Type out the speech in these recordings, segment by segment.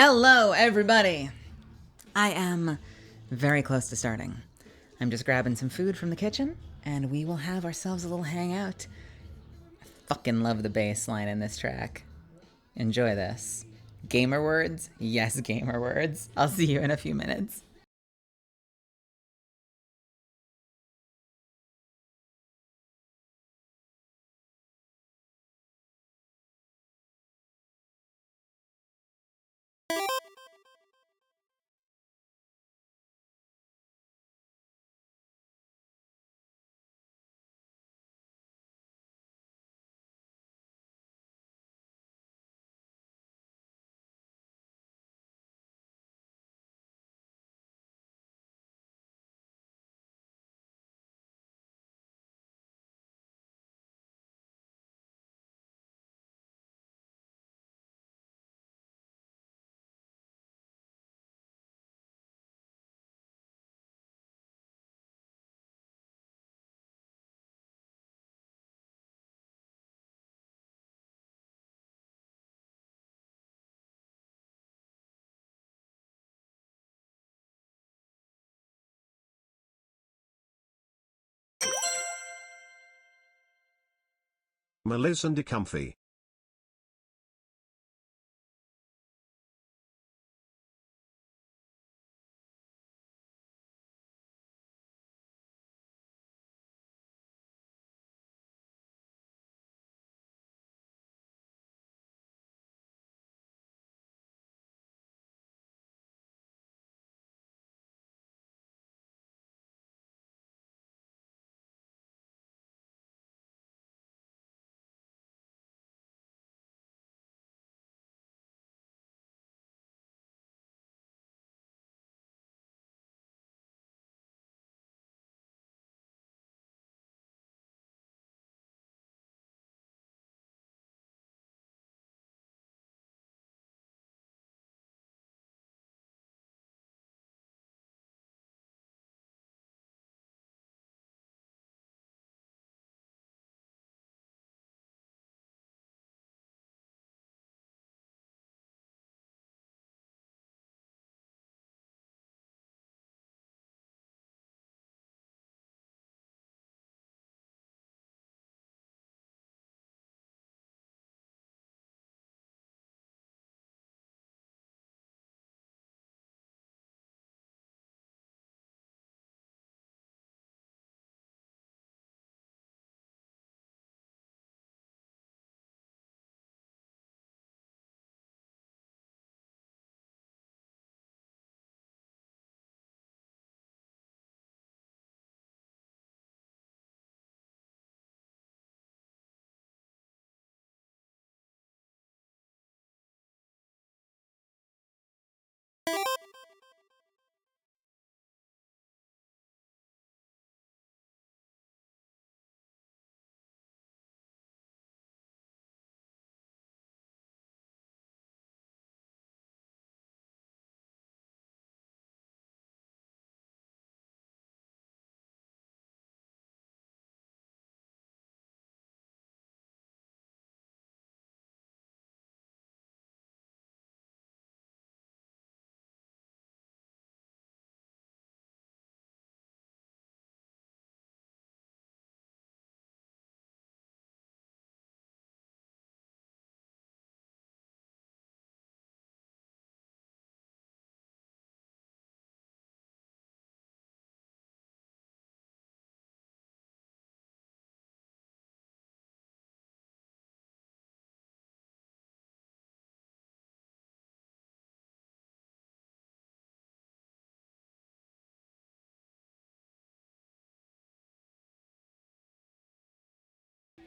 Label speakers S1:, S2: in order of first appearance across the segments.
S1: Hello, everybody. I am very close to starting. I'm just grabbing some food from the kitchen, and we will have ourselves a little hangout. I fucking love the bass line in this track. Enjoy this. Gamer words? Yes, gamer words. I'll see you in a few minutes.
S2: Melisande Comfy.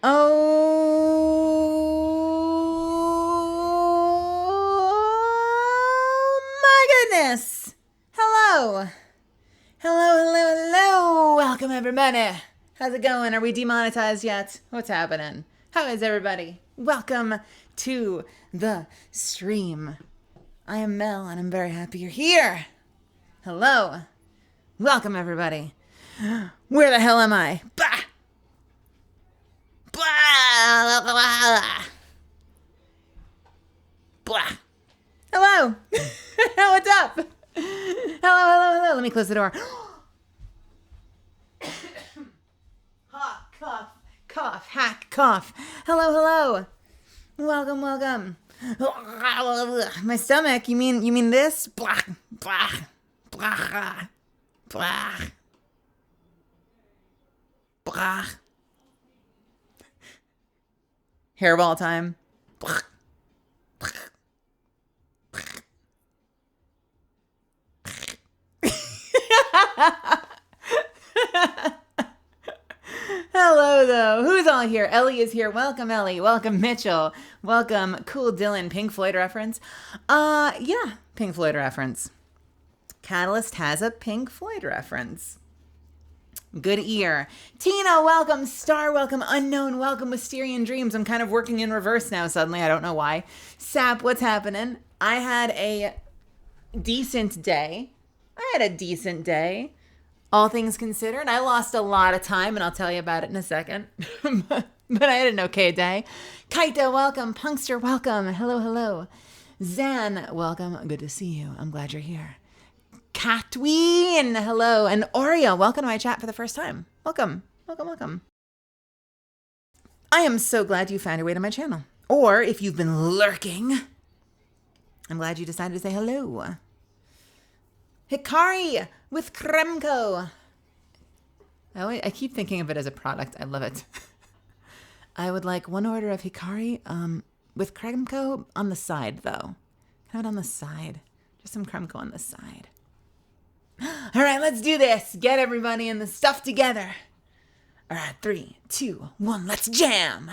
S1: Oh my goodness! Hello! Hello! Welcome, everybody! How's it going? Are we demonetized yet? What's happening? How is everybody? Welcome to the stream. I am Mel, and I'm very happy you're here. Hello. Welcome, everybody. Where the hell am I? Bah! Blah! Blah! Hello. let me close the door. Cough, cough, cough, hack, cough. Hello, hello. Welcome, welcome. My stomach, you mean this? Blah, blah, blah, blah, blah. Hairball time. Blah, blah. Hello, though. Who's all here? Ellie is here. Welcome, Ellie. Welcome, Mitchell. Welcome, Cool Dylan. Pink Floyd reference. Yeah, Pink Floyd reference. Catalyst has a Pink Floyd reference. Good ear. Tina, welcome. Star, welcome. Unknown, welcome. Wisterian Dreams. I'm kind of working in reverse now suddenly. I don't know why. Sap, what's happening? I had a decent day. All things considered, I lost a lot of time, and I'll tell you about it in a second. But I had an okay day. Kaito, welcome. Punkster, welcome. Hello, hello. Zan, welcome. Good to see you. I'm glad you're here. Catween, hello. And Oreo, welcome to my chat for the first time. Welcome, welcome, welcome. I am so glad you found your way to my channel. Or if you've been lurking, I'm glad you decided to say hello. Hikari with Kremko. I keep thinking of it as a product. I love it. I would like one order of Hikari with Kremko on the side, though. Have it on the side. Just some Kremko on the side. All right, let's do this. Get everybody in the stuff together. All right, 3, 2, 1, let's jam.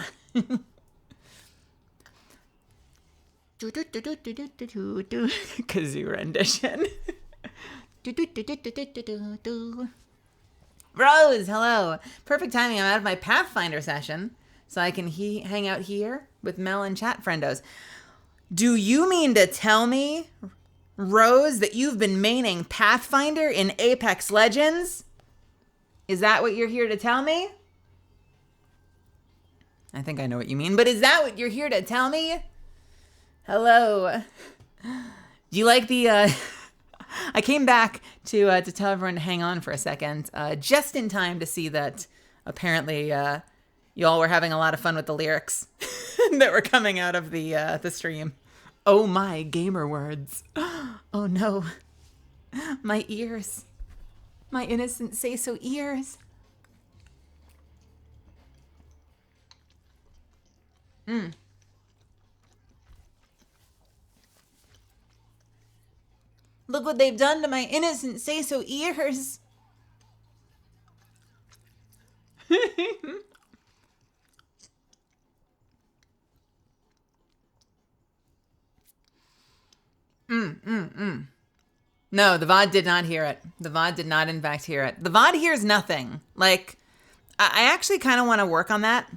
S1: Kazoo rendition. Rose, hello. Perfect timing. I'm out of my Pathfinder session, so I can hang out here with Mel and chat friendos. Do you mean to tell me, Rose, that you've been maining Pathfinder in Apex Legends? Is that what you're here to tell me? I think I know what you mean, but is that what you're here to tell me? Hello. Do you like the... I came back to tell everyone to hang on for a second, just in time to see that apparently you all were having a lot of fun with the lyrics that were coming out of the stream. Oh my, gamer words. Oh no. My ears. My innocent say-so ears. Look what they've done to my innocent say-so ears. No, the VOD did not hear it. The VOD did not, in fact, hear it. The VOD hears nothing. Like, I actually kind of want to work on that.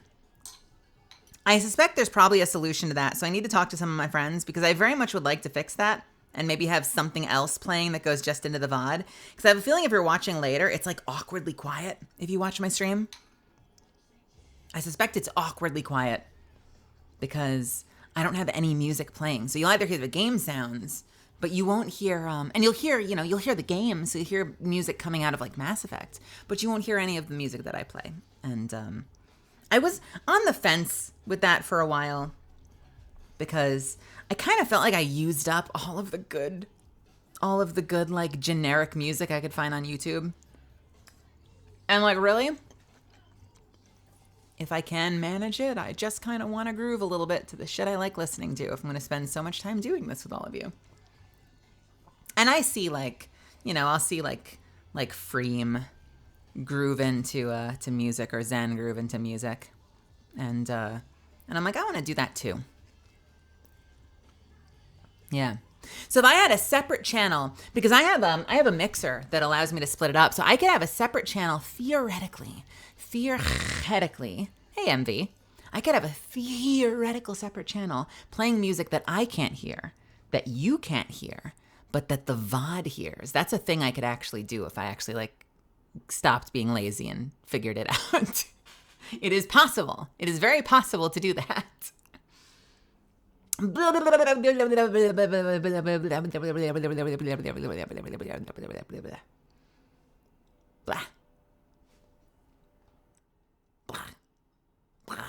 S1: I suspect there's probably a solution to that, so I need to talk to some of my friends because I very much would like to fix that and maybe have something else playing that goes just into the VOD. Because I have a feeling if you're watching later, it's like awkwardly quiet if you watch my stream. I suspect it's awkwardly quiet because I don't have any music playing. So you'll either hear the game sounds, but you won't hear, and you'll hear the game, so you hear music coming out of like Mass Effect, but you won't hear any of the music that I play. And I was on the fence with that for a while because I kind of felt like I used up all of the good like generic music I could find on YouTube. And like, really? If I can manage it, I just kind of want to groove a little bit to the shit I like listening to if I'm going to spend so much time doing this with all of you. And I see like, I'll see like Freem groove into to music or Zen groove into music. And I'm like, I want to do that too. Yeah. So if I had a separate channel, because I have a mixer that allows me to split it up, so I could have a separate channel theoretically. Hey MV, I could have a theoretical separate channel playing music that I can't hear, that you can't hear, but that the VOD hears. That's a thing I could actually do if I actually like stopped being lazy and figured it out. It is possible. It is very possible to do that. Blah. Blah. Blah.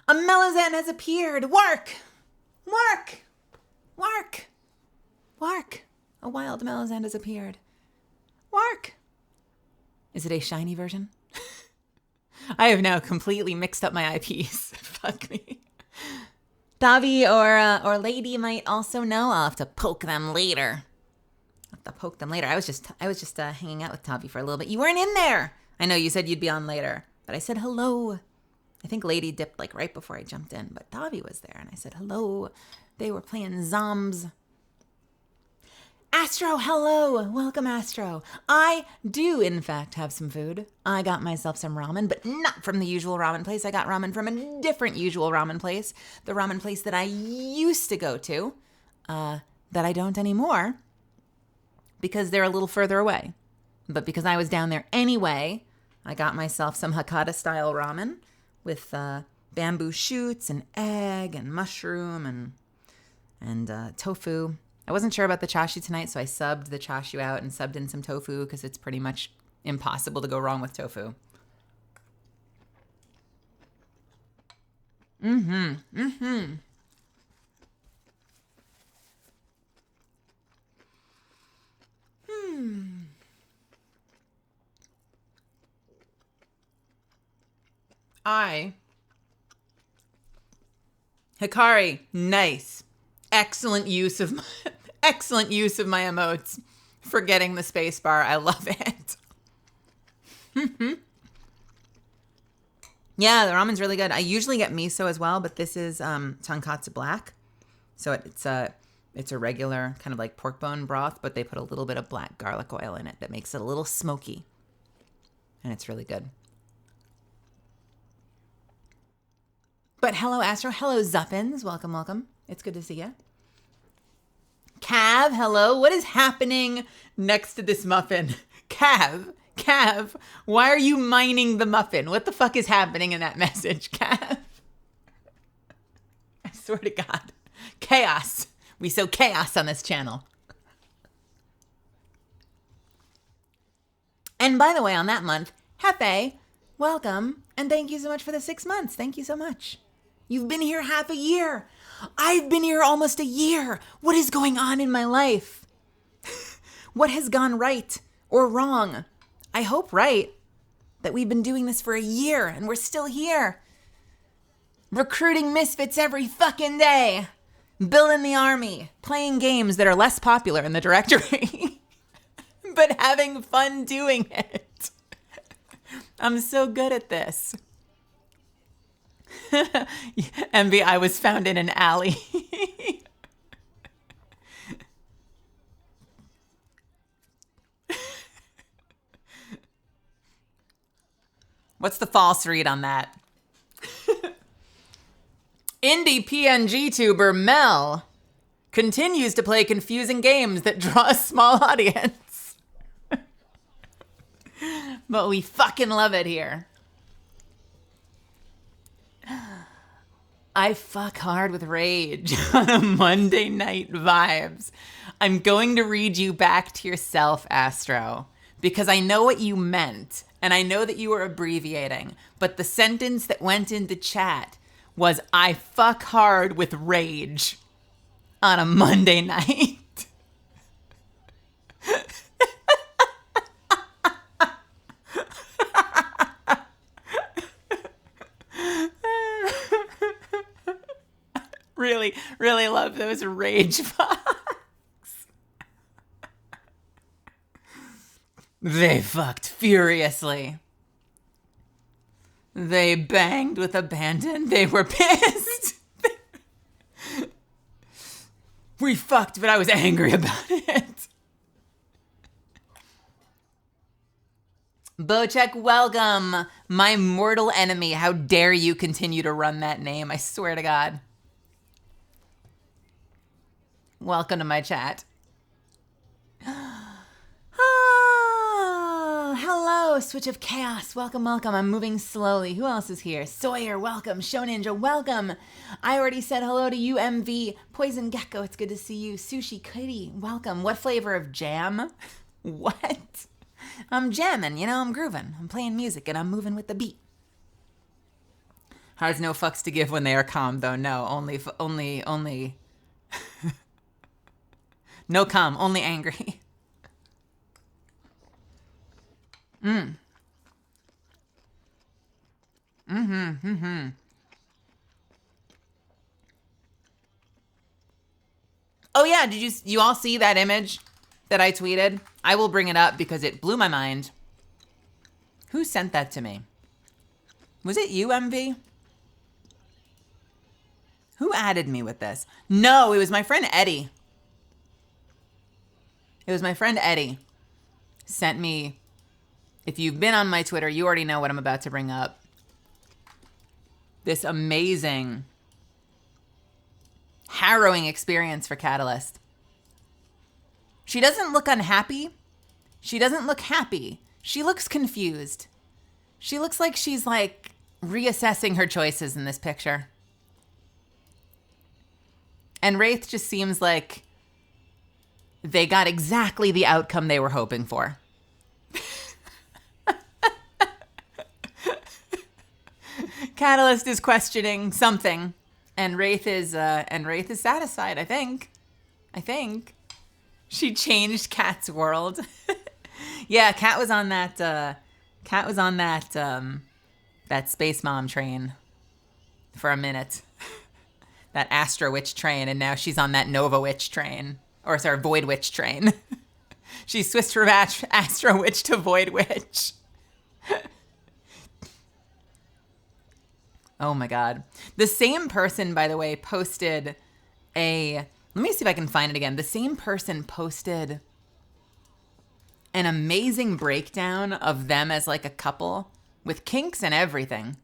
S1: A Melazan has appeared. Work! Work! Work! Work! A wild Melazan has appeared. Work! Is it a shiny version? I have now completely mixed up my IPs. Fuck me. Davi or Lady might also know. I'll have to poke them later. I was just hanging out with Tavi for a little bit. You weren't in there. I know you said you'd be on later, but I said hello. I think Lady dipped like right before I jumped in, but Tavi was there and I said hello. They were playing Zombs. Astro, hello. Welcome, Astro. I do, in fact, have some food. I got myself some ramen, but not from the usual ramen place. I got ramen from a different usual ramen place. The ramen place that I used to go to, that I don't anymore, because they're a little further away. But because I was down there anyway, I got myself some Hakata-style ramen with bamboo shoots and egg and mushroom and tofu. I wasn't sure about the chashu tonight, so I subbed the chashu out and subbed in some tofu because it's pretty much impossible to go wrong with tofu. Hikari, nice. Excellent use of my emotes. Forgetting the space bar. I love it. Yeah, the ramen's really good. I usually get miso as well, but this is tonkatsu black. So it's a regular kind of like pork bone broth, but they put a little bit of black garlic oil in it that makes it a little smoky. And it's really good. But hello, Astro. Hello, Zuppins. Welcome, welcome. It's good to see you. Cav, hello. What is happening next to this muffin? Cav, why are you mining the muffin? What the fuck is happening in that message, Cav? I swear to God. Chaos. We sow chaos on this channel. And by the way, on that month, Hefe, welcome. And thank you so much for the 6 months. Thank you so much. You've been here half a year. I've been here almost a year. What is going on in my life? What has gone right or wrong? I hope right, that we've been doing this for a year and we're still here. Recruiting misfits every fucking day. Building the army. Playing games that are less popular in the directory. But having fun doing it. I'm so good at this. Envy, I was found in an alley. What's the false read on that? Indie PNG tuber Mel continues to play confusing games that draw a small audience. But we fucking love it here. I fuck hard with rage on a Monday night vibes. I'm going to read you back to yourself, Astro, because I know what you meant, and I know that you were abbreviating, but the sentence that went into chat was, I fuck hard with rage on a Monday night. Really, really love those rage fucks. They fucked furiously. They banged with abandon. They were pissed. We fucked, but I was angry about it. Bochek, welcome. My mortal enemy. How dare you continue to run that name? I swear to God. Welcome to my chat. hello, Switch of Chaos. Welcome, welcome. I'm moving slowly. Who else is here? Sawyer, welcome. Show Ninja, welcome. I already said hello to you, MV. Poison Gecko, it's good to see you. Sushi Kitty, welcome. What flavor of jam? What? I'm jamming, I'm grooving. I'm playing music and I'm moving with the beat. Has no fucks to give when they are calm, though. No, only. No calm, only angry. Oh yeah, did you all see that image that I tweeted? I will bring it up because it blew my mind. Who sent that to me? Was it you, MV? Who added me with this? No, it was my friend Eddie. It was my friend Eddie. Sent me. If you've been on my Twitter, you already know what I'm about to bring up. This amazing, harrowing experience for Catalyst. She doesn't look unhappy. She doesn't look happy. She looks confused. She looks like she's reassessing her choices in this picture. And Wraith just seems like they got exactly the outcome they were hoping for. Catalyst is questioning something, and Wraith is satisfied. I think she changed Kat's world. Yeah, Kat was on that. That Space Mom train for a minute. That Astro Witch train, and now she's on that Nova Witch train, or sorry, Void Witch train. She switched from Astro Witch to Void Witch. Oh my God. The same person, by the way, posted let me see if I can find it again. The same person posted an amazing breakdown of them as a couple with kinks and everything.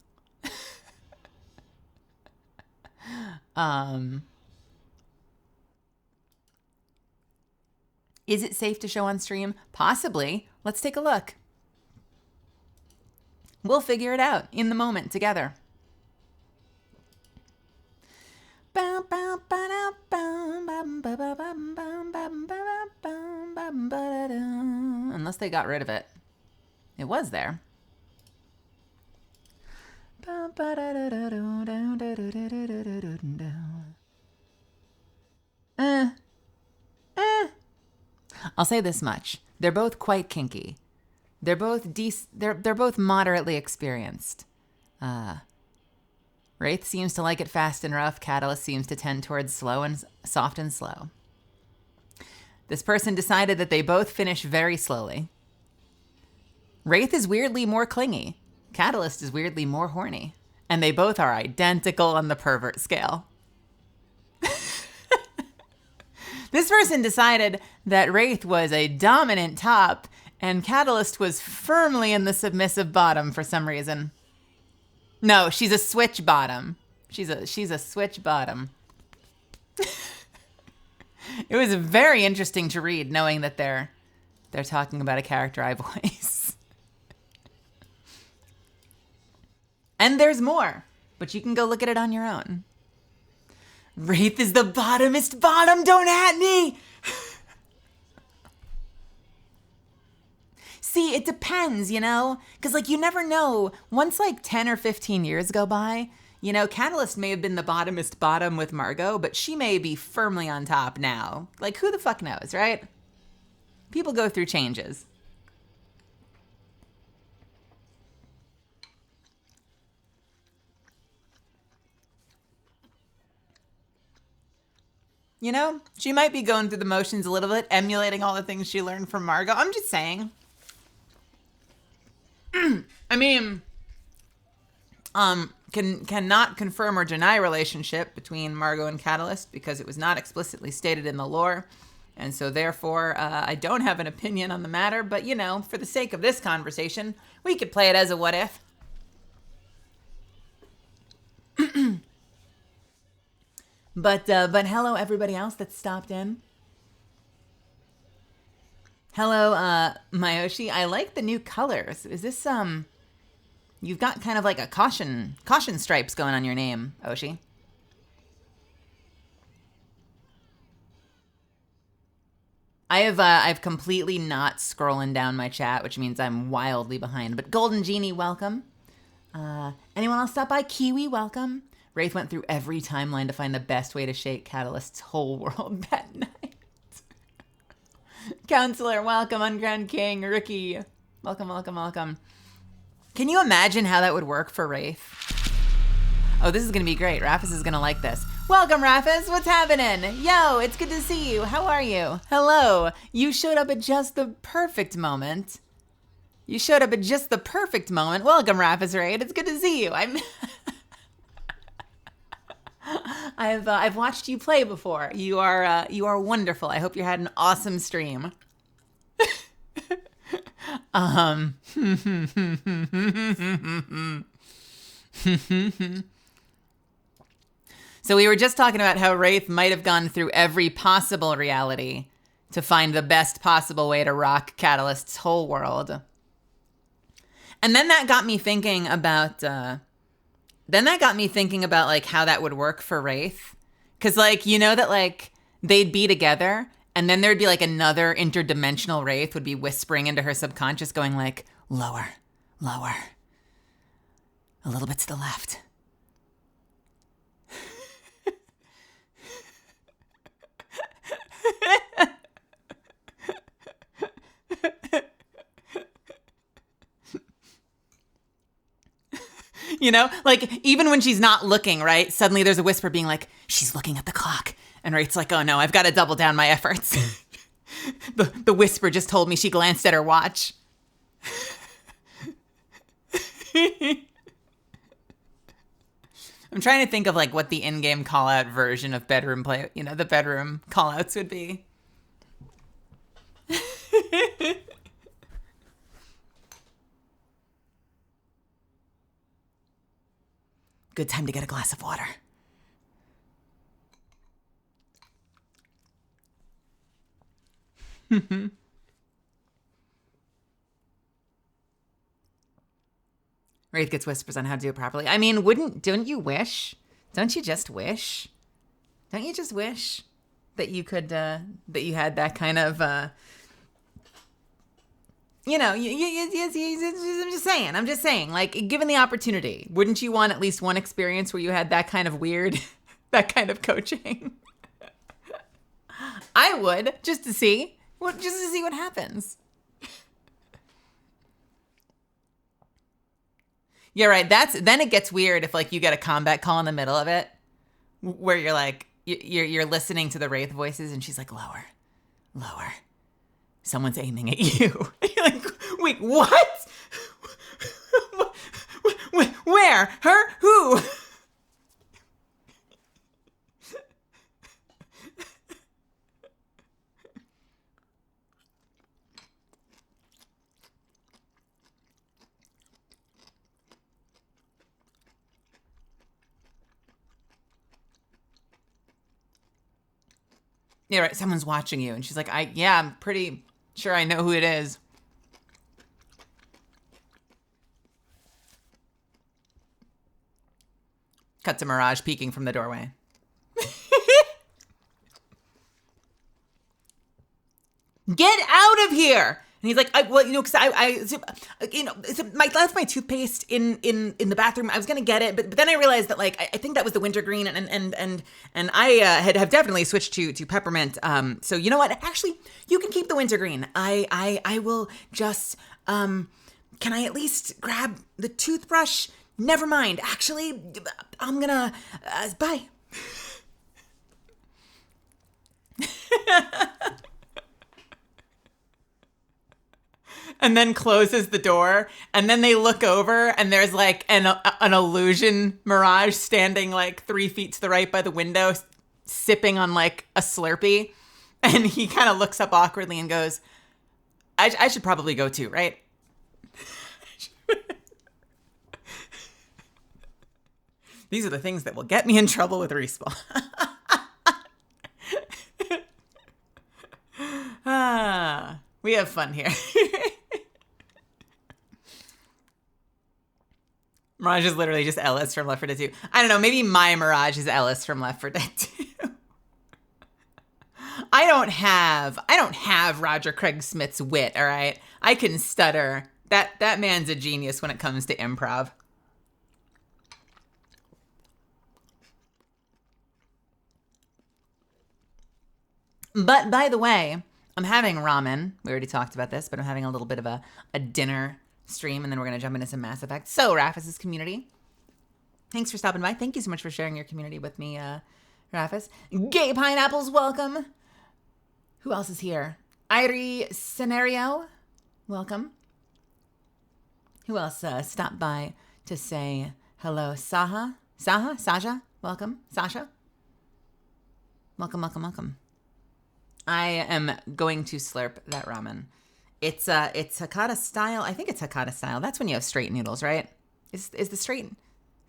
S1: Is it safe to show on stream? Possibly. Let's take a look. We'll figure it out in the moment together. Unless they got rid of it. It was there. I'll say this much. They're both quite kinky. They're both they're both moderately experienced. Wraith seems to like it fast and rough. Catalyst seems to tend towards soft and slow. This person decided that they both finish very slowly. Wraith is weirdly more clingy. Catalyst is weirdly more horny. And they both are identical on the pervert scale. This person decided that Wraith was a dominant top and Catalyst was firmly in the submissive bottom for some reason. No, she's a switch bottom. She's a switch bottom. It was very interesting to read, knowing that they're talking about a character I voice. And there's more, but you can go look at it on your own. Wraith is the bottomest bottom, don't at me! See, it depends, Because, you never know. Once, 10 or 15 years go by, Catalyst may have been the bottomest bottom with Margot, but she may be firmly on top now. Who the fuck knows, right? People go through changes. She might be going through the motions a little bit, emulating all the things she learned from Margot. I'm just saying. I mean, cannot confirm or deny relationship between Margot and Catalyst because it was not explicitly stated in the lore. And so therefore, I don't have an opinion on the matter. But, for the sake of this conversation, we could play it as a what if. But hello, everybody else that stopped in. Hello, Mayoshi. I like the new colors. Is this, you've got kind of like a caution stripes going on your name, Oshi. I've completely not scrolling down my chat, which means I'm wildly behind. But Golden Genie, welcome. Anyone else stop by? Kiwi, welcome. Wraith went through every timeline to find the best way to shake Catalyst's whole world that night. Counselor, welcome. Unground King, Ricky, welcome, welcome, welcome. Can you imagine how that would work for Wraith? Oh, this is gonna be great. Rafis is gonna like this. Welcome, Rafis. What's happening? Yo, it's good to see you. How are you? Hello. You showed up at just the perfect moment. Welcome, Rafis Raid. It's good to see you. I've watched you play before. You are wonderful. I hope you had an awesome stream. So we were just talking about how Wraith might have gone through every possible reality to find the best possible way to rock Catalyst's whole world. And then that got me thinking about like how that would work for Wraith. Cause like, you know that like they'd be together and then there'd be like another interdimensional Wraith would be whispering into her subconscious going like, lower, lower, a little bit to the left. You know, like even when she's not looking, right? Suddenly there's a whisper being like, she's looking at the clock. And Wraith's like, oh no, I've got to double down my efforts. The whisper just told me she glanced at her watch. I'm trying to think of like what the in-game call-out version of bedroom play, you know, the bedroom call-outs would be. Good time to get a glass of water. Wraith gets whispers on how to do it properly. I mean, don't you wish? Don't you just wish? Don't you just wish that you could, that you had that kind of, you know, I'm just saying, like, given the opportunity, wouldn't you want at least one experience where you had that kind of weird, that kind of coaching? I would, just to see what happens. Yeah, right. Then it gets weird if like you get a combat call in the middle of it, where you're like you're listening to the Wraith voices, and she's like, lower, lower. Someone's aiming at you. You're like, wait, what? Where? Her? Who? Yeah, right. Someone's watching you. And she's like, I'm pretty sure I know who it is. Cut to Mirage peeking from the doorway. Get out of here! And he's like, because I left my toothpaste in the bathroom. I was gonna get it, but then I realized that like I think that was the wintergreen, and I have definitely switched to peppermint. So you know what? Actually, you can keep the wintergreen. I will just can I at least grab the toothbrush? Never mind. Actually, I'm gonna bye. And then closes the door, and then they look over, and there's like an illusion Mirage standing like 3 feet to the right by the window, sipping on like a Slurpee, and he kind of looks up awkwardly and goes, I should probably go too, right? These are the things that will get me in trouble with Respawn. We have fun here. Mirage is literally just Ellis from Left 4 Dead 2. I don't know, maybe my Mirage is Ellis from Left 4 Dead 2. I don't have Roger Craig Smith's wit, all right? I can stutter. That man's a genius when it comes to improv. But by the way, I'm having ramen. We already talked about this, but I'm having a little bit of a dinner stream, and then we're going to jump into some Mass Effect. So, Rafis' community, thanks for stopping by. Thank you so much for sharing your community with me, Rafis. Gay Pineapples, welcome. Who else is here? Irie Scenario, welcome. Who else stopped by to say hello? Saja, welcome. Sasha, welcome. I am going to slurp that ramen. It's Hakata style. I think it's Hakata style. That's when you have straight noodles, right? Is the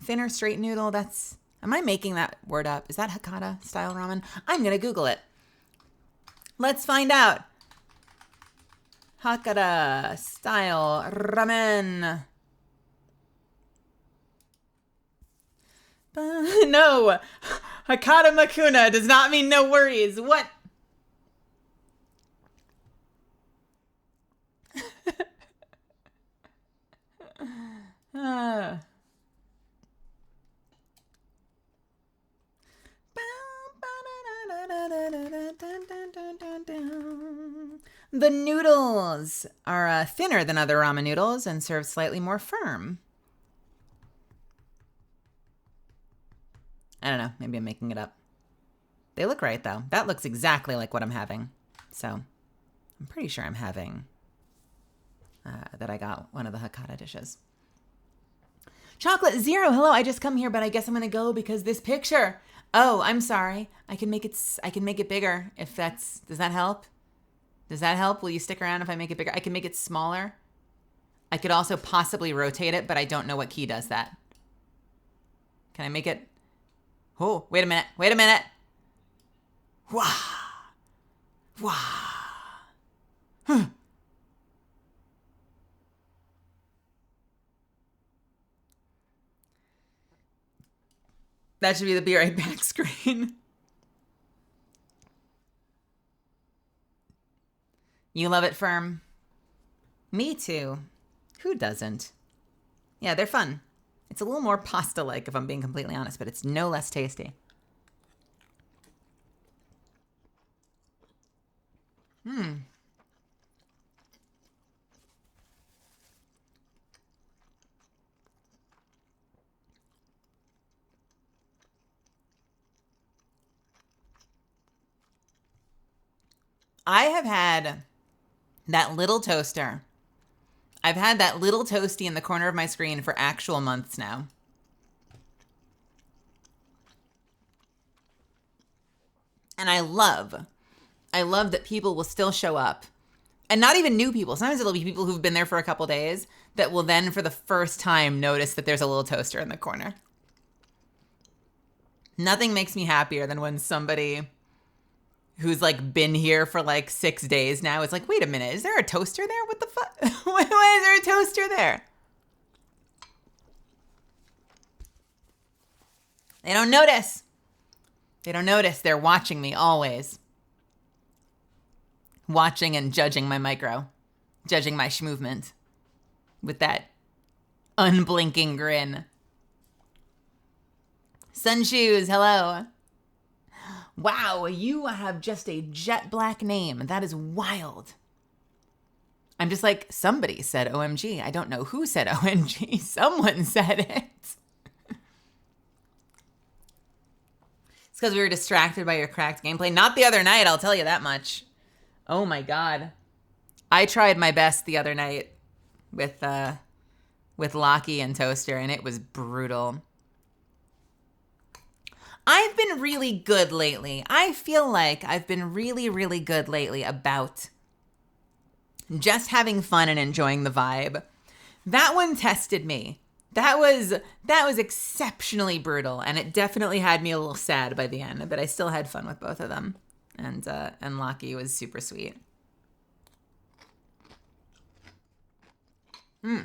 S1: thinner straight noodle? Am I making that word up? Is that Hakata style ramen? I'm gonna Google it. Let's find out. Hakata style ramen. No, Hakata Makuna does not mean no worries. What? The noodles are thinner than other ramen noodles and served slightly more firm. I don't know. Maybe I'm making it up. They look right, though. That looks exactly like what I'm having. So I'm pretty sure I'm having that I got one of the Hakata dishes. Chocolate Zero, hello. I just come here, but I guess I'm gonna go because this picture. Oh, I'm sorry. I can make it bigger if does that help? Does that help? Will you stick around if I make it bigger? I can make it smaller. I could also possibly rotate it, but I don't know what key does that. Can I make it? Oh, wait a minute. Wah. Huh. That should be the Be Right Back screen. You love it firm? Me too. Who doesn't? Yeah, they're fun. It's a little more pasta-like, if I'm being completely honest, but it's no less tasty. I have had that little toaster. I've had that little toasty in the corner of my screen for actual months now. And I love that people will still show up. And not even new people. Sometimes it'll be people who've been there for a couple days that will then for the first time notice that there's a little toaster in the corner. Nothing makes me happier than when somebody who's like been here for like 6 days now is like, wait a minute, is there a toaster there? What the fuck? Why is there a toaster there? They don't notice. They're watching me always. Watching and judging my micro. Judging my schmovement. With that unblinking grin. Sun Shoes, hello. Wow, you have just a jet black name. That is wild. I'm just like, somebody said OMG. I don't know who said OMG. Someone said it. It's because we were distracted by your cracked gameplay. Not the other night, I'll tell you that much. Oh my God. I tried my best the other night with Lockie and Toaster, and it was brutal. I've been really good lately. I feel like I've been really, really good lately about just having fun and enjoying the vibe. That one tested me. That was exceptionally brutal, and it definitely had me a little sad by the end, but I still had fun with both of them. And Lockie was super sweet. Yeah,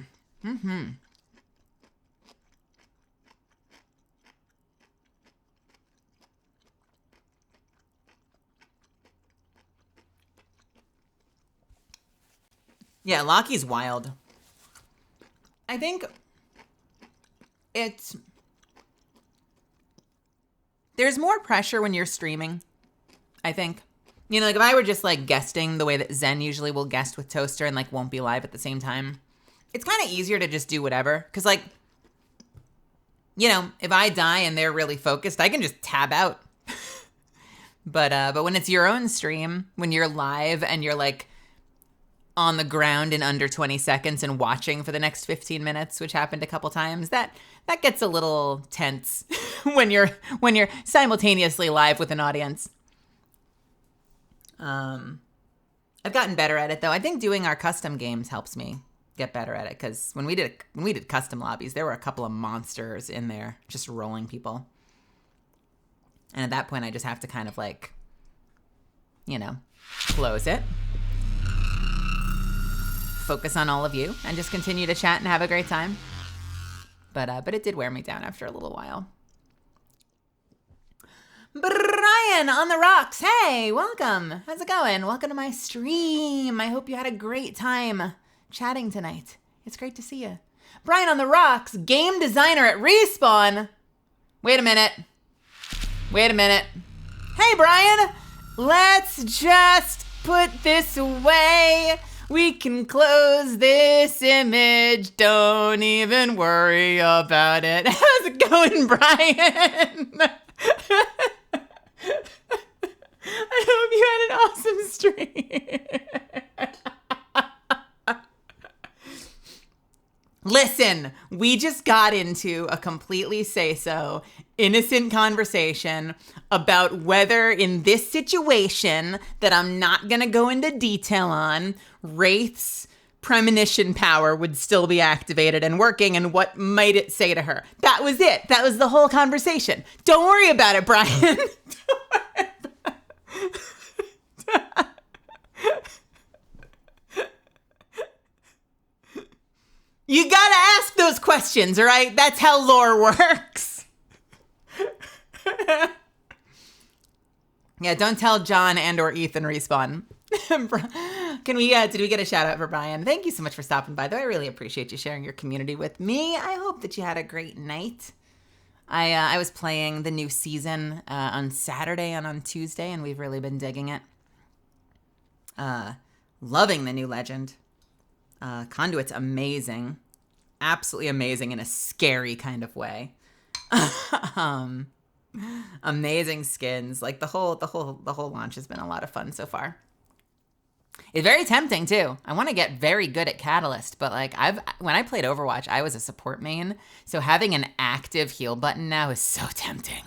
S1: Loki's wild. I think it's... There's more pressure when you're streaming, I think. You know, like if I were just like guesting the way that Zen usually will guest with Toaster and like won't be live at the same time, it's kind of easier to just do whatever. Because like, you know, if I die and they're really focused, I can just tab out. But when it's your own stream, when you're live and you're like on the ground in under 20 seconds and watching for the next 15 minutes, which happened a couple times, that gets a little tense when you're simultaneously live with an audience. I've gotten better at it though. I think doing our custom games helps me get better at it, because when we did custom lobbies, there were a couple of monsters in there just rolling people. And at that point, I just have to kind of like, you know, close it, focus on all of you, and just continue to chat and have a great time. But it did wear me down after a little while. Brian on the rocks. Hey, welcome. How's it going? Welcome to my stream. I hope you had a great time chatting tonight. It's great to see you. Brian on the rocks, game designer at Respawn. Wait a minute. Hey, Brian. Let's just put this away. We can close this image. Don't even worry about it. How's it going, Brian? I hope you had an awesome stream. Listen, we just got into a completely say-so, innocent conversation about whether in this situation that I'm not going to go into detail on, Wraith's premonition power would still be activated and working, and what might it say to her. That was it. That was the whole conversation. Don't worry about it, Brian. You gotta ask those questions, all right? That's how lore works. Yeah, don't tell John and or Ethan Respawn. Did we get a shout out for Brian? Thank you so much for stopping by, though. I really appreciate you sharing your community with me. I hope that you had a great night. I was playing the new season on Saturday and on Tuesday, and we've really been digging it. Loving the new legend. Conduit's amazing. Absolutely amazing in a scary kind of way. Amazing skins. Like the whole launch has been a lot of fun so far. It's very tempting too. I want to get very good at Catalyst, but like when I played Overwatch, I was a support main, so having an active heal button now is so tempting.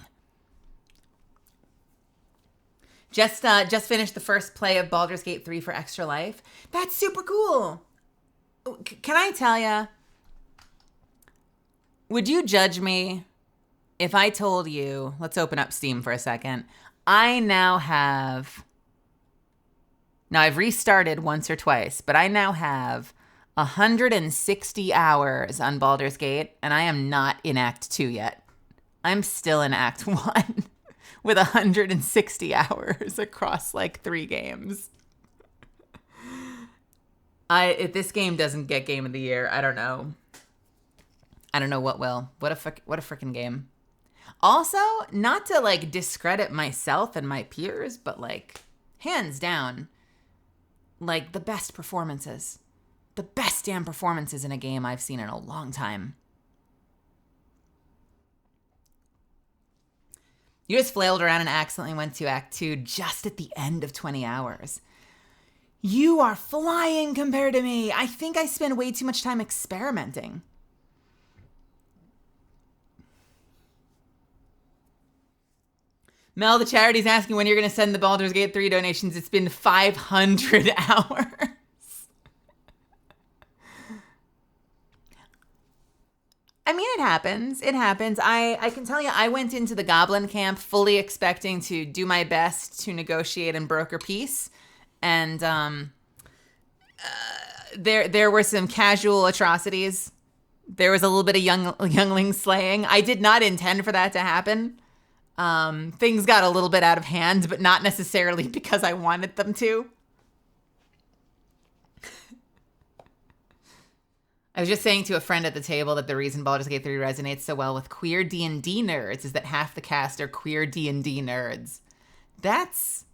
S1: Just finished the first play of Baldur's Gate 3 for Extra Life. That's super cool. Can I tell ya? Would you judge me if I told you, let's open up Steam for a second. Now I've restarted once or twice, but I now have 160 hours on Baldur's Gate, and I am not in Act 2 yet. I'm still in Act 1 with 160 hours across like 3 games. If this game doesn't get Game of the Year, I don't know. I don't know what will. What a freaking game. Also, not to like discredit myself and my peers, but like hands down, like the best performances. The best damn performances in a game I've seen in a long time. You just flailed around and accidentally went to Act 2 just at the end of 20 hours. You are flying compared to me. I think I spend way too much time experimenting. Mel, the charity's asking when you're going to send the Baldur's Gate 3 donations. It's been 500 hours. I mean, it happens. It happens. I can tell you, I went into the Goblin camp fully expecting to do my best to negotiate and broker peace. And there were some casual atrocities. There was a little bit of youngling slaying. I did not intend for that to happen. Things got a little bit out of hand, but not necessarily because I wanted them to. I was just saying to a friend at the table that the reason Baldur's Gate 3 resonates so well with queer D&D nerds is that half the cast are queer D&D nerds. That's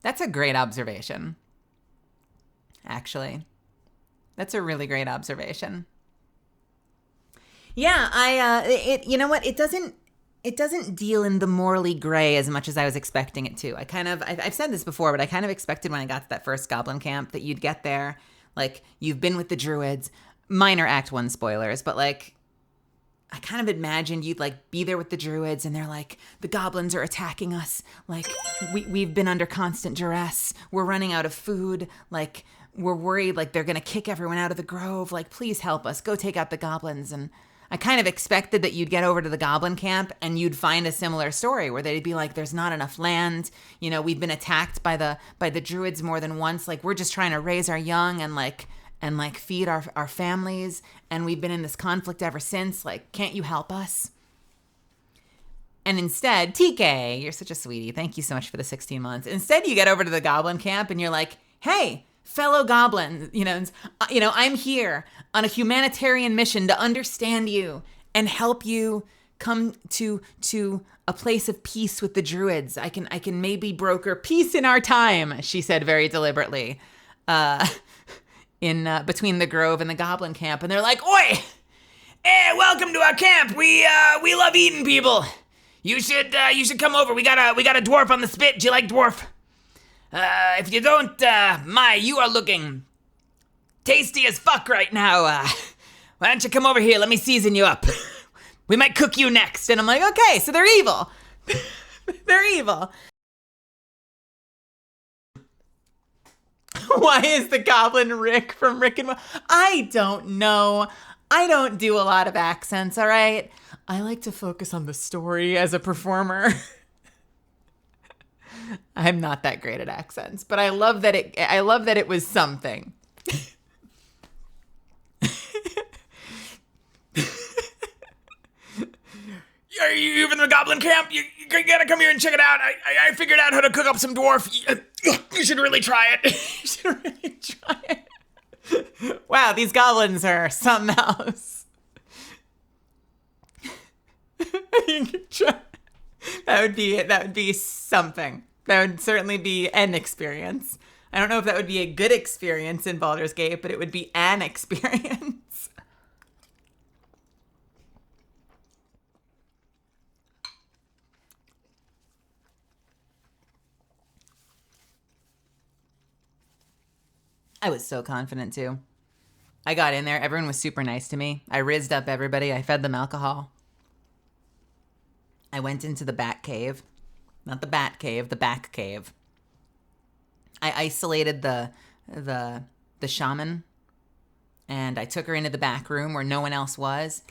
S1: a great observation. Actually, that's a really great observation. Yeah, you know what? It doesn't deal in the morally gray as much as I was expecting it to. I've said this before, but I kind of expected when I got to that first goblin camp that you'd get there, like, you've been with the druids, minor Act 1 spoilers, but like, I kind of imagined you'd like be there with the druids and they're like, the goblins are attacking us. Like, we've been under constant duress. We're running out of food. Like, we're worried like they're going to kick everyone out of the grove. Like, please help us. Go take out the goblins. And I kind of expected that you'd get over to the goblin camp and you'd find a similar story where they'd be like, there's not enough land. You know, we've been attacked by the druids more than once. Like, we're just trying to raise our young and feed our families. And we've been in this conflict ever since. Like, can't you help us? And instead, TK, you're such a sweetie. Thank you so much for the 16 months. Instead, you get over to the goblin camp and you're like, hey, fellow goblins, I'm here on a humanitarian mission to understand you and help you come to a place of peace with the druids. I can maybe broker peace in our time, she said very deliberately, in between the grove and the goblin camp. And they're like, oi, hey, welcome to our camp. We love eating people. You should come over. We got a dwarf on the spit. Do you like dwarf? If you don't, you are looking tasty as fuck right now. Why don't you come over here? Let me season you up. We might cook you next. And I'm like, okay, so they're evil. They're evil. Why is the goblin Rick from Rick and Morty? I don't know. I don't do a lot of accents, all right? I like to focus on the story as a performer. I'm not that great at accents, but I love that it was something. Are you in the goblin camp? You gotta come here and check it out. I figured out how to cook up some dwarf. You should really try it. Wow, these goblins are something else. That would be something. That would certainly be an experience. I don't know if that would be a good experience in Baldur's Gate, but it would be an experience. I was so confident too. I got in there. Everyone was super nice to me. I rizzed up everybody. I fed them alcohol. I went into the back cave. Not the bat cave, the back cave. I isolated the shaman, and I took her into the back room where no one else was.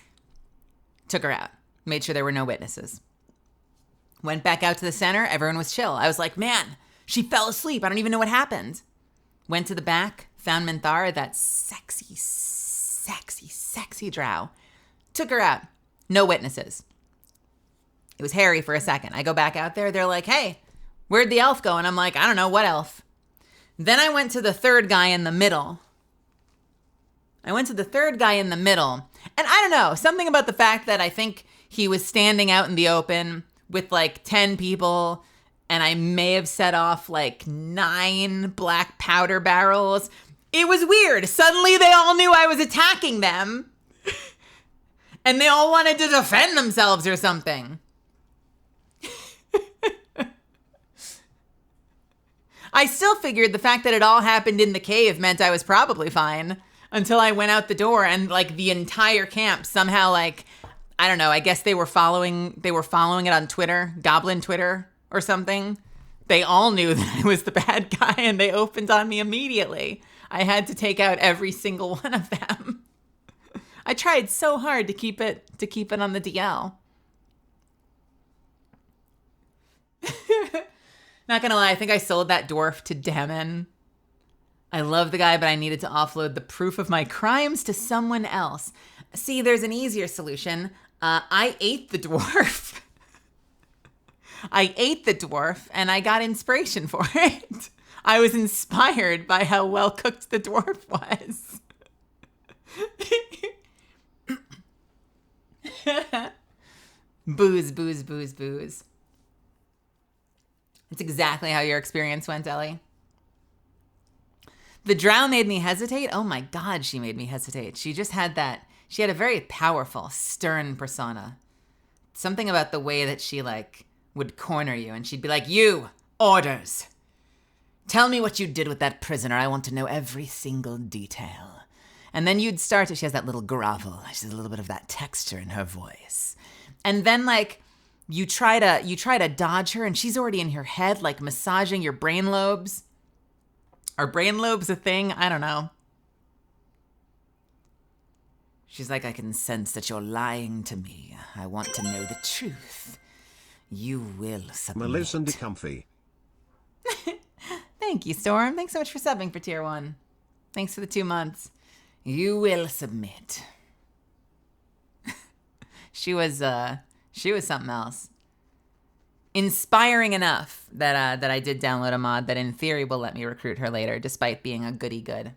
S1: Took her out. Made sure there were no witnesses. Went back out to the center. Everyone was chill. I was like, man, she fell asleep. I don't even know what happened. Went to the back, found Minthara, that sexy, sexy, sexy drow. Took her out. No witnesses. It was hairy for a second. I go back out there. They're like, hey, where'd the elf go? And I'm like, I don't know. What elf? Then I went to the third guy in the middle. And I don't know. Something about the fact that I think he was standing out in the open with like 10 people. And I may have set off like 9 black powder barrels. It was weird. Suddenly they all knew I was attacking them. And they all wanted to defend themselves or something. I still figured the fact that it all happened in the cave meant I was probably fine until I went out the door and like the entire camp somehow like, I don't know, I guess they were following it on Twitter, Goblin Twitter or something. They all knew that I was the bad guy and they opened on me immediately. I had to take out every single one of them. I tried so hard to keep it on the DL. Not gonna lie, I think I sold that dwarf to Damon I love the guy, but I needed to offload the proof of my crimes to someone else. See, there's an easier solution. I ate the dwarf. I ate the dwarf, and I got inspiration for it. I was inspired by how well cooked the dwarf was. Booze, booze, booze, booze. It's exactly how your experience went, Ellie. The drow made me hesitate. Oh my God, she made me hesitate. She just had that. She had a very powerful, stern persona. Something about the way that she would corner you, and she'd be like, "You, orders. Tell me what you did with that prisoner. I want to know every single detail." And then you'd start to, she has that little grovel. She has a little bit of that texture in her voice. And then you try to dodge her, and she's already in your head, massaging your brain lobes. Are brain lobes a thing? I don't know. She's like, "I can sense that you're lying to me. I want to know the truth. You will submit."
S2: ADVgg.
S1: Thank you, Storm. Thanks so much for subbing for tier 1. Thanks for the 2 months. You will submit. She was something else. Inspiring enough that I did download a mod that in theory will let me recruit her later, despite being a goody good.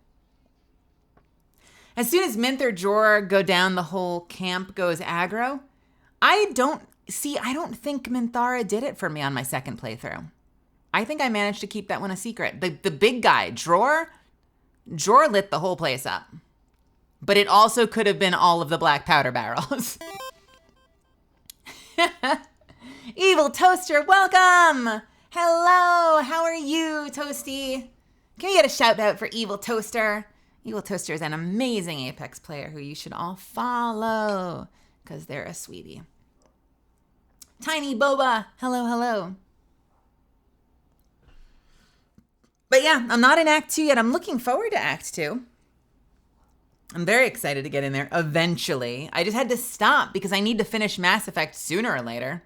S1: As soon as Minth or Jor go down, the whole camp goes aggro. I don't think Minthara did it for me on my second playthrough. I think I managed to keep that one a secret. The big guy, Jor lit the whole place up. But it also could have been all of the black powder barrels. Evil Toaster, welcome! Hello, how are you, Toasty? Can we get a shout out for Evil Toaster? Evil Toaster is an amazing Apex player who you should all follow, because they're a sweetie. Tiny Boba, hello, hello. But yeah, I'm not in Act 2 yet. I'm looking forward to Act 2. I'm very excited to get in there eventually. I just had to stop because I need to finish Mass Effect sooner or later.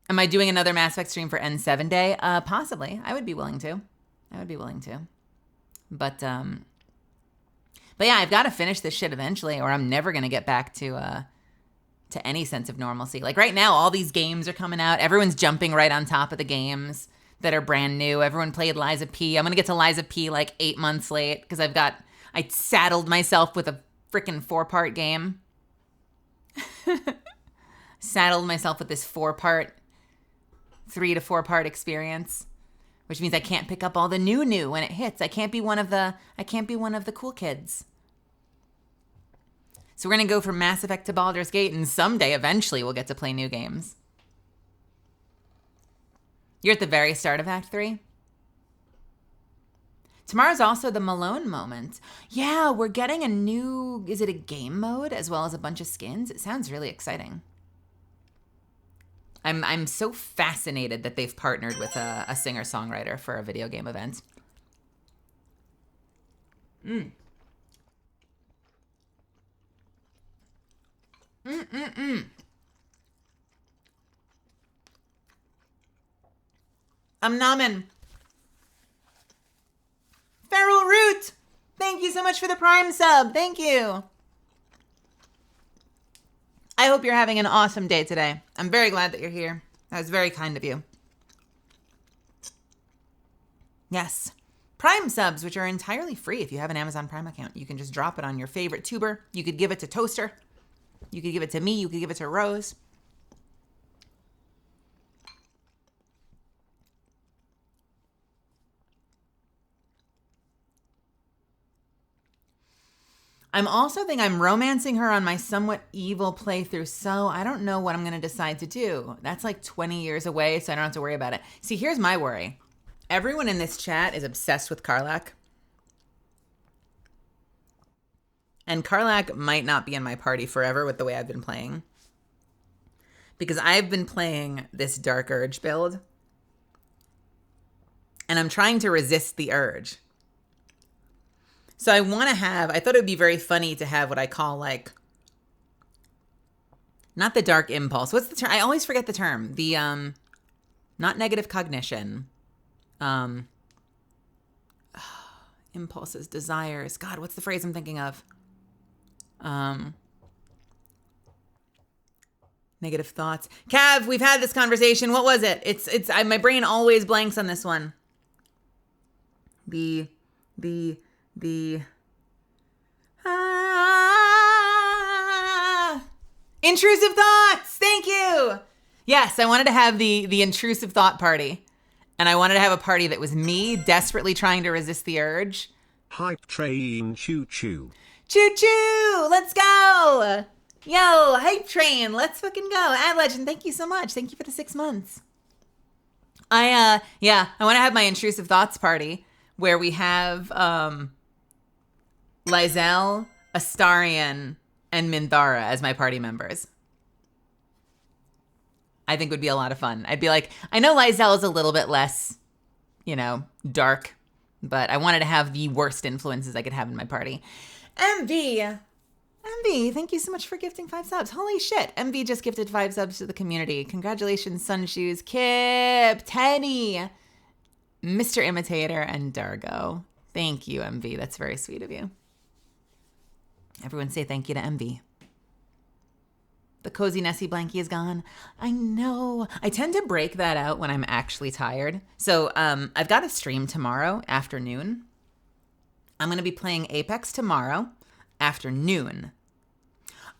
S1: Am I doing another Mass Effect stream for N7 Day? Possibly. I would be willing to. But yeah, I've got to finish this shit eventually, or I'm never gonna get back to any sense of normalcy. Right now, all these games are coming out. Everyone's jumping right on top of the games that are brand new. Everyone played Liza P. I'm gonna get to Liza P 8 months late because I saddled myself with a freaking 4-part game. Saddled myself with this 4-part, 3 to 4-part experience, which means I can't pick up all the new when it hits. I can't be one of the cool kids. So we're gonna go from Mass Effect to Baldur's Gate, and someday, eventually, we'll get to play new games. You're at the very start of Act 3. Tomorrow's also the Malone moment. Yeah, we're getting a new, is it a game mode, as well as a bunch of skins? It sounds really exciting. I'm so fascinated that they've partnered with a singer-songwriter for a video game event. I'm nomin. Feral Root! Thank you so much for the Prime sub. Thank you. I hope you're having an awesome day today. I'm very glad that you're here. That was very kind of you. Yes. Prime subs, which are entirely free if you have an Amazon Prime account. You can just drop it on your favorite tuber. You could give it to Toaster. You could give it to me. You could give it to Rose. I'm also think I'm romancing her on my somewhat evil playthrough, so I don't know what I'm going to decide to do. That's 20 years away, so I don't have to worry about it. See, here's my worry. Everyone in this chat is obsessed with Karlach. And Karlach might not be in my party forever with the way I've been playing. Because I've been playing this Dark Urge build. And I'm trying to resist the urge. So I thought it would be very funny to have what I call not the dark impulse. What's the term? I always forget the term. not negative cognition. Impulses, desires. God, what's the phrase I'm thinking of? Negative thoughts. Cav, we've had this conversation. What was it? My brain always blanks on this one. The intrusive thoughts. Thank you. Yes, I wanted to have the intrusive thought party. And I wanted to have a party that was me desperately trying to resist the urge.
S2: Hype train choo choo.
S1: Choo choo! Let's go! Yo, hype train, let's fucking go. Ad Legend, thank you so much. Thank you for the 6 months. I want to have my intrusive thoughts party where we have Lizelle, Astarion, and Minthara as my party members. I think would be a lot of fun. I'd be like, I know Lizelle is a little bit less, dark, but I wanted to have the worst influences I could have in my party. MV, thank you so much for gifting 5 subs. Holy shit. MV just gifted 5 subs to the community. Congratulations, Sunshoes, Kip, Tenny, Mr. Imitator, and Dargo. Thank you, MV. That's very sweet of you. Everyone say thank you to MV. The cozy Nessie blankie is gone. I know. I tend to break that out when I'm actually tired. So I've got a stream tomorrow afternoon. I'm going to be playing Apex tomorrow afternoon.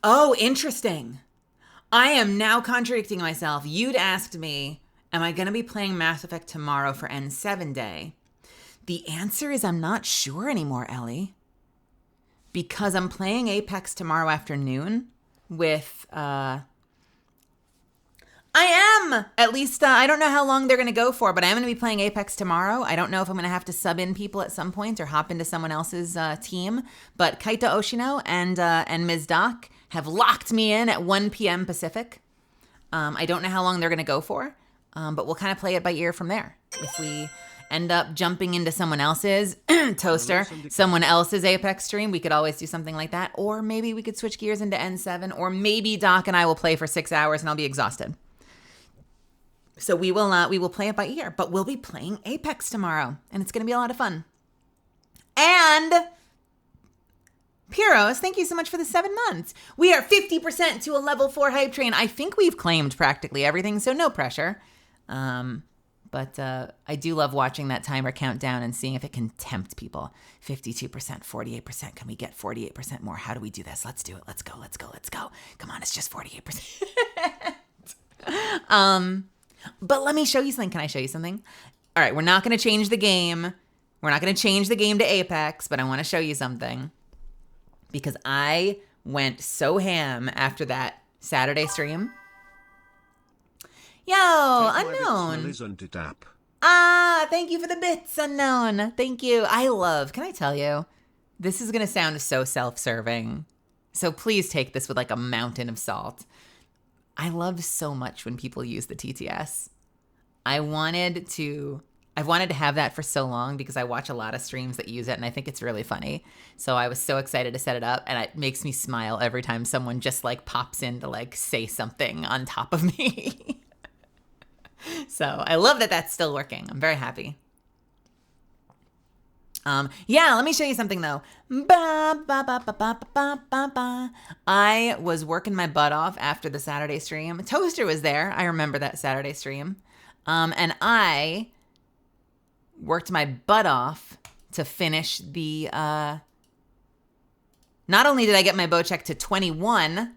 S1: Oh, interesting. I am now contradicting myself. You'd asked me, am I going to be playing Mass Effect tomorrow for N7 day? The answer is I'm not sure anymore, Ellie. Because I'm playing Apex tomorrow afternoon with, I don't know how long they're going to go for, but I am going to be playing Apex tomorrow. I don't know if I'm going to have to sub in people at some point or hop into someone else's team, but Kaito Oshino and Ms. Doc have locked me in at 1 p.m. Pacific. I don't know how long they're going to go for, but we'll kind of play it by ear from there. If we end up jumping into someone else's Toaster, someone else's Apex stream, we could always do something like that. Or maybe we could switch gears into N7, or maybe Doc and I will play for 6 hours and I'll be exhausted. So we will play it by ear, but we'll be playing Apex tomorrow, and it's going to be a lot of fun. And Pyros, thank you so much for the 7 months. We are 50% to a level 4 hype train. I think we've claimed practically everything, so no pressure. But I do love watching that timer countdown and seeing if it can tempt people. 52%, 48%. Can we get 48% more? How do we do this? Let's do it. Let's go. Come on, it's just 48%. But let me show you something. Can I show you something? All right, we're not going to change the game. We're not going to change the game to Apex, but I want to show you something. Because I went so ham after that Saturday stream. Yo, Unknown. Thank you for the bits, Unknown. Thank you. Can I tell you? This is going to sound so self-serving. So please take this with like a mountain of salt. I love so much when people use the TTS. I've wanted to have that for so long because I watch a lot of streams that use it and I think it's really funny. So I was so excited to set it up, and it makes me smile every time someone just like pops in to like say something on top of me. So I love that that's still working. I'm very happy. Let me show you something though. I was working my butt off after the Saturday stream. Toaster was there. I remember that Saturday stream. And I worked my butt off to finish the, not only did I get my bow check to 21,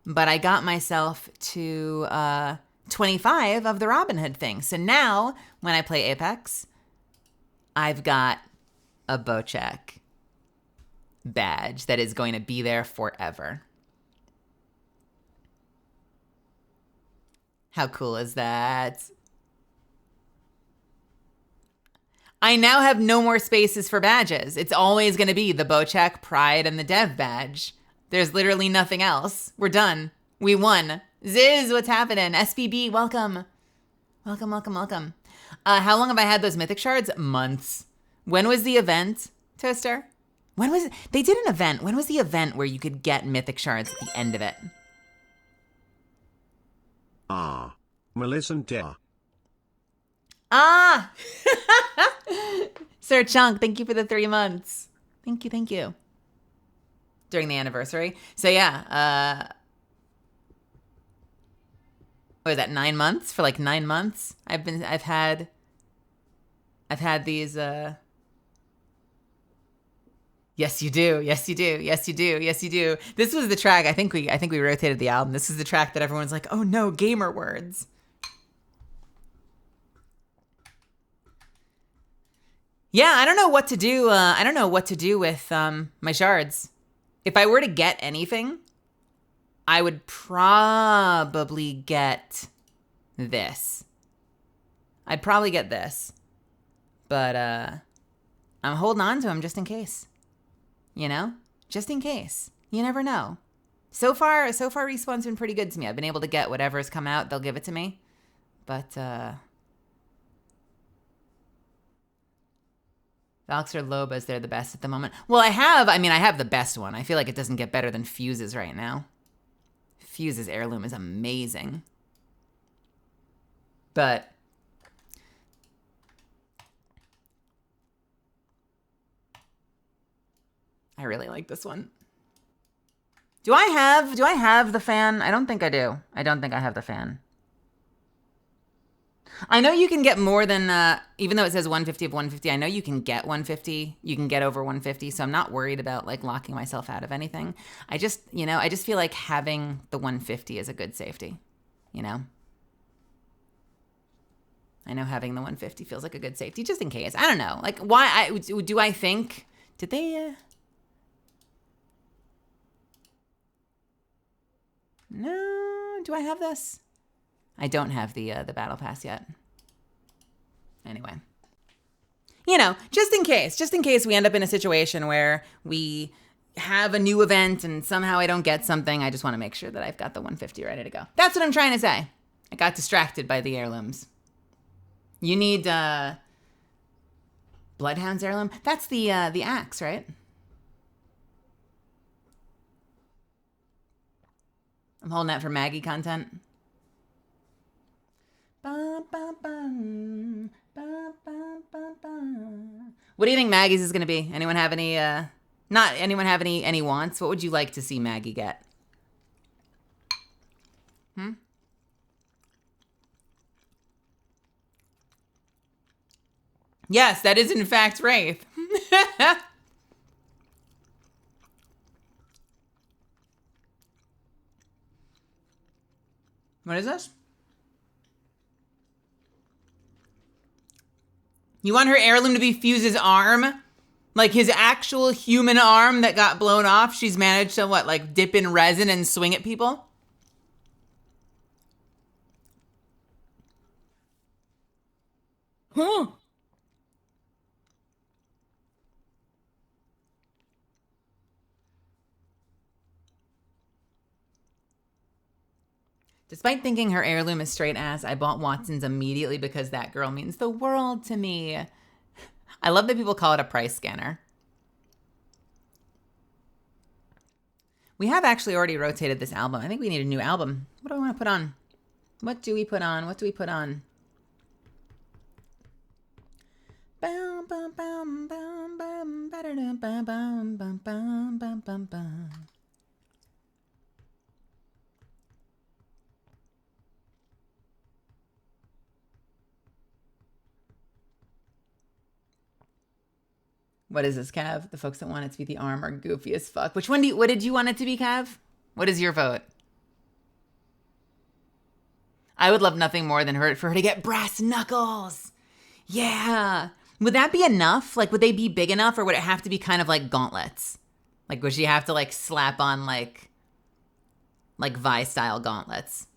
S1: but I got myself to, 25 of the Robin Hood thing. So now when I play Apex, I've got a Bocek badge that is going to be there forever. How cool is that? I now have no more spaces for badges. It's always going to be the Bocek, Pride, and the Dev badge. There's literally nothing else. We're done. We won. Ziz, what's happening? SBB, welcome. Welcome. How long have I had those mythic shards? Months. When was the event, Toaster? When was it? They did an event. When was the event where you could get mythic shards at the end of it?
S2: Melissa.
S1: Ah! Sir Chunk, thank you for the 3 months. Thank you, thank you. During the anniversary. So yeah, what was that, 9 months? For like 9 months, I've had these. Yes, you do. Yes, you do. Yes, you do. Yes, you do. This was the track. I think we rotated the album. This is the track that everyone's like, oh no, gamer words. Yeah, I don't know what to do. I don't know what to do with my shards. If I were to get anything, I would probably get this. I'd probably get this. But I'm holding on to them just in case. You know? Just in case. You never know. So far Respawn's been pretty good to me. I've been able to get whatever's come out, they'll give it to me. But Valks or Lobas, they're the best at the moment. Well, I have the best one. I feel like it doesn't get better than Fuse's right now. Fuse's heirloom is amazing. But I really like this one. Do I have the fan? I don't think I do. I don't think I have the fan. I know you can get more than, even though it says 150 of 150, I know you can get 150. You can get over 150, so I'm not worried about, like, locking myself out of anything. I just feel like having the 150 is a good safety, you know? I know having the 150 feels like a good safety, just in case. I don't know. Like, why, do I think, did they, no, do I have this? I don't have the battle pass yet. Anyway, you know, just in case we end up in a situation where we have a new event and somehow I don't get something, I just want to make sure that I've got the 150 ready to go. That's what I'm trying to say. I got distracted by the heirlooms. You need Bloodhound's heirloom. That's the axe, right? I'm holding that for Maggie content. What do you think Maggie's is going to be? Anyone have any, not anyone have any wants? What would you like to see Maggie get? Yes, that is in fact Wraith. What is this? You want her heirloom to be Fuse's arm? Like his actual human arm that got blown off, she's managed to, what, like dip in resin and swing at people? Huh. Despite thinking her heirloom is straight ass, I bought Watson's immediately because that girl means the world to me. I love that people call it a price scanner. We have actually already rotated this album. I think we need a new album. What do I want to put on? What do we put on? What do we put on? What is this, Cav? The folks that want it to be the arm are goofy as fuck. What did you want it to be, Cav? What is your vote? I would love nothing more than for her to get brass knuckles. Yeah. Would that be enough? Like, would they be big enough, or would it have to be kind of like gauntlets? Like, would she have to, like, slap on, like Vi-style gauntlets?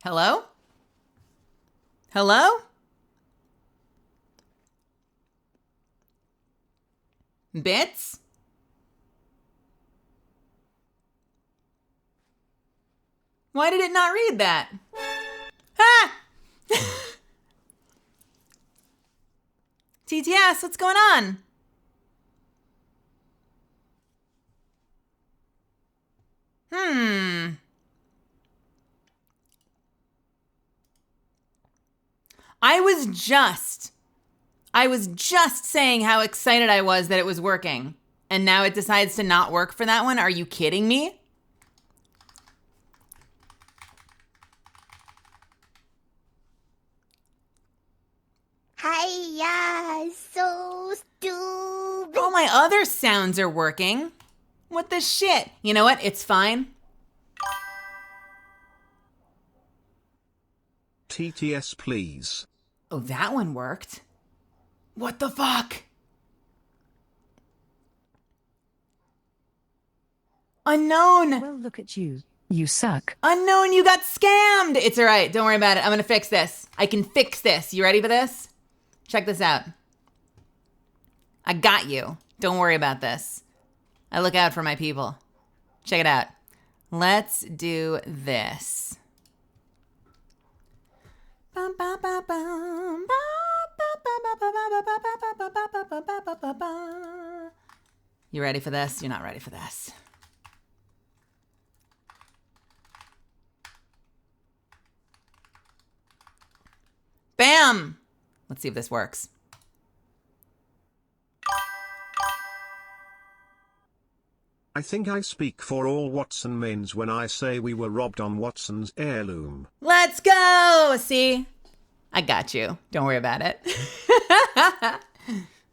S1: Hello? Hello? Bits? Why did it not read that? Ha! GTS, what's going on? I was just saying how excited I was that it was working. And now it decides to not work for that one? Are you kidding me?
S3: Hiya, so stupid.
S1: All my other sounds are working. What the shit? You know what? It's fine.
S2: TTS please.
S1: Oh, that one worked. What the fuck? Unknown.
S4: Well, look at you. You suck.
S1: Unknown, you got scammed. It's all right. Don't worry about it. I'm going to fix this. I can fix this. You ready for this? Check this out. I got you. Don't worry about this. I look out for my people. Check it out. Let's do this. You ready for this? You're not ready for this. Bam! Let's see if this works.
S2: I think I speak for all Watson mains when I say we were robbed on Watson's heirloom.
S1: Let's go! See? I got you. Don't worry about it.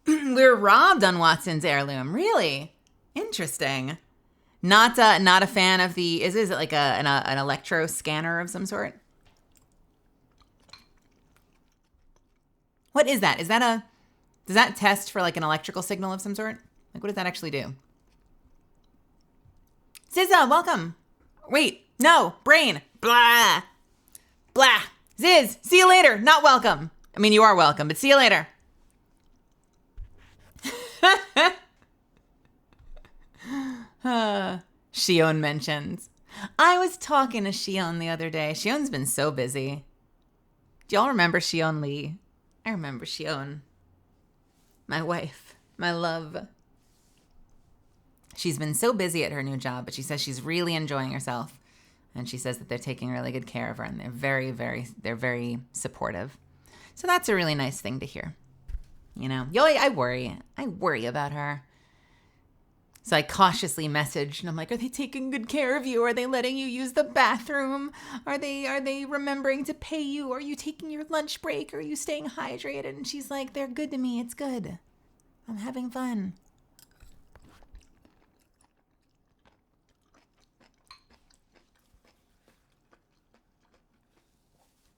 S1: We were robbed on Watson's heirloom. Really? Interesting. Not a fan of the... Is it like an electro scanner of some sort? What is that? Is that a... Does that test for like an electrical signal of some sort? Like what does that actually do? Zizza, welcome. Wait, no, brain. Blah. Blah. Ziz, see you later. Not welcome. I mean, you are welcome, but see you later. Shion mentions. I was talking to Shion the other day. Shion's been so busy. Do y'all remember Shion Lee? I remember Shion. My wife. My love. She's been so busy at her new job, but she says she's really enjoying herself. And she says that they're taking really good care of her and they're very supportive. So that's a really nice thing to hear. You know, I worry about her. So I cautiously messaged and I'm like, are they taking good care of you? Are they letting you use the bathroom? Are they remembering to pay you? Are you taking your lunch break? Are you staying hydrated? And she's like, they're good to me. It's good. I'm having fun.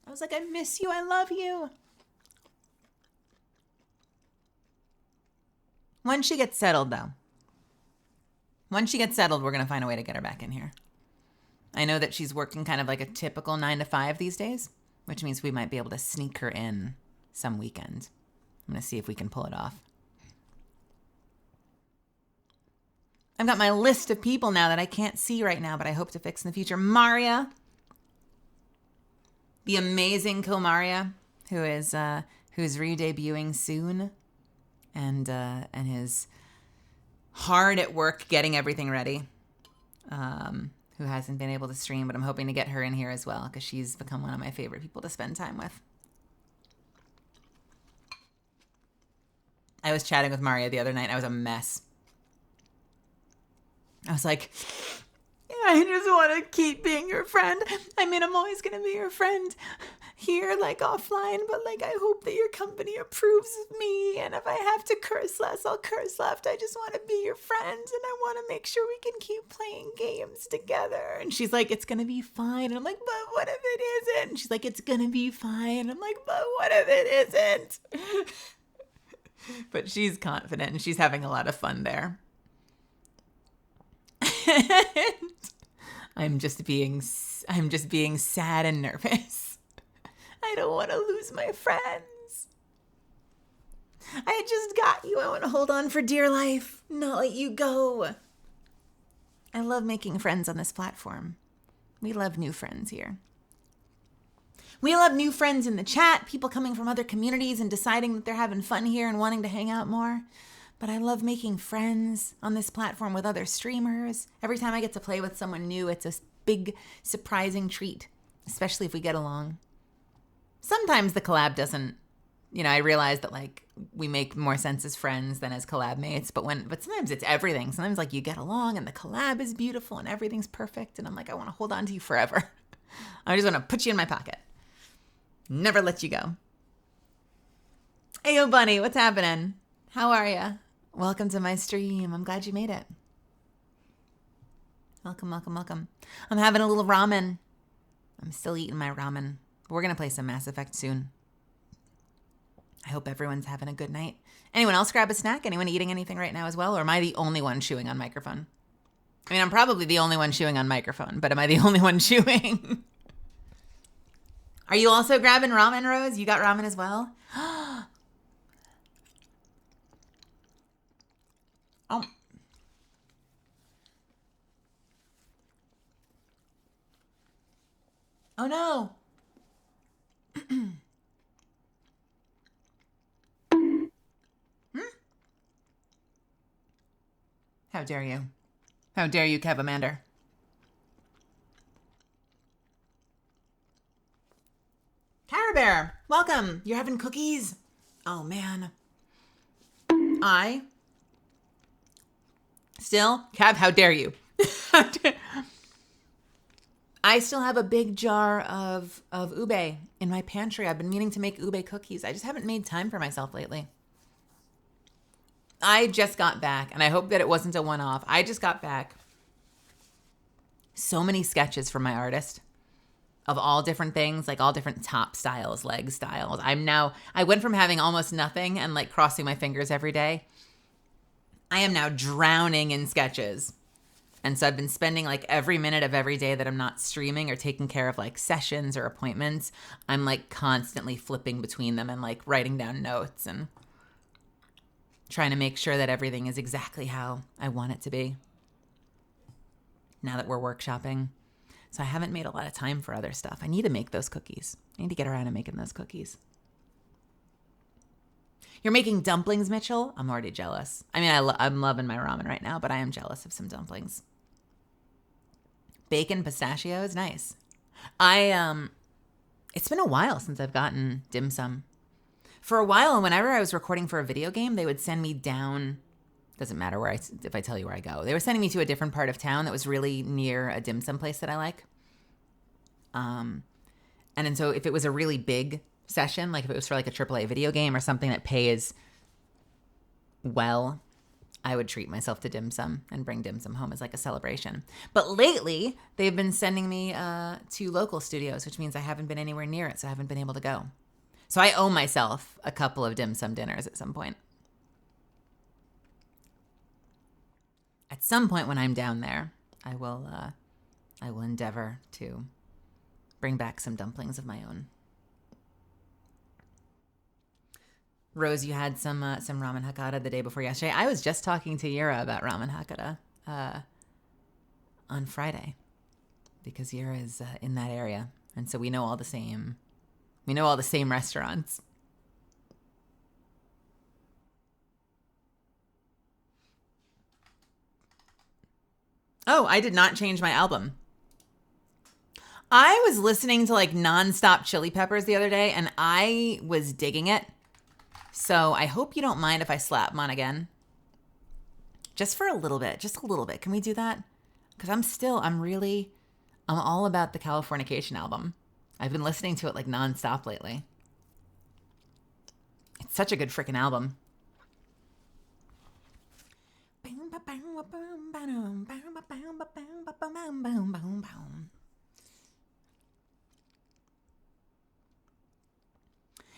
S1: I was like, I miss you. I love you. Once she gets settled, though. Once she gets settled, we're going to find a way to get her back in here. I know that she's working kind of like a typical 9 to 5 these days, which means we might be able to sneak her in some weekend. I'm going to see if we can pull it off. I've got my list of people now that I can't see right now, but I hope to fix in the future. Maria. The amazing Komaria, who's re-debuting soon, and is hard at work getting everything ready. Who hasn't been able to stream, but I'm hoping to get her in here as well because she's become one of my favorite people to spend time with. I was chatting with Maria the other night. I was a mess. I was like, I just want to keep being your friend. I mean, I'm always going to be your friend here, like offline, but like I hope that your company approves of me. And if I have to curse less, I'll curse less. I just want to be your friend and I want to make sure we can keep playing games together. And she's like, it's going to be fine. And I'm like, but what if it isn't? And she's like, it's going to be fine. I'm like, but what if it isn't? But she's confident and she's having a lot of fun there. I'm just being sad and nervous. I don't want to lose my friends. I just got you. I want to hold on for dear life, not let you go. I love making friends on this platform. We love new friends here. We love new friends in the chat, people coming from other communities and deciding that they're having fun here and wanting to hang out more. But I love making friends on this platform with other streamers. Every time I get to play with someone new, it's a big, surprising treat, especially if we get along. Sometimes the collab doesn't, I realize that like we make more sense as friends than as collab mates, but sometimes it's everything. Sometimes like you get along and the collab is beautiful and everything's perfect. And I'm like, I want to hold on to you forever. I just want to put you in my pocket. Never let you go. Hey, yo, bunny, what's happening? How are you? Welcome to my stream. I'm glad you made it. Welcome, welcome, welcome. I'm having a little ramen. I'm still eating my ramen. We're going to play some Mass Effect soon. I hope everyone's having a good night. Anyone else grab a snack? Anyone eating anything right now as well? Or am I the only one chewing on microphone? I mean, I'm probably the only one chewing on microphone, but am I the only one chewing? Are you also grabbing ramen, Rose? You got ramen as well? Oh. Oh no. How dare you? How dare you, Kevamander? Cara Bear, welcome. You're having cookies? Oh man. Kev, how dare you? I still have a big jar of ube in my pantry. I've been meaning to make ube cookies. I just haven't made time for myself lately. I just got back, and I hope that it wasn't a one-off. I just got back. So many sketches from my artist of all different things, like all different top styles, leg styles. I went from having almost nothing and like crossing my fingers every day. I am now drowning in sketches. And so I've been spending like every minute of every day that I'm not streaming or taking care of like sessions or appointments. I'm like constantly flipping between them and like writing down notes and trying to make sure that everything is exactly how I want it to be now that we're workshopping. So I haven't made a lot of time for other stuff. I need to make those cookies. I need to get around to making those cookies. You're making dumplings, Mitchell? I'm already jealous. I mean, I'm loving my ramen right now, but I am jealous of some dumplings. Bacon pistachios, nice. It's been a while since I've gotten dim sum. For a while, whenever I was recording for a video game, they would send me down. Doesn't matter if I tell you where I go. They were sending me to a different part of town that was really near a dim sum place that I like. And then so if it was a really big session, like if it was for like a AAA video game or something that pays well, I would treat myself to dim sum and bring dim sum home as like a celebration. But lately, they've been sending me to local studios, which means I haven't been anywhere near it, so I haven't been able to go. So I owe myself a couple of dim sum dinners at some point. At some point when I'm down there, I will endeavor to bring back some dumplings of my own. Rose, you had some ramen hakata the day before yesterday. I was just talking to Yura about ramen hakata on Friday because Yura is in that area, and so we know all the same restaurants. Oh, I did not change my album. I was listening to like nonstop Chili Peppers the other day, and I was digging it. So I hope you don't mind if I slap them on again. Just for a little bit. Just a little bit. Can we do that? Because I'm all about the Californication album. I've been listening to it like nonstop lately. It's such a good freaking album.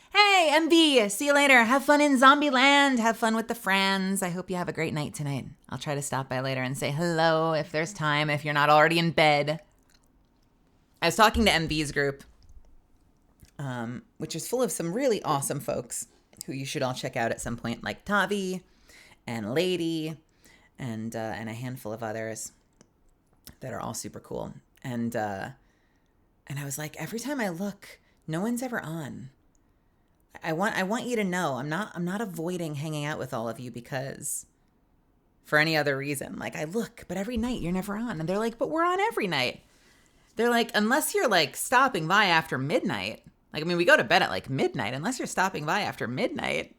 S1: Hey, MV, see you later. Have fun in Zombieland. Have fun with the friends. I hope you have a great night tonight. I'll try to stop by later and say hello if there's time, if you're not already in bed. I was talking to MV's group, which is full of some really awesome folks who you should all check out at some point, like Tavi and Lady and a handful of others that are all super cool. And I was like, every time I look No one's ever on. I want you to know I'm not avoiding hanging out with all of you because for any other reason. Like I look, but every night you're never on. And they're like, but we're on every night. They're like, unless you're like stopping by after midnight. Like, I mean, we go to bed at like midnight. Unless you're stopping by after midnight.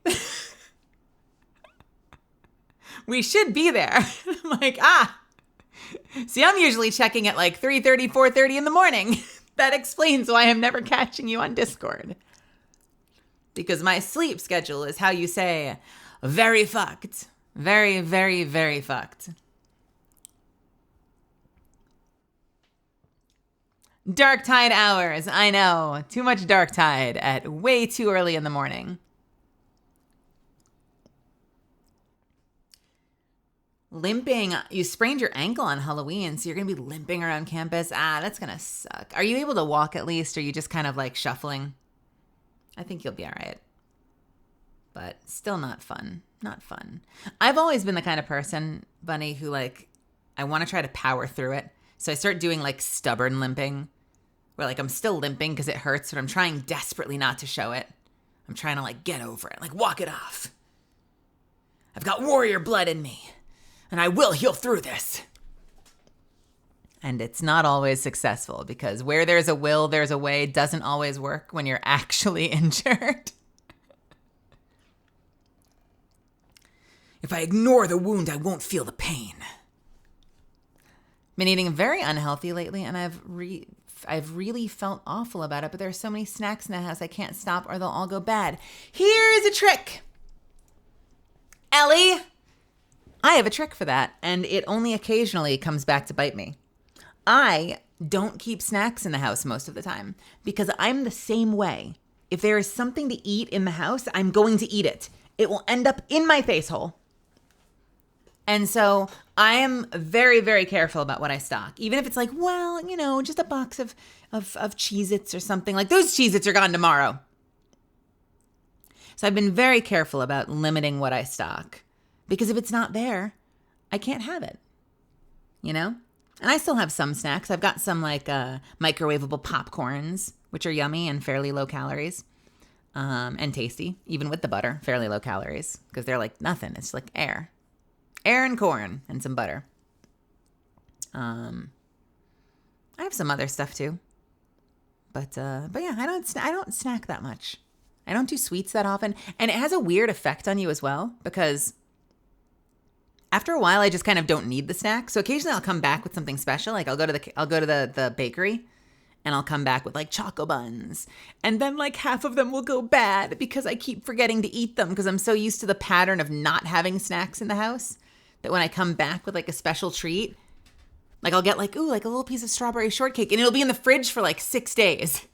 S1: We should be there. I'm like, see, I'm usually checking at like 3:30, 4:30 in the morning. That explains why I'm never catching you on Discord. Because my sleep schedule is how you say, very fucked. Very, very, very fucked. Dark tide hours. I know. Too much dark tide at way too early in the morning. Limping. You sprained your ankle on Halloween, so you're going to be limping around campus. That's going to suck. Are you able to walk at least, or are you just kind of like shuffling? I think you'll be all right. But still not fun. Not fun. I've always been the kind of person, Bunny, who like, I want to try to power through it. So I start doing like stubborn limping, where like I'm still limping because it hurts, but I'm trying desperately not to show it. I'm trying to like get over it, like walk it off. I've got warrior blood in me, and I will heal through this. And it's not always successful because where there's a will, there's a way doesn't always work when you're actually injured. If I ignore the wound, I won't feel the pain. Been eating very unhealthy lately, and I've really felt awful about it, but there are so many snacks in the house I can't stop or they'll all go bad. Here's a trick. Ellie, I have a trick for that, and it only occasionally comes back to bite me. I don't keep snacks in the house most of the time because I'm the same way. If there is something to eat in the house, I'm going to eat it. It will end up in my face hole. And so I am very, very careful about what I stock. Even if it's like, well, you know, just a box of Cheez-Its or something. Like those Cheez-Its are gone tomorrow. So I've been very careful about limiting what I stock. Because if it's not there, I can't have it. You know? And I still have some snacks. I've got some like microwavable popcorns, which are yummy and fairly low calories. And tasty, even with the butter, fairly low calories. Because they're like nothing. It's like air. Air and corn and some butter. I have some other stuff too. But yeah, I don't snack that much. I don't do sweets that often. And it has a weird effect on you as well because after a while I just kind of don't need the snack. So occasionally I'll come back with something special. Like I'll go to the bakery and I'll come back with like choco buns. And then like half of them will go bad because I keep forgetting to eat them because I'm so used to the pattern of not having snacks in the house that when I come back with like a special treat, like I'll get like, ooh, like a little piece of strawberry shortcake and it'll be in the fridge for like 6 days.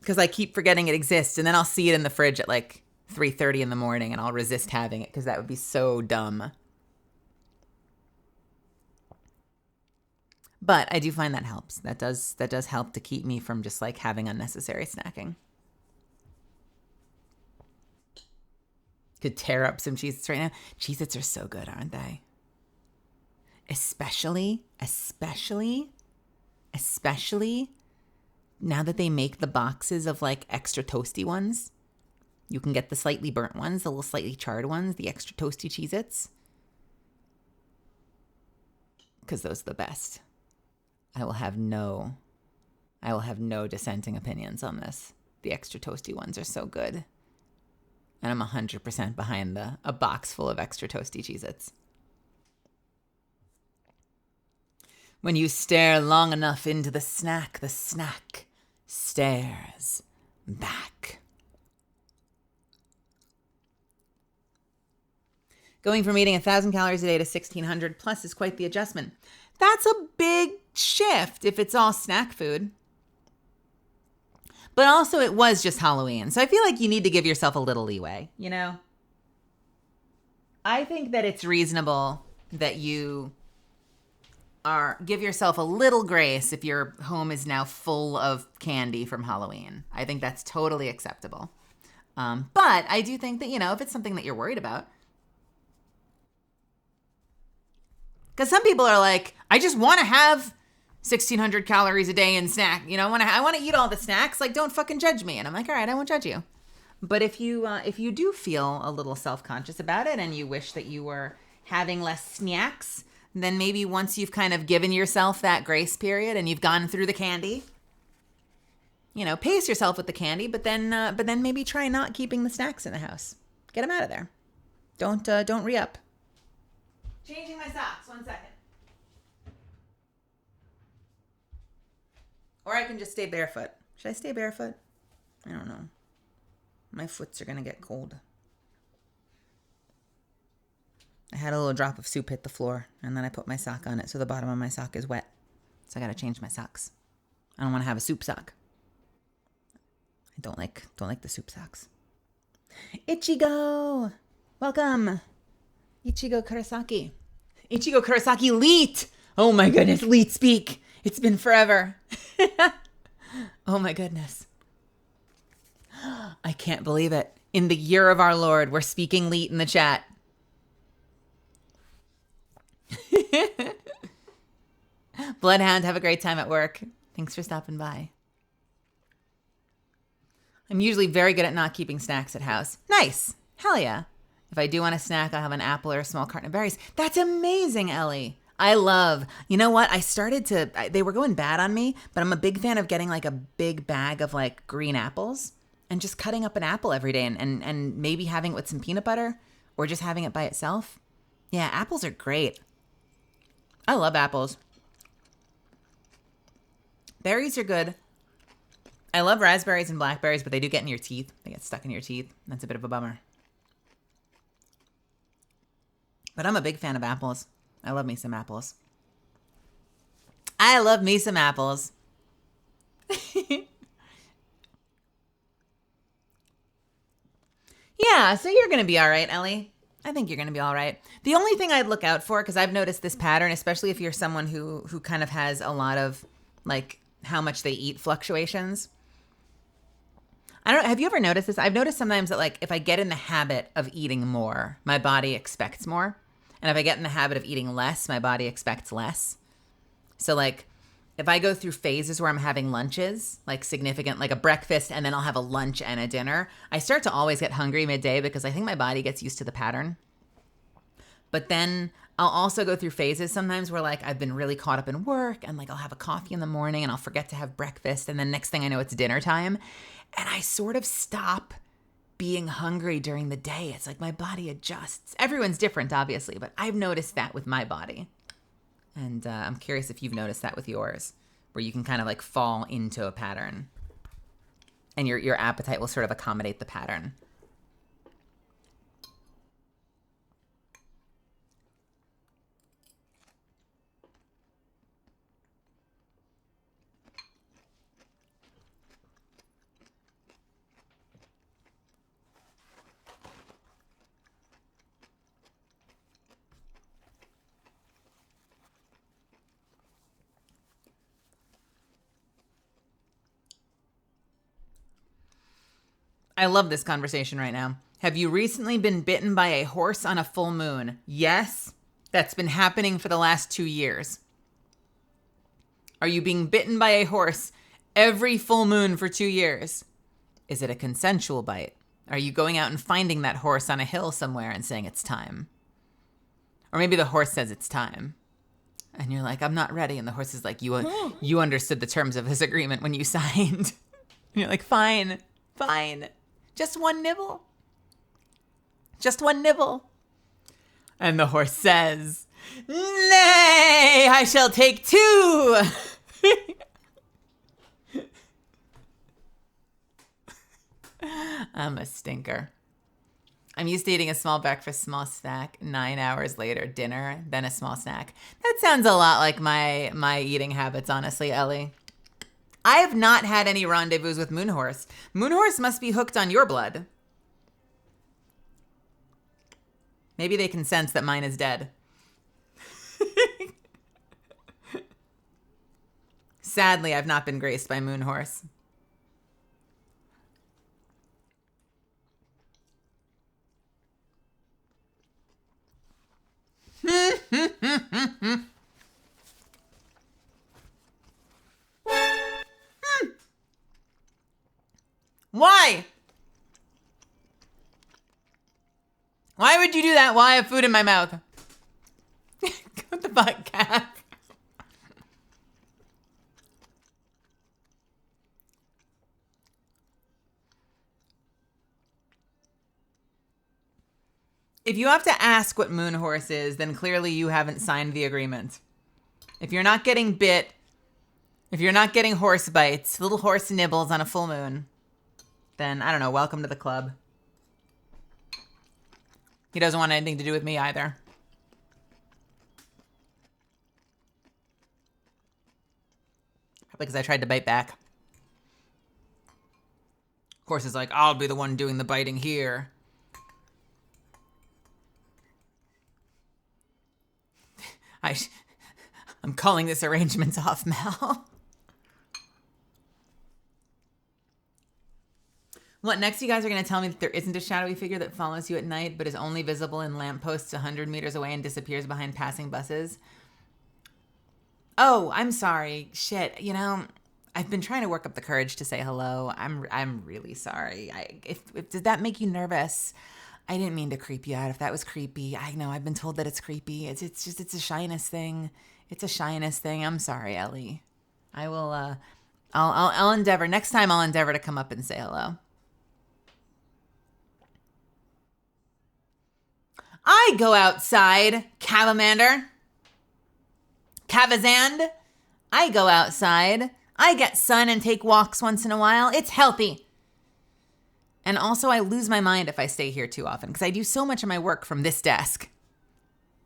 S1: Because I keep forgetting it exists. And then I'll see it in the fridge at like 3:30 in the morning and I'll resist having it because that would be so dumb. But I do find that helps. That does help to keep me from just like having unnecessary snacking. Could tear up some Cheez-Its right now. Cheez-Its are so good, aren't they? Especially now that they make the boxes of like extra toasty ones. You can get the slightly burnt ones, the little slightly charred ones, the extra toasty Cheez-Its. Because those are the best. I will have no dissenting opinions on this. The extra toasty ones are so good. And I'm 100% behind a box full of extra toasty Cheez-Its. When you stare long enough into the snack stares back. Going from eating 1,000 calories a day to 1,600 plus is quite the adjustment. That's a big shift if it's all snack food. But also it was just Halloween. So I feel like you need to give yourself a little leeway, you know? I think that it's reasonable that you give yourself a little grace if your home is now full of candy from Halloween. I think that's totally acceptable. But I do think that, you know, if it's something that you're worried about. Because some people are like, I just want to have 1,600 calories a day in snack. You know, I want to eat all the snacks. Like, don't fucking judge me. And I'm like, all right, I won't judge you. But if you do feel a little self-conscious about it and you wish that you were having less snacks, then maybe once you've kind of given yourself that grace period and you've gone through the candy, you know, pace yourself with the candy, but then maybe try not keeping the snacks in the house. Get them out of there. Don't re-up. Changing my socks. 1 second. Or I can just stay barefoot. Should I stay barefoot? I don't know. My foots are going to get cold. I had a little drop of soup hit the floor, and then I put my sock on it, so the bottom of my sock is wet. So I got to change my socks. I don't want to have a soup sock. I don't like the soup socks. Ichigo! Welcome! Ichigo Kurosaki. Ichigo Kurosaki Leet! Oh my goodness, Leet speak! It's been forever. Oh my goodness. I can't believe it. In the year of our Lord, we're speaking Leet in the chat. Bloodhound, have a great time at work. Thanks for stopping by. I'm usually very good at not keeping snacks at house. Nice. Hell yeah. If I do want a snack, I'll have an apple or a small carton of berries. That's amazing, Ellie. You know what? They were going bad on me, but I'm a big fan of getting like a big bag of like green apples and just cutting up an apple every day and maybe having it with some peanut butter or just having it by itself. Yeah, apples are great. I love apples. Berries are good. I love raspberries and blackberries, but they do get in your teeth. They get stuck in your teeth. That's a bit of a bummer. But I'm a big fan of apples. I love me some apples. I love me some apples. Yeah, so you're going to be all right, Ellie. I think you're going to be all right. The only thing I'd look out for, because I've noticed this pattern, especially if you're someone who kind of has a lot of, like, how much they eat fluctuations. Have you ever noticed this? I've noticed sometimes that, like, if I get in the habit of eating more, my body expects more. And if I get in the habit of eating less, my body expects less. So, like, if I go through phases where I'm having lunches, like significant, like a breakfast, and then I'll have a lunch and a dinner, I start to always get hungry midday because I think my body gets used to the pattern. But then I'll also go through phases sometimes where like I've been really caught up in work and like I'll have a coffee in the morning and I'll forget to have breakfast. And then next thing I know, it's dinner time. And I sort of stop being hungry during the day. It's like my body adjusts. Everyone's different, obviously, but I've noticed that with my body. And I'm curious if you've noticed that with yours, where you can kind of like fall into a pattern and your appetite will sort of accommodate the pattern. I love this conversation right now. Have you recently been bitten by a horse on a full moon? Yes, that's been happening for the last 2 years. Are you being bitten by a horse every full moon for 2 years? Is it a consensual bite? Are you going out and finding that horse on a hill somewhere and saying it's time? Or maybe the horse says it's time. And you're like, I'm not ready. And the horse is like, you understood the terms of this agreement when you signed. And you're like, fine. Just one nibble. Just one nibble. And the horse says, nay, I shall take 2. I'm a stinker. I'm used to eating a small breakfast, small snack, 9 hours later, dinner, then a small snack. That sounds a lot like my eating habits, honestly, Ellie. I have not had any rendezvous with Moonhorse. Moonhorse must be hooked on your blood. Maybe they can sense that mine is dead. Sadly, I've not been graced by Moonhorse. would you do that while I have food in my mouth? What the fuck, cat? If you have to ask what moon horse is, then clearly you haven't signed the agreement. If you're not getting bit, if you're not getting horse bites, little horse nibbles on a full moon, then I don't know, welcome to the club. He doesn't want anything to do with me either. Probably because I tried to bite back. Horse is like, I'll be the one doing the biting here. I'm calling this arrangement off, Mel. What, next you guys are going to tell me that there isn't a shadowy figure that follows you at night but is only visible in lampposts 100 meters away and disappears behind passing buses? Oh, I'm sorry. Shit, you know, I've been trying to work up the courage to say hello. I'm really sorry. Did that make you nervous? I didn't mean to creep you out. If that was creepy, I know I've been told that it's creepy. It's a shyness thing. It's a shyness thing. I'm sorry, Ellie. I will. I'll endeavor. Next time, I'll endeavor to come up and say hello. I go outside, Cavamander. Cavazand. I go outside. I get sun and take walks once in a while. It's healthy. And also, I lose my mind if I stay here too often because I do so much of my work from this desk.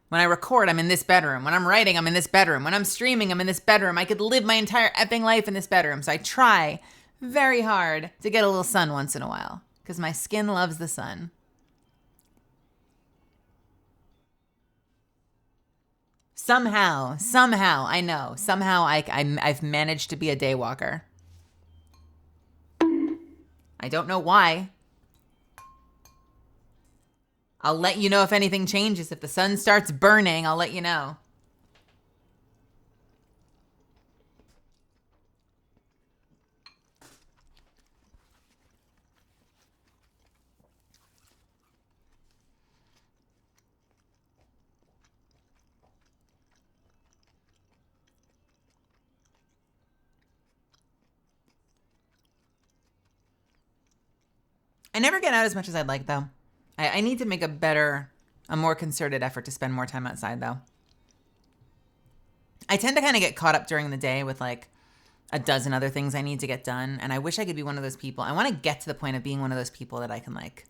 S1: When I record, I'm in this bedroom. When I'm writing, I'm in this bedroom. When I'm streaming, I'm in this bedroom. I could live my entire effing life in this bedroom. So I try very hard to get a little sun once in a while because my skin loves the sun. Somehow, I know. Somehow I've managed to be a day walker. I don't know why. I'll let you know if anything changes. If the sun starts burning, I'll let you know. I never get out as much as I'd like, though. I need to make a more concerted effort to spend more time outside, though. I tend to kind of get caught up during the day with like a dozen other things I need to get done. And I wish I could be one of those people. I want to get to the point of being one of those people that I can like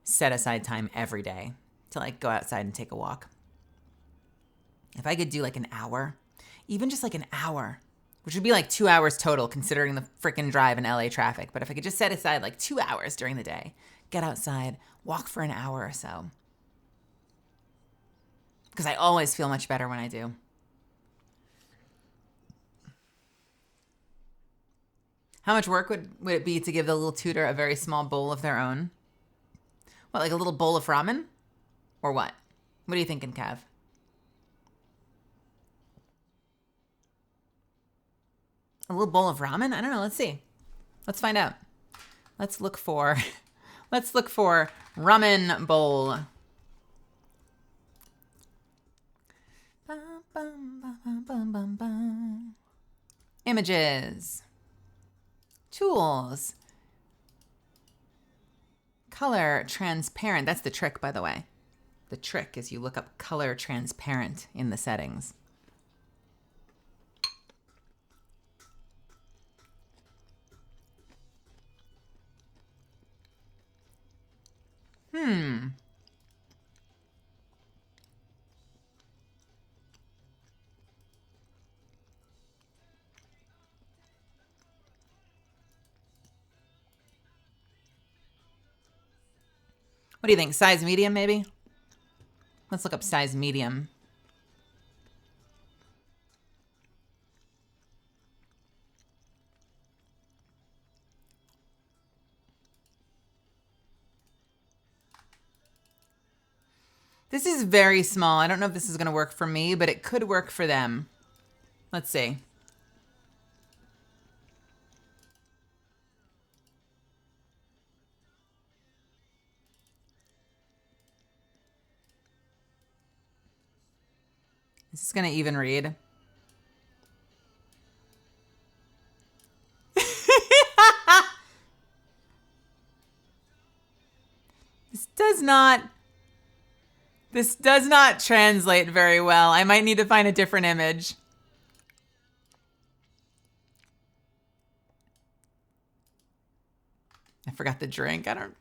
S1: set aside time every day to like go outside and take a walk. If I could do like an hour, even just like an hour, which would be like 2 hours total considering the freaking drive in LA traffic. But if I could just set aside like 2 hours during the day, get outside, walk for an hour or so. Because I always feel much better when I do. How much work would it be to give the little tutor a very small bowl of their own? What, like a little bowl of ramen? Or what? What are you thinking, Cav? A little bowl of ramen? I don't know. Let's see. Let's find out. Let's look for ramen bowl. Images. Tools. Color transparent. That's the trick, by the way. The trick is you look up color transparent in the settings. What do you think? Size medium, maybe? Let's look up size medium. This is very small. I don't know if this is going to work for me, but it could work for them. Let's see. Is this gonna even read? This does not translate very well. I might need to find a different image. I forgot the drink. I don't...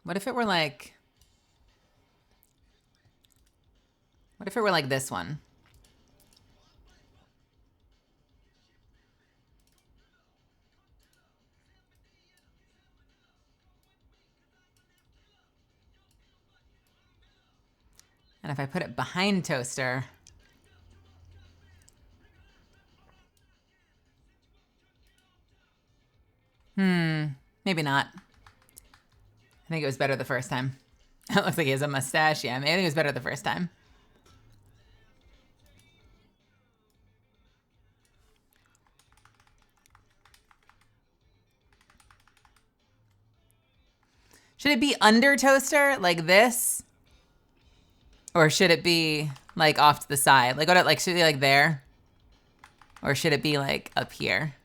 S1: What if it were like... What if it were like this one? And if I put it behind toaster... Maybe not. I think it was better the first time. It looks like he has a mustache. Yeah, I think it was better the first time. Should it be under toaster like this? Or should it be like off to the side? Like, should it be like there? Or should it be like up here?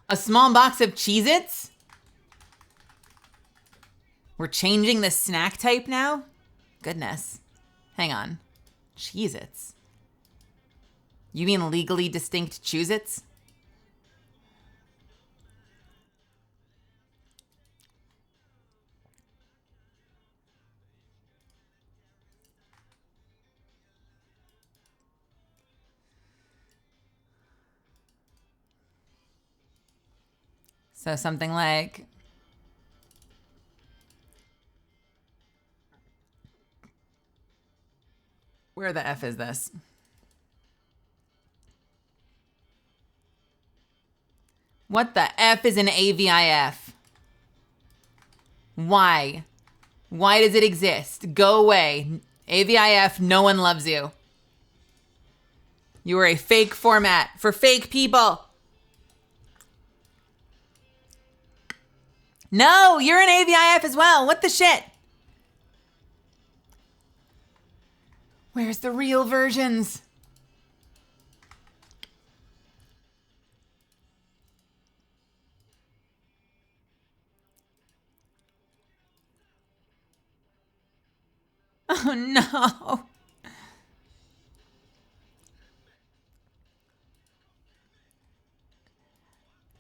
S1: A small box of Cheez-Its? We're changing the snack type now? Goodness. Hang on. Cheez-Its. You mean legally distinct Cheez-Its? So something like... Where the F is this? What the F is an AVIF? Why? Why does it exist? Go away. AVIF, no one loves you. You are a fake format for fake people. No, you're an AVIF as well. What the shit? Where's the real versions? Oh no.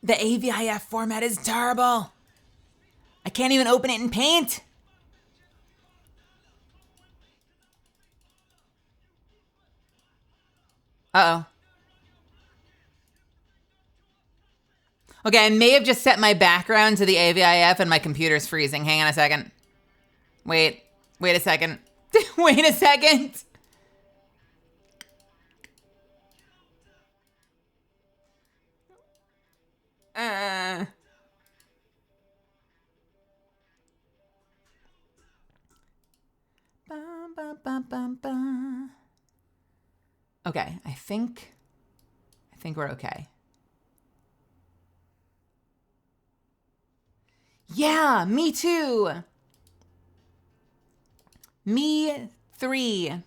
S1: The AVIF format is terrible. I can't even open it in Paint. Uh-oh. Okay, I may have just set my background to the AVIF and my computer's freezing. Hang on a second. Wait a second. Wait a second. Okay, I think we're okay. Yeah, me too. Me 3. And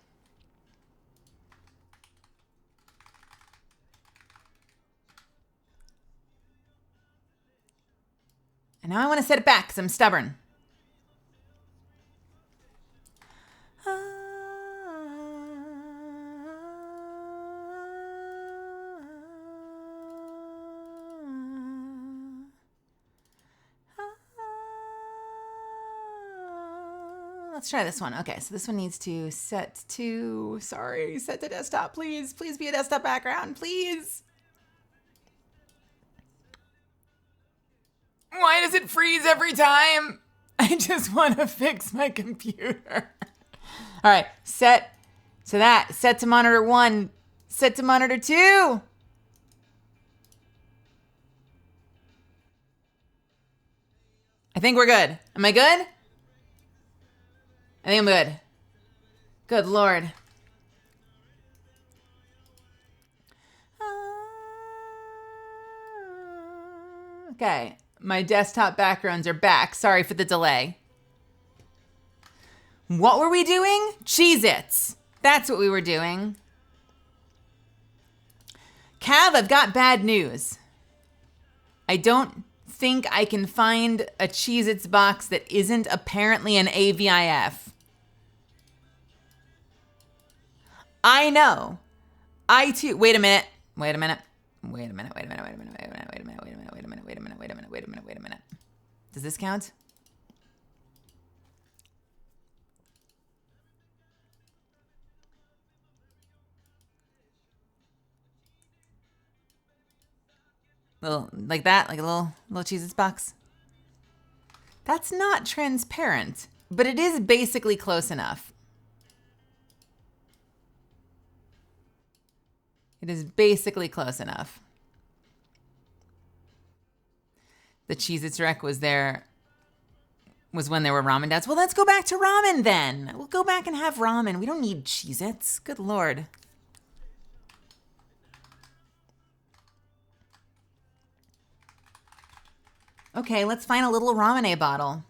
S1: now I want to set it back because I'm stubborn. Let's try this one. Okay, so this one needs to set to, set to desktop, please. Please be a desktop background, please. Why does it freeze every time? I just want to fix my computer. All right, set to monitor 1, set to monitor 2. I think we're good. Am I good? I think I'm good. Good Lord. Okay, my desktop backgrounds are back. Sorry for the delay. What were we doing? Cheez-Its. That's what we were doing. Cav, I've got bad news. I don't think I can find a Cheez-Its box that isn't apparently an AVIF. I know. I too. Wait a minute. Does this count? Little like that, like a little Cheez-Its box. That's not transparent, but it is basically close enough. It is basically close enough. The Cheez-Its wreck was when there were ramen dads. Well, let's go back to ramen then. We'll go back and have ramen. We don't need Cheez-Its. Good Lord. Okay, let's find a little ramen bottle.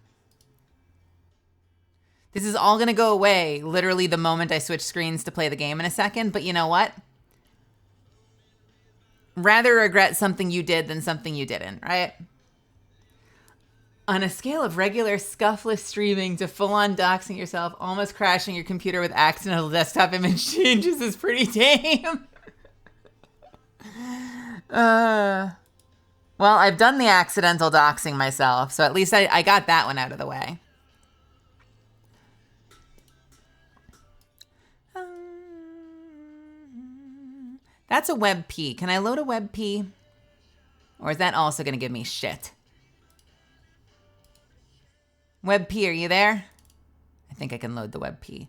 S1: This is all going to go away literally the moment I switch screens to play the game in a second. But you know what? Rather regret something you did than something you didn't, right? On a scale of regular scuffless streaming to full-on doxing yourself, almost crashing your computer with accidental desktop image changes is pretty tame. Well, I've done the accidental doxing myself, so at least I got that one out of the way. That's a WebP. Can I load a WebP? Or is that also going to give me shit? WebP, are you there? I think I can load the WebP.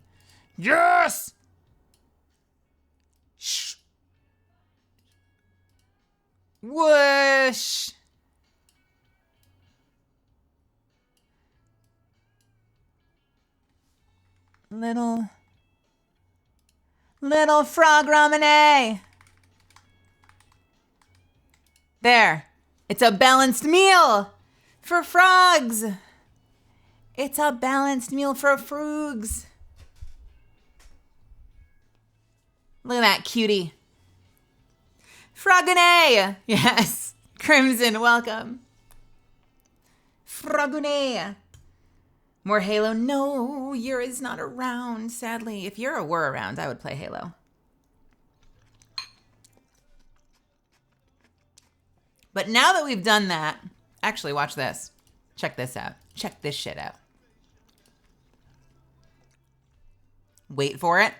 S1: Yes! Shh. Whoosh! Little frog ramen. There. It's a balanced meal for frogs. It's a balanced meal for froogs. Look at that cutie. Frogune. Yes. Crimson, welcome. Frogune. More Halo. No, Yura's not around, sadly. If Yura were around, I would play Halo. But now that we've done that, actually, watch this. Check this out. Check this shit out. Wait for it.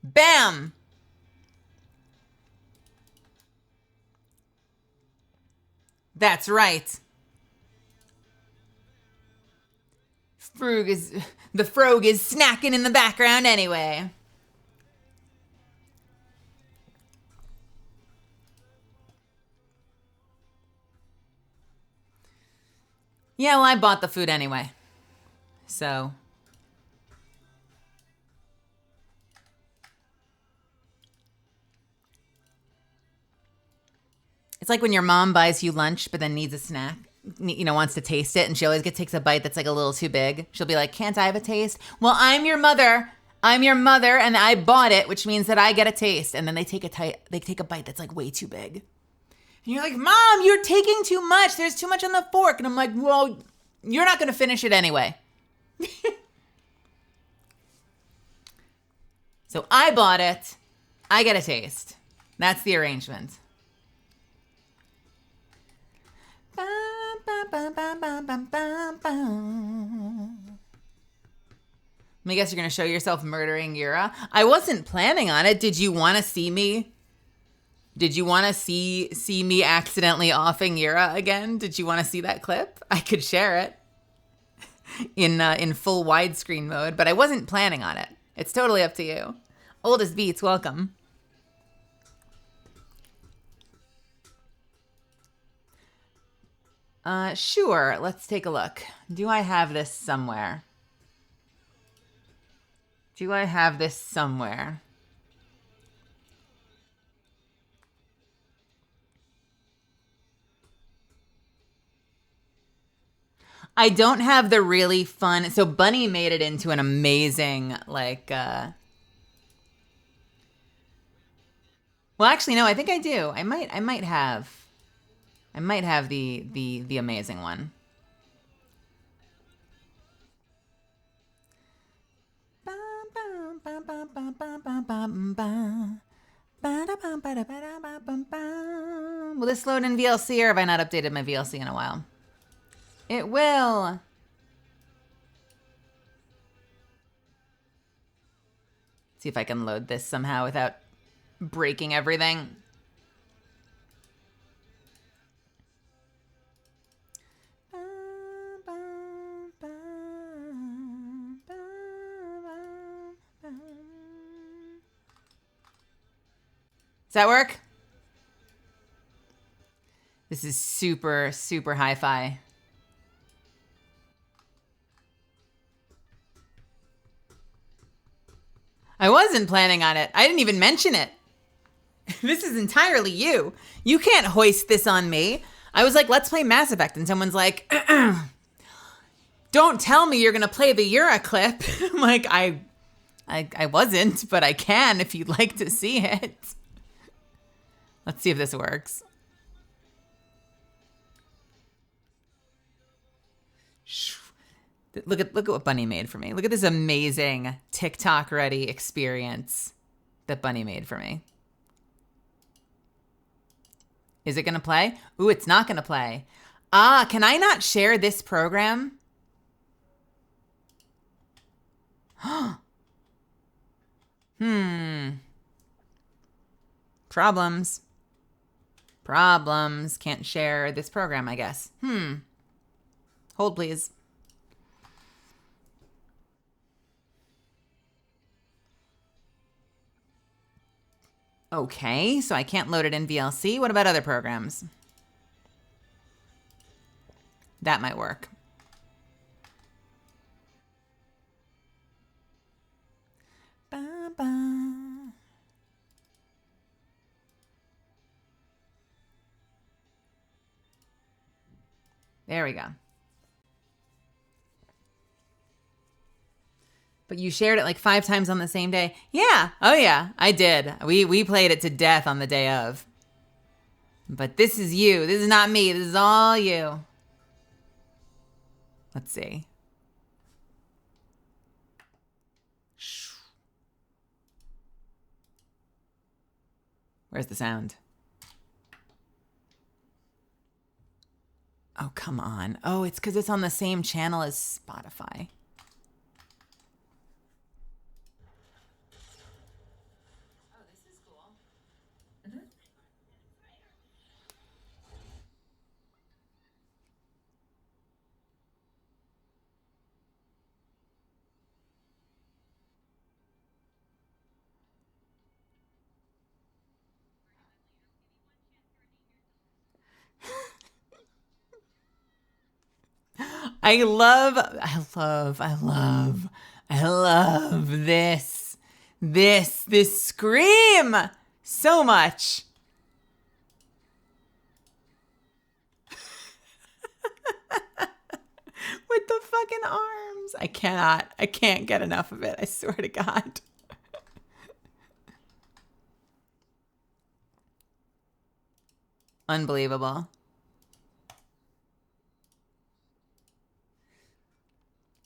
S1: Bam! That's right. The frog is snacking in the background anyway. Yeah, well, I bought the food anyway. So. It's like when your mom buys you lunch but then needs a snack, you know, wants to taste it, and she always takes a bite that's like a little too big. She'll be like, can't I have a taste? Well, I'm your mother, and I bought it, which means that I get a taste. And then they take a bite that's like way too big. And you're like, Mom, you're taking too much. There's too much on the fork. And I'm like, well, you're not going to finish it anyway. So I bought it. I get a taste. That's the arrangement. I guess you're going to show yourself murdering Yura. I wasn't planning on it. Did you want to see me? Did you want to see me accidentally offing Yura again? Did you want to see that clip? I could share it in full widescreen mode, but I wasn't planning on it. It's totally up to you. Oldest Beats, welcome. Sure. Let's take a look. Do I have this somewhere? Do I have this somewhere? I don't have the really fun. So Bunny made it into an amazing, like, well, actually, no, I think I do. I might have the amazing one. Will this load in VLC, or have I not updated my VLC in a while? It will. See if I can load this somehow without breaking everything. Does that work? This is super, super hi-fi. I wasn't planning on it. I didn't even mention it. This is entirely you. You can't hoist this on me. I was like, let's play Mass Effect. And someone's like, don't tell me you're going to play the Yura clip. I'm like, I wasn't, but I can if you'd like to see it. Let's see if this works. Look at what Bunny made for me. Look at this amazing TikTok ready experience that Bunny made for me. Is it going to play? Ooh, it's not going to play. Ah, can I not share this program? Problems. Problems. Can't share this program, I guess. Hold, please. Okay, so I can't load it in VLC. What about other programs? That might work. There we go. But you shared it like 5 times on the same day. Yeah. Oh yeah, I did. We played it to death on the day of. But this is you. This is not me. This is all you. Let's see. Where's the sound? Oh, come on. Oh, it's because it's on the same channel as Spotify. I love this scream so much. With the fucking arms. I can't get enough of it. I swear to God. Unbelievable.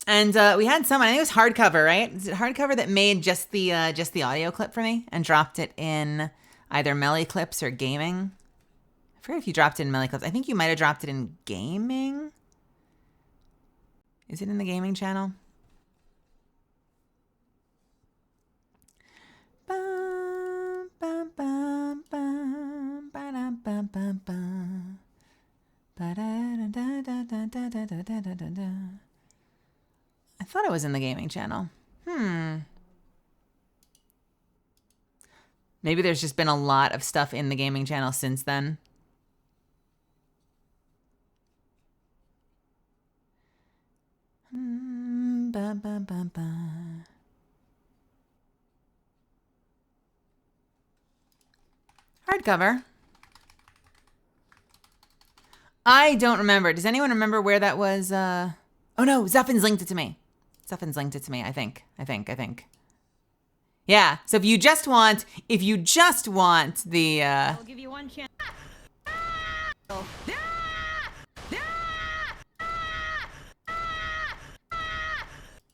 S1: And we had someone, I think it was Hardcover, right? Is it Hardcover that made just the audio clip for me and dropped it in either Melly Clips or Gaming? I forget if you dropped it in Melly Clips. I think you might have dropped it in Gaming. Is it in the Gaming channel? I thought it was in the Gaming channel. Maybe there's just been a lot of stuff in the Gaming channel since then. Ba, ba, ba, ba. Hardcover. I don't remember. Does anyone remember where that was? Oh no, Zuffin's linked it to me. Zuffin's linked it to me, I think. Yeah, so if you just want the
S5: I'll give you one chance.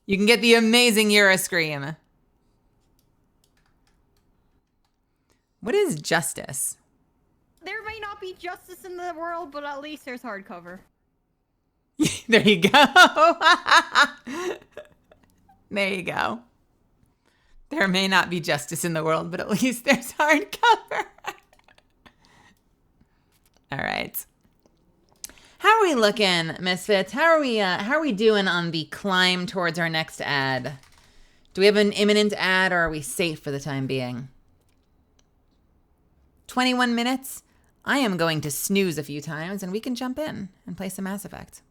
S1: you can get the amazing Euroscream. What is justice?
S5: There may not be justice in the world, but at least there's hardcover.
S1: There you go. There you go. There may not be justice in the world, but at least there's hardcover. All right. How are we looking, Misfits? How are we doing on the climb towards our next ad? Do we have an imminent ad, or are we safe for the time being? 21 minutes. I am going to snooze a few times, and we can jump in and play some Mass Effect.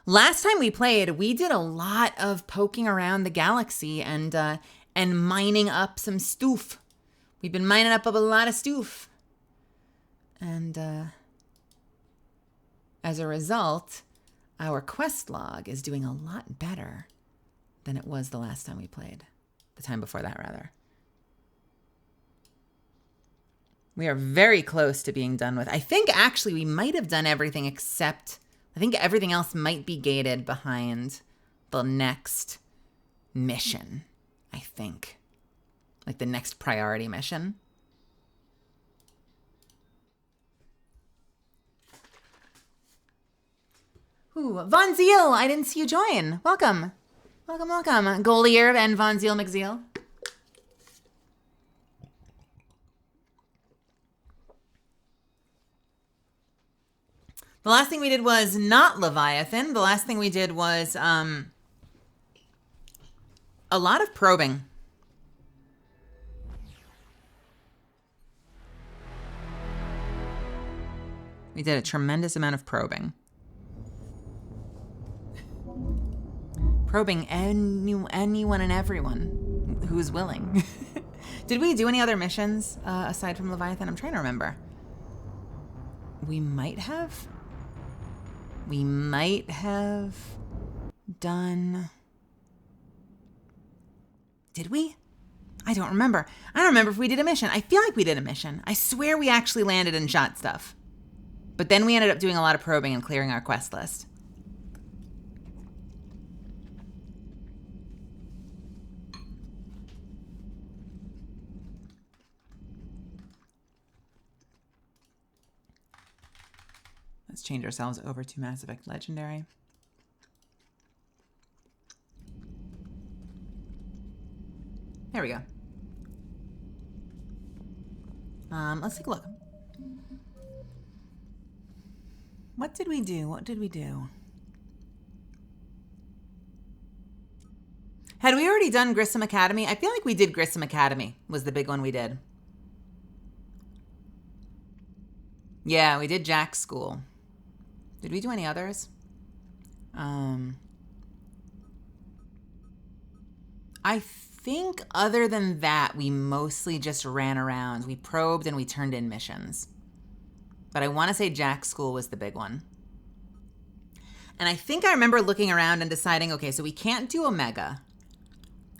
S1: Last time we played, we did a lot of poking around the galaxy and mining up some stoof. We've been mining up a lot of stoof. And as a result, our quest log is doing a lot better than it was the last time we played. The time before that, rather. We are very close to being done with. I think actually we might have done everything except, I think everything else might be gated behind the next mission, I think. Like the next priority mission. Ooh, Von Zeal, I didn't see you join. Welcome. Welcome. Golier and Von Zeal McZeal. The last thing we did was not Leviathan. The last thing we did was a lot of probing. We did a tremendous amount of probing. Probing anyone and everyone who's willing. Did we do any other missions aside from Leviathan? I'm trying to remember. We might have done... Did we? I don't remember. I don't remember if we did a mission. I feel like we did a mission. I swear we actually landed and shot stuff. But then we ended up doing a lot of probing and clearing our quest list. Let's change ourselves over to Mass Effect Legendary. There we go. Let's take a look. What did we do? Had we already done Grissom Academy? I feel like we did Grissom Academy, was the big one we did. Yeah, we did Jack's School. Did we do any others? I think other than that, we mostly just ran around. We probed and we turned in missions. But I want to say Jack's School was the big one. And I think I remember looking around and deciding, okay, so we can't do Omega.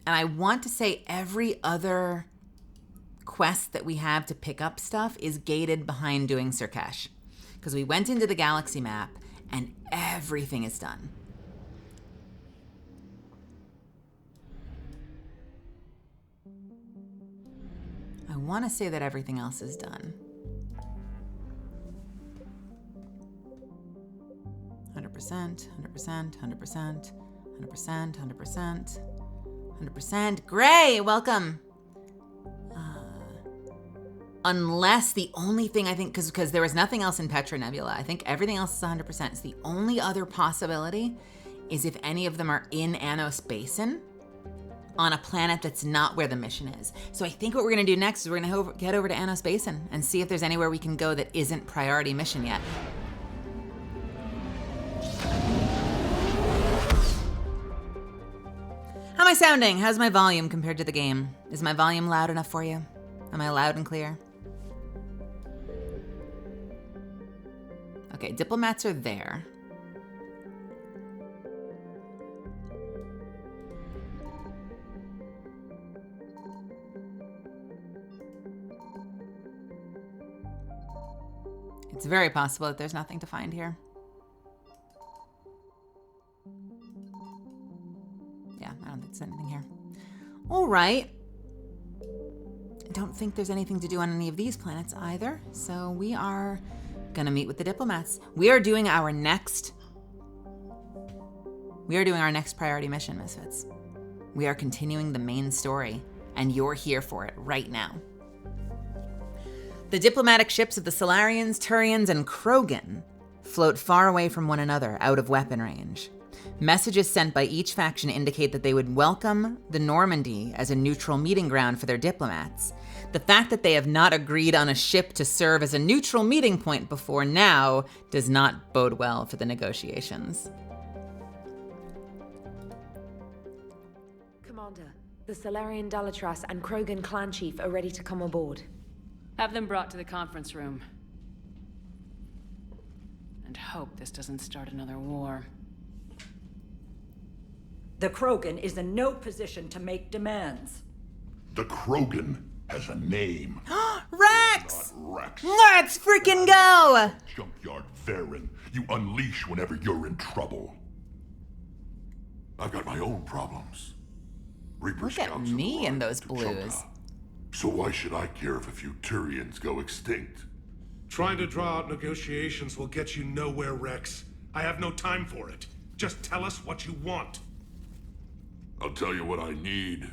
S1: And I want to say every other quest that we have to pick up stuff is gated behind doing Surkesh. Because we went into the galaxy map and everything is done. I want to say that everything else is done. 100%, 100%, 100%, 100%, 100%, 100%. Gray, welcome. Unless the only thing I think, because there was nothing else in Petra Nebula, I think everything else is 100%. So the only other possibility is if any of them are in Anos Basin on a planet that's not where the mission is. So I think what we're going to do next is we're going to get over to Anos Basin and see if there's anywhere we can go that isn't priority mission yet. am I sounding? How's my volume compared to the game? Is my volume loud enough for you? Am I loud and clear? Okay, diplomats are there. It's very possible that there's nothing to find here. Yeah, I don't think there's anything here. All right. I don't think there's anything to do on any of these planets either. So we are gonna meet with the diplomats. We are doing our next priority mission, Misfits. We are continuing the main story, and you're here for it right now. The diplomatic ships of the Solarians, Turians, and Krogan float far away from one another, out of weapon range. Messages sent by each faction indicate that they would welcome the Normandy as a neutral meeting ground for their diplomats. The fact that they have not agreed on a ship to serve as a neutral meeting point before now does not bode well for the negotiations.
S6: Commander, the Solarian Dalatras and Krogan clan chief are ready to come aboard.
S7: Have them brought to the conference room. And hope this doesn't start another war.
S8: The Krogan is in no position to make demands.
S9: The Krogan has a name.
S1: Rex!
S9: Not Rex.
S1: Let's freaking go!
S9: Junkyard Varen, you unleash whenever you're in trouble. I've got my own problems. Reaper
S1: Look at
S9: scouts
S1: me in
S9: arrive
S1: those
S9: to
S1: blues.
S9: Chota. So why should I care if a few Turians go extinct?
S10: Trying to draw out negotiations will get you nowhere, Rex. I have no time for it. Just tell us what you want.
S9: I'll tell you what I need.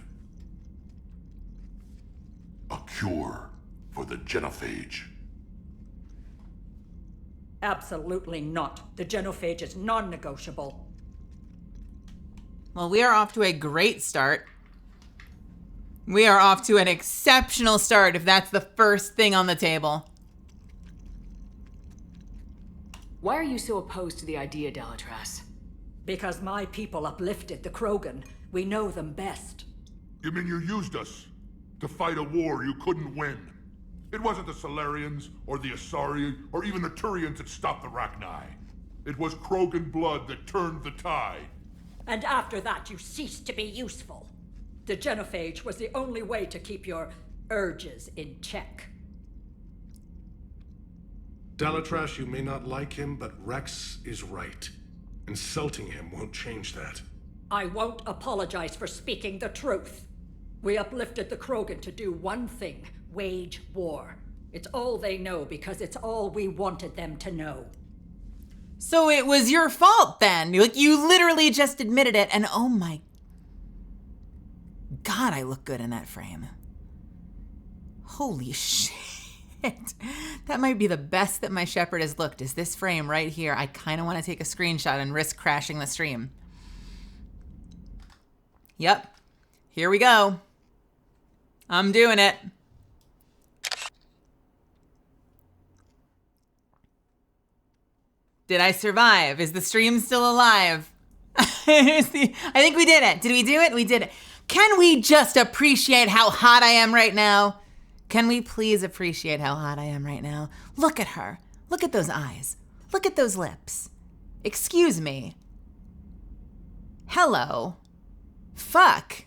S9: A cure for the genophage.
S8: Absolutely not. The genophage is non-negotiable.
S1: Well, we are off to a great start. We are off to an exceptional start if that's the first thing on the table.
S7: Why are you so opposed to the idea, Dalatras?
S8: Because my people uplifted the Krogan. We know them best.
S9: You mean you used us to fight a war you couldn't win? It wasn't the Solarians, or the Asari, or even the Turians that stopped the Rachni. It was Krogan blood that turned the tide.
S8: And after that, you ceased to be useful. The genophage was the only way to keep your urges in check.
S10: Dalatras, you may not like him, but Rex is right. Insulting him won't change that.
S8: I won't apologize for speaking the truth. We uplifted the Krogan to do one thing: wage war. It's all they know because it's all we wanted them to know.
S1: So it was your fault then. You literally just admitted it, and oh my God, I look good in that frame. Holy shit. That might be the best that my Shepherd has looked, is this frame right here. I kind of want to take a screenshot and risk crashing the stream. Yep. Here we go. I'm doing it. Did I survive? Is the stream still alive? I think we did it. Did we do it? We did it. Can we just appreciate how hot I am right now? Can we please appreciate how hot I am right now? Look at her. Look at those eyes. Look at those lips. Excuse me. Hello. Fuck.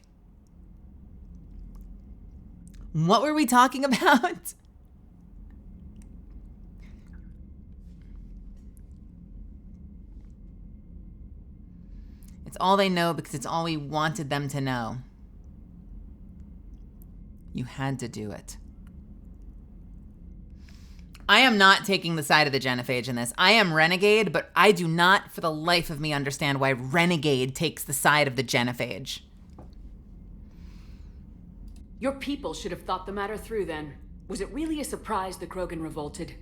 S1: What were we talking about? It's all they know because it's all we wanted them to know. You had to do it. I am not taking the side of the genophage in this. I am Renegade, but I do not for the life of me understand why Renegade takes the side of the genophage.
S7: Your people should have thought the matter through then. Was it really a surprise the Krogan revolted?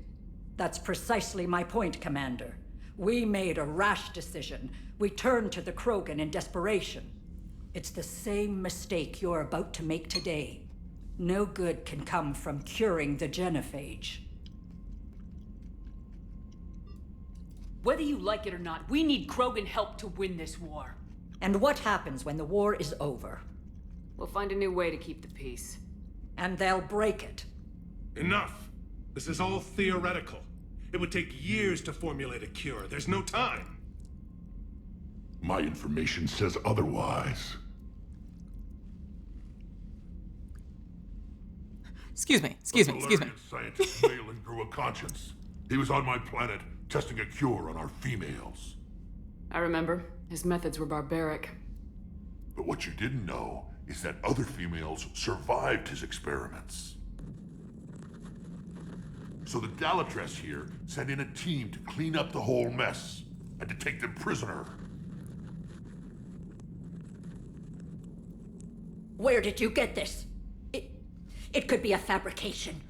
S8: That's precisely my point, Commander. We made a rash decision. We turned to the Krogan in desperation. It's the same mistake you're about to make today. No good can come from curing the genophage.
S7: Whether you like it or not, we need Krogan help to win this war.
S8: And what happens when the war is over?
S7: We'll find a new way to keep the peace.
S8: And they'll break it.
S10: Enough. This is all theoretical. It would take years to formulate a cure. There's no time.
S9: My information says otherwise.
S1: Excuse me.
S9: The Solarian scientist Malin grew a conscience. He was on my planet, testing a cure on our females.
S7: I remember. His methods were barbaric.
S9: But what you didn't know is that other females survived his experiments. So the Dalatress here sent in a team to clean up the whole mess and to take them prisoner.
S8: Where did you get this? It could be a fabrication.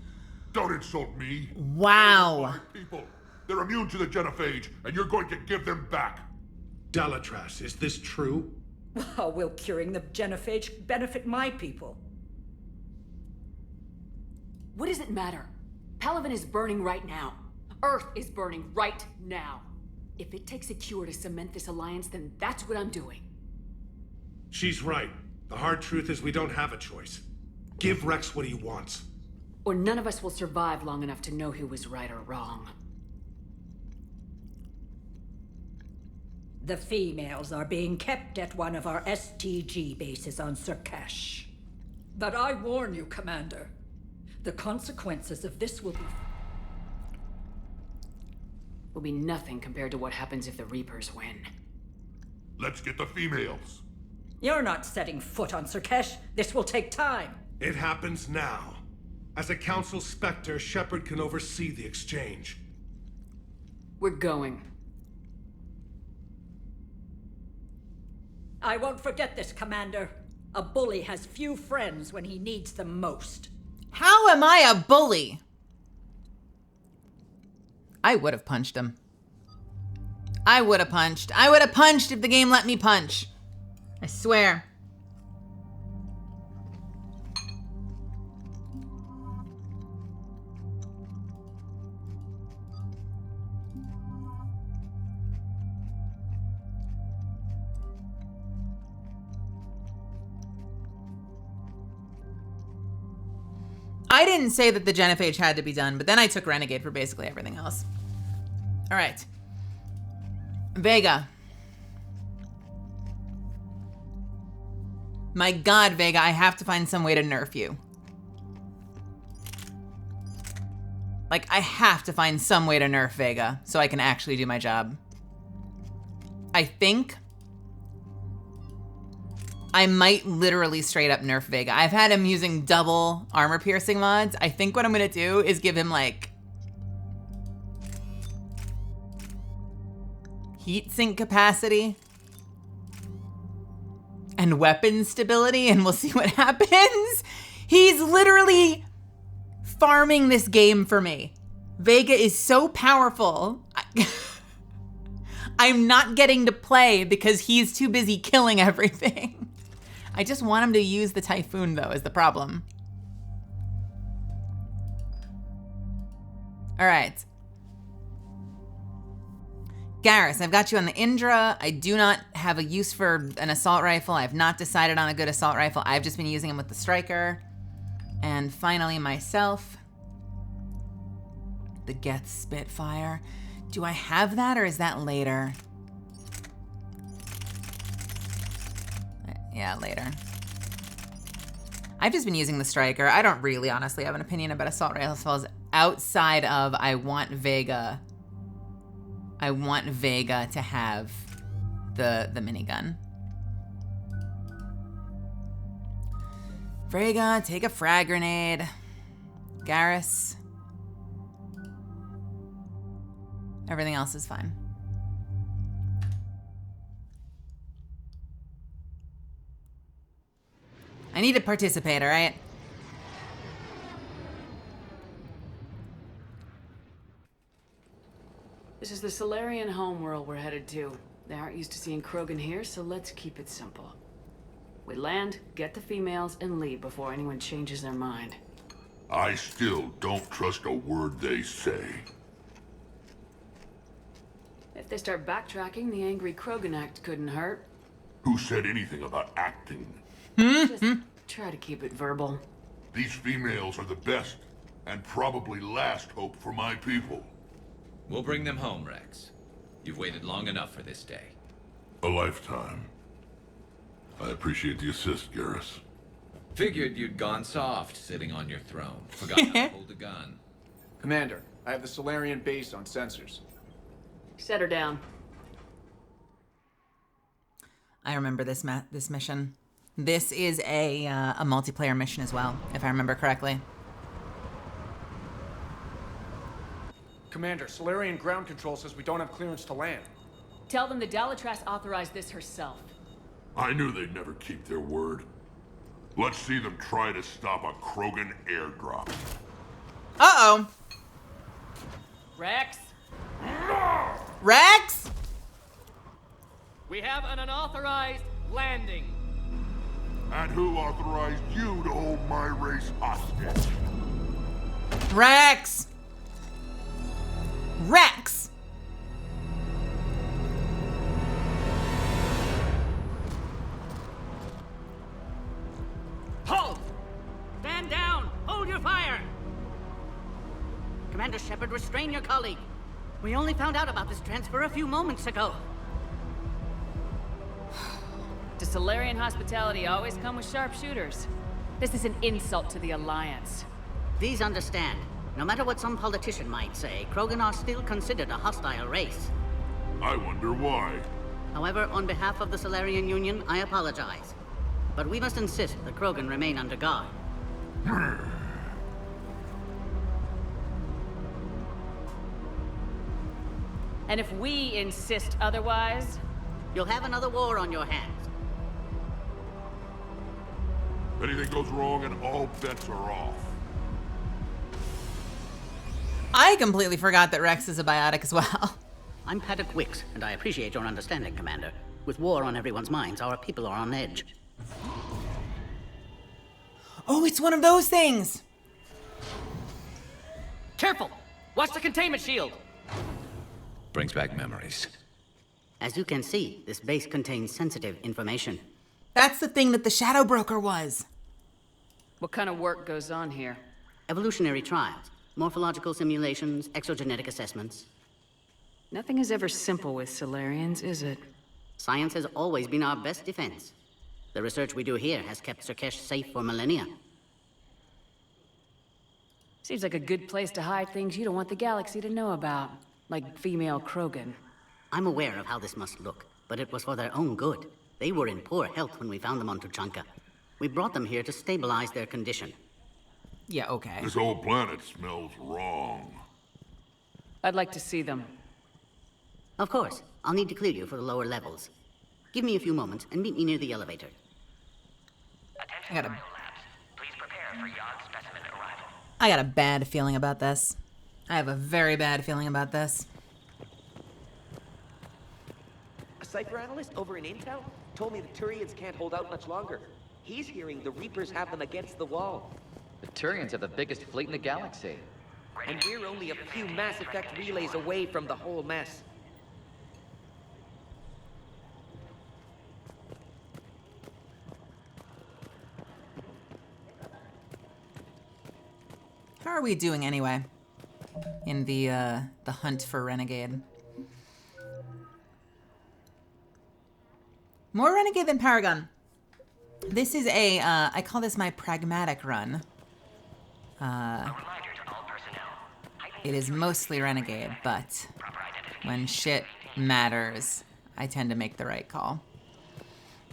S9: Don't insult me.
S1: Wow.
S9: People, they're immune to the genophage, and you're going to give them back.
S10: Dalatras, is this true?
S8: How will curing the genophage benefit my people?
S7: What does it matter? Palaven is burning right now. Earth is burning right now. If it takes a cure to cement this alliance, then that's what I'm doing.
S10: She's right. The hard truth is we don't have a choice. Give Rex what he wants.
S7: Or none of us will survive long enough to know who was right or wrong.
S8: The females are being kept at one of our STG bases on Surkash. But I warn you, Commander. The consequences of this will
S7: be nothing compared to what happens if the Reapers win.
S9: Let's get the females.
S8: You're not setting foot on Surkash. This will take time.
S10: It happens now. As a Council Spectre, Shepard can oversee the exchange.
S7: We're going.
S8: I won't forget this, Commander. A bully has few friends when he needs them most.
S1: How am I a bully? I would have punched him. I would have punched. I would have punched if the game let me punch. I swear. I didn't say that the genophage had to be done, but then I took Renegade for basically everything else. All right. Vega. My God, Vega, I have to find some way to nerf you. Like, I have to find some way to nerf Vega so I can actually do my job. I think I might literally straight up nerf Vega. I've had him using double armor piercing mods. I think what I'm gonna do is give him like heat sink capacity and weapon stability, and we'll see what happens. He's literally farming this game for me. Vega is so powerful. I'm not getting to play because he's too busy killing everything. I just want him to use the Typhoon, though, is the problem. All right. Garrus, I've got you on the Indra. I do not have a use for an assault rifle. I've not decided on a good assault rifle. I've just been using them with the Striker. And finally, myself. The Geth Spitfire. Do I have that, or is that later? Yeah, later. I've just been using the Striker. I don't really honestly have an opinion about assault rifles outside of I want Vega to have the minigun. Vega, take a frag grenade. Garrus. Everything else is fine. I need to participate, all right?
S7: This is the Solarian homeworld we're headed to. They aren't used to seeing Krogan here, so let's keep it simple. We land, get the females, and leave before anyone changes their mind.
S9: I still don't trust a word they say.
S7: If they start backtracking, the angry Krogan act couldn't hurt.
S9: Who said anything about acting?
S7: Just try to keep it verbal.
S9: These females are the best, and probably last hope for my people.
S11: We'll bring them home, Rex. You've waited long enough for this day.
S9: A lifetime. I appreciate the assist, Garrus.
S11: Figured you'd gone soft sitting on your throne. Forgot how to hold a gun.
S12: Commander, I have the Solarian base on sensors.
S7: Set her down.
S1: I remember this mission. This is a multiplayer mission as well, if I remember correctly.
S12: Commander, Solarian ground control says we don't have clearance to land.
S7: Tell them the Dalatrass authorized this herself.
S9: I knew they'd never keep their word. Let's see them try to stop a Krogan airdrop.
S1: Uh-oh.
S13: Rex?
S1: Rex?
S13: We have an unauthorized landing.
S9: And who authorized you to hold my race hostage?
S1: Rex! Rex!
S13: Halt! Stand down! Hold your fire! Commander Shepard, restrain your colleague. We only found out about this transfer a few moments ago.
S7: Does Solarian hospitality always come with sharpshooters? This is an insult to the Alliance.
S13: Please understand, no matter what some politician might say, Krogan are still considered a hostile race.
S9: I wonder why.
S13: However, on behalf of the Solarian Union, I apologize. But we must insist the Krogan remain under guard.
S7: And if we insist otherwise,
S13: you'll have another war on your hands.
S9: Anything goes wrong and all bets are off.
S1: I completely forgot that Rex is a biotic as well.
S13: I'm Paddock Wicks, and I appreciate your understanding, Commander. With war on everyone's minds, our people are on edge.
S1: Oh, it's one of those things!
S13: Careful! Watch the containment shield!
S11: Brings back memories.
S13: As you can see, this base contains sensitive information.
S1: That's the thing that the Shadow Broker was.
S7: what kind of work goes on here?
S13: Evolutionary trials, morphological simulations, exogenetic assessments.
S7: Nothing is ever simple with Solarians, is it?
S13: Science has always been our best defense. The research we do here has kept Surkesh safe for millennia.
S7: Seems like a good place to hide things you don't want the galaxy to know about. Like female Krogan.
S13: I'm aware of how this must look, but it was for their own good. They were in poor health when we found them on Tuchanka. We brought them here to stabilize their condition.
S1: Yeah, okay.
S9: This whole planet smells wrong.
S7: I'd like to see them.
S13: Of course. I'll need to clear you for the lower levels. Give me a few moments and meet me near the elevator.
S1: I got a bad feeling about this. I have a very bad feeling about this.
S14: A cipher analyst over in Intel told me the Turians can't hold out much longer. He's hearing the Reapers have them against the wall.
S15: The Turians have the biggest fleet in the galaxy.
S14: And we're only a few Mass Effect relays away from the whole mess.
S1: How are we doing anyway? In the hunt for Renegade. More Renegade than Paragon. This is a, I call this my pragmatic run. It is mostly Renegade, but when shit matters, I tend to make the right call.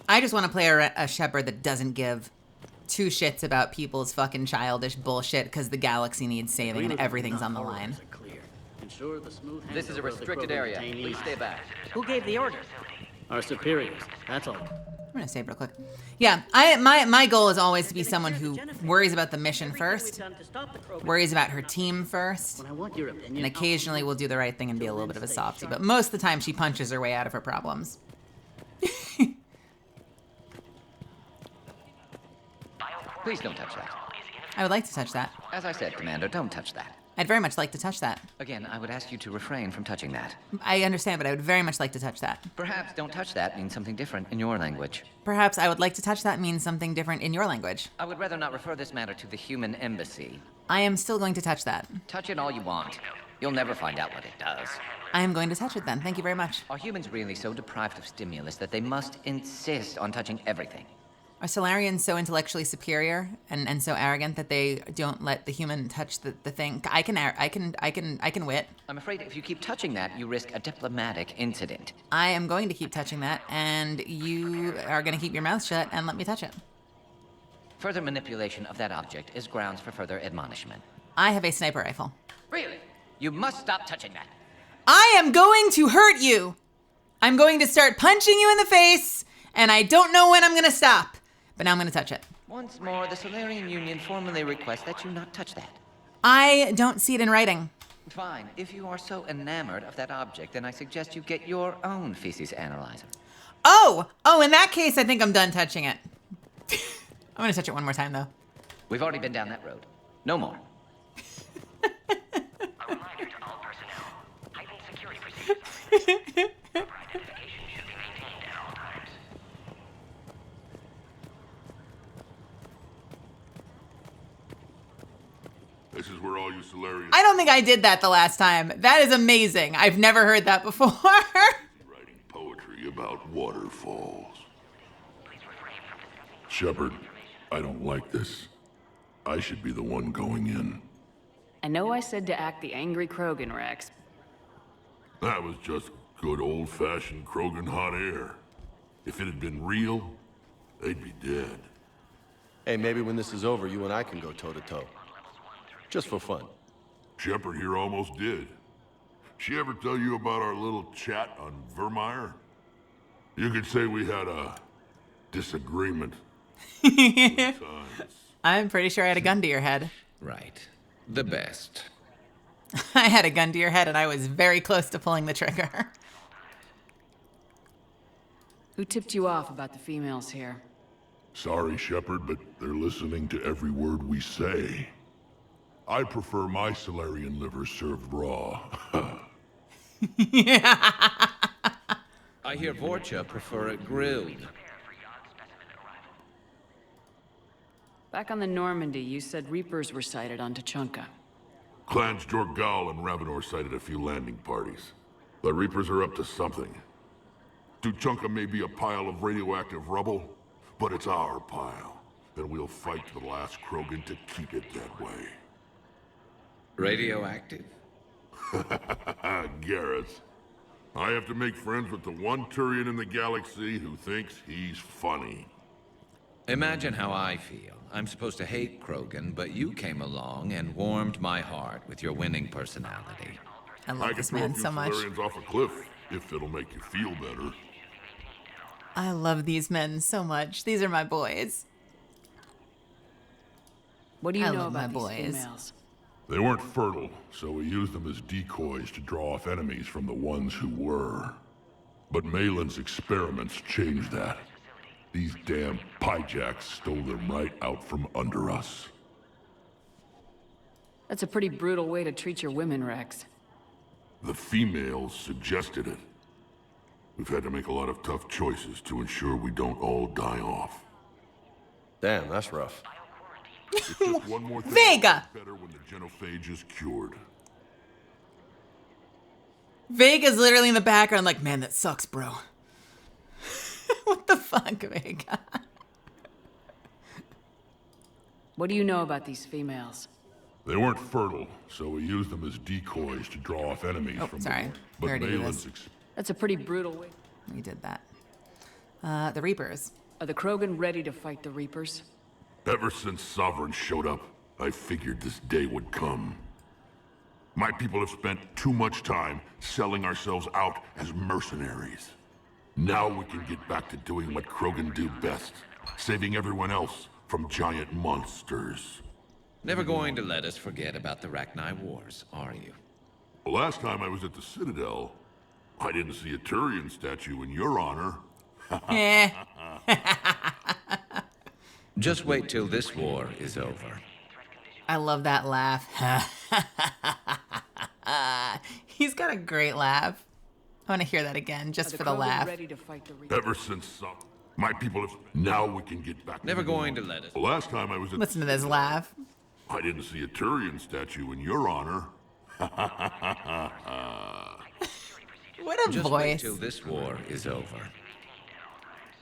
S1: I just want to play a Shepard that doesn't give two shits about people's fucking childish bullshit because the galaxy needs saving and everything's on the line.
S15: This is a restricted area. Please stay back.
S13: Who gave the order? Our superiors, that's all.
S1: I'm gonna save real quick. Yeah, my goal is always to be someone who worries about the mission first, worries about her team first, and occasionally will do the right thing and be a little bit of a softie, but most of the time she punches her way out of her problems.
S15: Please don't touch that.
S1: I would like to touch that.
S15: As I said, Commander, don't touch that.
S1: I'd very much like to touch that.
S15: Again, I would ask you to refrain from touching that.
S1: I understand, but I would very much like to touch that.
S15: Perhaps don't touch that means something different in your language.
S1: Perhaps I would like to touch that means something different in your language.
S15: I would rather not refer this matter to the human embassy.
S1: I am still going to touch that.
S15: Touch it all you want. You'll never find out what it does.
S1: I am going to touch it then. Thank you very much.
S15: Are humans really so deprived of stimulus that they must insist on touching everything?
S1: Are Solarians so intellectually superior and so arrogant that they don't let the human touch the thing? I can wit.
S15: I'm afraid if you keep touching that, you risk a diplomatic incident.
S1: I am going to keep touching that, and you are going to keep your mouth shut and let me touch it.
S15: Further manipulation of that object is grounds for further admonishment.
S1: I have a sniper rifle.
S15: Really? You must stop touching that.
S1: I am going to hurt you. I'm going to start punching you in the face, and I don't know when I'm going to stop. But now I'm going to touch it.
S15: Once more, the Solarian Union formally requests that you not touch that.
S1: I don't see it in writing.
S15: Fine. If you are so enamored of that object, then I suggest you get your own feces analyzer.
S1: Oh, in that case, I think I'm done touching it. I'm going to touch it one more time, though.
S15: We've already been down that road. No more.
S14: A reminder to all personnel. Heightened security procedures. Proper identification should be maintained at all times.
S9: This is where all you Solarians...
S1: I don't think I did that the last time. That is amazing. I've never heard that before.
S9: writing poetry about waterfalls. Shepard, I don't like this. I should be the one going in.
S7: I know I said to act the angry Krogan, Rex.
S9: That was just good old-fashioned Krogan hot air. If it had been real, they'd be dead.
S16: Hey, maybe when this is over, you and I can go toe-to-toe. Just for fun.
S9: Shepard here almost did. She ever tell you about our little chat on Vermeer? You could say we had a disagreement.
S1: I'm pretty sure I had a gun to your head.
S11: Right. The best.
S1: I had a gun to your head and I was very close to pulling the trigger.
S7: Who tipped you off about the females here?
S9: Sorry, Shepard, but they're listening to every word we say. I prefer my Solarian liver served raw.
S11: I hear Vorcha prefer it grilled.
S7: Back on the Normandy, you said Reapers were sighted on Tuchanka.
S9: Clans Jorgal and Ravenor sighted a few landing parties. The Reapers are up to something. Tuchanka may be a pile of radioactive rubble, but it's our pile. And we'll fight to the last Krogan to keep it that way.
S11: Radioactive?
S9: Garrus. I have to make friends with the one Turian in the galaxy who thinks he's funny.
S11: Imagine how I feel. I'm supposed to hate Krogan, but you came along and warmed my heart with your winning personality.
S1: I love this man so much.
S9: Solarians off a cliff, if it'll make you feel better.
S1: I love these men so much. These are my boys.
S7: What do you know
S1: my
S7: about
S1: boys.
S7: these females?
S9: They weren't fertile, so we used them as decoys to draw off enemies from the ones who were. But Malin's experiments changed that. These damn pyjacks stole them right out from under us.
S7: That's a pretty brutal way to treat your women, Rex.
S9: The females suggested it. We've had to make a lot of tough choices to ensure we don't all die off.
S16: Damn, that's rough.
S9: It's just one more thing.
S1: Vega!
S9: Better when the genophage is cured.
S1: Vega's literally in the background like, man, that sucks, bro. What the fuck, Vega?
S7: What do you know about these females?
S9: They weren't fertile, so we used them as decoys to draw off enemies from
S1: sorry.
S9: the
S1: We
S9: But
S1: already did
S9: Malin's
S1: this.
S7: That's a pretty brutal way.
S1: We did that. The Reapers.
S7: Are the Krogan ready to fight the Reapers?
S9: Ever since Sovereign showed up, I figured this day would come. My people have spent too much time selling ourselves out as mercenaries. Now we can get back to doing what Krogan do best, saving everyone else from giant monsters.
S11: Never going to let us forget about the Rachni Wars, are you?
S9: The last time I was at the Citadel, I didn't see a Turian statue in your honor.
S11: Just wait till this war is over.
S1: I love that laugh. He's got a great laugh. I want to hear that again, just for the laugh.
S9: Ever since my people have... Now we can get back.
S11: Never going to let us.
S9: The last time I was at...
S1: Listen to this laugh.
S9: I didn't see a Turian statue in your honor.
S1: What a
S11: Just
S1: voice.
S11: wait till this war is over.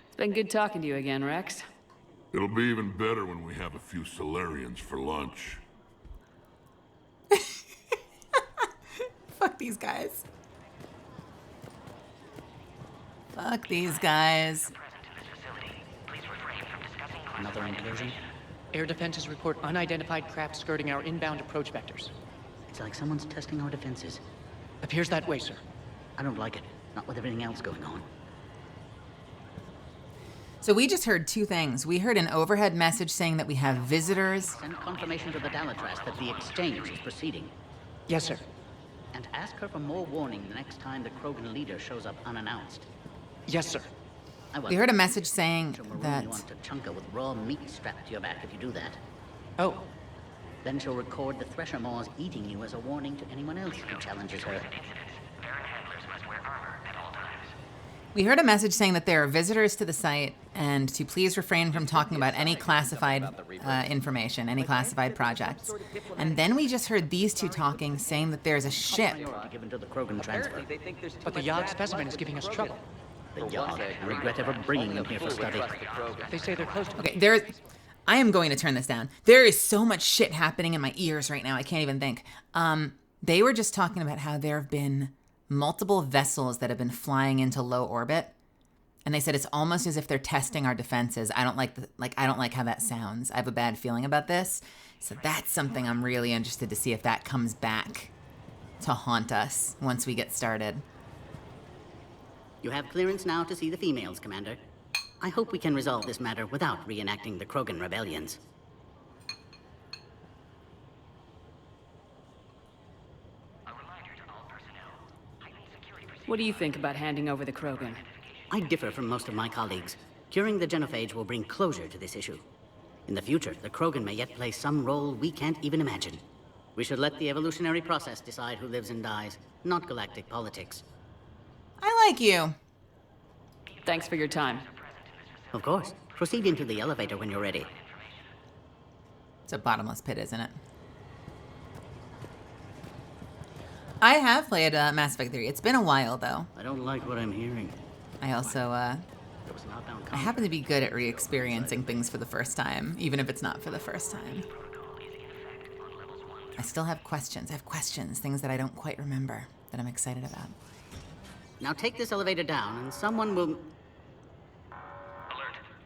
S7: It's been good talking to you again, Rex.
S9: It'll be even better when we have a few Solarians for lunch.
S1: Fuck these guys. Fuck these guys.
S13: Another incursion?
S17: Air defenses report unidentified craft skirting our inbound approach vectors.
S13: It's like someone's testing our defenses.
S17: Appears that way, sir.
S13: I don't like it. Not with everything else going on.
S1: So we just heard two things. We heard an overhead message saying that we have visitors.
S13: Send confirmation to the Dalatras that the exchange is proceeding.
S17: Yes, sir.
S13: And ask her for more warning the next time the Krogan leader shows up unannounced.
S17: Yes, sir.
S1: We heard a message saying that...
S13: You want to chunka with raw meat strapped to your back if you do that.
S17: Oh.
S13: Then she'll record the Thresher Maws eating you as a warning to anyone else who challenges her.
S1: We heard a message saying that there are visitors to the site and to please refrain from talking about any classified information, any classified projects. And then we just heard these two talking, saying that there's a ship.
S13: Given to the Krogan transfer.
S17: But the Yogg specimen is giving us trouble.
S13: The Yogg. I regret ever bringing them here for study.
S17: They say they're close to...
S1: Okay, I am going to turn this down. There is so much shit happening in my ears right now, I can't even think. They were just talking about how there have been multiple vessels that have been flying into low orbit, and they said it's almost as if they're testing our defenses. I don't like how that sounds. I have a bad feeling about this. So that's something I'm really interested to see if that comes back to haunt us once we get started.
S13: You have clearance now to see the females, Commander. I hope we can resolve this matter without reenacting the Krogan rebellions.
S7: What do you think about handing over the Krogan?
S13: I differ from most of my colleagues. Curing the genophage will bring closure to this issue. In the future, the Krogan may yet play some role we can't even imagine. We should let the evolutionary process decide who lives and dies, not galactic politics.
S1: I like you.
S7: Thanks for your time.
S13: Of course. Proceed into the elevator when you're ready.
S1: It's a bottomless pit, isn't it? I have played Mass Effect 3. It's been a while, though.
S13: I don't like what I'm hearing.
S1: I also, I happen to be good at re-experiencing things for the first time, even if it's not for the first time. I still have questions. I have questions, things that I don't quite remember, that I'm excited about.
S13: Now take this elevator down, and someone will...
S14: Alert.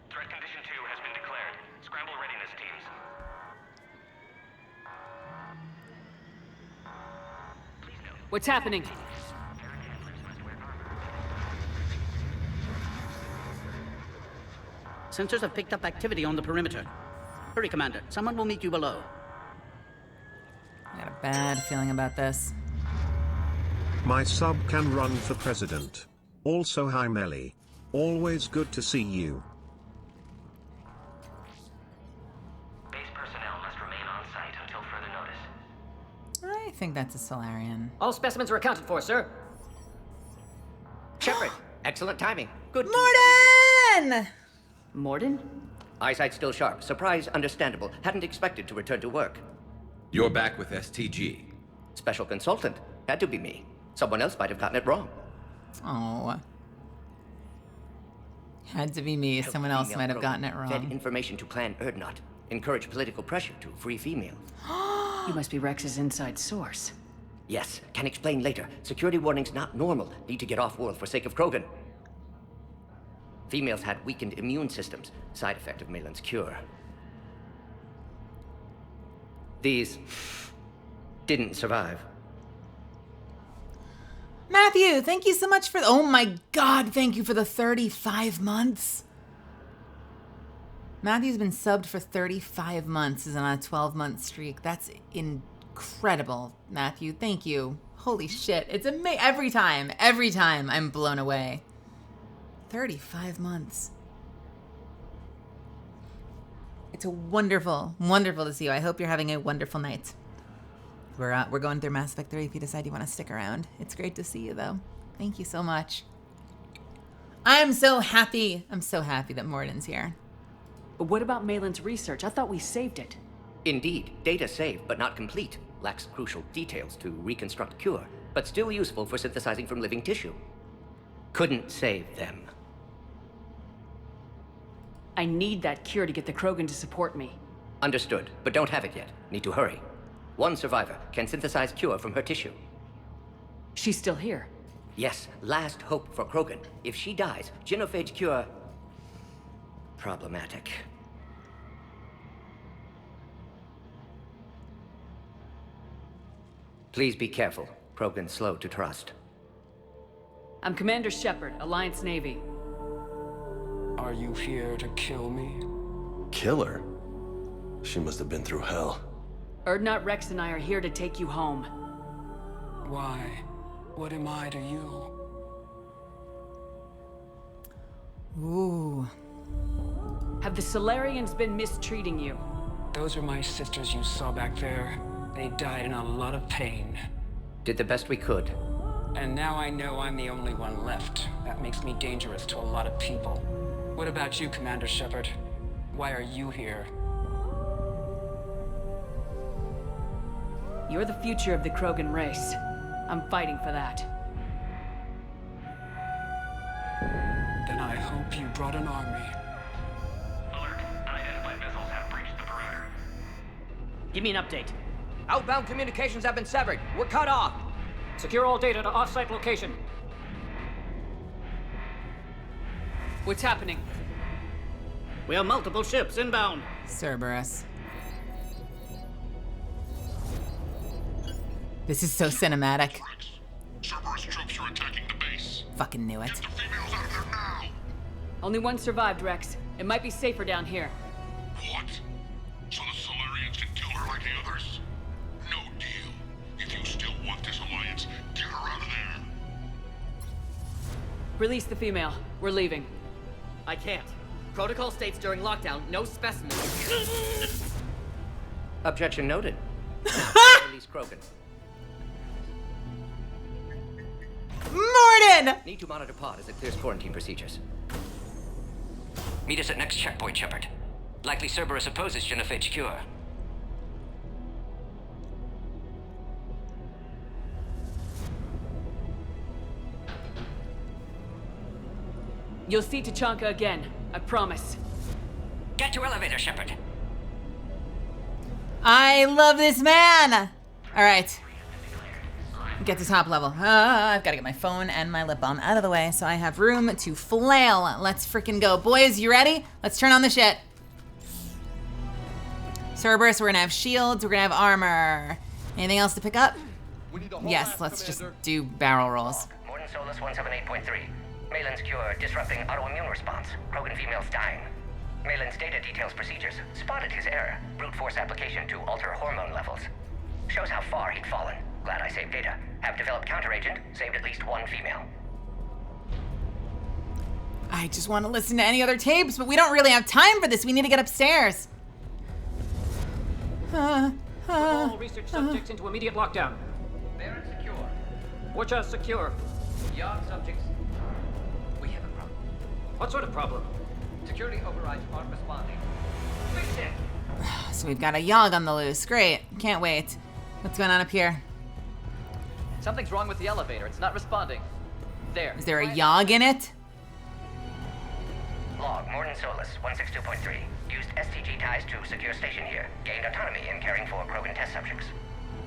S14: Threat condition 2 has been declared. Scramble readiness teams.
S7: What's happening?
S13: Sensors have picked up activity on the perimeter. Hurry, Commander. Someone will meet you below.
S1: I got a bad feeling about this.
S2: My sub can run for president. Also, hi Melly. Always good to see you.
S14: Base personnel must remain on site until further notice.
S1: I think that's a Solarian.
S18: All specimens are accounted for, sir. Shepard, excellent timing. Good.
S1: Morden!
S7: Morden?
S18: Eyesight still sharp. Surprise understandable. Hadn't expected to return to work.
S11: You're back with STG.
S18: Special consultant. Had to be me. Someone else might have gotten it wrong.
S1: Oh. Had to be me. Someone else might have gotten it
S18: Fed
S1: wrong.
S18: information to Clan Erdnot. Encourage political pressure to free females.
S7: You must be Rex's inside source.
S18: Yes, can explain later. Security warnings not normal. Need to get off-world for sake of Krogan. Females had weakened immune systems. Side effect of Malin's cure. These didn't survive.
S1: Matthew, thank you so much for... Oh my god, thank you for the 35 months. Matthew's been subbed for 35 months. Is on a 12-month streak. That's incredible, Matthew. Thank you. Holy shit. It's amazing. Every time I'm blown away. 35 months. It's wonderful, wonderful to see you. I hope you're having a wonderful night. We're going through Mass Effect 3 if you decide you want to stick around. It's great to see you, though. Thank you so much. I'm so happy. I'm so happy that Morden's here.
S7: But what about Malin's research? I thought we saved it.
S18: Indeed, data saved, but not complete. Lacks crucial details to reconstruct cure, but still useful for synthesizing from living tissue. Couldn't save them.
S7: I need that cure to get the Krogan to support me.
S18: Understood, but don't have it yet. Need to hurry. One survivor can synthesize cure from her tissue.
S7: She's still here.
S18: Yes, last hope for Krogan. If she dies, genophage cure... problematic. Please be careful. Krogan's slow to trust.
S7: I'm Commander Shepard, Alliance Navy.
S19: Are you here to kill me?
S16: Kill her? She must have been through hell.
S7: Erdnot Rex and I are here to take you home.
S19: Why? What am I to you?
S1: Ooh.
S7: Have the Solarians been mistreating you?
S19: Those are my sisters you saw back there. They died in a lot of pain.
S18: Did the best we could.
S19: And now I know I'm the only one left. That makes me dangerous to a lot of people. What about you, Commander Shepard? Why are you here?
S7: You're the future of the Krogan race. I'm fighting for that.
S19: Then I hope you brought an army.
S14: Alert. Unidentified missiles have breached the perimeter.
S20: Give me an update. Outbound communications have been severed. We're cut off. Secure all data to off-site location.
S7: What's happening?
S13: We have multiple ships inbound.
S1: Cerberus. This is so cinematic.
S9: Cerberus troops are attacking the base.
S1: Fucking knew it.
S9: Get the females out of there now!
S7: Only one survived, Rex. It might be safer down here.
S9: What? So the Solarians can kill her like the others? No deal. If you still want this alliance, get her out of there.
S7: Release the female. We're leaving.
S20: I can't. Protocol states during lockdown, no specimens.
S18: Objection noted. Now, release Krogan.
S1: Morden!
S18: Need to monitor pod as it clears quarantine procedures. Meet us at next checkpoint, Shepard. Likely Cerberus opposes genophage cure.
S7: You'll see Tachanka again. I promise.
S18: Get to elevator, Shepard.
S1: I love this man! Alright. Get to top level. I've got to get my phone and my lip balm out of the way so I have room to flail. Let's freaking go. Boys, you ready? Let's turn on the shit. Cerberus, we're gonna have shields, we're gonna have armor. Anything else to pick up? Yes, let's just do barrel rolls.
S18: Morden Solus 178.3. Malin's cure disrupting autoimmune response. Krogan females dying. Malin's data details procedures. Spotted his error. Brute force application to alter hormone levels. Shows how far he'd fallen. Glad I saved data. Have developed counteragent. Saved at least one female.
S1: I just want to listen to any other tapes, but we don't really have time for this. We need to get upstairs.
S20: Put all research subjects into immediate lockdown.
S15: Baron secure.
S20: Watcha secure.
S15: Yard subjects. We have a problem.
S20: What sort of problem?
S15: Security overrides aren't responding.
S20: Fix it!
S1: So we've got a Yogg on the loose. Great. Can't wait. What's going on up here?
S20: Something's wrong with the elevator. It's not responding. There.
S1: Is there a Yogg in it?
S18: Log, Morden Solus 162.3. Used STG ties to secure station here. Gained autonomy in caring for Krogan test subjects.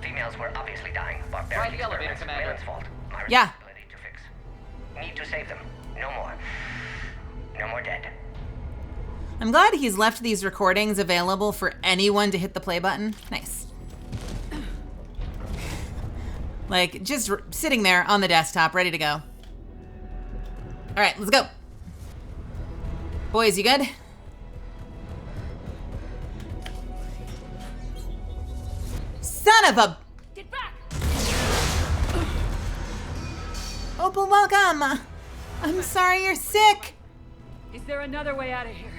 S18: Females were obviously dying.
S20: Try the elevator, Commander.
S18: Malin's fault. My
S1: Yeah.
S18: responsibility to fix. Need to save them. No more. No more dead.
S1: I'm glad he's left these recordings available for anyone to hit the play button. Nice. Like, just sitting there on the desktop, ready to go. All right, let's go. Boys, you good? Son of a...
S7: Get back!
S1: Opal, welcome. I'm sorry you're sick.
S7: Is there another way out of here?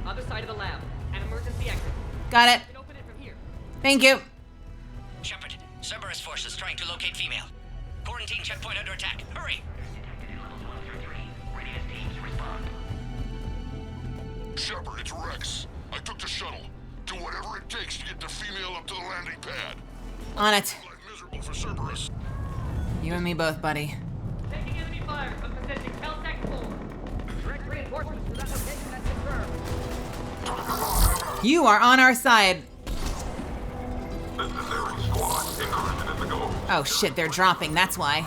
S17: Other side of the lab. An emergency exit.
S1: Got it.
S17: You can open it from here.
S1: Thank you.
S18: Shepard, Cerberus forces trying to locate female. Quarantine checkpoint under attack. Hurry!
S9: Shepard, it's Rex. I took the shuttle. Do whatever it takes to get the female up to the landing pad.
S1: On it.
S9: Miserable for Cerberus.
S1: You and me both, buddy.
S17: Taking enemy fire from position Caltech 4. Direct reinforcements to that location that's confirmed.
S1: You are on our side. Oh shit, they're dropping, that's why.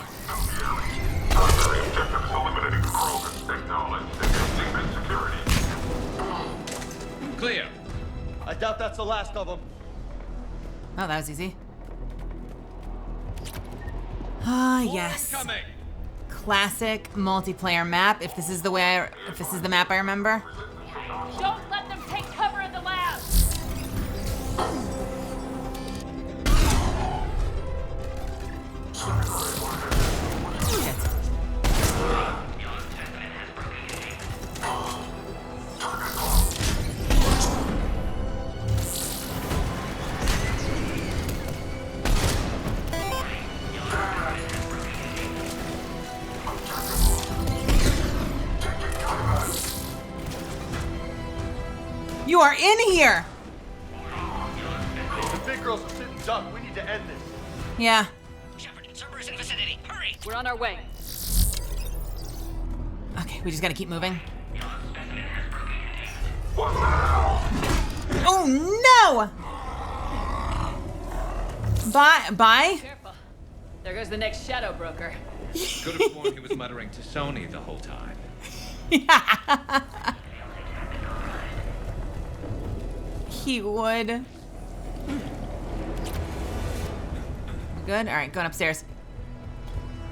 S11: Clear.
S16: I doubt that's the last of them.
S1: Oh, that was easy. Ah, yes. Classic multiplayer map. If this is the map I remember.
S17: Don't let them take cover in the lab!
S1: You are in here!
S16: The big girls are sitting duck. We need to end this.
S1: Yeah.
S18: Shepard, Cerberus in vicinity. Hurry!
S17: We're on our way.
S1: Okay, we just gotta keep moving. Oh no! Bye.
S17: Careful. There goes the next shadow broker.
S11: Could have sworn he was muttering to Sony the whole time.
S1: He would. Good? Alright, going upstairs.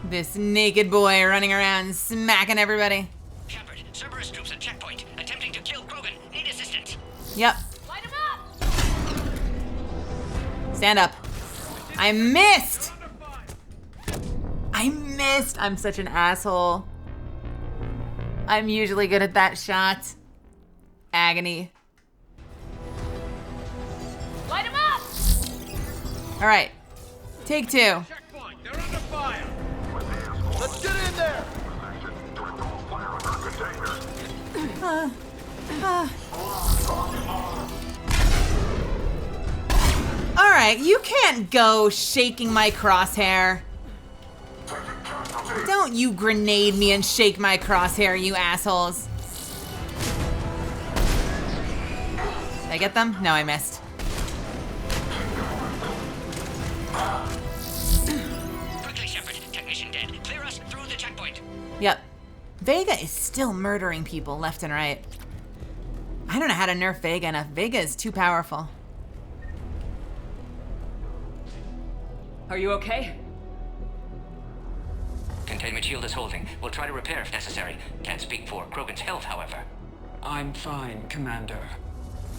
S1: This naked boy running around smacking everybody.
S18: Shepard, Cerberus troops at checkpoint, attempting to kill Krogan. Need assistance.
S1: Yep.
S17: Light him up!
S1: Stand up. I missed! I'm such an asshole. I'm usually good at that shot. Agony.
S17: Light him up!
S1: Alright. Take two.
S10: Checkpoint. They're under fire. Let's get in there.
S1: Alright, you can't go shaking my crosshair. Don't you grenade me and shake my crosshair, you assholes. Did I get them? No, I missed.
S18: Quickly, Shepard. Technician dead. Clear us through the checkpoint.
S1: Yep. Vega is still murdering people left and right. I don't know how to nerf Vega enough. Vega is too powerful.
S17: Are you okay?
S18: Containment shield is holding. We'll try to repair if necessary. Can't speak for Krogan's health, however.
S19: I'm fine, Commander.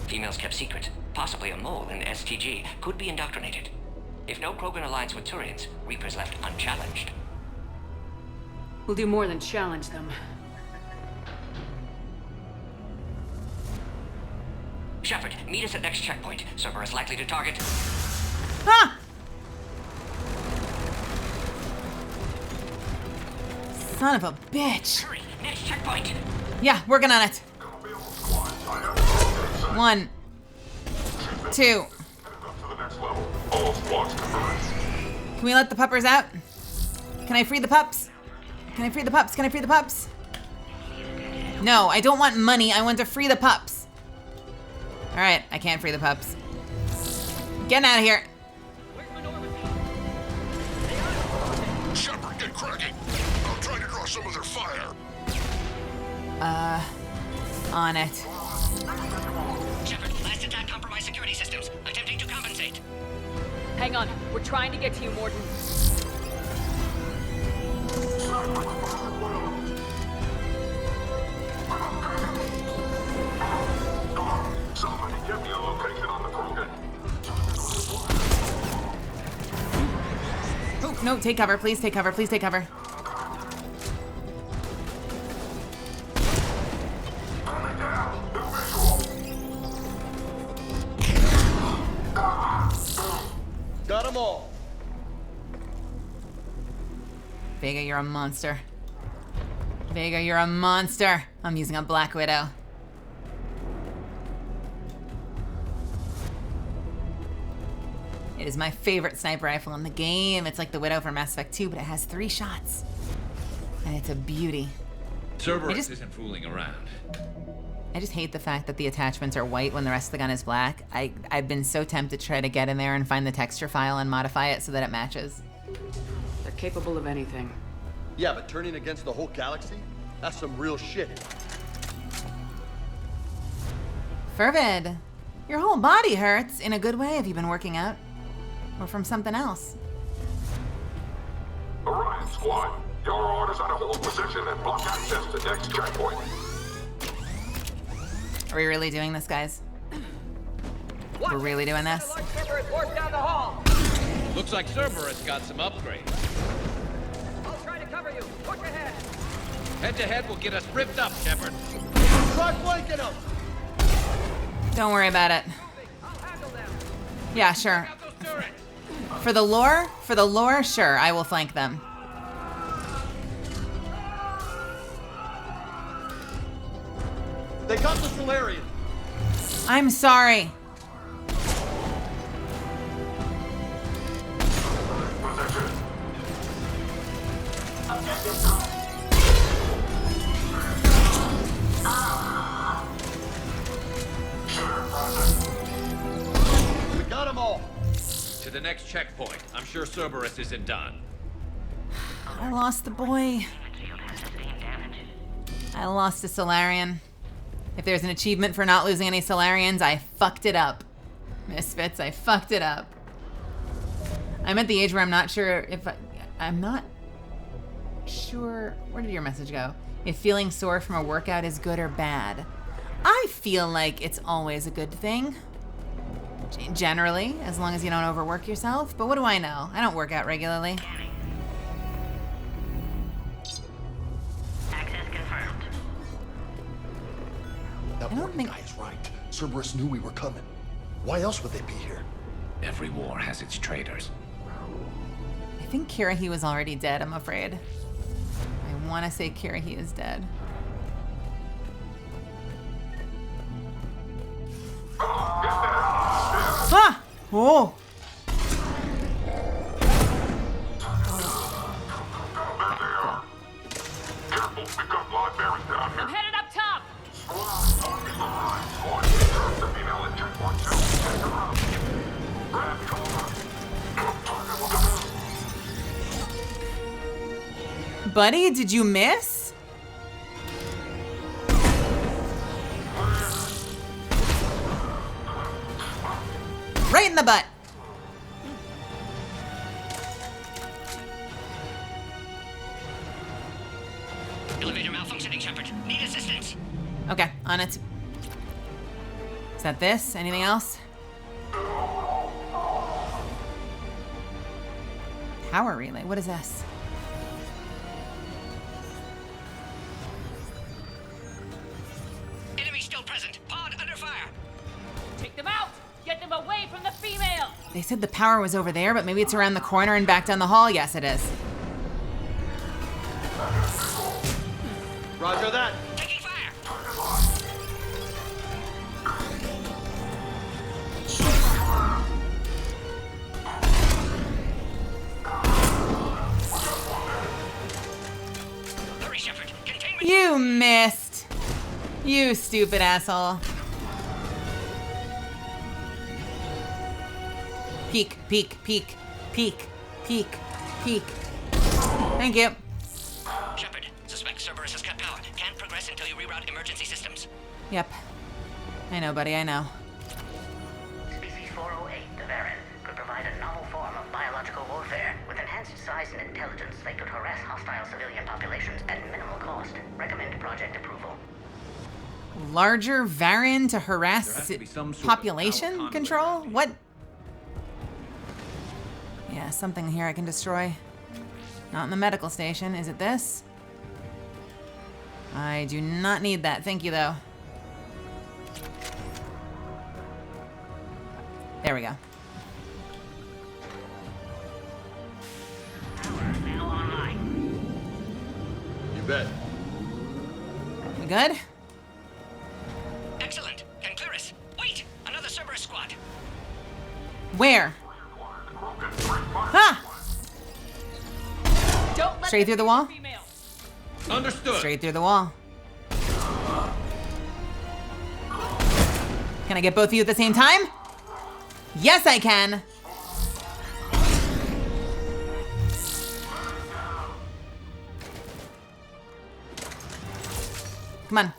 S18: Females kept secret. Possibly a mole in STG. Could be indoctrinated. If no Krogan aligns with Turians, Reapers left unchallenged.
S7: We'll do more than challenge them.
S18: Shepard, meet us at next checkpoint. Cerberus likely to target.
S1: Ha! Son of a bitch.
S18: Hurry, next checkpoint.
S1: Yeah, working on it. 1, 2. Can we let the puppers out? Can I free the pups? Can I free the pups? Can I free the pups? No, I don't want money. I want to free the pups. All right, I can't free the pups. Getting out of here.
S9: Shepard, get cracking. I'm trying to draw some of their fire.
S1: On it.
S18: Shepard, last attack compromised security systems. Attempting to compensate.
S17: Hang on. We're trying to get to you, Morton.
S9: Somebody give me a location on the Krogan.
S1: Oh, no, take cover. Please take cover. Please take cover. Vega, you're a monster. Vega, you're a monster. I'm using a Black Widow. It is my favorite sniper rifle in the game. It's like the Widow from Mass Effect 2, but it has 3 shots. And it's a beauty.
S11: Cerberus isn't fooling around.
S1: I just hate the fact that the attachments are white when the rest of the gun is black. I've been so tempted to try to get in there and find the texture file and modify it so that it matches.
S7: They're capable of anything.
S16: Yeah, but turning against the whole galaxy? That's some real shit.
S1: Fervid, your whole body hurts. In a good way. Have you been working out? Or from something else?
S9: Orion Squad, your orders are to hold position and block access to next checkpoint.
S1: Are we really doing this, guys? We're really doing this?
S17: Down the hall.
S11: Looks like Cerberus got some upgrades.
S17: I'll try to cover you. Push ahead.
S11: Head to head will get us ripped up, Shepard.
S16: Try flanking them!
S1: Don't worry about it. Yeah, sure. For the lore, sure, I will flank them.
S16: They got the Solarian.
S1: I'm sorry.
S16: We got them all.
S11: To the next checkpoint. I'm sure Cerberus isn't done.
S1: I lost the boy. I lost a Solarian. If there's an achievement for not losing any Solarians, I fucked it up. Misfits, I fucked it up. I'm at the age where I'm not sure if I'm not sure. Where did your message go? If feeling sore from a workout is good or bad. I feel like it's always a good thing. Generally, as long as you don't overwork yourself. But what do I know? I don't work out regularly.
S14: Access confirmed.
S16: That Morgan guy is right. Cerberus knew we were coming. Why else would they be here?
S11: Every war has its traitors.
S1: I think Kirahi was already dead, I'm afraid. I want to say Kirahi is dead. Ah! Oh!
S17: I'm headed up top.
S1: Buddy, did you miss? Right in the butt.
S14: Elevator malfunctioning, Shepard. Need assistance.
S1: Okay, on it. Is that this? Anything else? Power relay, what is this?
S14: Enemy still present. Pod under fire.
S17: Take them out. Get them away from the female.
S1: They said the power was over there, but maybe it's around the corner and back down the hall. Yes, it is.
S16: Roger that.
S14: Taking fire. Hurry, Shepard. Containment.
S1: You missed. You stupid asshole. Peek, peek, peek, peek, peek, peek. Thank you.
S14: Shepard, suspect Cerberus has cut power. Can't progress until you reroute emergency systems.
S1: Yep. I know, buddy, I know.
S18: Species 408, the Varan, could provide a novel form of biological warfare. With enhanced size and intelligence, they could harass hostile civilian populations at minimal cost. Recommend project approval.
S1: Larger Varan to harass
S11: There has to be some sort of
S1: population
S11: power
S1: control? What? Yeah, something here I can destroy. Not in the medical station. Is it this? I do not need that. Thank you, though. There we go.
S14: Power now online.
S16: bet.
S1: We good?
S20: Excellent. Can clear us. Wait! Another Cerberus squad.
S1: Where? Ah!
S5: Don't let
S1: Straight through the wall?
S11: Understood.
S1: Straight through the wall. Can I get both of you at the same time? Yes, I can. Come on.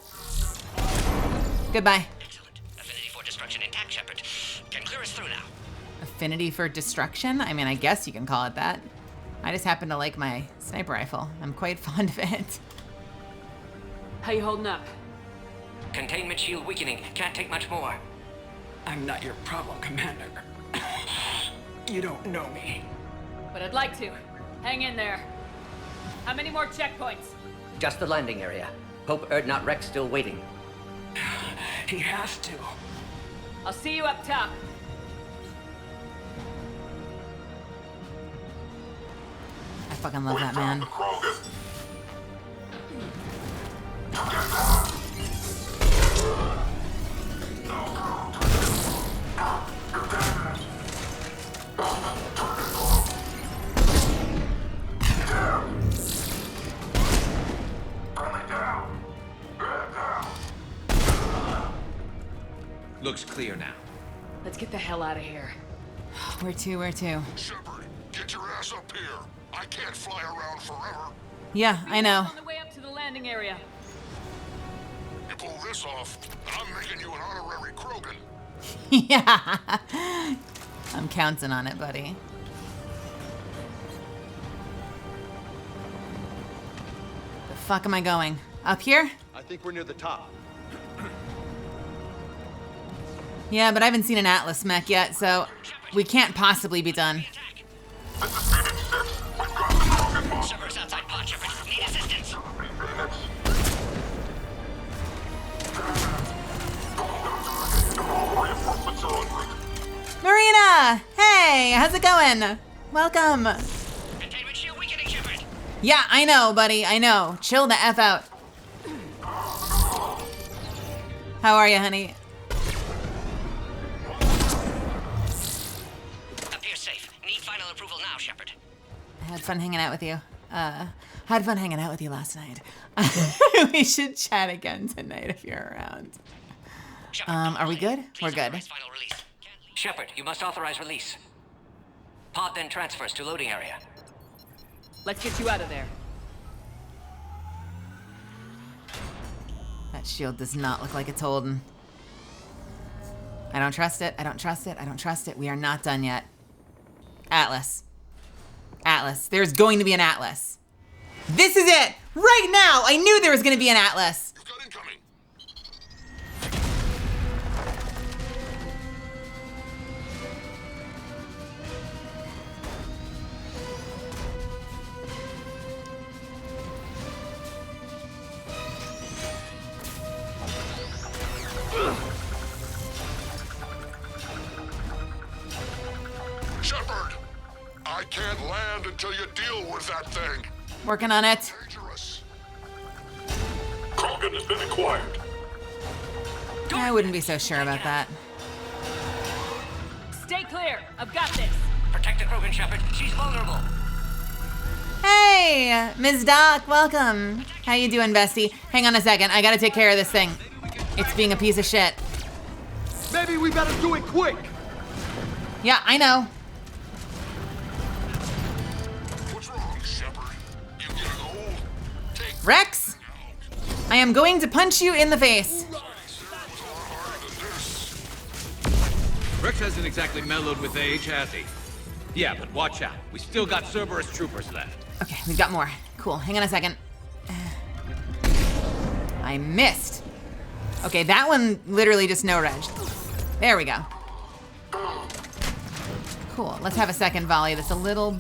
S1: Goodbye.
S20: Excellent. Affinity for destruction intact, Shepard. Can clear us through now.
S1: Affinity for destruction? I mean, I guess you can call it that. I just happen to like my sniper rifle. I'm quite fond of it.
S7: How you holding up?
S20: Containment shield weakening. Can't take much more.
S19: I'm not your problem, Commander. You don't know me.
S17: But I'd like to. Hang in there. How many more checkpoints?
S20: Just the landing area. Hope Erdnot Rex still waiting.
S19: He has to.
S17: I'll see you up top.
S1: I fucking love that man.
S11: Looks clear now.
S7: Let's get the hell out of here.
S1: Where to? Where to?
S9: Shepard, get your ass up here. I can't fly around forever.
S1: Yeah, I know.
S17: On the way up to the landing area.
S9: You pull this off, I'm making you an honorary Krogan.
S1: Yeah. I'm counting on it, buddy. The fuck am I going? Up here?
S16: I think we're near the top.
S1: Yeah, but I haven't seen an Atlas mech yet, so we can't possibly be done.
S20: Cerberus outside pod, Shepard. Need assistance.
S1: Marina! Hey, how's it going? Welcome.
S20: Containment shield weakening, Shepard.
S1: Yeah, I know, buddy. I know. Chill the F out. How are you, honey?
S20: Appears safe. Need final approval now, Shepard.
S1: I had fun hanging out with you. Had fun hanging out with you last night. We should chat again tonight if you're around. Are we good? We're good.
S20: Shepard, you must authorize release. Pod then transfers to loading area.
S17: Let's get you out of there.
S1: That shield does not look like it's holding. I don't trust it. I don't trust it. I don't trust it. We are not done yet. Atlas. Atlas. There's going to be an Atlas. This is it! Right now! I knew there was going to be an Atlas!
S9: You've got incoming. Shepard, I can't land until you deal with that thing.
S1: Working on it.
S9: Dangerous. Krogan has been acquired.
S1: I wouldn't be so sure about that.
S17: Stay clear. I've got this.
S20: Protect the Krogan, Shepard. She's vulnerable.
S1: Hey, Ms. Doc, welcome. How you doing, bestie? Hang on a second. I gotta take care of this thing. It's being a piece of shit.
S16: Maybe we better do it quick.
S1: Yeah, I know.
S9: What's wrong, Shepard? You getting old? Take
S1: Rex, I am going to punch you in the face.
S11: Rex hasn't exactly mellowed with age, has he? Yeah, but watch out. We still got Cerberus troopers left.
S1: Okay, we've got more. Cool, hang on a second. I missed. Okay, that one literally just no-regged. There we go. Cool, let's have a second volley that's a little...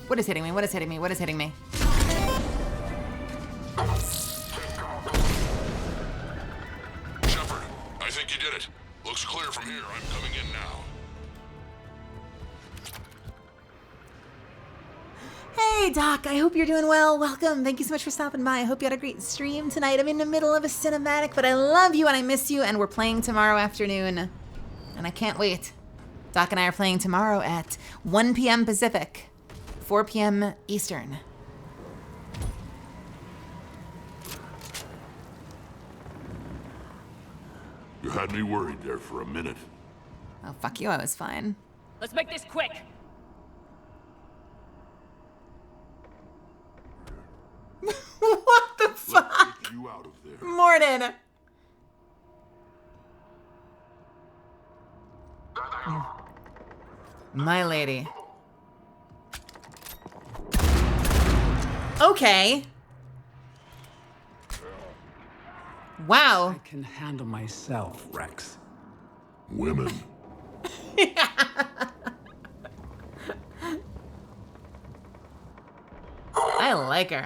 S1: What is hitting me? What is hitting me? What is hitting me?
S9: Shepard, I think you did it. Looks clear from here. I'm coming in now.
S1: Hey, Doc, I hope you're doing well. Welcome. Thank you so much for stopping by. I hope you had a great stream tonight. I'm in the middle of a cinematic, but I love you and I miss you, and we're playing tomorrow afternoon. And I can't wait. Doc and I are playing tomorrow at 1 p.m. Pacific, 4 p.m. Eastern.
S9: You had me worried there for a minute.
S1: Oh, fuck you, I was fine.
S20: Let's make this quick.
S1: What the fuck?
S9: Get you out of there.
S1: Morden. My lady. Okay. Wow.
S19: I can handle myself, Rex.
S9: Women.
S1: I like her.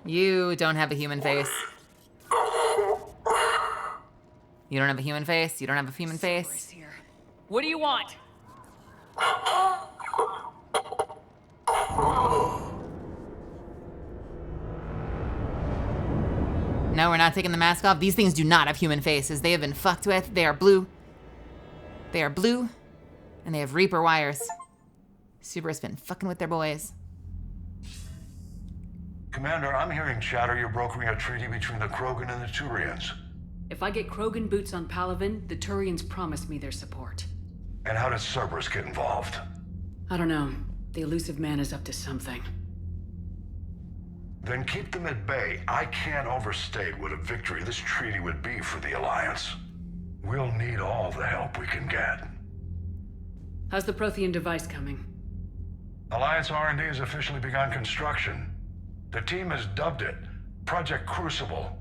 S1: You don't have a human face. You don't have a human face? You don't have a human face?
S20: What do you want?
S1: No, we're not taking the mask off. These things do not have human faces. They have been fucked with. They are blue. They are blue. And they have Reaper wires. Subaru's been fucking with their boys.
S21: Commander, I'm hearing chatter you're brokering a treaty between the Krogan and the Turians.
S7: If I get Krogan boots on Palaven, the Turians promise me their support.
S21: And how does Cerberus get involved?
S7: I don't know. The elusive man is up to something.
S21: Then keep them at bay. I can't overstate what a victory this treaty would be for the Alliance. We'll need all the help we can get.
S7: How's the Prothean device coming?
S21: Alliance R&D has officially begun construction. The team has dubbed it Project Crucible.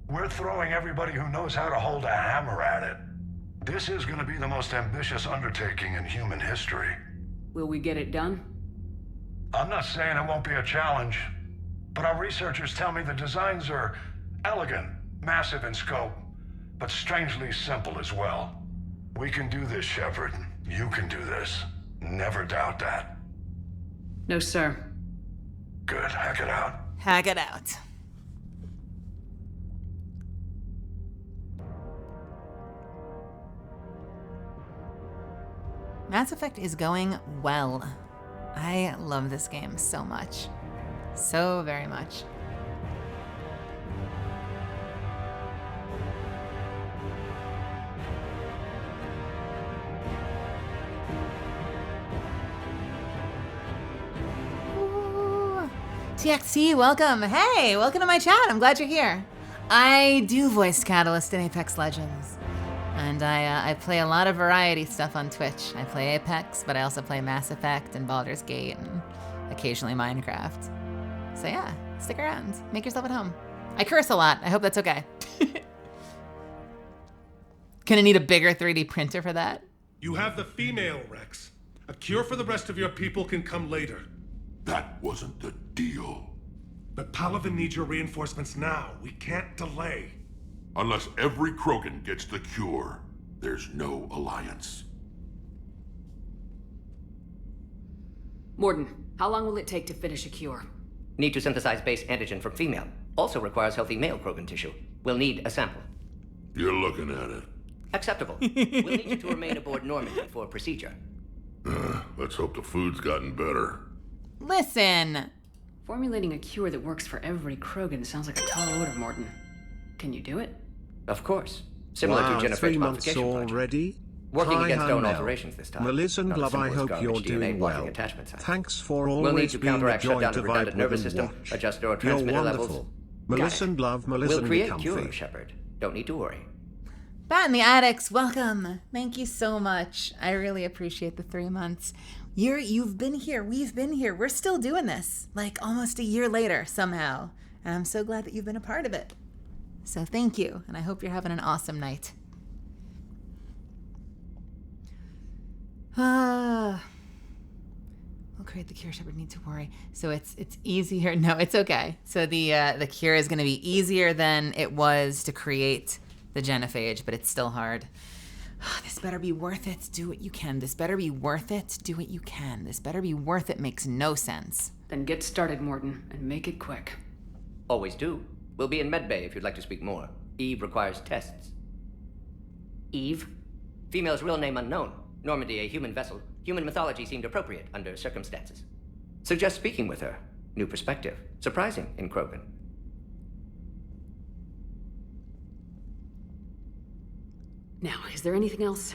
S21: We're throwing everybody who knows how to hold a hammer at it. This is going to be the most ambitious undertaking in human history.
S7: Will we get it done?
S21: I'm not saying it won't be a challenge, but our researchers tell me the designs are elegant, massive in scope, but strangely simple as well. We can do this, Shepard. You can do this. Never doubt that.
S7: No, sir.
S21: Good. Hack it out.
S1: Hack it out. Mass Effect is going well. I love this game so much. So very much. Ooh. TXT, welcome. Hey, welcome to my chat. I'm glad you're here. I do voice Catalyst in Apex Legends. And I play a lot of variety stuff on Twitch. I play Apex, but I also play Mass Effect and Baldur's Gate and occasionally Minecraft. So yeah, stick around. Make yourself at home. I curse a lot. I hope that's okay. Gonna need a bigger 3D printer for that.
S10: You have the female, Rex. A cure for the rest of your people can come later.
S9: That wasn't the deal.
S10: But Palaven needs your reinforcements now. We can't delay.
S9: Unless every Krogan gets the cure, there's no alliance.
S7: Morden, how long will it take to finish a cure?
S20: Need to synthesize base antigen from female. Also requires healthy male Krogan tissue. We'll need a sample.
S9: You're looking at it.
S20: Acceptable. We'll need you to remain aboard Normandy for procedure.
S9: Let's hope the food's gotten better.
S1: Listen.
S7: Formulating a cure that works for every Krogan sounds like a tall order, Morden. Can you do it?
S20: Of course. Similar
S2: wow,
S20: to Jennifer's
S2: 3 months
S20: modification project.
S2: already?
S20: Working
S2: Hi,
S20: against own
S2: Mel.
S20: alterations this time.
S2: Melissa and
S20: Not as
S2: Love, I
S20: simple as
S2: hope you're
S20: garbage DNA
S2: doing
S20: blocking
S2: well.
S20: attachment sites.
S2: Thanks for
S20: We'll need
S2: always
S20: to
S2: being a
S20: counteract
S2: joy
S20: shutdown
S2: to
S20: of
S2: vibe
S20: redundant
S2: with
S20: nervous
S2: and
S20: system,
S2: watch.
S20: adjust
S2: You're
S20: neurotransmitter
S2: wonderful.
S20: levels.
S2: Melissa and Love, Melissa
S20: We'll
S2: and
S20: create
S2: comfy.
S20: cure, Shepard. Don't need to worry.
S1: Bat and the Addicts, welcome. Thank you so much. I really appreciate the 3 months. You've been here. We've been here. We're still doing this, like almost a year later somehow. And I'm so glad that you've been a part of it. So thank you, and I hope you're having an awesome night. We'll create the cure. Shepard need to worry. So it's easier. No, it's okay. So the cure is going to be easier than it was to create the genophage, but it's still hard. This better be worth it. Do what you can. This better be worth it. Do what you can. This better be worth it makes no sense.
S7: Then get started, Morton, and make it quick.
S20: Always do. We'll be in medbay if you'd like to speak more. Eve requires tests. Eve? Female's real name unknown. Normandy, a human vessel. Human mythology seemed appropriate under circumstances. Suggest speaking with her. New perspective. Surprising in Krogan.
S7: Now, is there anything else?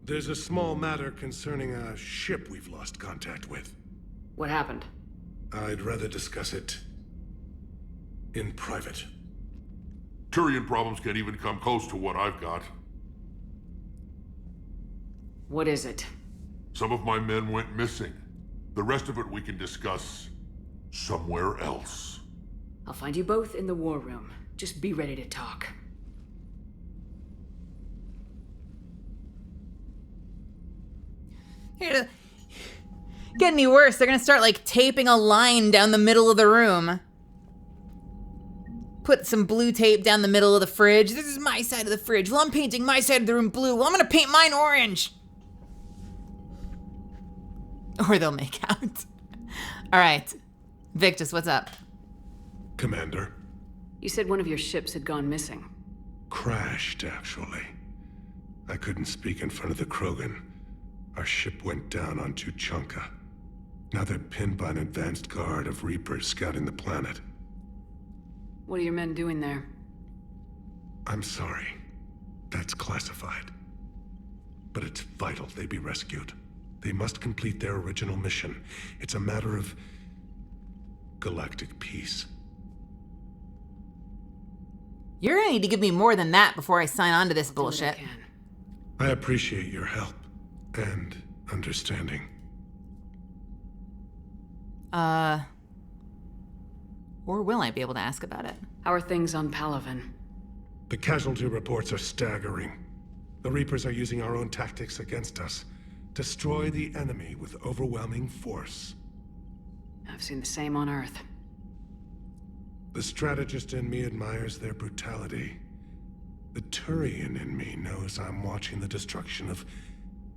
S10: There's a small matter concerning a ship we've lost contact with.
S7: What happened?
S10: I'd rather discuss it in private.
S9: Turian problems can't even come close to what I've got.
S7: What is it?
S9: Some of my men went missing. The rest of it we can discuss somewhere else.
S7: I'll find you both in the war room. Just be ready to talk.
S1: Get any worse. They're gonna start like taping a line down the middle of the room. Put some blue tape down the middle of the fridge. This is my side of the fridge. Well, I'm painting my side of the room blue. Well, I'm gonna paint mine orange. Or they'll make out. All right. Victus, what's up?
S10: Commander.
S7: You said one of your ships had gone missing.
S10: Crashed, actually. I couldn't speak in front of the Krogan. Our ship went down on Tuchanka. Now they're pinned by an advanced guard of Reapers scouting the planet.
S7: What are your men doing there?
S10: I'm sorry. That's classified. But it's vital they be rescued. They must complete their original mission. It's a matter of galactic peace.
S1: You're gonna need to give me more than that before I sign on to this bullshit.
S10: I appreciate your help and understanding.
S1: Or will I be able to ask about it?
S7: How are things on Palaven?
S10: The casualty reports are staggering. The Reapers are using our own tactics against us. Destroy the enemy with overwhelming force.
S7: I've seen the same on Earth.
S10: The strategist in me admires their brutality. The Turian in me knows I'm watching the destruction of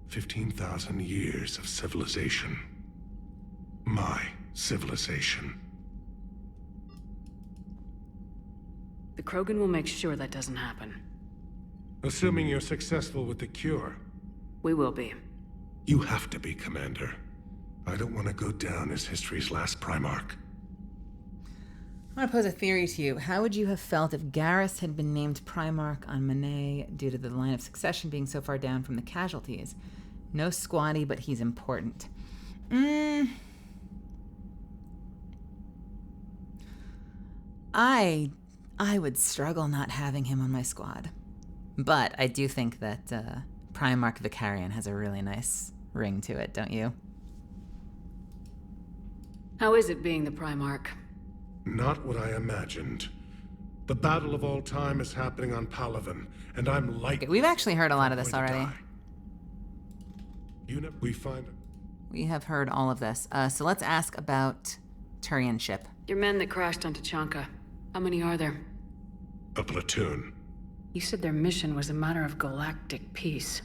S10: 15,000 years of civilization. My civilization.
S7: The Krogan will make sure that doesn't happen.
S10: Assuming you're successful with the cure.
S7: We will be.
S10: You have to be, Commander. I don't want to go down as history's last Primarch.
S1: I want to pose a theory to you. How would you have felt if Garrus had been named Primarch on Monet due to the line of succession being so far down from the casualties? No squatty, but he's important. I would struggle not having him on my squad. But I do think that Primarch Vicarian has a really nice ring to it, don't you?
S7: How is it being the Primarch?
S10: Not what I imagined. The battle of all time is happening on Palaven, and I'm like...
S1: Okay, we've actually heard a lot of this already.
S10: We
S1: have heard all of this. So let's ask about Turian ship.
S7: Your men that crashed on Tuchanka. How many are there?
S10: A platoon.
S7: You said their mission was a matter of galactic peace.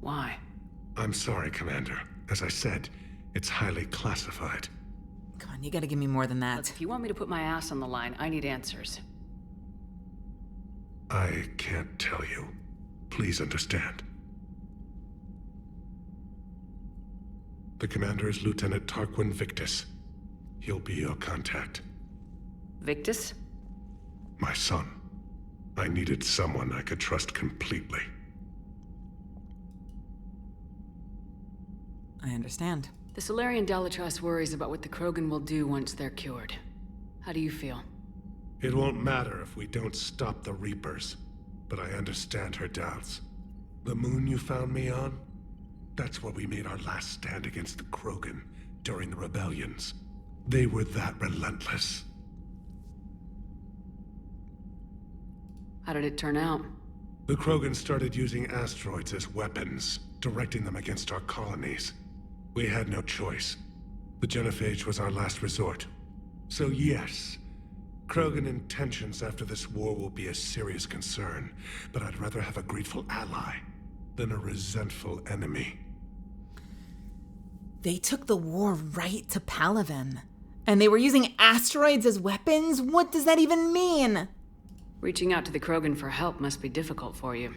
S7: Why?
S10: I'm sorry, Commander. As I said, it's highly classified.
S1: Come on, you gotta give me more than that.
S7: Look, if you want me to put my ass on the line, I need answers.
S10: I can't tell you. Please understand. The commander is Lieutenant Tarquin Victus. He'll be your contact.
S7: Victus?
S10: My son. I needed someone I could trust completely.
S1: I understand.
S7: The Solarian Dalatrass worries about what the Krogan will do once they're cured. How do you feel?
S10: It won't matter if we don't stop the Reapers, but I understand her doubts. The moon you found me on? That's where we made our last stand against the Krogan during the rebellions. They were that relentless.
S7: How did it turn out?
S10: The Krogan started using asteroids as weapons, directing them against our colonies. We had no choice. The genophage was our last resort. So yes, Krogan intentions after this war will be a serious concern, but I'd rather have a grateful ally than a resentful enemy.
S1: They took the war right to Palaven. And they were using asteroids as weapons? What does that even mean?
S7: Reaching out to the Krogan for help must be difficult for you.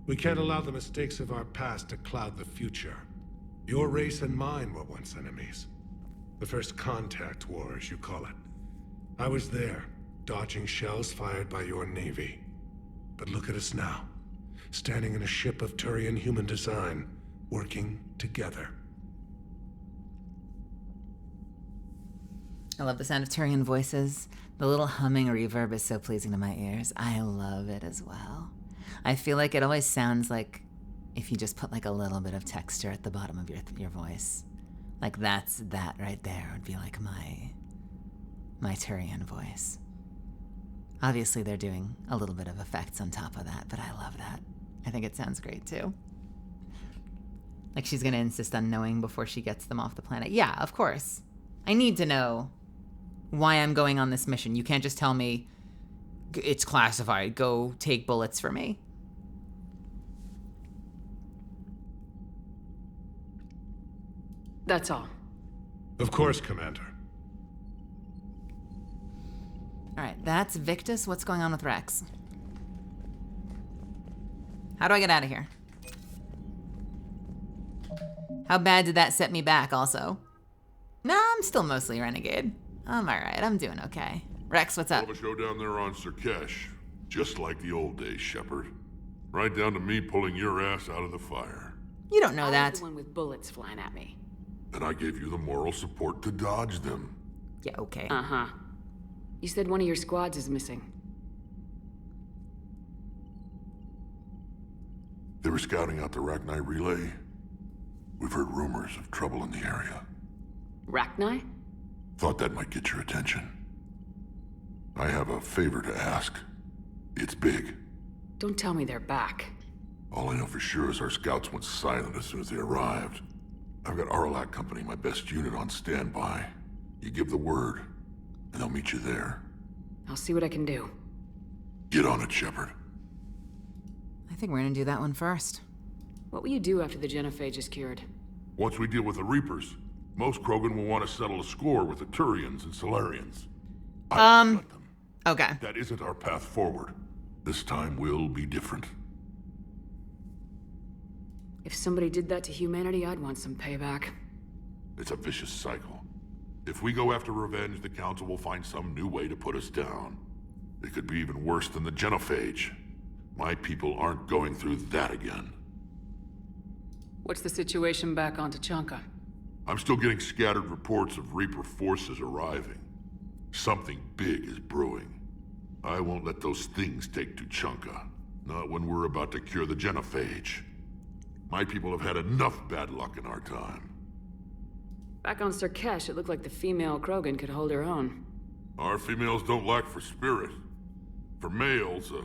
S10: We can't allow the mistakes of our past to cloud the future. Your race and mine were once enemies. The first contact war, as you call it. I was there, dodging shells fired by your navy. But look at us now, standing in a ship of Turian human design, working together.
S1: I love the sound of Turian voices. The little humming reverb is so pleasing to my ears. I love it as well. I feel like it always sounds like if you just put like a little bit of texture at the bottom of your voice. Like that right there would be like my Turian voice. Obviously they're doing a little bit of effects on top of that, but I love that. I think it sounds great too. Like she's gonna insist on knowing before she gets them off the planet. Yeah, of course. I need to know why I'm going on this mission. You can't just tell me it's classified. Go take bullets for me.
S7: That's all.
S10: Of course, Commander.
S1: All right, that's Victus. What's going on with Rex? How do I get out of here? How bad did that set me back also? No, I'm still mostly renegade. I'm all right. I'm doing okay. Rex, what's up?
S9: We'll have a show down there on Sirkesh, just like the old days, Shepard. Right down to me pulling your ass out of the fire.
S1: You don't know
S7: I
S1: that.
S7: was the one with bullets flying at me.
S9: And I gave you the moral support to dodge them.
S1: Yeah, okay.
S7: Uh-huh. You said one of your squads is missing.
S9: They were scouting out the Rachni relay. We've heard rumors of trouble in the area.
S7: Rachni?
S9: Thought that might get your attention. I have a favor to ask. It's big.
S7: Don't tell me they're back.
S9: All I know for sure is our scouts went silent as soon as they arrived. I've got Arlac Company, my best unit, on standby. You give the word, and they'll meet you there.
S7: I'll see what I can do.
S9: Get on it, Shepard.
S1: I think we're gonna do that one first.
S7: What will you do after the genophage is cured?
S9: Once we deal with the Reapers, most Krogan will want to settle a score with the Turians and Solarians.
S1: Okay.
S9: That isn't our path forward. This time will be different.
S7: If somebody did that to humanity, I'd want some payback.
S9: It's a vicious cycle. If we go after revenge, the Council will find some new way to put us down. It could be even worse than the genophage. My people aren't going through that again.
S7: What's the situation back on Tachanka?
S9: I'm still getting scattered reports of Reaper forces arriving. Something big is brewing. I won't let those things take Tuchanka. Not when we're about to cure the genophage. My people have had enough bad luck in our time.
S7: Back on Sirkesh, it looked like the female Krogan could hold her own.
S9: Our females don't lack for spirit. For males, a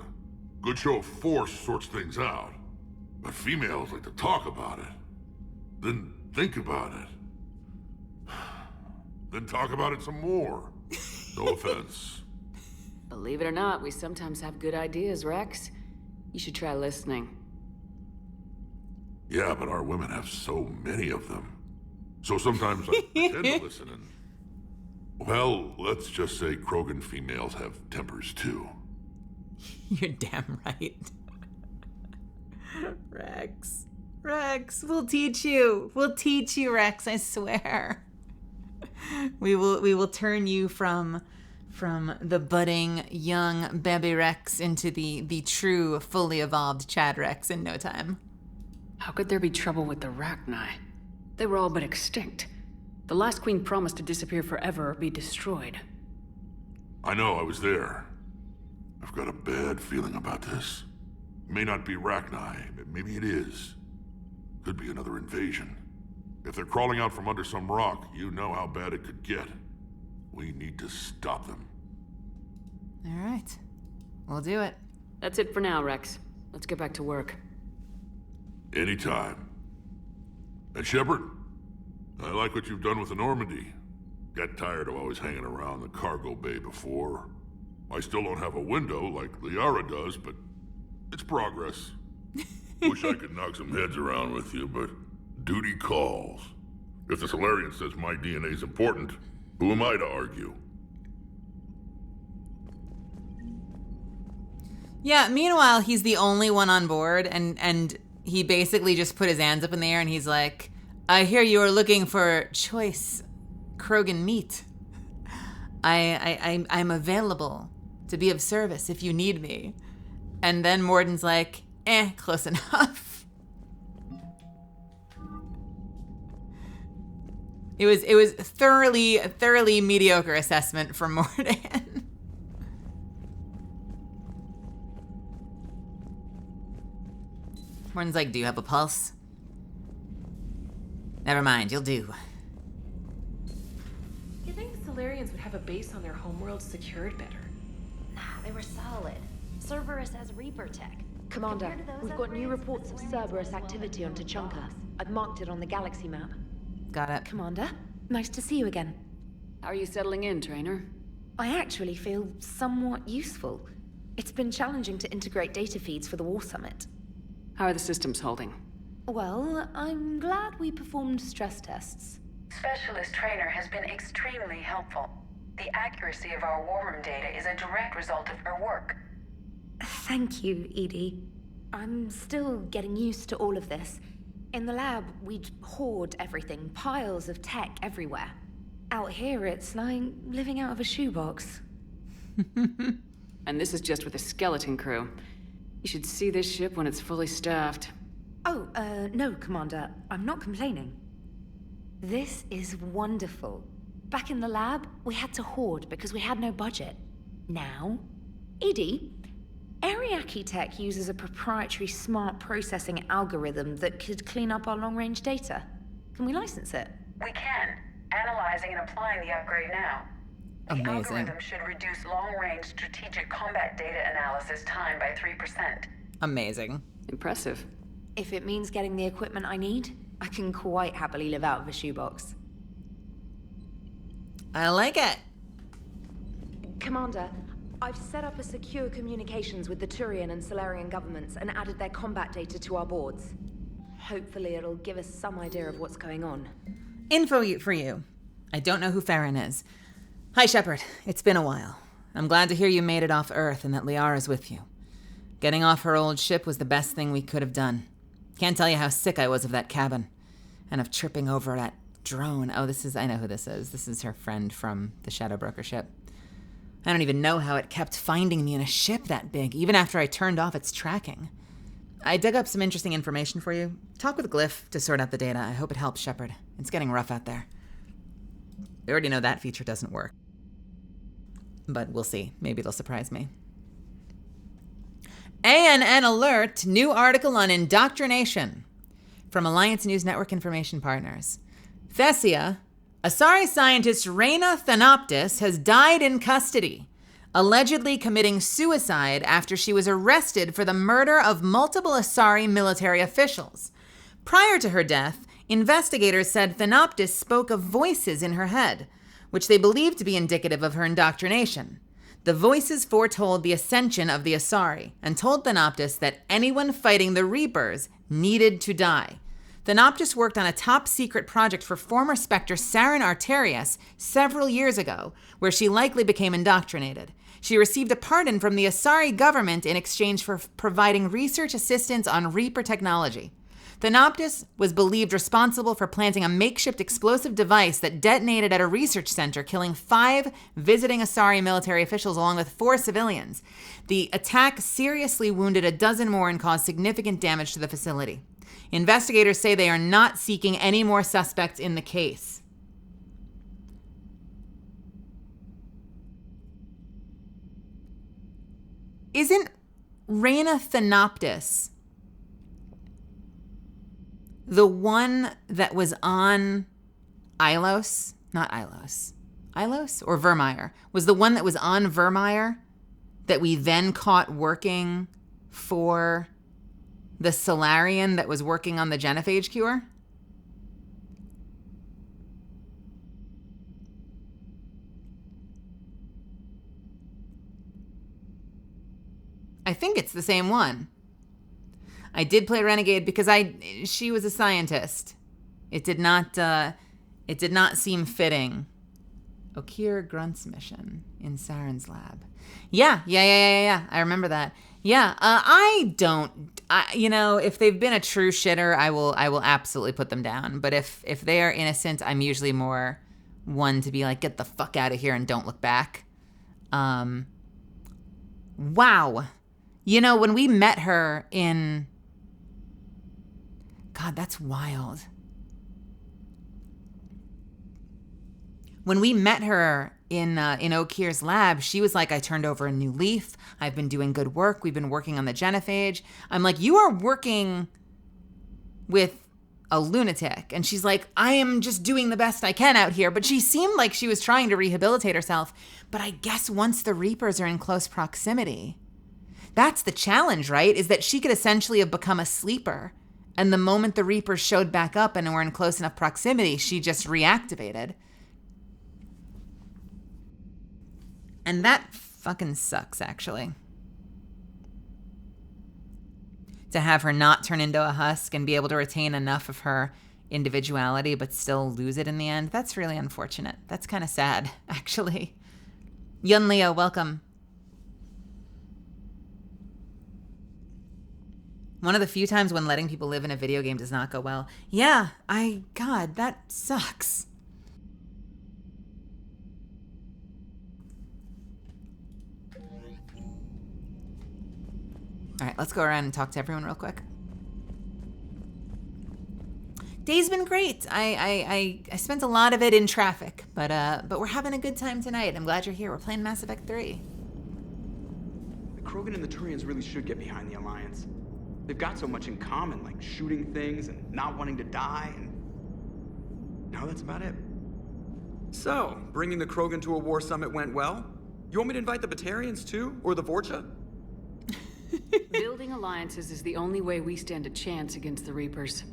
S9: good show of force sorts things out. But females like to talk about it. Then think about it. Then talk about it some more. No offense.
S7: Believe it or not, we sometimes have good ideas, Rex. You should try listening.
S9: Yeah, but our women have so many of them. So sometimes I pretend to listen and... Well, let's just say Krogan females have tempers too.
S1: You're damn right. Rex. Rex, we'll teach you. We'll teach you, Rex, I swear. We will turn you from the budding young baby Rex into the true, fully evolved Chad Rex in no time.
S7: How could there be trouble with the Rachni? They were all but extinct. The last queen promised to disappear forever or be destroyed.
S9: I know, I was there. I've got a bad feeling about this. It may not be Rachni, but maybe it is. Could be another invasion. If they're crawling out from under some rock, you know how bad it could get. We need to stop them.
S1: All right. We'll do it.
S7: That's it for now, Rex. Let's get back to work.
S9: Anytime. And Shepard, I like what you've done with the Normandy. Got tired of always hanging around the cargo bay before. I still don't have a window like Liara does, but it's progress. Wish I could knock some heads around with you, but duty calls. If the Solarian says my DNA's important, who am I to argue?
S1: Yeah, meanwhile, he's the only one on board, and he basically just put his hands up in the air and he's like, I hear you are looking for choice Krogan meat. I'm available to be of service if you need me. And then Morden's like, close enough. It was thoroughly mediocre assessment from Morden. Morden's like, do you have a pulse? Never mind, you'll do.
S3: You think Solarians would have a base on their homeworld secured better?
S6: Nah, they were solid. Cerberus has Reaper tech.
S3: Commander,
S6: We've got new reports of Cerberus activity on Tuchanka. I've marked it on the galaxy map.
S1: Got it.
S3: Commander, nice to see you again.
S7: How are you settling in, Trainer?
S3: I actually feel somewhat useful. It's been challenging to integrate data feeds for the War Summit.
S7: How are the systems holding?
S3: Well, I'm glad we performed stress tests.
S22: Specialist Trainer has been extremely helpful. The accuracy of our war room data is a direct result of her work.
S3: Thank you, Edie. I'm still getting used to all of this. In the lab, we'd hoard everything, piles of tech everywhere. Out here, it's like living out of a shoebox.
S7: And this is just with a skeleton crew. You should see this ship when it's fully staffed.
S3: Oh, no, Commander. I'm not complaining. This is wonderful. Back in the lab, we had to hoard because we had no budget. Now, Edie, Ariake Tech uses a proprietary smart processing algorithm that could clean up our long-range data. Can we license it?
S22: We can. Analyzing and applying the upgrade now. The
S1: Amazing.
S22: algorithm should reduce long-range strategic combat data analysis time by 3%.
S1: Amazing.
S7: Impressive.
S3: If it means getting the equipment I need, I can quite happily live out of a shoebox.
S1: I like it.
S6: Commander, I've set up a secure communications with the Turian and Solarian governments and added their combat data to our boards. Hopefully it'll give us some idea of what's going on.
S1: Info for you. I don't know who Farron is. Hi, Shepard. It's been a while. I'm glad to hear you made it off Earth and that Liara's with you. Getting off her old ship was the best thing we could have done. Can't tell you how sick I was of that cabin. And of tripping over that drone. Oh, I know who this is. This is her friend from the Shadow Broker ship. I don't even know how it kept finding me in a ship that big, even after I turned off its tracking. I dug up some interesting information for you. Talk with Glyph to sort out the data. I hope it helps, Shepard. It's getting rough out there. We already know that feature doesn't work. But we'll see. Maybe they'll surprise me. ANN alert! New article on indoctrination. From Alliance News Network Information Partners. Thessia, Asari scientist Reyna Thanoptis has died in custody, allegedly committing suicide after she was arrested for the murder of multiple Asari military officials. Prior to her death, investigators said Thanoptis spoke of voices in her head, which they believed to be indicative of her indoctrination. The voices foretold the ascension of the Asari and told Thanoptis that anyone fighting the Reapers needed to die. Thanoptis worked on a top-secret project for former Spectre Saren Arterius several years ago, where she likely became indoctrinated. She received a pardon from the Asari government in exchange for providing research assistance on Reaper technology. Thanoptis was believed responsible for planting a makeshift explosive device that detonated at a research center, killing 5 visiting Asari military officials along with 4 civilians. The attack seriously wounded a dozen more and caused significant damage to the facility. Investigators say they are not seeking any more suspects in the case. Isn't Reyna Thanoptis the one that was on Ilos? Not Ilos. Ilos or Vermeer? Was the one that was on Vermeer that we then caught working for the Solarian that was working on the genophage cure? I think it's the same one. I did play Renegade because she was a scientist. It did not seem fitting. Okir Grunt's mission in Saren's lab. Yeah. I remember that. Yeah, if they've been a true shitter, I will absolutely put them down. But if they are innocent, I'm usually more one to be like, get the fuck out of here and don't look back. Wow. When we met her in... God, that's wild. When we met her in Okir's lab, she was like, I turned over a new leaf. I've been doing good work. We've been working on the genophage. I'm like, you are working with a lunatic. And she's like, I am just doing the best I can out here. But she seemed like she was trying to rehabilitate herself. But I guess once the Reapers are in close proximity, that's the challenge, right? Is that she could essentially have become a sleeper. And the moment the Reapers showed back up and were in close enough proximity, she just reactivated. And that fucking sucks, actually. To have her not turn into a husk and be able to retain enough of her individuality but still lose it in the end, that's really unfortunate. That's kind of sad, actually. Yun Leo, welcome. One of the few times when letting people live in a video game does not go well. Yeah, God, that sucks. All right, let's go around and talk to everyone real quick. Day's been great. I spent a lot of it in traffic, but we're having a good time tonight. I'm glad you're here. We're playing Mass Effect 3.
S4: The Krogan and the Turians really should get behind the Alliance. They've got so much in common, like shooting things and not wanting to die, and now that's about it. So, bringing the Krogan to a war summit went well? You want me to invite the Batarians too, or the Vorcha?
S7: Building alliances is the only way we stand a chance against the Reapers.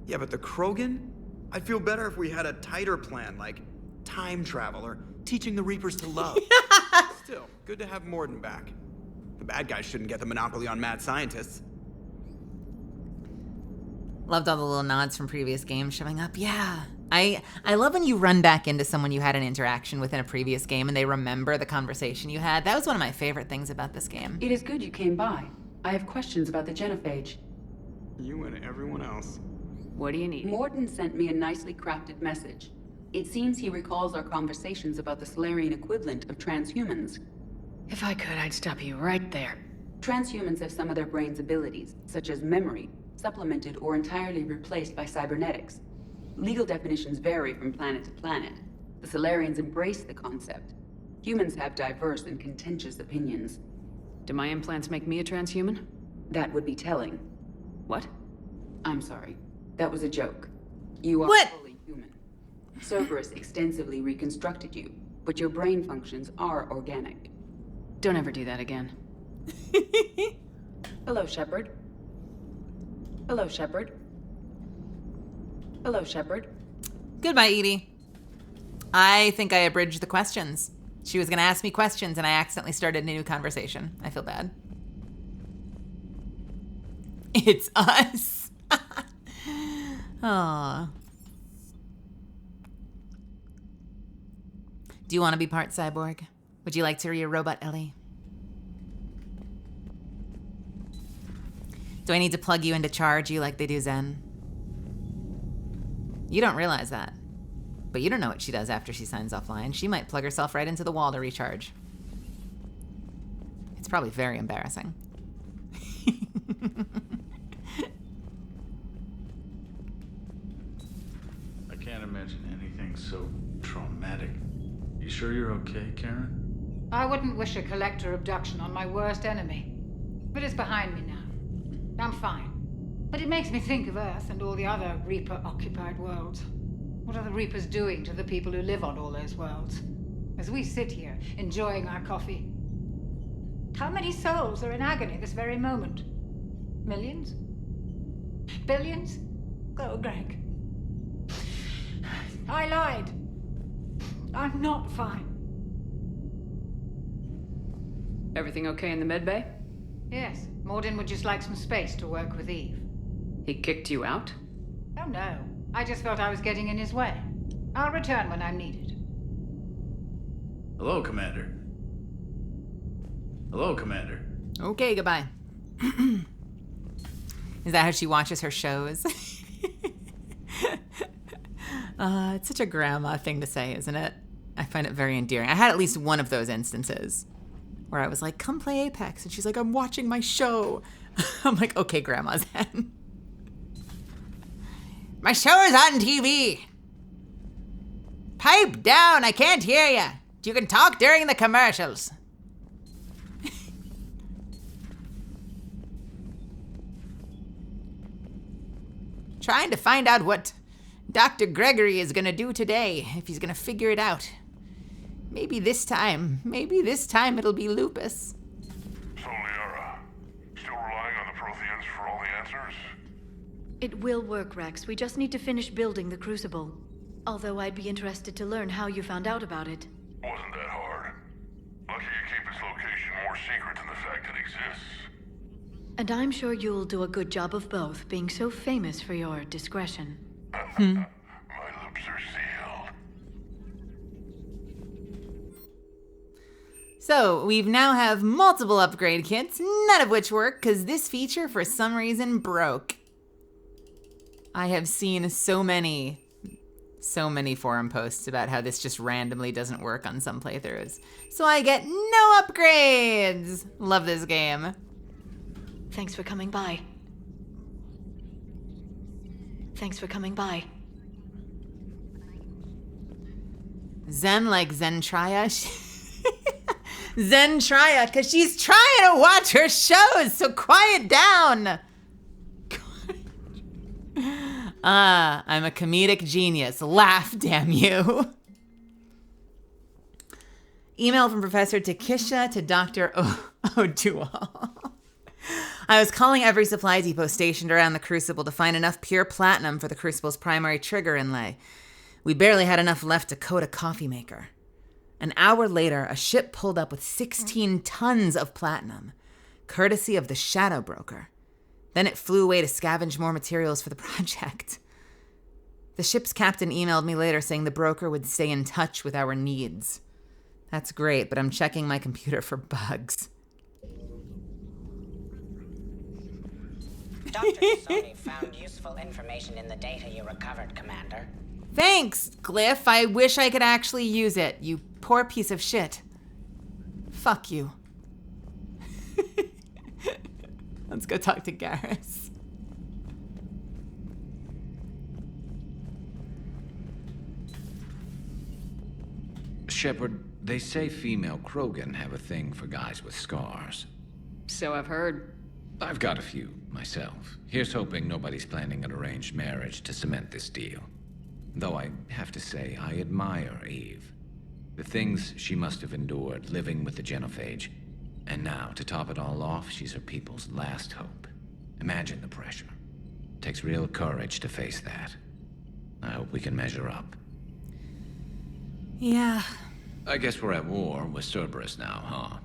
S4: Yeah, but the Krogan? I'd feel better if we had a tighter plan, like time travel or teaching the Reapers to love. Still, good to have Morden back. The bad guys shouldn't get the monopoly on mad scientists.
S1: Loved all the little nods from previous games showing up. Yeah. I love when you run back into someone you had an interaction with in a previous game and they remember the conversation you had. That was one of my favorite things about this game.
S8: It is good you came by. I have questions about the genophage.
S4: You and everyone else.
S7: What do you need?
S8: Morden sent me a nicely crafted message. It seems he recalls our conversations about the Solarian equivalent of transhumans.
S7: If I could, I'd stop you right there.
S8: Transhumans have some of their brain's abilities, such as memory, supplemented or entirely replaced by cybernetics. Legal definitions vary from planet to planet. The Solarians embrace the concept. Humans have diverse and contentious opinions.
S7: Do my implants make me a transhuman?
S8: That would be telling.
S7: What?
S8: I'm sorry. That was a joke. You are fully human. Cerberus extensively reconstructed you, but your brain functions are organic.
S7: Don't ever do that again.
S8: Hello, Shepard. Hello, Shepard. Hello, Shepard.
S1: Goodbye, Edie. I think I abridged the questions. She was going to ask me questions, and I accidentally started a new conversation. I feel bad. It's us. Aww. Do you want to be part cyborg? Would you like to be a robot, Ellie? Do I need to plug you into charge you like they do Zen? You don't realize that. But you don't know what she does after she signs offline. She might plug herself right into the wall to recharge. It's probably very embarrassing.
S23: I can't imagine anything so traumatic. You sure you're okay, Karen?
S24: I wouldn't wish a collector abduction on my worst enemy. But it's behind me now. I'm fine. But it makes me think of Earth and all the other Reaper-occupied worlds. What are the Reapers doing to the people who live on all those worlds? As we sit here, enjoying our coffee. How many souls are in agony this very moment? Millions? Billions? Oh, Greg. I lied. I'm not fine.
S7: Everything okay in the med bay?
S24: Yes, Morden would just like some space to work with Eve.
S7: He kicked you out?
S24: Oh no, I just felt I was getting in his way. I'll return when I'm needed.
S23: Hello, Commander. Hello, Commander.
S1: Okay, goodbye. Is that how she watches her shows? It's such a grandma thing to say, isn't it? I find it very endearing. I had at least one of those instances where I was like, come play Apex. And she's like, I'm watching my show. I'm like, okay, grandma then. My show is on TV. Pipe down, I can't hear you. You can talk during the commercials. Trying to find out what Dr. Gregory is gonna do today, if he's gonna figure it out. Maybe this time it'll be lupus.
S9: So, Liara, still relying on the Protheans for all the answers?
S12: It will work, Rex. We just need to finish building the Crucible. Although I'd be interested to learn how you found out about it.
S9: Wasn't that hard. Lucky you keep its location more secret than the fact it exists.
S12: And I'm sure you'll do a good job of both, being so famous for your discretion.
S9: My lips are sealed.
S1: So, we now have multiple upgrade kits, none of which work because this feature for some reason broke. I have seen so many forum posts about how this just randomly doesn't work on some playthroughs. So I get no upgrades! Love this game.
S12: Thanks for coming by. Thanks for coming by.
S1: Zen like Zentraya. Zentraya, because she's trying to watch her shows, so quiet down. I'm a comedic genius. Laugh, damn you. Email from Professor Takisha to Dr. O'Dual. I was calling every supply depot stationed around the Crucible to find enough pure platinum for the Crucible's primary trigger inlay. We barely had enough left to coat a coffee maker. An hour later, a ship pulled up with 16 tons of platinum, courtesy of the Shadow Broker. Then it flew away to scavenge more materials for the project. The ship's captain emailed me later saying the broker would stay in touch with our needs. That's great, but I'm checking my computer for bugs.
S13: Dr. Sony found useful information in the data you recovered, Commander.
S1: Thanks, Glyph. I wish I could actually use it, you poor piece of shit. Fuck you. Let's go talk to Garrus.
S11: Shepard, they say female Krogan have a thing for guys with scars.
S7: So I've heard.
S11: I've got a few, myself. Here's hoping nobody's planning an arranged marriage to cement this deal. Though I have to say, I admire Eve. The things she must have endured living with the genophage. And now, to top it all off, she's her people's last hope. Imagine the pressure. Takes real courage to face that. I hope we can measure up.
S1: Yeah.
S11: I guess we're at war with Cerberus now, huh?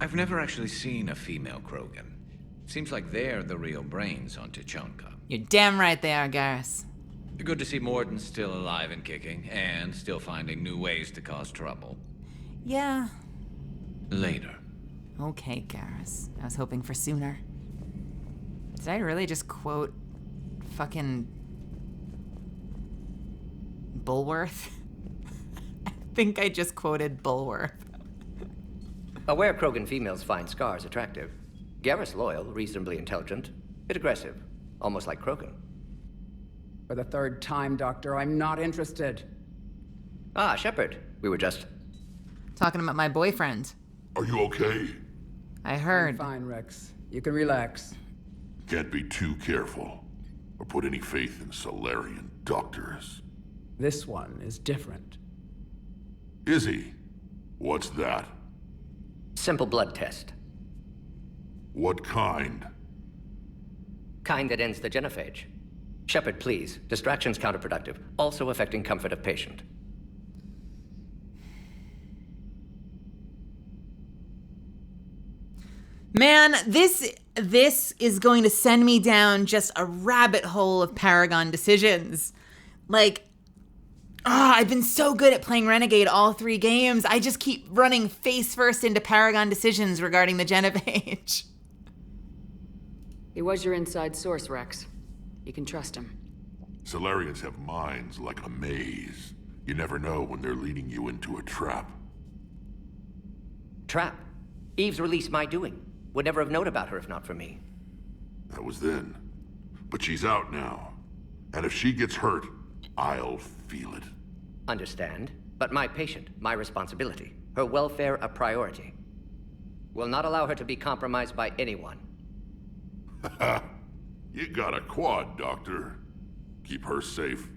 S11: I've never actually seen a female Krogan. Seems like they're the real brains on Tuchanka.
S1: You're damn right they are, Garrus.
S11: Good to see Morden's still alive and kicking, and still finding new ways to cause trouble.
S1: Yeah.
S11: Later.
S1: Okay, Garrus. I was hoping for sooner. Did I really just quote fucking Bulworth? I think I just quoted Bulworth.
S20: Aware Krogan females find scars attractive. Garrus loyal, reasonably intelligent, bit aggressive, almost like Krogan.
S15: For the third time, Doctor, I'm not interested.
S20: Ah, Shepard. We were just...
S1: talking about my boyfriend.
S9: Are you okay?
S1: I heard.
S15: I'm fine, Rex. You can relax.
S9: Can't be too careful, or put any faith in Solarian doctors.
S15: This one is different.
S9: Is he? What's that?
S20: Simple blood test.
S9: What kind?
S20: Kind that ends the genophage. Shepard, please. Distraction's counterproductive, also affecting comfort of patient.
S1: Man, this is going to send me down just a rabbit hole of Paragon decisions. Like, I've been so good at playing Renegade all 3 games. I just keep running face first into Paragon decisions regarding the Genovage.
S7: He was your inside source, Rex. You can trust him.
S9: Solarians have minds like a maze. You never know when they're leading you into a trap.
S20: Trap? Eve's release my doing. Would never have known about her if not for me.
S9: That was then. But she's out now. And if she gets hurt, I'll feel it.
S20: Understand. But my patient, my responsibility. Her welfare a priority. Will not allow her to be compromised by anyone.
S9: You got a quad, Doctor. Keep her safe.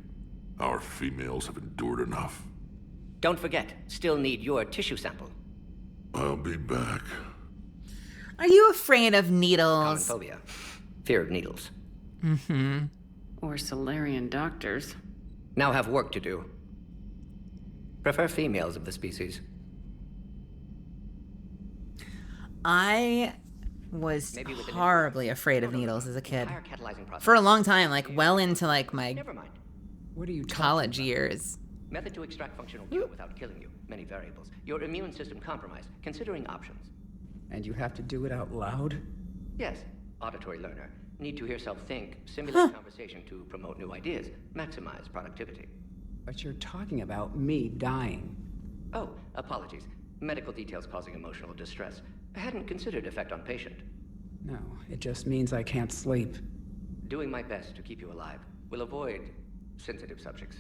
S9: Our females have endured enough.
S20: Don't forget, still need your tissue sample.
S9: I'll be back.
S1: Are you afraid of needles?
S20: Common phobia. Fear of needles.
S1: Mm-hmm.
S7: Or Solarian doctors.
S20: Now have work to do. Prefer females of the species.
S1: I was horribly afraid of needles as a kid. For a long time, like well into like my college years.
S20: Method to extract functional cure without killing you. Many variables. Your immune system compromised. Considering options.
S15: And you have to do it out loud?
S20: Yes. Auditory learner. Need to hear self think, simulate conversation to promote new ideas, maximize productivity.
S15: But you're talking about me dying.
S20: Oh, apologies. Medical details causing emotional distress. I hadn't considered effect on patient.
S15: No, it just means I can't sleep.
S20: Doing my best to keep you alive. Will avoid sensitive subjects.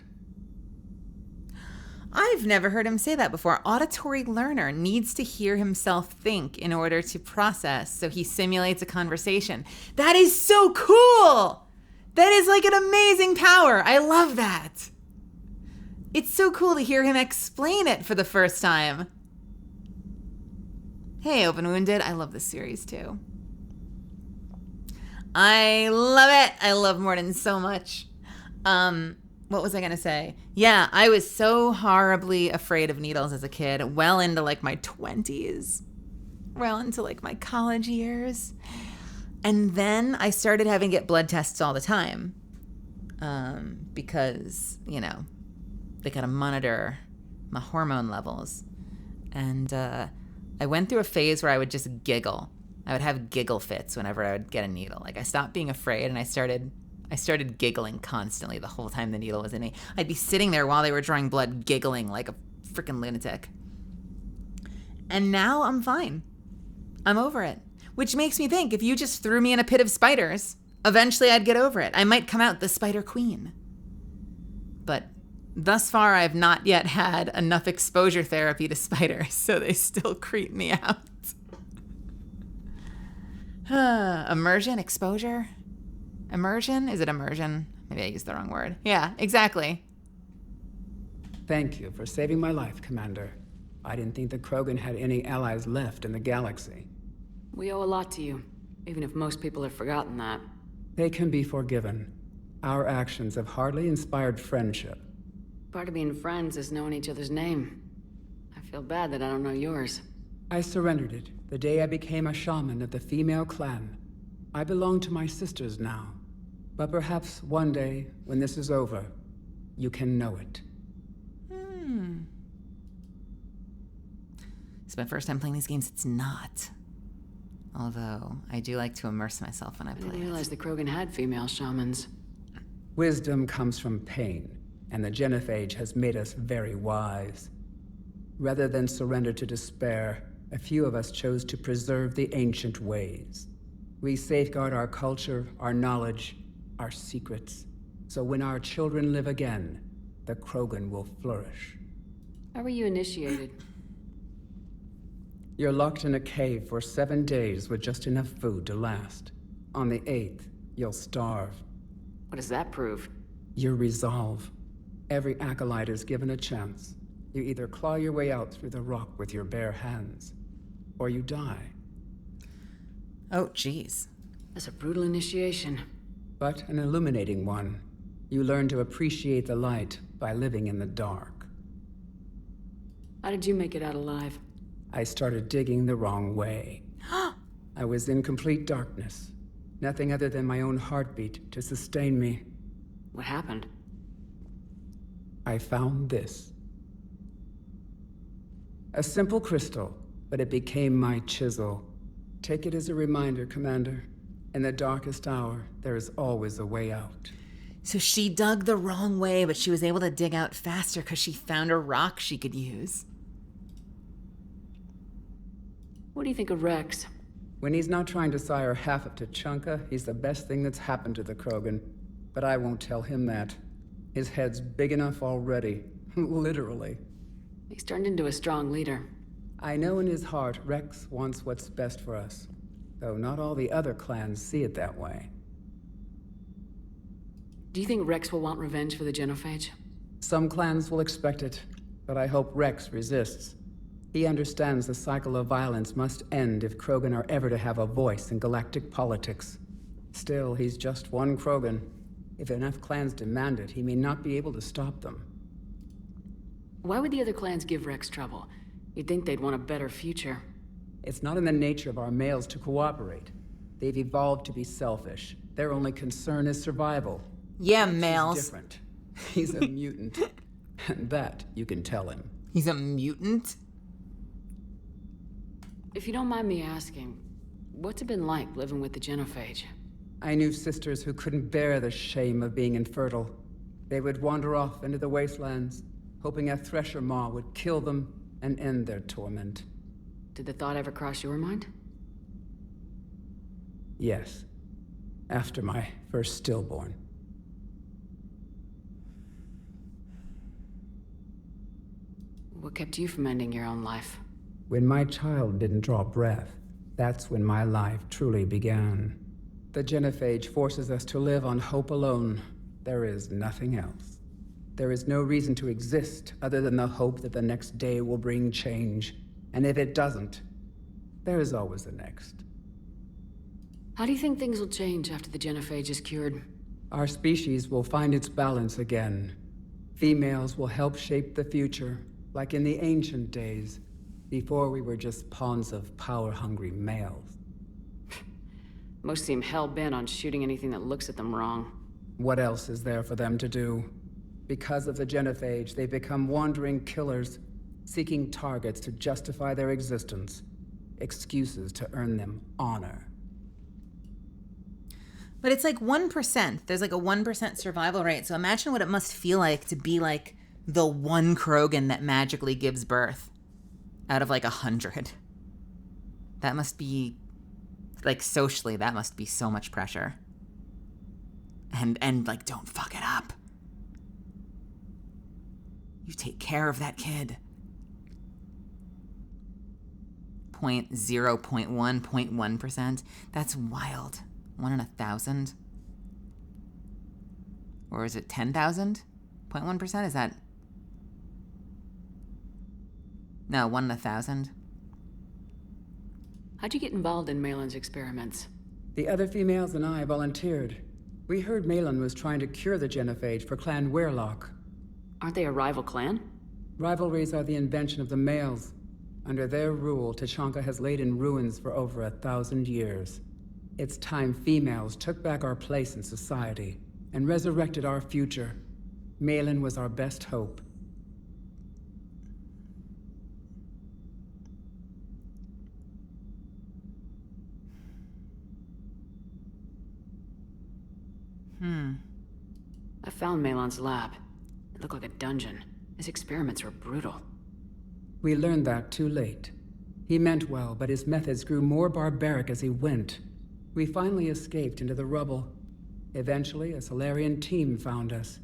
S1: I've never heard him say that before. Auditory learner needs to hear himself think in order to process, so he simulates a conversation. That is so cool! That is like an amazing power. I love that. It's so cool to hear him explain it for the first time. Hey, Open Wounded. I love this series too. I love it. I love Morden so much. What was I going to say? Yeah, I was so horribly afraid of needles as a kid, well into like my 20s, well into like my college years. And then I started having to get blood tests all the time because, you know, they got to monitor my hormone levels. And I went through a phase where I would just giggle. I would have giggle fits whenever I would get a needle. Like I stopped being afraid and I started giggling constantly the whole time the needle was in me. I'd be sitting there while they were drawing blood, giggling like a freaking lunatic. And now I'm fine. I'm over it. Which makes me think if you just threw me in a pit of spiders, eventually I'd get over it. I might come out the Spider Queen. But thus far, I've not yet had enough exposure therapy to spiders, so they still creep me out. Immersion? Exposure? Immersion? Is it immersion? Maybe I used the wrong word. Yeah, exactly.
S15: Thank you for saving my life, Commander. I didn't think the Krogan had any allies left in the galaxy.
S7: We owe a lot to you, even if most people have forgotten that.
S15: They can be forgiven. Our actions have hardly inspired friendship.
S7: Part of being friends is knowing each other's name. I feel bad that I don't know yours.
S15: I surrendered it the day I became a shaman of the female clan. I belong to my sisters now. But perhaps one day, when this is over, you can know it.
S1: It's my first time playing these games. It's not. Although, I do like to immerse myself when I play.
S7: I didn't realize the Krogan had female shamans.
S15: Wisdom comes from pain, and the Genophage has made us very wise. Rather than surrender to despair, a few of us chose to preserve the ancient ways. We safeguard our culture, our knowledge, our secrets. So when our children live again, the Krogan will flourish.
S7: How were you initiated?
S15: You're locked in a cave for 7 days with just enough food to last. On the 8th, you'll starve.
S7: What does that prove?
S15: Your resolve. Every acolyte is given a chance. You either claw your way out through the rock with your bare hands, or you die.
S1: Oh, jeez.
S7: That's a brutal initiation.
S15: But an illuminating one. You learn to appreciate the light by living in the dark.
S7: How did you make it out alive?
S15: I started digging the wrong way. I was in complete darkness. Nothing other than my own heartbeat to sustain me.
S7: What happened?
S15: I found this. A simple crystal, but it became my chisel. Take it as a reminder, Commander. In the darkest hour, there is always a way out.
S1: So she dug the wrong way, but she was able to dig out faster because she found a rock she could use.
S7: What do you think of Rex?
S15: When he's not trying to sire half of Tuchanka, he's the best thing that's happened to the Krogan. But I won't tell him that. His head's big enough already. Literally.
S7: He's turned into a strong leader.
S15: I know in his heart Rex wants what's best for us. Though not all the other clans see it that way.
S7: Do you think Rex will want revenge for the genophage?
S15: Some clans will expect it, but I hope Rex resists. He understands the cycle of violence must end if Krogan are ever to have a voice in galactic politics. Still, he's just one Krogan. If enough clans demand it, he may not be able to stop them.
S7: Why would the other clans give Rex trouble? You'd think they'd want a better future.
S15: It's not in the nature of our males to cooperate. They've evolved to be selfish. Their only concern is survival.
S1: Yeah,
S15: Rex
S1: males.
S15: is different. He's a mutant. And that you can tell him.
S1: He's a mutant?
S7: If you don't mind me asking, what's it been like living with the genophage?
S15: I knew sisters who couldn't bear the shame of being infertile. They would wander off into the wastelands, hoping a thresher maw would kill them and end their torment.
S7: Did the thought ever cross your mind?
S15: Yes. After my first stillborn.
S7: What kept you from ending your own life?
S15: When my child didn't draw breath, that's when my life truly began. The genophage forces us to live on hope alone. There is nothing else. There is no reason to exist other than the hope that the next day will bring change. And if it doesn't, there is always the next.
S7: How do you think things will change after the genophage is cured?
S15: Our species will find its balance again. Females will help shape the future, like in the ancient days, before we were just pawns of power-hungry males.
S7: Most seem hell-bent on shooting anything that looks at them wrong.
S15: What else is there for them to do? Because of the genophage, they become wandering killers, seeking targets to justify their existence, excuses to earn them honor.
S1: But it's like 1%. There's like a 1% survival rate. So imagine what it must feel like to be like the one Krogan that magically gives birth out of like 100. That must be, like, socially, that must be so much pressure. And like, don't fuck it up. You take care of that kid. 0.1%. That's wild. 1 in 1,000? Or is it 10,000? 0.1%? Is that... No, 1 in 1,000.
S7: How'd you get involved in Malin's experiments?
S15: The other females and I volunteered. We heard Malin was trying to cure the genophage for Clan Weirlock.
S7: Aren't they a rival clan?
S15: Rivalries are the invention of the males. Under their rule, Tuchanka has laid in ruins for over 1,000 years. It's time females took back our place in society and resurrected our future. Malin was our best hope.
S7: I found Malin's lab. It looked like a dungeon. His experiments were brutal.
S15: We learned that too late. He meant well, but his methods grew more barbaric as he went. We finally escaped into the rubble. Eventually, a Solarian team found us.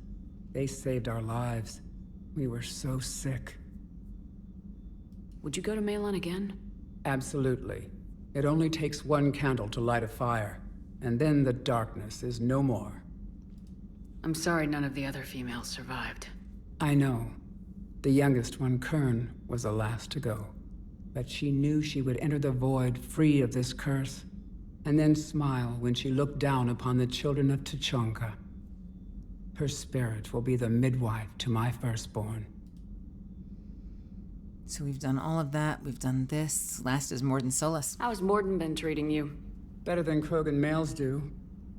S15: They saved our lives. We were so sick.
S7: Would you go to Malin again?
S15: Absolutely. It only takes one candle to light a fire, and then the darkness is no more.
S7: I'm sorry none of the other females survived.
S15: I know. The youngest one, Kern, was the last to go. But she knew she would enter the void free of this curse, and then smile when she looked down upon the children of Tuchanka. Her spirit will be the midwife to my firstborn.
S1: So we've done all of that. We've done this. Last is Morden Solus.
S7: How's Morden been treating you?
S15: Better than Krogan males do.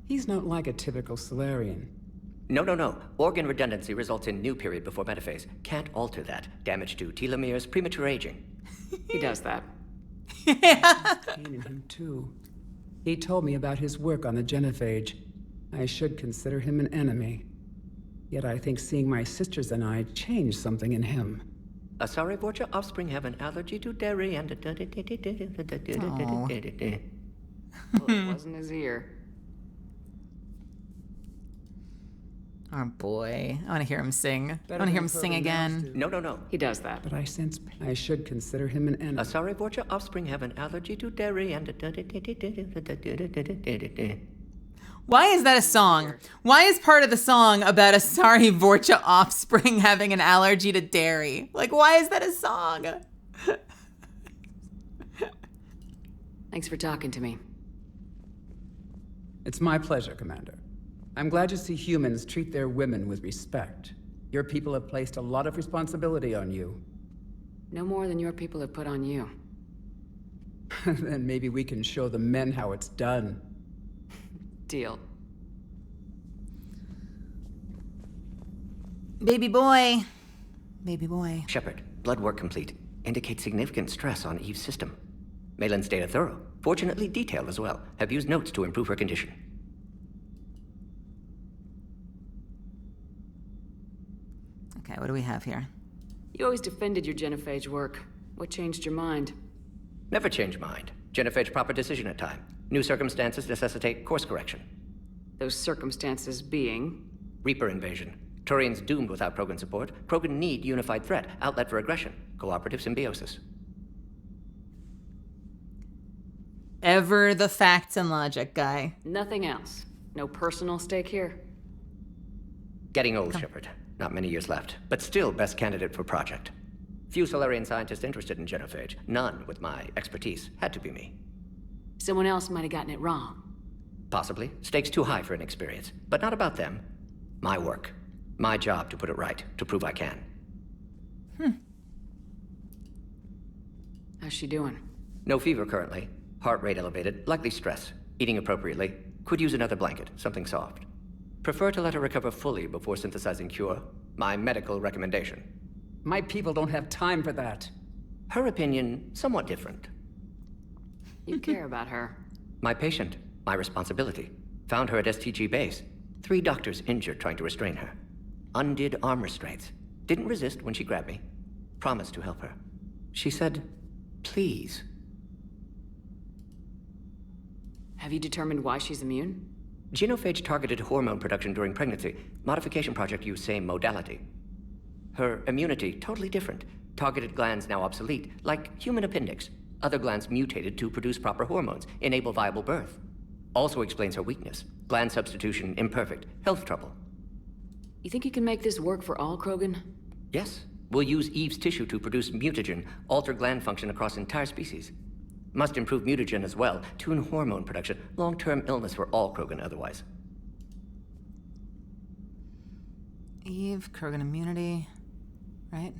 S15: He's not like a typical Solarian.
S20: No. Organ redundancy results in new period before metaphase. Can't alter that. Damage to telomeres, premature aging.
S7: He does that.
S15: Pain in him, too. He told me about his work on the genophage. I should consider him an enemy. Yet I think seeing my sisters and I changed something in him.
S20: Asari Vorcha offspring have an allergy to dairy and...
S7: Well, it wasn't his ear.
S1: Oh boy. I want to hear him sing. I want to hear him sing again.
S20: No.
S7: He does that.
S15: But I sense I should consider him an enemy.
S20: Asari Vorcha offspring have an allergy to dairy and...
S1: Why is that a song? Why is part of the song about Asari Vorcha offspring having an allergy to dairy? Like, why is that a song?
S7: Thanks for talking to me.
S15: It's my pleasure, Commander. I'm glad to see humans treat their women with respect. Your people have placed a lot of responsibility on you.
S7: No more than your people have put on you.
S15: Then maybe we can show the men how it's done.
S7: Deal.
S1: Baby boy. Baby boy.
S20: Shepard, blood work complete. Indicates significant stress on Eve's system. Malin's data thorough. Fortunately detailed as well. Have used notes to improve her condition.
S1: Okay, what do we have here?
S7: You always defended your genophage work. What changed your mind?
S20: Never change mind. Genophage proper decision at time. New circumstances necessitate course correction.
S7: Those circumstances being?
S20: Reaper invasion. Turians doomed without Krogan support. Krogan need unified threat. Outlet for aggression. Cooperative symbiosis.
S1: Ever the facts and logic guy.
S7: Nothing else. No personal stake here.
S20: Getting old, Shepard. Not many years left, but still best candidate for project. Few Solarian scientists interested in genophage. None with my expertise. Had to be me.
S7: Someone else might have gotten it wrong.
S20: Possibly. Stakes too high for inexperience. But not about them. My work. My job to put it right. To prove I can.
S7: How's she doing?
S20: No fever currently. Heart rate elevated. Likely stress. Eating appropriately. Could use another blanket. Something soft. Prefer to let her recover fully before synthesizing cure. My medical recommendation.
S15: My people don't have time for that.
S20: Her opinion, somewhat different.
S7: You care about her.
S20: My patient. My responsibility. Found her at STG base. 3 doctors injured trying to restrain her. Undid arm restraints. Didn't resist when she grabbed me. Promised to help her. She said, please.
S7: Have you determined why she's immune?
S20: Genophage targeted hormone production during pregnancy. Modification project used same modality. Her immunity, totally different. Targeted glands now obsolete, like human appendix. Other glands mutated to produce proper hormones, enable viable birth. Also explains her weakness. Gland substitution imperfect. Health trouble.
S7: You think you can make this work for all Krogan?
S20: Yes. We'll use Eve's tissue to produce mutagen, alter gland function across entire species. Must improve mutagen as well, tune hormone production. Long-term illness for all Krogan otherwise.
S1: Eve, Krogan immunity, right?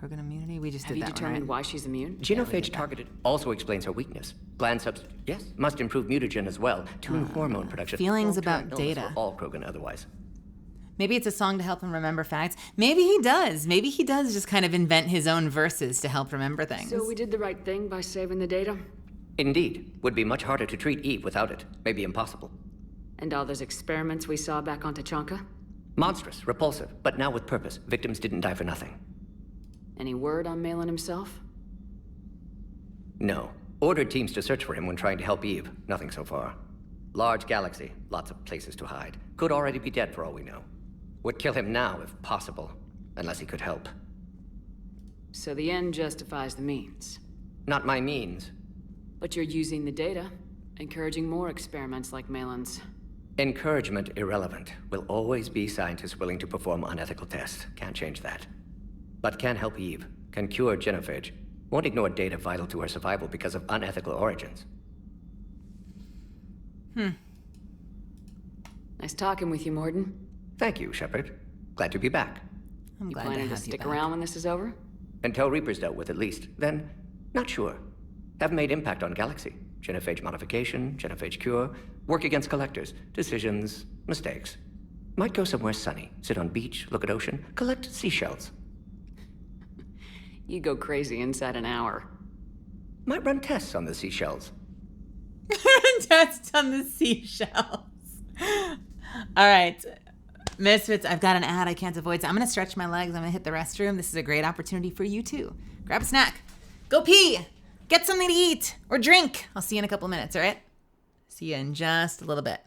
S1: Krogan immunity? We just
S7: Have
S1: did
S7: you
S1: that
S7: determined
S1: one, right?
S7: why she's immune?
S20: Genophage targeted also explains her weakness. Gland yes. Must improve mutagen as well, tune hormone production.
S1: Feelings
S20: Long-term
S1: about
S20: illness
S1: data.
S20: For all Krogan otherwise.
S1: Maybe it's a song to help him remember facts. Maybe he does. Maybe he does just kind of invent his own verses to help remember things.
S7: So we did the right thing by saving the data?
S20: Indeed. Would be much harder to treat Eve without it. Maybe impossible.
S7: And all those experiments we saw back on Tachanka?
S20: Monstrous, repulsive, but now with purpose. Victims didn't die for nothing.
S7: Any word on Malin himself?
S20: No. Ordered teams to search for him when trying to help Eve. Nothing so far. Large galaxy, lots of places to hide. Could already be dead for all we know. Would kill him now if possible, unless he could help.
S7: So the end justifies the means.
S20: Not my means.
S7: But you're using the data, encouraging more experiments like Malin's.
S20: Encouragement irrelevant. Will always be scientists willing to perform unethical tests. Can't change that. But can help Eve. Can cure genophage. Won't ignore data vital to her survival because of unethical origins.
S7: Nice talking with you, Morden.
S20: Thank you, Shepard. Glad to be back.
S1: I'm
S7: You
S1: glad
S7: planning to
S1: have you
S7: stick
S1: back.
S7: around when this is over?
S20: Until Reaper's dealt with, at least. Then, not sure. Have made impact on Galaxy. Genophage modification, genophage cure, work against collectors, decisions, mistakes. Might go somewhere sunny, sit on beach, look at ocean, collect seashells.
S7: You go crazy inside an hour.
S20: Might run tests on the seashells.
S1: Tests on the seashells. All right. Misfits, I've got an ad I can't avoid. So I'm going to stretch my legs. I'm going to hit the restroom. This is a great opportunity for you too. Grab a snack. Go pee. Get something to eat or drink. I'll see you in a couple minutes, all right? See you in just a little bit.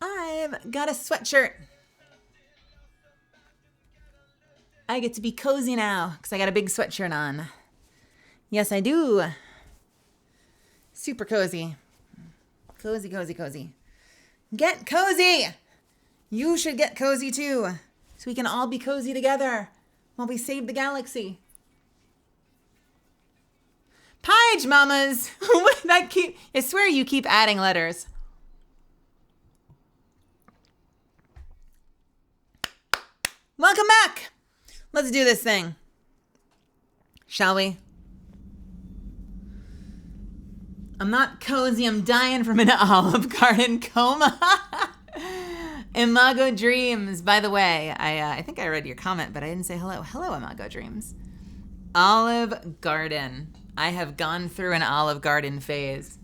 S1: I've got a sweatshirt. I get to be cozy now because I got a big sweatshirt on. Yes, I do. Super cozy. Cozy, cozy, cozy. Get cozy! You should get cozy too, so we can all be cozy together while we save the galaxy. Page mamas! I swear you keep adding letters. Welcome back! Let's do this thing. Shall we? I'm not cozy, I'm dying from an Olive Garden coma. Imago Dreams, by the way, I think I read your comment, but I didn't say hello. Hello, Imago Dreams. Olive Garden. I have gone through an Olive Garden phase.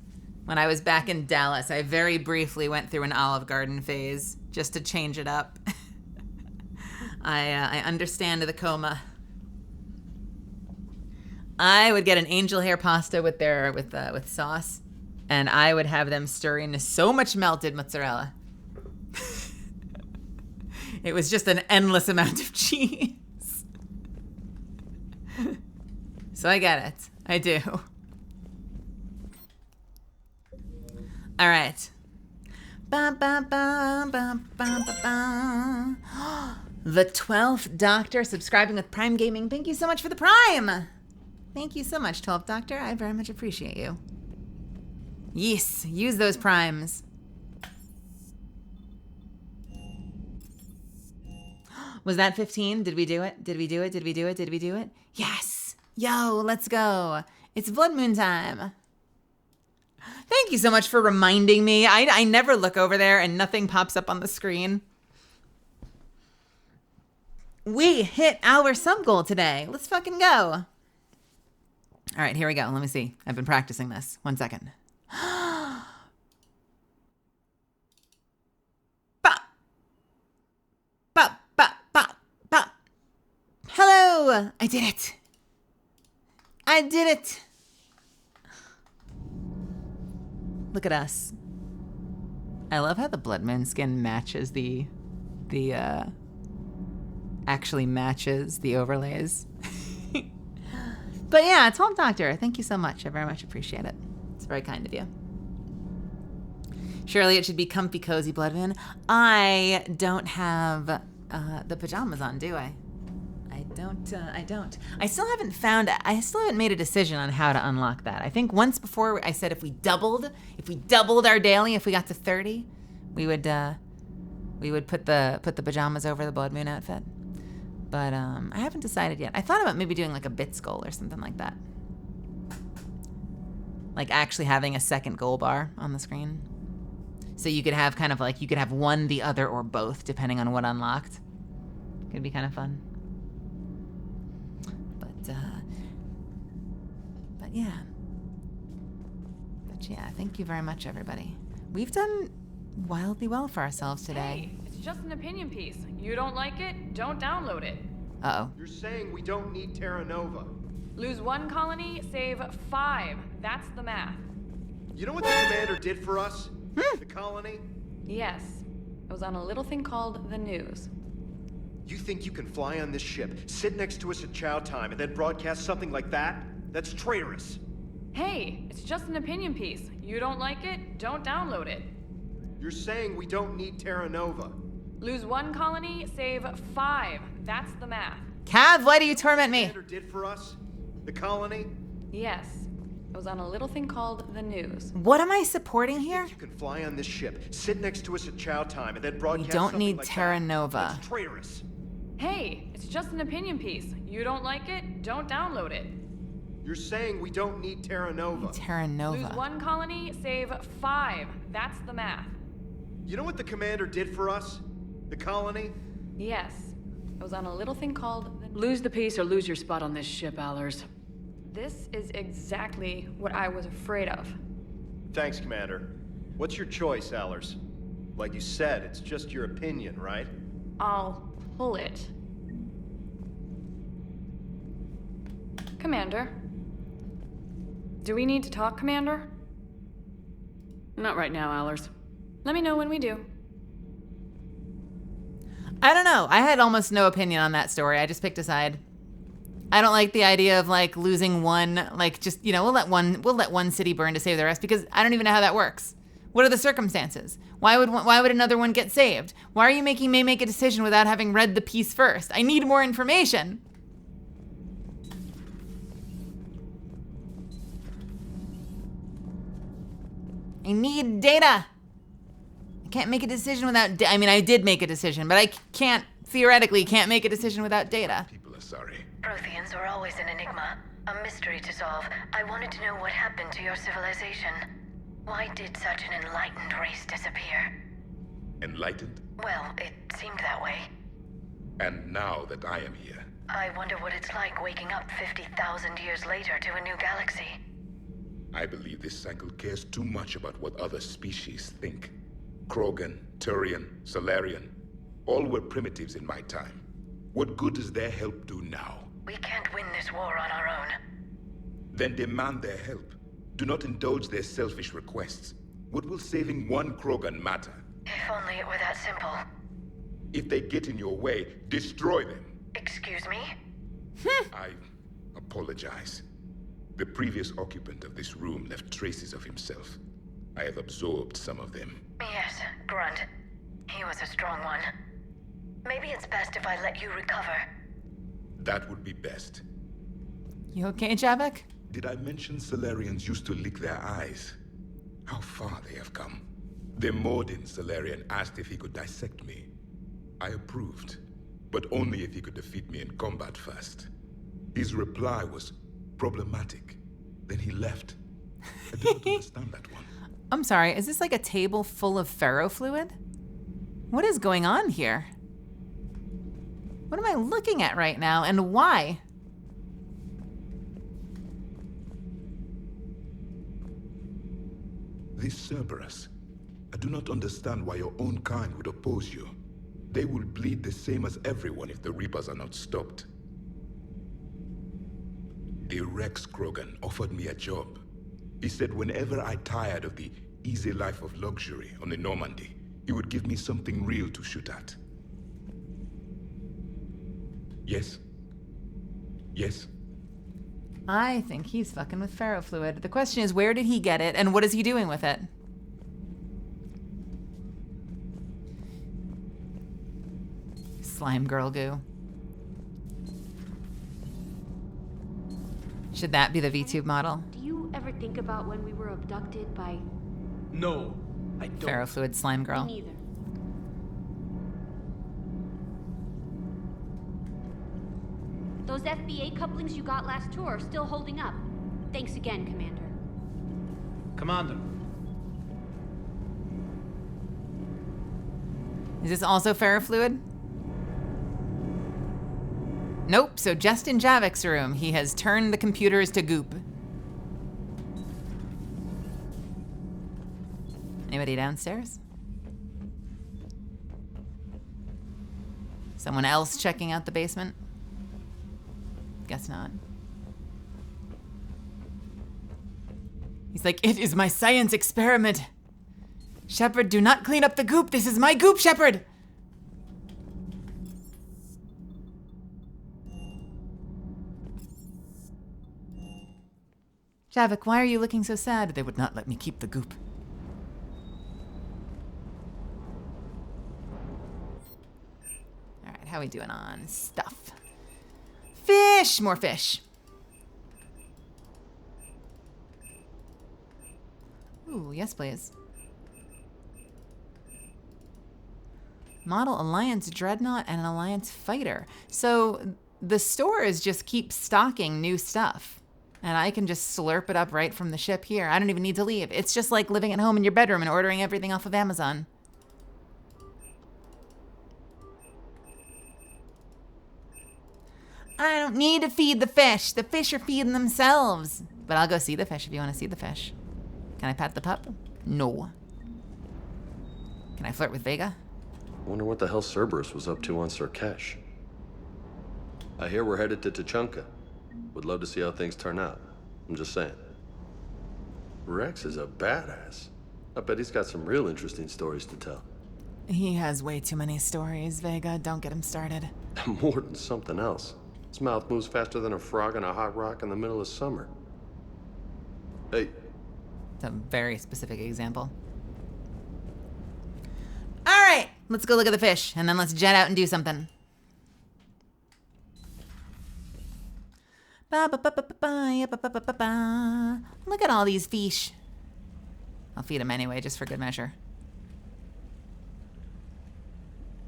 S1: When I was back in Dallas, I very briefly went through an Olive Garden phase just to change it up. I understand the coma. I would get an angel hair pasta with sauce, and I would have them stir in so much melted mozzarella. It was just an endless amount of cheese. So I get it. I do. All right. Bum, bum, bum, bum, bum, bum, bum. The 12th Doctor subscribing with Prime Gaming. Thank you so much for the Prime. Thank you so much, 12th Doctor. I very much appreciate you. Yes, use those Primes. Was that 15? Did we do it? Did we do it? Did we do it? Did we do it? Yes. Yo, let's go. It's Blood Moon time. Thank you so much for reminding me. I never look over there and nothing pops up on the screen. We hit our sub goal today. Let's fucking go. All right, here we go. Let me see. I've been practicing this. 1 second. Hello! I did it. I did it. Look at us. I love how the Blood Moon skin matches actually matches the overlays. But yeah, 12th Doctor, thank you so much. I very much appreciate it. It's very kind of you. Surely it should be comfy, cozy Blood Moon. I don't have the pajamas on, do I? I don't. I still haven't made a decision on how to unlock that. I think once before I said if we doubled our daily, if we got to 30, we would put the pajamas over the Blood Moon outfit. But I haven't decided yet. I thought about maybe doing like a bit skull or something like that. Like actually having a second goal bar on the screen. So you could have kind of like, you could have one, the other, or both, depending on what unlocked. Could be kind of fun. But yeah, thank you very much, everybody. We've done wildly well for ourselves today.
S5: Hey, it's just an opinion piece. You don't like it, don't download it.
S1: Uh-oh.
S14: You're saying we don't need Terra Nova.
S5: Lose 1 colony, save 5. That's the math.
S14: You know what the commander did for us? The colony?
S5: Yes. It was on a little thing called the news.
S14: You think you can fly on this ship, sit next to us at chow time, and then broadcast something like that? That's traitorous.
S5: Hey, it's just an opinion piece. You don't like it, don't download it.
S14: You're saying we don't need Terra Nova.
S5: Lose 1 colony, save 5. That's the math.
S1: Cav, why do you torment me?
S14: The commander did for us? The colony?
S5: Yes. It was on a little thing called the news.
S1: What am I supporting here?
S14: You can fly on this ship, sit next to us at chow time, and then broadcast
S1: We don't
S14: something
S1: need
S14: like
S1: Terra
S14: that.
S1: Nova.
S14: That's traitorous.
S5: Hey, it's just an opinion piece. You don't like it, don't download it.
S14: You're saying we don't need Terra Nova.
S1: Terra Nova.
S5: Lose 1 colony, save 5. That's the math.
S14: You know what the commander did for us? The colony?
S5: Yes. It was on a little thing called the...
S7: Lose the piece or lose your spot on this ship, Allers.
S5: This is exactly what I was afraid of.
S14: Thanks, Commander. What's your choice, Allers? Like you said, it's just your opinion, right?
S5: I'll pull it. Commander. Do we need to talk, Commander?
S7: Not right now, Allers.
S5: Let me know when we do.
S1: I don't know. I had almost no opinion on that story. I just picked a side. I don't like the idea of like losing one, like just, you know, we'll let one city burn to save the rest because I don't even know how that works. What are the circumstances? Why would another one get saved? Why are you making me make a decision without having read the piece first? I need more information. I need data. I can't make a decision without I mean, I did make a decision, but I theoretically can't make a decision without data.
S9: People are sorry.
S22: Protheans are always an enigma, a mystery to solve. I wanted to know what happened to your civilization. Why did such an enlightened race disappear?
S9: Enlightened?
S22: Well, it seemed that way.
S9: And now that I am here.
S22: I wonder what it's like waking up 50,000 years later to a new galaxy.
S9: I believe this cycle cares too much about what other species think. Krogan, Turian, Solarian, all were primitives in my time. What good does their help do now?
S22: We can't win this war on our own.
S9: Then demand their help. Do not indulge their selfish requests. What will saving one Krogan matter?
S22: If only it were that simple.
S9: If they get in your way, destroy them.
S22: Excuse me?
S9: I apologize. The previous occupant of this room left traces of himself.
S16: I have absorbed some of them.
S22: Yes, Grunt. He was a strong one. Maybe it's best if I let you recover.
S16: That would be best.
S1: You okay, Javik?
S16: Did I mention Salarians used to lick their eyes? How far they have come. The Mordin Salarian asked if he could dissect me. I approved, but only if he could defeat me in combat first. His reply was problematic. Then he left. I didn't understand that one.
S1: I'm sorry, is this like a table full of ferrofluid? What is going on here? What am I looking at right now, and why?
S16: This Cerberus, I do not understand why your own kind would oppose you. They will bleed the same as everyone if the Reapers are not stopped. The Rex Krogan offered me a job. He said whenever I tired of the easy life of luxury on the Normandy, he would give me something real to shoot at. Yes. Yes.
S1: I think he's fucking with ferrofluid. The question is, where did he get it, and what is he doing with it? Slime girl goo. Should that be the VTube model?
S17: Do you ever think about when we were abducted by...
S18: No, I don't.
S1: Ferrofluid slime girl.
S17: Me neither. Those FBA couplings you got last tour are still holding up. Thanks again, Commander.
S18: Commander.
S1: Is this also ferrofluid? Nope, so just in Javik's room, he has turned the computers to goop. Anybody downstairs? Someone else checking out the basement? Guess not. He's like, it is my science experiment. Shepard, do not clean up the goop. This is my goop, Shepard. Javik, why are you looking so sad? They would not let me keep the goop. All right, how are we doing on stuff? Fish! More fish. Ooh, yes, please. Model Alliance Dreadnought and an Alliance Fighter. So the stores just keep stocking new stuff. And I can just slurp it up right from the ship here. I don't even need to leave. It's just like living at home in your bedroom and ordering everything off of Amazon. I don't need to feed the fish. The fish are feeding themselves. But I'll go see the fish if you want to see the fish. Can I pet the pup? No. Can I flirt with Vega?
S19: Wonder what the hell Cerberus was up to on Surkesh. I hear we're headed to Tuchanka. Would love to see how things turn out. I'm just saying. Rex is a badass. I bet he's got some real interesting stories to tell.
S1: He has way too many stories, Vega. Don't get him started.
S19: More than something else. His mouth moves faster than a frog on a hot rock in the middle of summer. Hey.
S1: It's a very specific example. All right, let's go look at the fish, and then let's jet out and do something. Look at all these fish. I'll feed them anyway, just for good measure.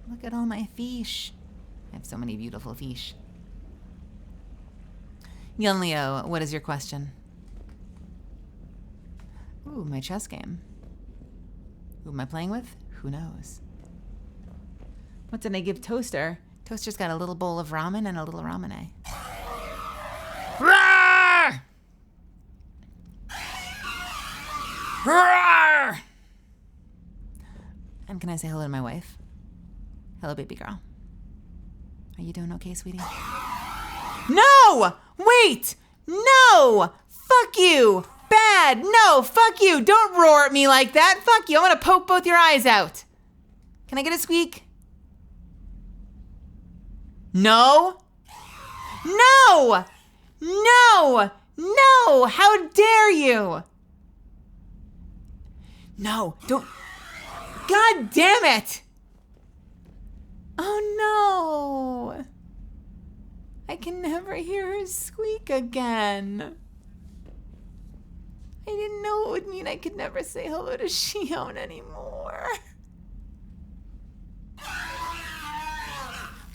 S1: Look at all my fish. I have so many beautiful fish. Young Leo, what is your question? Ooh, my chess game. Who am I playing with? Who knows? What did I give Toaster? Toaster's got a little bowl of ramen and a little ramune. Roar! Roar! And can I say hello to my wife? Hello, baby girl. Are you doing okay, sweetie? No! Wait! No! Fuck you! Bad! No! Fuck you! Don't roar at me like that! Fuck you! I want to poke both your eyes out! Can I get a squeak? No! No! No! No! How dare you! No, don't. God damn it! Oh no! I can never hear her squeak again. I didn't know it would mean I could never say hello to Shion anymore.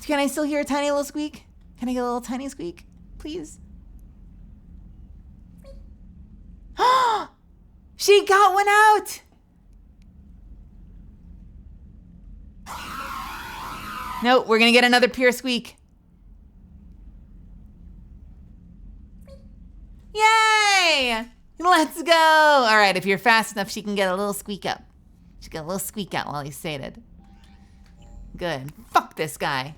S1: Can I still hear a tiny little squeak? Can I get a little tiny squeak, please? She got one out! No, we're gonna get another pure squeak. Yay! Let's go! All right, if you're fast enough, she can get a little squeak up. She got a little squeak out while he's sated. Good. Fuck this guy.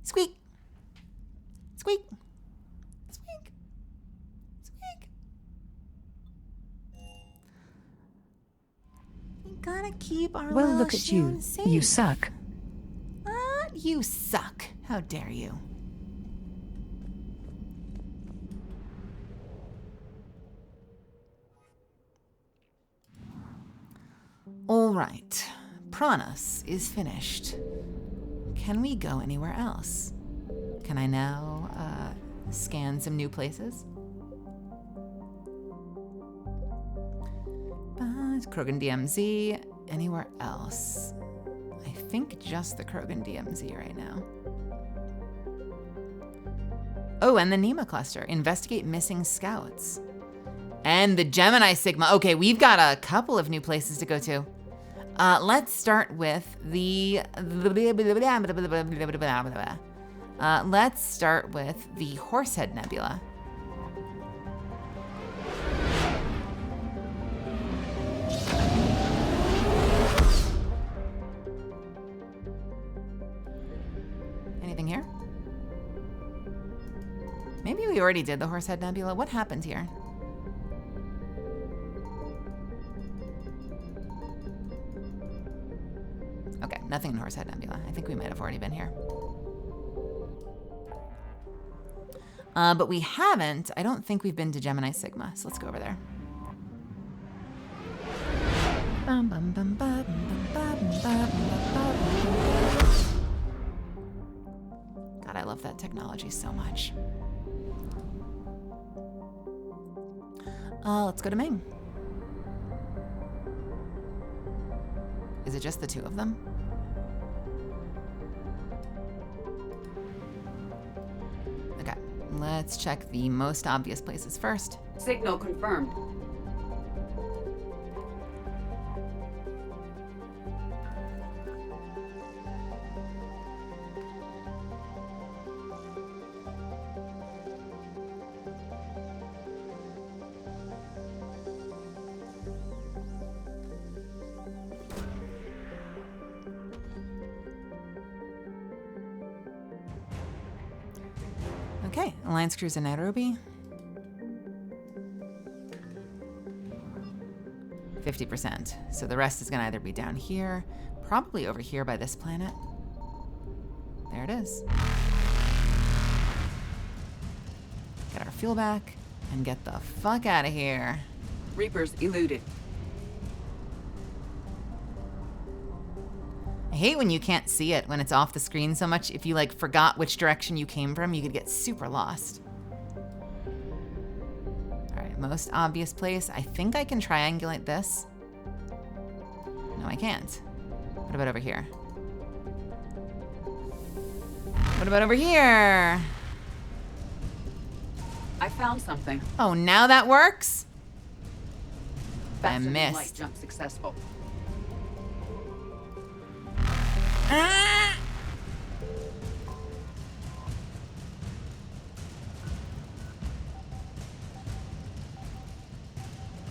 S1: Squeak. Squeak. Squeak. Squeak. We gotta keep our
S2: Well,
S1: little
S2: look at you.
S1: Shion safe.
S2: You suck.
S1: What? You suck. How dare you? All right. Pranas is finished. Can we go anywhere else? Can I now scan some new places? Krogan DMZ. Anywhere else? I think just the Krogan DMZ right now. Oh, and the Nema cluster. Investigate missing scouts. And the Gemini Sigma. Okay, we've got a couple of new places to go to. Let's start with the... let's start with the Horsehead Nebula. Anything here? Maybe we already did the Horsehead Nebula. What happened here? Okay, nothing in Horsehead Nebula. I think we might have already been here. But we haven't. I don't think we've been to Gemini Sigma, so let's go over there. God, I love that technology so much. Let's go to Ming. Is it just the two of them? Okay, let's check the most obvious places first.
S8: Signal confirmed.
S1: Okay, Alliance cruise in Nairobi. 50%. So the rest is gonna either be down here, probably over here by this planet. There it is. Get our fuel back and get the fuck out of here.
S8: Reapers eluded.
S1: I hate when you can't see it, when it's off the screen so much. If you like forgot which direction you came from, you could get super lost. All right, most obvious place. I think I can triangulate this. No, I can't. What about over here? What about over here?
S8: I found something.
S1: Oh, now that works? I
S8: Faster than light
S1: missed.
S8: jump successful.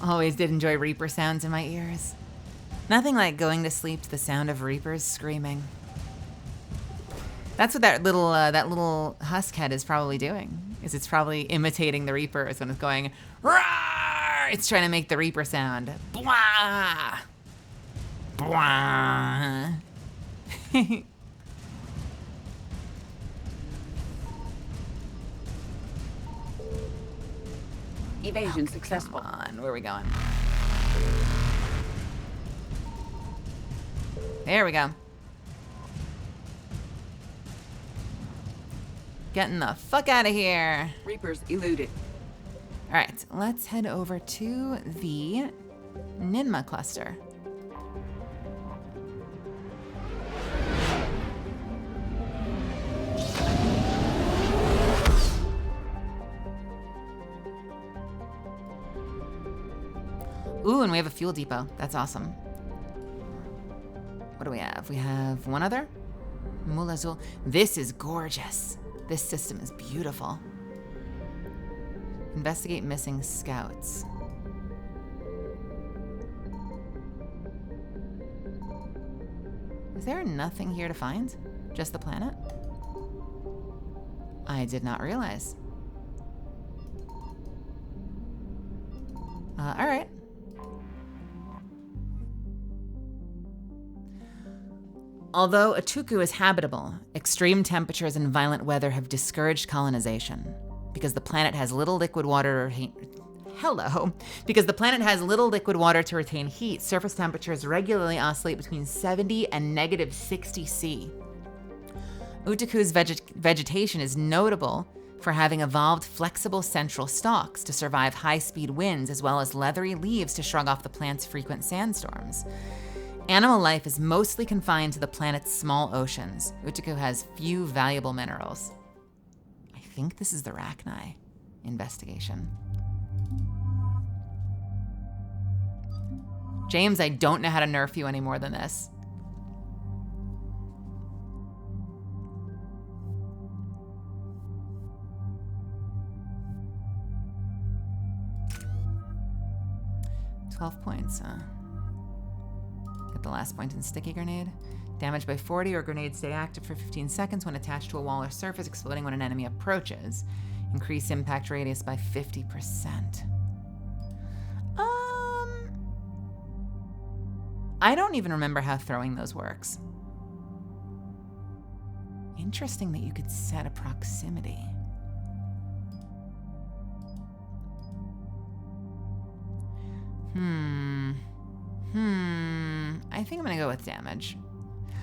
S1: Always did enjoy Reaper sounds in my ears. Nothing like going to sleep to the sound of Reapers screaming. That's what that little husk head is probably doing. Is it's probably imitating the Reapers when it's going, "Roar!" It's trying to make the Reaper sound. Blah! Blah!
S8: Evasion successful.
S1: Come on, where are we going? There we go. Getting the fuck out of here.
S8: Reapers eluded.
S1: All right, let's head over to the Ninma cluster. Ooh, and we have a fuel depot. That's awesome. What do we have? We have one other. Mulazul. This is gorgeous. This system is beautiful. Investigate missing scouts. Is there nothing here to find? Just the planet? I did not realize. All right. Although Atuku is habitable, extreme temperatures and violent weather have discouraged colonization. Because the planet has little liquid water Because the planet has little liquid water to retain heat, surface temperatures regularly oscillate between 70 and negative 60 C. Utaku's vegetation is notable for having evolved flexible central stalks to survive high-speed winds, as well as leathery leaves to shrug off the plant's frequent sandstorms. Animal life is mostly confined to the planet's small oceans. Utaku has few valuable minerals. I think this is the Rachni investigation. James, I don't know how to nerf you any more than this. $12 points, huh? Get the last point in sticky grenade. Damage by 40 or grenade stay active for 15 seconds when attached to a wall or surface, exploding when an enemy approaches. Increase impact radius by 50%. I don't even remember how throwing those works. Interesting that you could set a proximity. I think I'm gonna go with damage.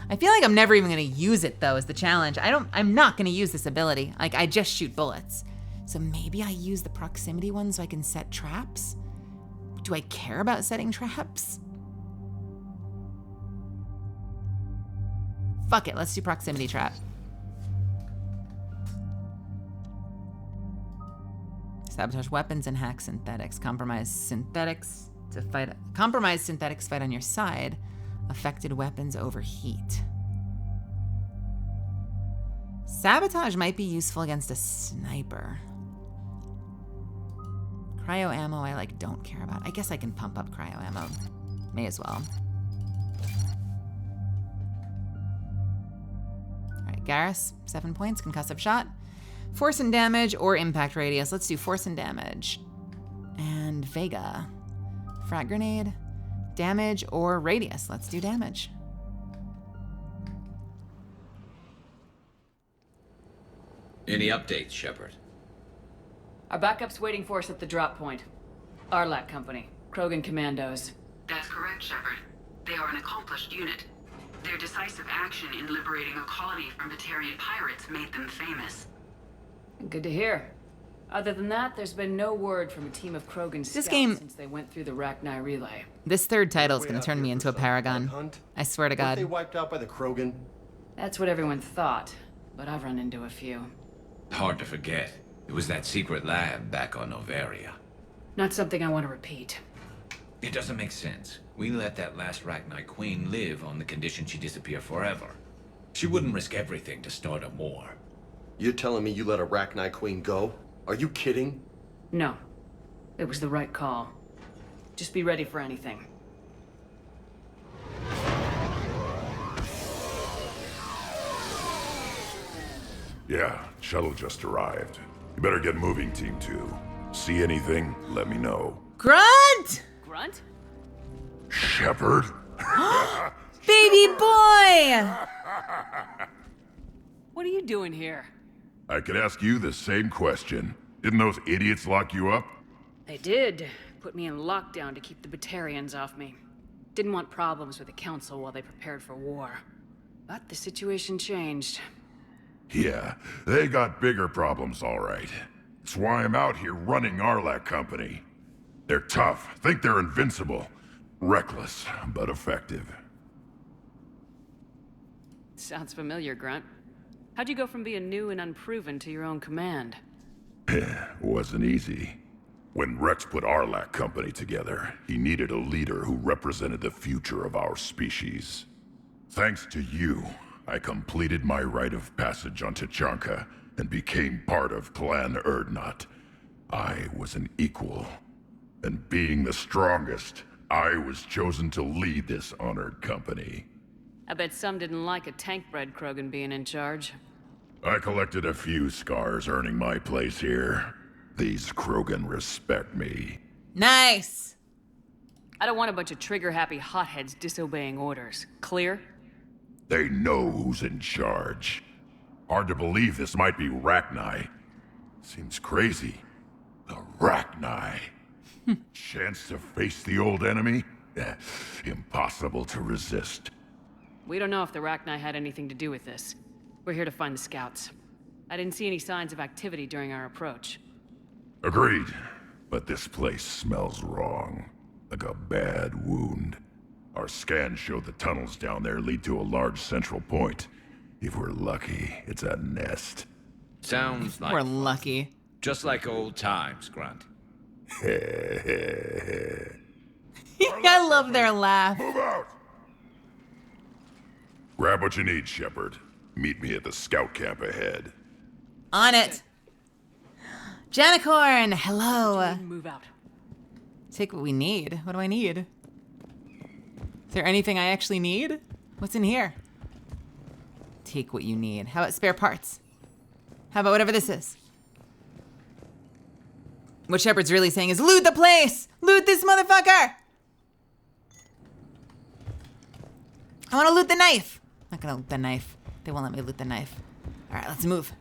S1: I feel like I'm never even gonna use it though, is the challenge. I'm not gonna use this ability. Like, I just shoot bullets. So maybe I use the proximity one so I can set traps? Do I care about setting traps? Fuck it, let's do proximity trap. Sabotage weapons and hack synthetics. Compromise synthetics fight on your side. Affected weapons overheat. Sabotage might be useful against a sniper. Cryo ammo I don't care about. I guess I can pump up cryo ammo. May as well. Alright, Garrus, 7 points, concussive shot. Force and damage or impact radius. Let's do force and damage. And Vega. Frag grenade, damage or radius. Let's do damage.
S11: Any updates, Shepard?
S7: Our backup's waiting for us at the drop point. Arlac Company, Krogan Commandos.
S8: That's correct, Shepard. They are an accomplished unit. Their decisive action in liberating a colony from Batarian pirates made them famous.
S7: Good to hear. Other than that, there's been no word from a team of Krogan scouts since they went through the Rachni relay.
S1: This third title is going to turn me into a paragon. I swear to God.
S14: Weren't they wiped out by the Krogan?
S7: That's what everyone thought, but I've run into a few.
S11: Hard to forget. It was that secret lab back on Noveria.
S7: Not something I want to repeat.
S11: It doesn't make sense. We let that last Rachni queen live on the condition she disappear forever. She wouldn't risk everything to start a war.
S14: You're telling me you let a Rachni queen go? Are you kidding?
S7: No. It was the right call. Just be ready for anything.
S9: Yeah, shuttle just arrived. You better get moving, Team 2. See anything, let me know.
S1: Grunt!
S7: Grunt?
S9: Shepard?
S1: Baby boy!
S7: What are you doing here?
S9: I could ask you the same question. Didn't those idiots lock you up?
S7: They did. Put me in lockdown to keep the Batarians off me. Didn't want problems with the Council while they prepared for war. But the situation changed.
S2: Yeah, they got bigger problems, all right. That's why I'm out here running Arlac Company. They're tough, think they're invincible. Reckless, but effective.
S7: Sounds familiar, Grunt. How'd you go from being new and unproven to your own command?
S2: Wasn't easy. When Rex put Arlac Company together, he needed a leader who represented the future of our species. Thanks to you, I completed my rite of passage on Tachanka and became part of Clan Erdnot. I was an equal, and being the strongest, I was chosen to lead this honored company.
S7: I bet some didn't like a tank-bred Krogan being in charge.
S2: I collected a few scars earning my place here. These Krogan respect me.
S1: Nice!
S7: I don't want a bunch of trigger-happy hotheads disobeying orders. Clear?
S2: They know who's in charge. Hard to believe this might be Rachni. Seems crazy. The Rachni. Chance to face the old enemy? Impossible to resist.
S7: We don't know if the Rachni had anything to do with this. We're here to find the scouts. I didn't see any signs of activity during our approach.
S2: Agreed. But this place smells wrong. Like a bad wound. Our scans show the tunnels down there lead to a large central point. If we're lucky, it's a nest.
S11: Sounds like
S1: We're lucky.
S11: just like old times, Grunt.
S1: I love their laugh.
S2: Move out! Grab what you need, Shepard. Meet me at the scout camp ahead.
S1: On it. Janicorn, hello.
S7: Move out.
S1: Take what we need. What do I need? Is there anything I actually need? What's in here? Take what you need. How about spare parts? How about whatever this is? What Shepard's really saying is loot the place! Loot this motherfucker! I want to loot the knife. I'm not gonna loot the knife. They won't let me loot the knife. All right, let's move.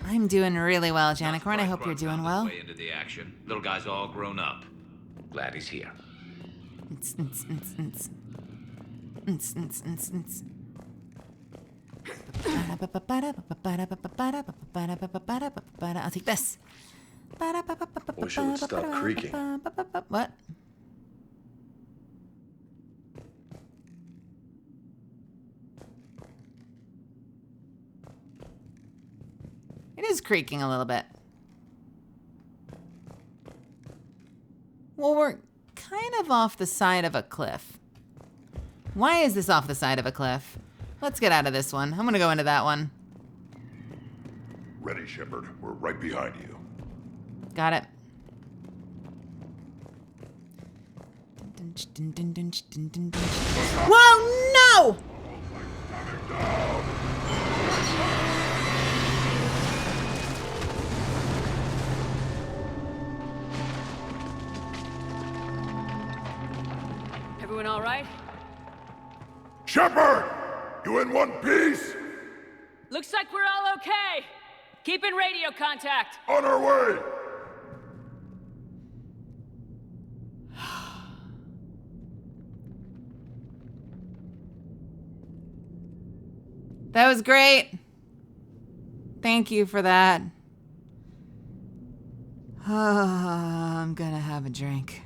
S1: I'm doing really well, Janicorn. I hope you're doing well.
S11: Way into the action. Little guy's all grown up. Glad he's here.
S1: I'll take this.
S19: Wish it would stop creaking.
S1: What? It is creaking a little bit. Well, we're kind of off the side of a cliff. Why is this off the side of a cliff? Let's get out of this one. I'm gonna go into that one.
S2: Ready, Shepard. We're right behind you.
S1: Got it. Whoa, no!
S7: Everyone all right?
S2: Shepard! You in one piece?
S7: Looks like we're all okay. Keep in radio contact.
S2: On our way!
S1: That was great. Thank you for that. I'm gonna have a drink.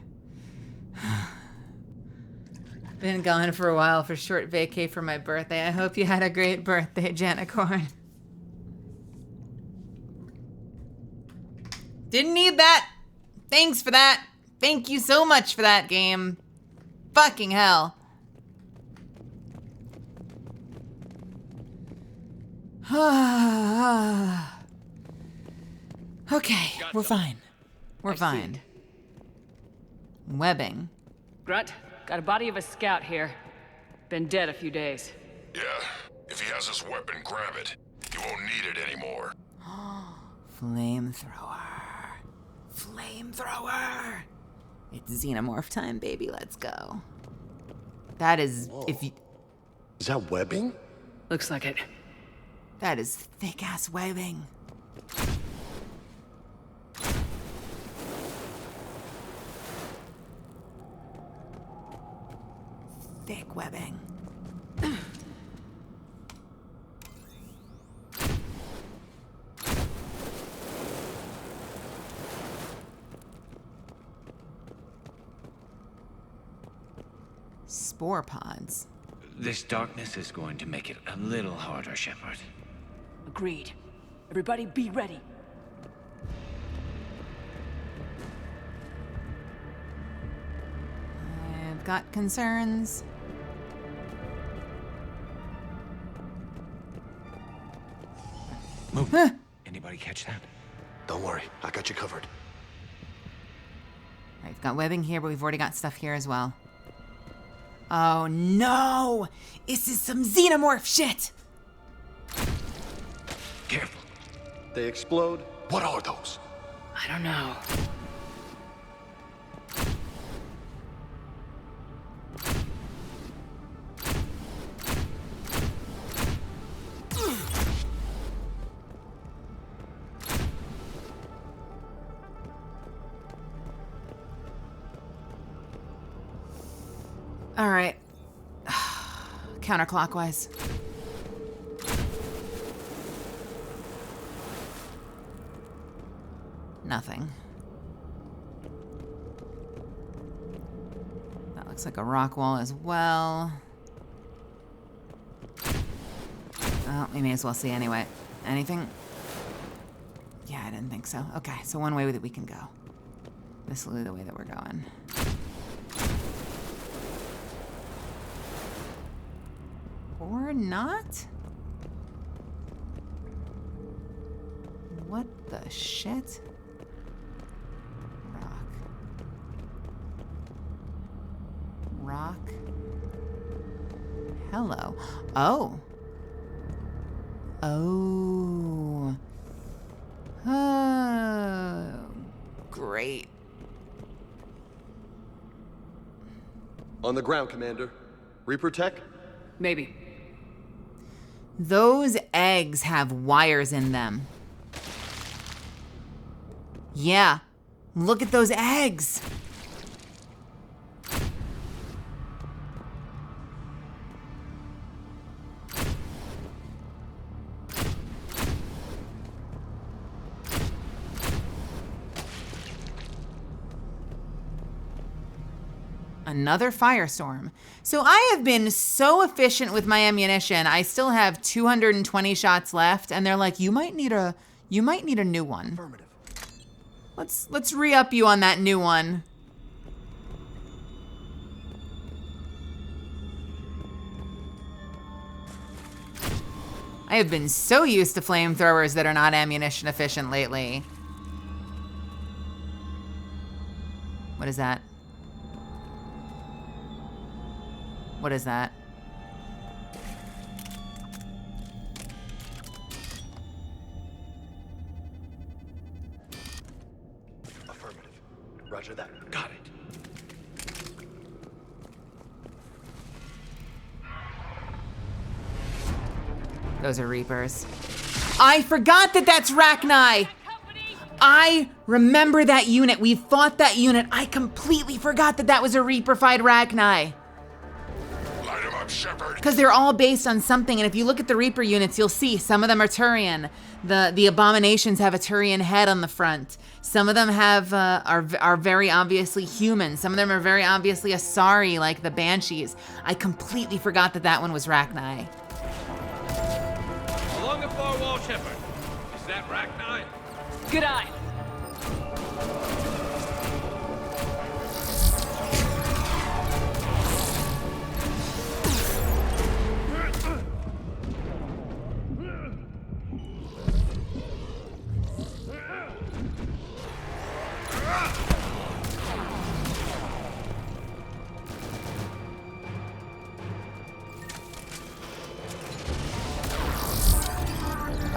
S1: Been gone for a while for short vacay for my birthday. I hope you had a great birthday, Janicorn. Didn't need that. Thanks for that. Thank you so much for that, game. Fucking hell. Okay, we're fine. We're fine. Webbing.
S7: Grunt, got a body of a scout here. Been dead a few days.
S2: Yeah, if he has his weapon, grab it. He won't need it anymore.
S1: Flamethrower. Flamethrower. It's xenomorph time, baby. Let's go. That is, if you...
S19: Is that webbing?
S7: Looks like it.
S1: That is thick-ass webbing. thick webbing. Spore pods.
S11: This darkness is going to make it a little harder, Shepard.
S7: Agreed. Everybody be ready.
S1: I've got concerns.
S11: Move. Anybody catch that?
S14: Don't worry, I got you covered.
S1: We've got webbing here, but we've already got stuff here as well. Oh no! This is some xenomorph shit!
S11: Careful.
S14: They explode? What are those?
S7: I don't know.
S1: All right. Counterclockwise. Nothing. That looks like a rock wall as well. Oh, we may as well see anyway. Anything? Yeah, I didn't think so. Okay, so one way that we can go. This will be the way that we're going. Or not? What the shit? Rock. Rock. Hello. Oh. Oh. Oh. Great.
S14: On the ground, Commander. Reaper tech?
S7: Maybe.
S1: Those eggs have wires in them. Yeah. Look at those eggs. Another firestorm. So I have been so efficient with my ammunition. I still have 220 shots left, and they're like, you might need a new one.
S14: Affirmative.
S1: Let's re-up you on that new one. I have been so used to flamethrowers that are not ammunition efficient lately. What is that? What is that?
S14: Affirmative. Roger that.
S11: Got it.
S1: Those are Reapers. I forgot that that's Rachni! I remember that unit. We fought that unit. I completely forgot that that was a Reaper-fied Rachni.
S2: Light him up, Shepard.
S1: Because they're all based on something, and if you look at the Reaper units, you'll see some of them are Turian. The Abominations have a Turian head on the front. Some of them have are very obviously human. Some of them are very obviously Asari, like the Banshees. I completely forgot that that one was Rachni.
S11: Along the far wall, Shepard. Is that Rachni?
S7: Good eye.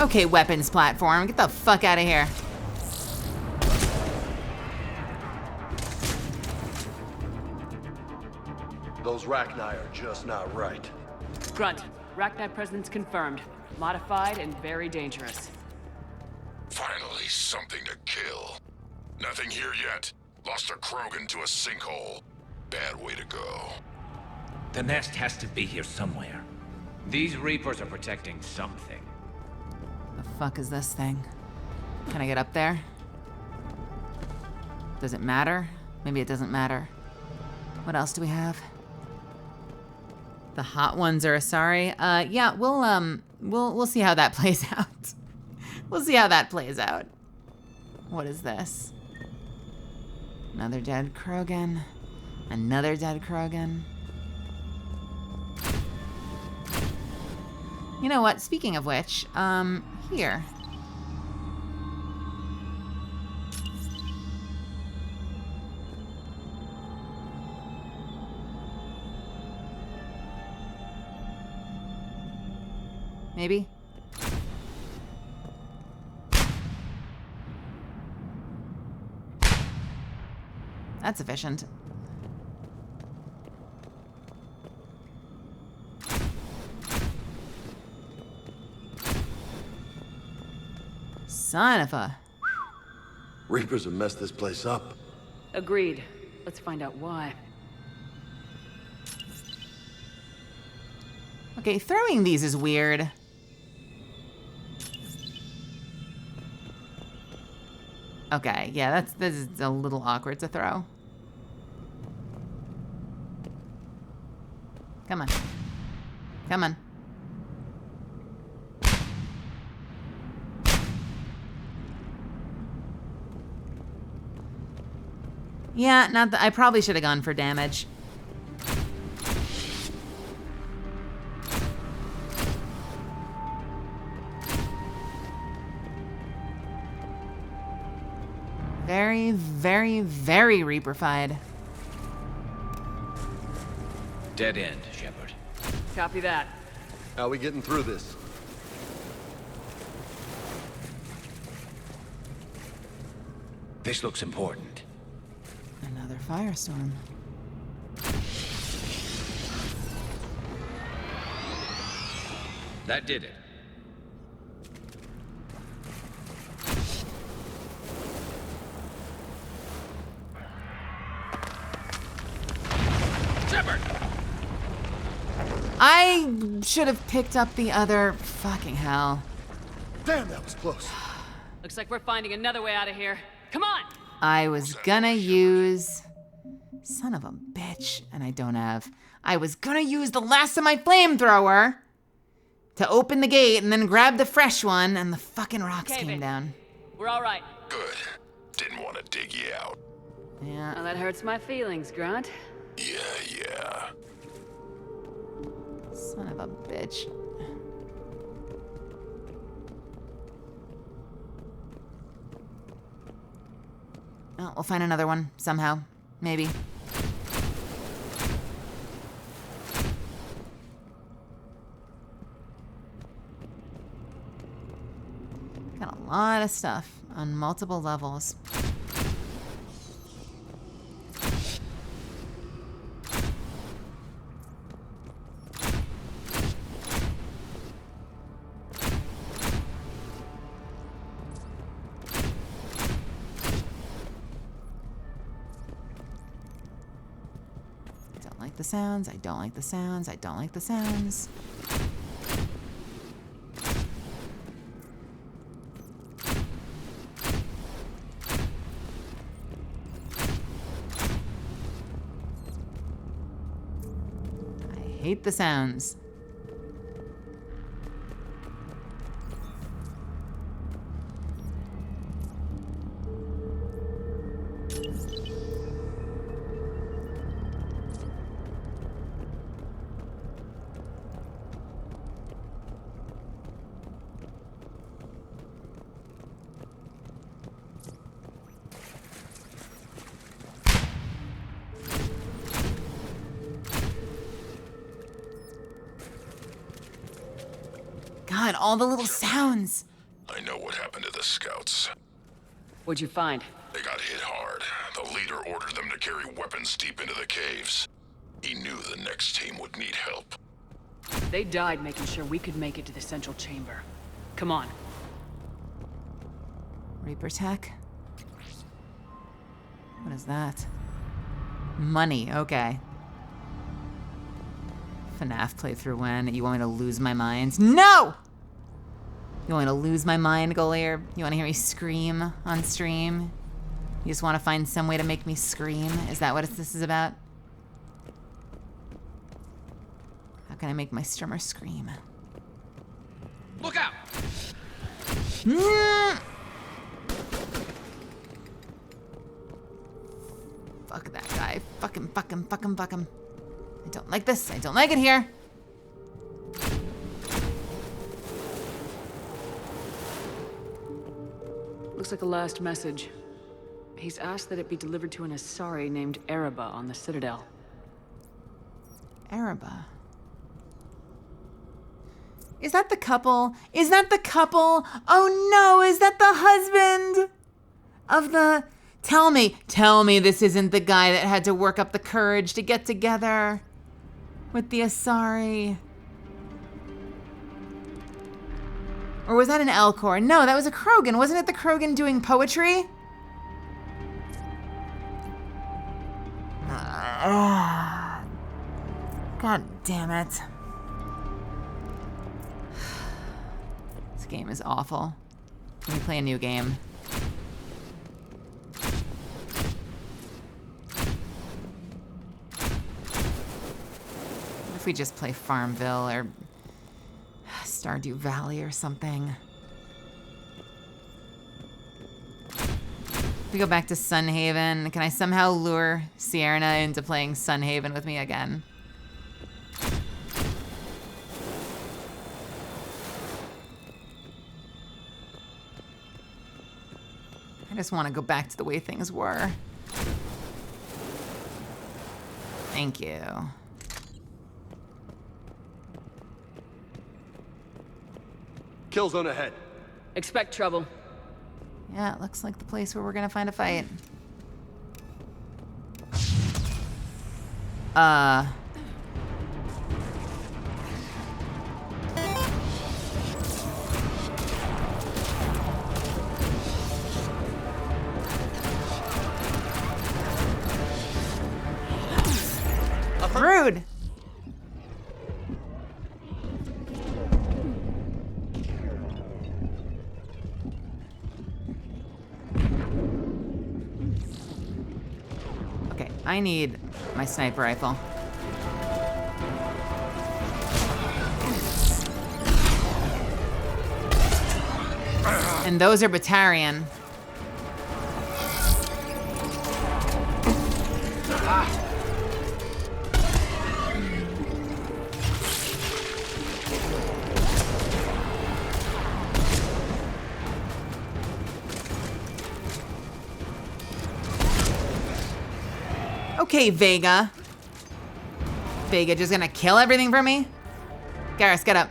S1: Okay, weapons platform, get the fuck out of here.
S14: Those Rachni are just not right.
S7: Grunt, Rachni presence confirmed. Modified and very dangerous.
S2: Finally, something to kill. Nothing here yet. Lost a Krogan to a sinkhole. Bad way to go.
S11: The nest has to be here somewhere. These Reapers are protecting something.
S1: The fuck is this thing? Can I get up there? Does it matter? Maybe it doesn't matter. What else do we have? The hot ones are Asari. Yeah, we'll see how that plays out. We'll see how that plays out. What is this? Another dead Krogan. Another dead Krogan. You know what? Speaking of which, here. Maybe? That's efficient. Son of a...
S19: Reapers have messed this place up.
S7: Agreed. Let's find out why.
S1: Okay, throwing these is weird. Okay, yeah, this is a little awkward to throw. Come on. Come on. Yeah, not that I probably should have gone for damage. Very, very, very Reaper-fied.
S11: Dead end, Shepard.
S7: Copy that.
S19: How are we getting through this?
S11: This looks important.
S1: Another firestorm.
S11: That did it. Shepard!
S1: I should have picked up the other... Fucking hell.
S14: Damn, that was close.
S7: Looks like we're finding another way out of here. Come on!
S1: I was gonna use... Son of a bitch. And I don't have... I was gonna use the last of my flamethrower to open the gate and then grab the fresh one, and the fucking rocks came down.
S7: We're all right.
S2: Good. Didn't want to dig you out.
S1: Yeah.
S7: Well, that hurts my feelings, Grunt.
S2: Yeah.
S1: Son of a bitch. Oh, we'll find another one somehow. Maybe. Got a lot of stuff on multiple levels. The sounds. I don't like the sounds. I don't like the sounds. I hate the sounds. God, all the little sounds.
S2: I know what happened to the scouts.
S7: What'd you find?
S2: They got hit hard. The leader ordered them to carry weapons deep into the caves. He knew the next team would need help.
S7: They died making sure we could make it to the central chamber. Come on.
S1: Reaper tech? What is that? Money, okay. FNAF playthrough when? You want me to lose my mind? No! You want me to lose my mind, Golier? You want to hear me scream on stream? You just want to find some way to make me scream? Is that what this is about? How can I make my streamer scream?
S11: Look out!
S1: Fuck that guy. Fuck him, fuck him, fuck him, fuck him. I don't like this. I don't like it here.
S7: Looks like a last message. He's asked that it be delivered to an Asari named Ereba on the Citadel.
S1: Ereba. Is that the couple? Is that the couple? Oh no, is that the husband of the... Tell me this isn't the guy that had to work up the courage to get together with the Asari. Or was that an Elcor? No, that was a Krogan. Wasn't it the Krogan doing poetry? God damn it. This game is awful. Let me play a new game. What if we just play Farmville or Stardew Valley or something? We go back to Sunhaven. Can I somehow lure Sierra into playing Sunhaven with me again? I just want to go back to the way things were. Thank you.
S14: Kill zone ahead.
S7: Expect trouble.
S1: Yeah, it looks like the place where we're gonna find a fight. Rude. Okay, I need my sniper rifle. And those are Batarian. Okay, Vega. Vega just gonna kill everything for me? Garrus, get up.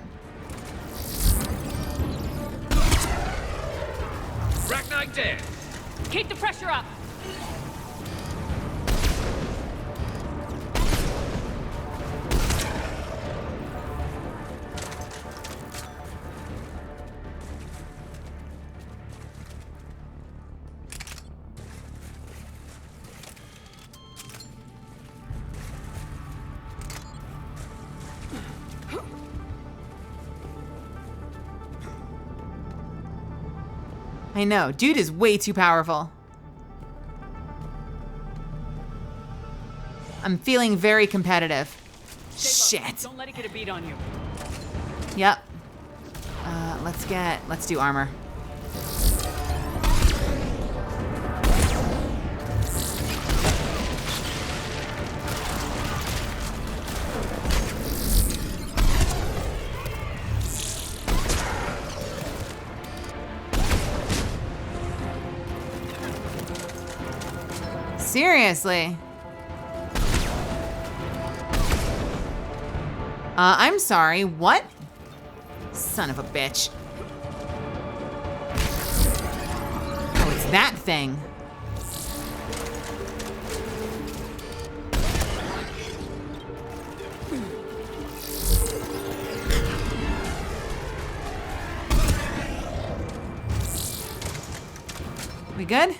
S11: Rachni dead.
S5: Keep the pressure up.
S1: I know, dude is way too powerful. I'm feeling very competitive. Shit.
S7: Don't let it get a beat on you.
S1: Yep. Let's do armor. Seriously? I'm sorry, what? Son of a bitch. Oh, it's that thing. We good?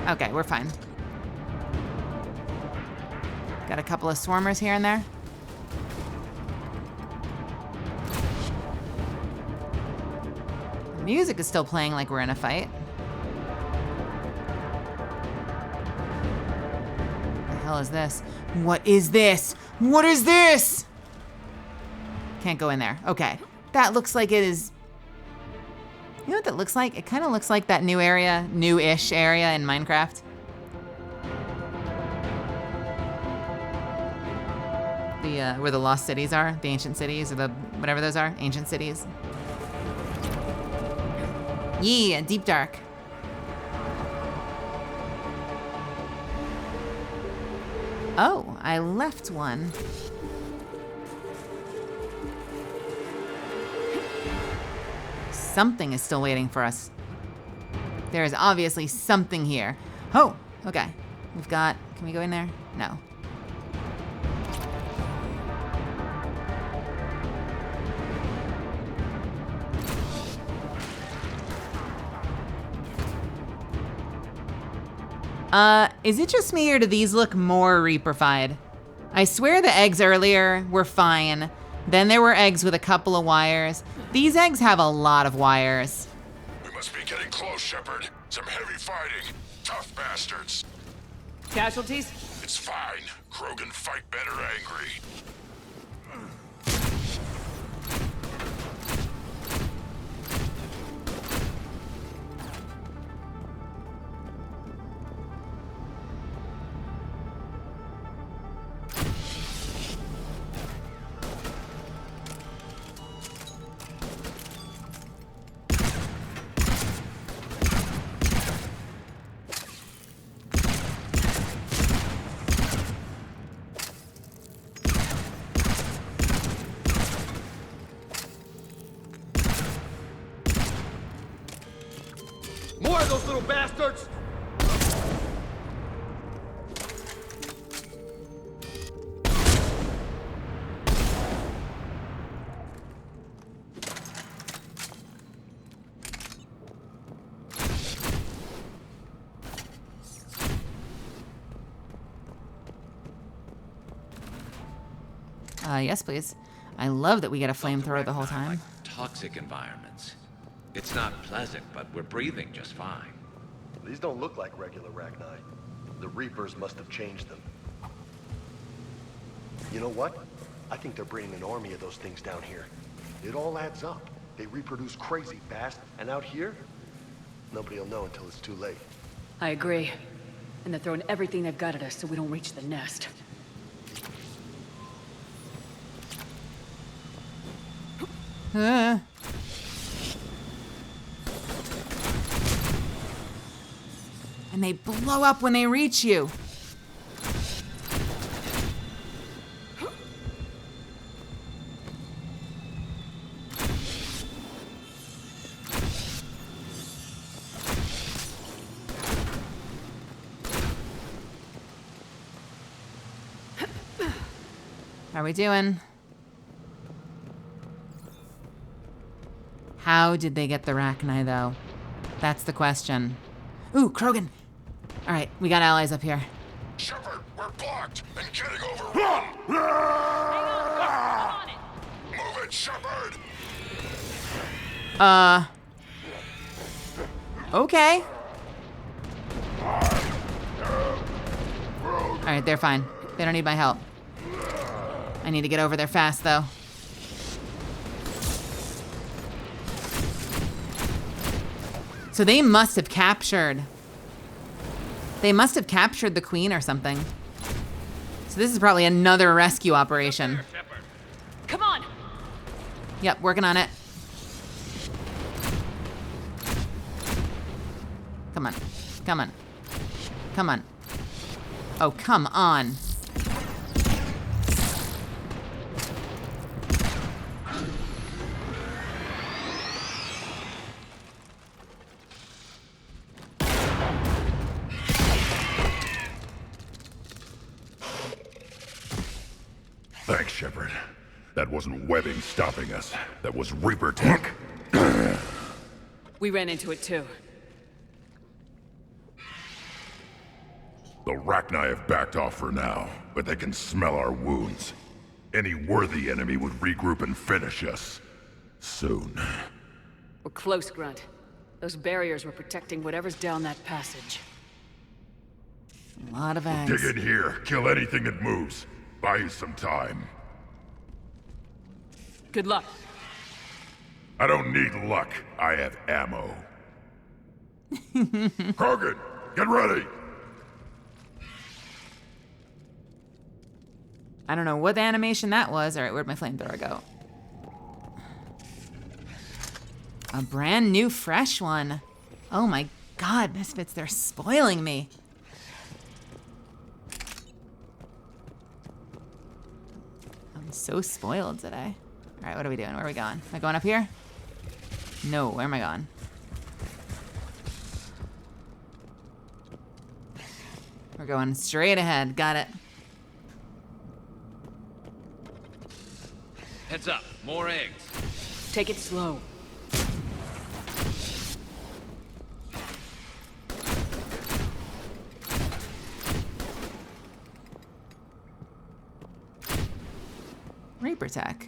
S1: Okay, we're fine. Got a couple of swarmers here and there. The music is still playing like we're in a fight. What the hell is this? What is this? What is this? Can't go in there. Okay. That looks like it is... You know what that looks like? It kind of looks like that new area, new-ish area in Minecraft. Where the lost cities are, the ancient cities, or the whatever those are, ancient cities. Yeah, deep dark. Oh, I left one. Something is still waiting for us. There is obviously something here. Oh, okay. We've got, can we go in there? No. Is it just me or do these look more Reaper-fied? I swear the eggs earlier were fine. Then there were eggs with a couple of wires. These eggs have a lot of wires.
S2: We must be getting close, Shepard. Some heavy fighting. Tough bastards.
S7: Casualties?
S2: It's fine. Krogan fight better angry.
S14: More of those little bastards!
S1: Yes, please. I love that we get a flamethrower the whole time.
S11: Toxic environments. It's not pleasant, but we're breathing just fine.
S14: These don't look like regular Rachni. The Reapers must have changed them. You know what? I think they're bringing an army of those things down here. It all adds up. They reproduce crazy fast, and out here, nobody will know until it's too late.
S7: I agree. And they're throwing everything they've got at us so we don't reach the nest.
S1: And they blow up when they reach you. How are we doing? How did they get the Rachni, though? That's the question. Ooh, Krogan! Alright, we got allies up here.
S2: Shepard, we're blocked and getting overrun! Move it, Shepard!
S1: Okay. Alright, they're fine. They don't need my help. I need to get over there fast, though. So they must have captured... They must have captured the queen or something. So this is probably another rescue operation.
S7: Come on!
S1: Yep, working on it. Come on. Come on. Come on. Oh, come on.
S2: Thanks, Shepard. That wasn't webbing stopping us. That was Reaper tech.
S7: We ran into it too.
S2: The Rachni have backed off for now, but they can smell our wounds. Any worthy enemy would regroup and finish us. Soon.
S7: We're close, Grunt. Those barriers were protecting whatever's down that passage.
S1: A lot of eggs.
S2: Dig in here, kill anything that moves. Buy you some time.
S7: Good luck.
S2: I don't need luck, I have ammo. Krogan, get ready!
S1: I don't know what animation that was. All right, where'd my flamethrower go? A brand new fresh one. Oh my god, Misfits, they're spoiling me. I'm so spoiled today. All right, what are we doing? Where are we going? Am I going up here? No, where am I going? We're going straight ahead. Got it.
S11: Heads up, more eggs.
S7: Take it slow.
S1: Reaper tech.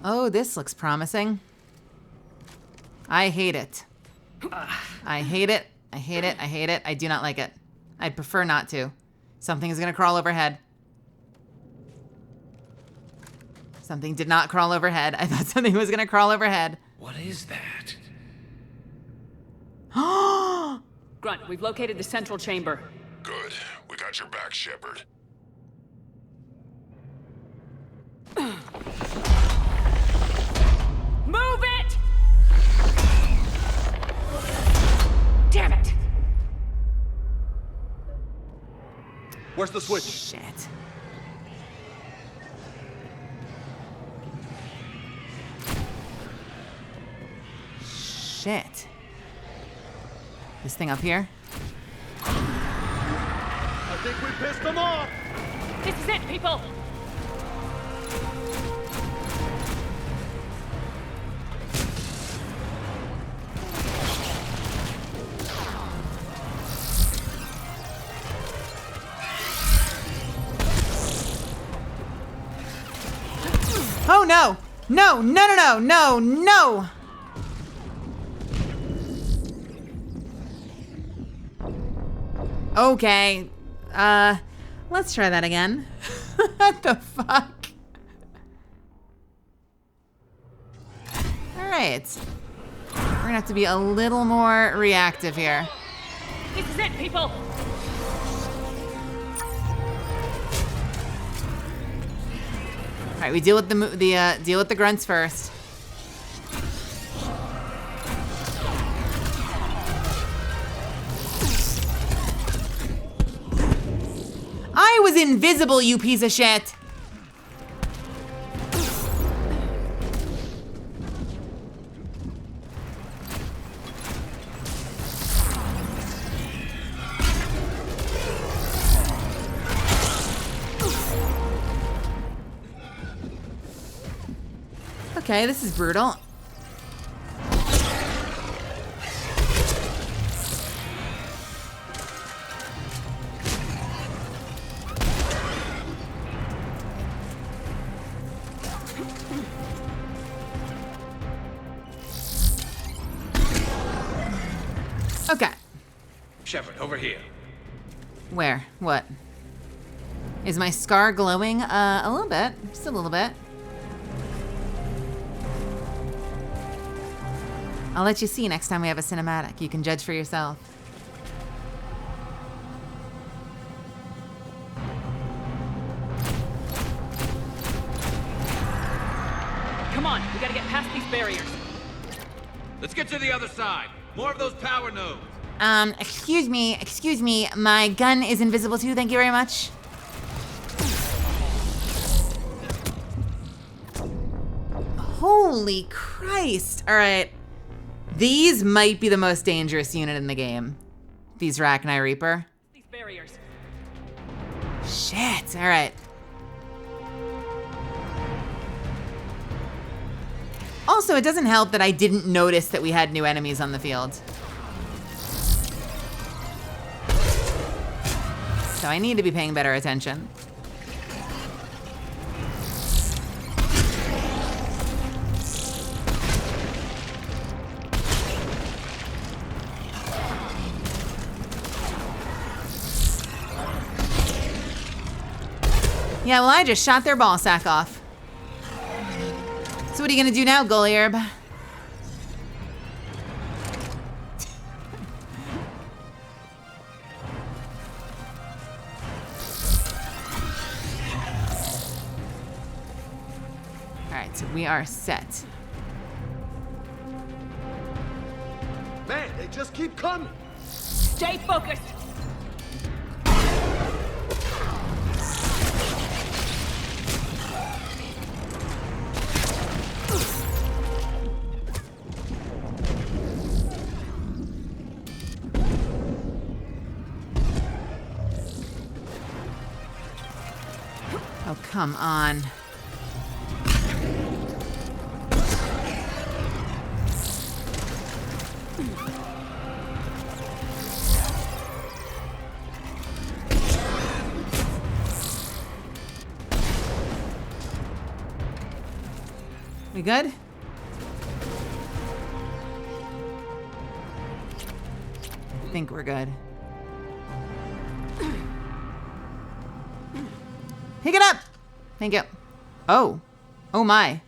S1: Oh, this looks promising. I hate it. I hate it. I hate it. I hate it. I do not like it. I'd prefer not to. Something is gonna crawl overhead. Something did not crawl overhead. I thought something was gonna crawl overhead.
S11: What is that?
S7: Grunt, we've located the central chamber.
S2: Good. We got your back, Shepard.
S7: Move it! Damn it!
S14: Where's the switch?
S1: Shit. Shit. This thing up here?
S14: I think we pissed them off!
S5: This is it, people!
S1: Oh no! No, no, no, no, no, no! Okay. Let's try that again. What the fuck? Alright. We're gonna have to be a little more reactive here.
S5: This is it, people!
S1: Alright, we deal with the grunts first. I was invisible, you piece of shit! Okay, this is brutal. Okay.
S11: Shepard, over here.
S1: Where? What? Is my scar glowing? A little bit. Just a little bit. I'll let you see next time we have a cinematic. You can judge for yourself.
S5: Come on, we gotta get past these barriers.
S11: Let's get to the other side. More of those power nodes.
S1: Excuse me. My gun is invisible too. Thank you very much. Holy Christ. All right. These might be the most dangerous unit in the game. These Rachni Reaper.
S5: These barriers.
S1: Shit. All right. Also, it doesn't help that I didn't notice that we had new enemies on the field. so I need to be paying better attention. Yeah, well, I just shot their ball sack off. So what are you gonna do now, Goliarb? Alright, so we are set.
S14: Man, they just keep coming.
S7: Stay focused.
S1: Oh, come on. We good? I think we're good. Pick it up! Thank you. Oh. Oh my.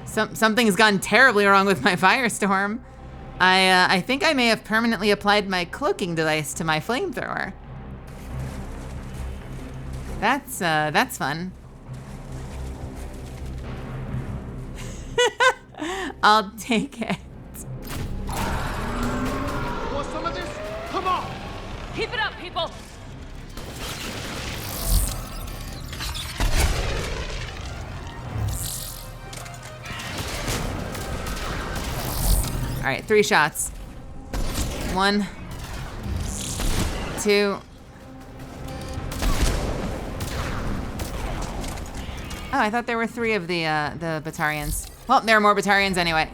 S1: Something has gone terribly wrong with my firestorm. I think I may have permanently applied my cloaking device to my flamethrower. That's fun. I'll take it.
S14: Want some of this? Come on!
S5: Keep it up, people!
S1: All right, 3 shots. 1, 2. Oh, I thought there were 3 of the Batarians. Well, there are more Batarians anyway.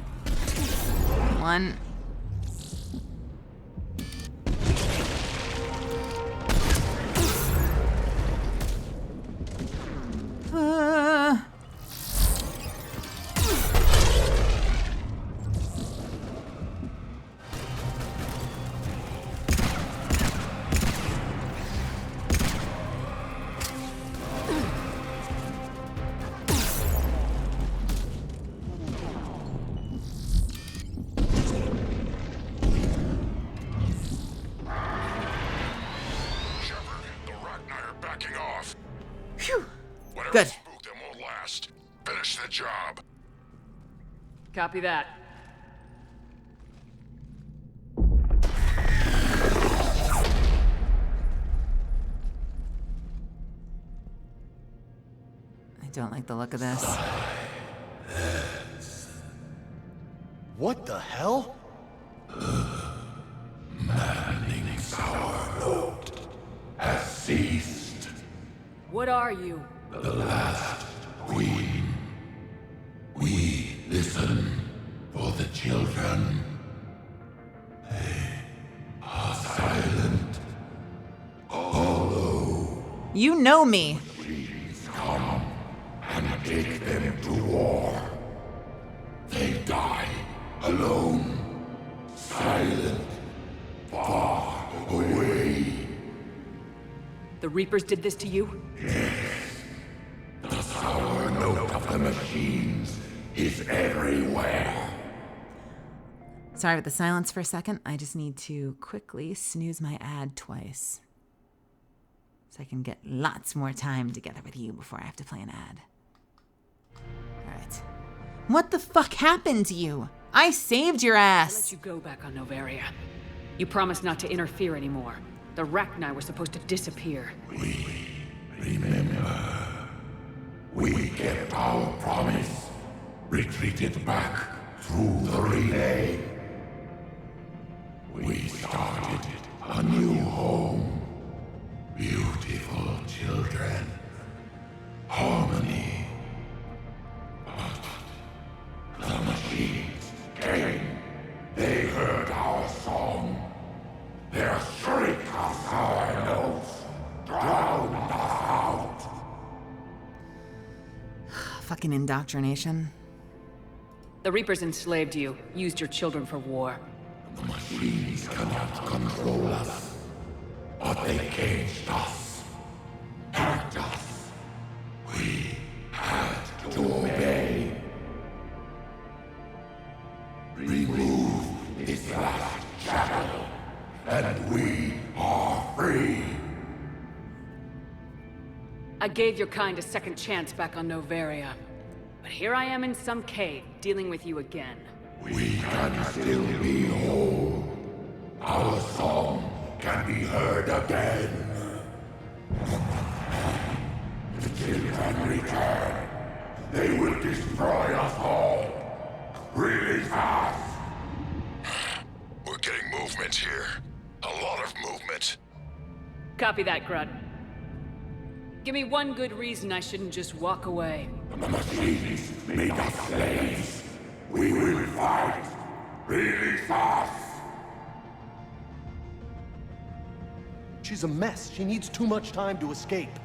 S1: 1. Good.
S9: Spook them won't last. Finish the job.
S7: Copy that.
S1: I don't like the look of this.
S14: What the hell?
S2: Maddening sour note has ceased.
S7: What are you?
S2: The last queen. We listen for the children. They are silent. Although
S1: You know me.
S2: please come and take them to war. They die alone, silent, far away.
S7: The Reapers did this to you?
S2: The sour note of the machines is everywhere.
S1: Sorry about the silence for a second. I just need to quickly snooze my ad twice. So I can get lots more time together with you before I have to play an ad. Alright. What the fuck happened to you? I saved your
S7: I
S1: ass.
S7: let you go back on Novaria. You promised not to interfere anymore. The Rachni were supposed to disappear.
S2: Remember, we kept our promise, retreated back through the relay. We started a new home, beautiful children, harmony. But the machines came, they heard our song. Their shriek of sour notes
S1: Fucking indoctrination.
S7: The Reapers enslaved you, used your children for war.
S2: The machines cannot control us, but they caged us, hacked us. We had to obey. Remove this last shackle, and we are free.
S7: I gave your kind a second chance back on Noveria. But here I am in some cave, dealing with you again.
S2: We can still be whole. Our song can be heard again. The children return. They will destroy us all. Release us!
S9: We're getting movement here. A lot of movement.
S7: Copy that, Grunt. Give me one good reason I shouldn't just walk away.
S2: The machines made us slaves. We will fight. Release us!
S14: She's a mess. She needs too much time to escape.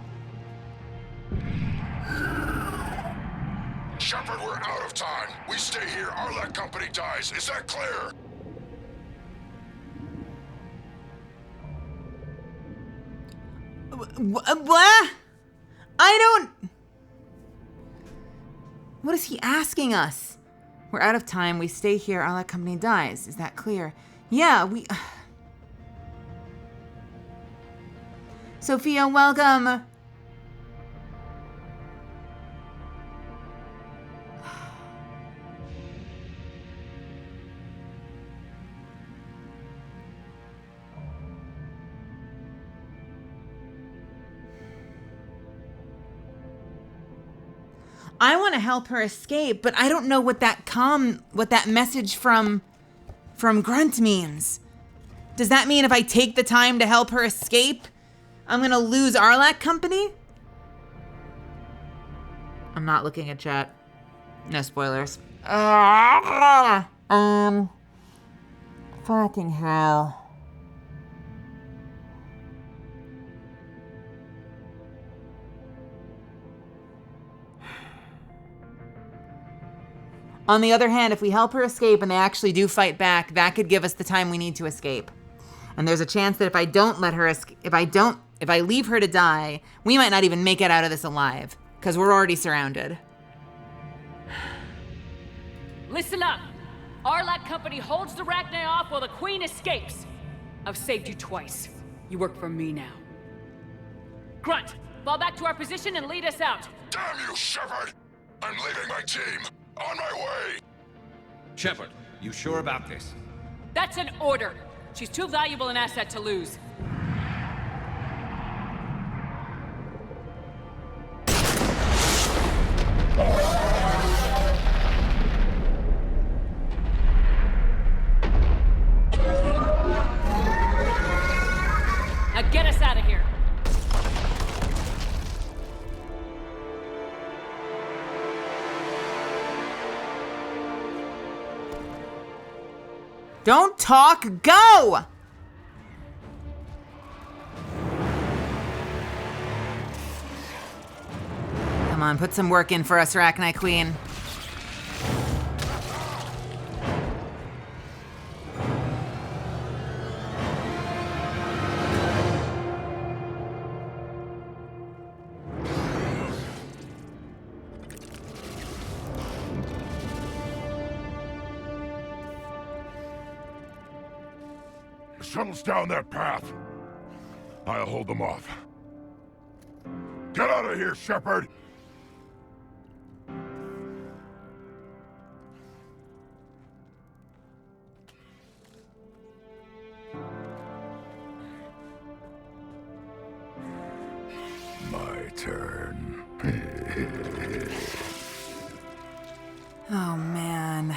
S9: Shepard, we're out of time. We stay here, Arlec Company dies. Is that clear?
S1: What? I don't... What is he asking us? We're out of time. We stay here. Our company dies. Is that clear? Yeah, we... Sophia, welcome. I want to help her escape, but I don't know what that message from Grunt means. Does that mean if I take the time to help her escape, I'm going to lose Arlec Company? I'm not looking at chat. No spoilers. Fucking hell. On the other hand, if we help her escape and they actually do fight back, that could give us the time we need to escape. And there's a chance that if I don't let her escape, if I leave her to die, we might not even make it out of this alive, because we're already surrounded.
S7: Listen up! Arlec Company holds the Rachni off while the Queen escapes. I've saved you twice. You work for me now. Grunt, fall back to our position and lead us out.
S9: Damn you, Shepard! I'm leaving my team. On my way!
S11: Shepard, you sure about this?
S7: That's an order. She's too valuable an asset to lose. Now get us out of here.
S1: Don't talk, go! Come on, put some work in for us, Rachni Queen.
S2: The shuttle's down that path. I'll hold them off. Get out of here, Shepard! My turn.
S1: Oh, man.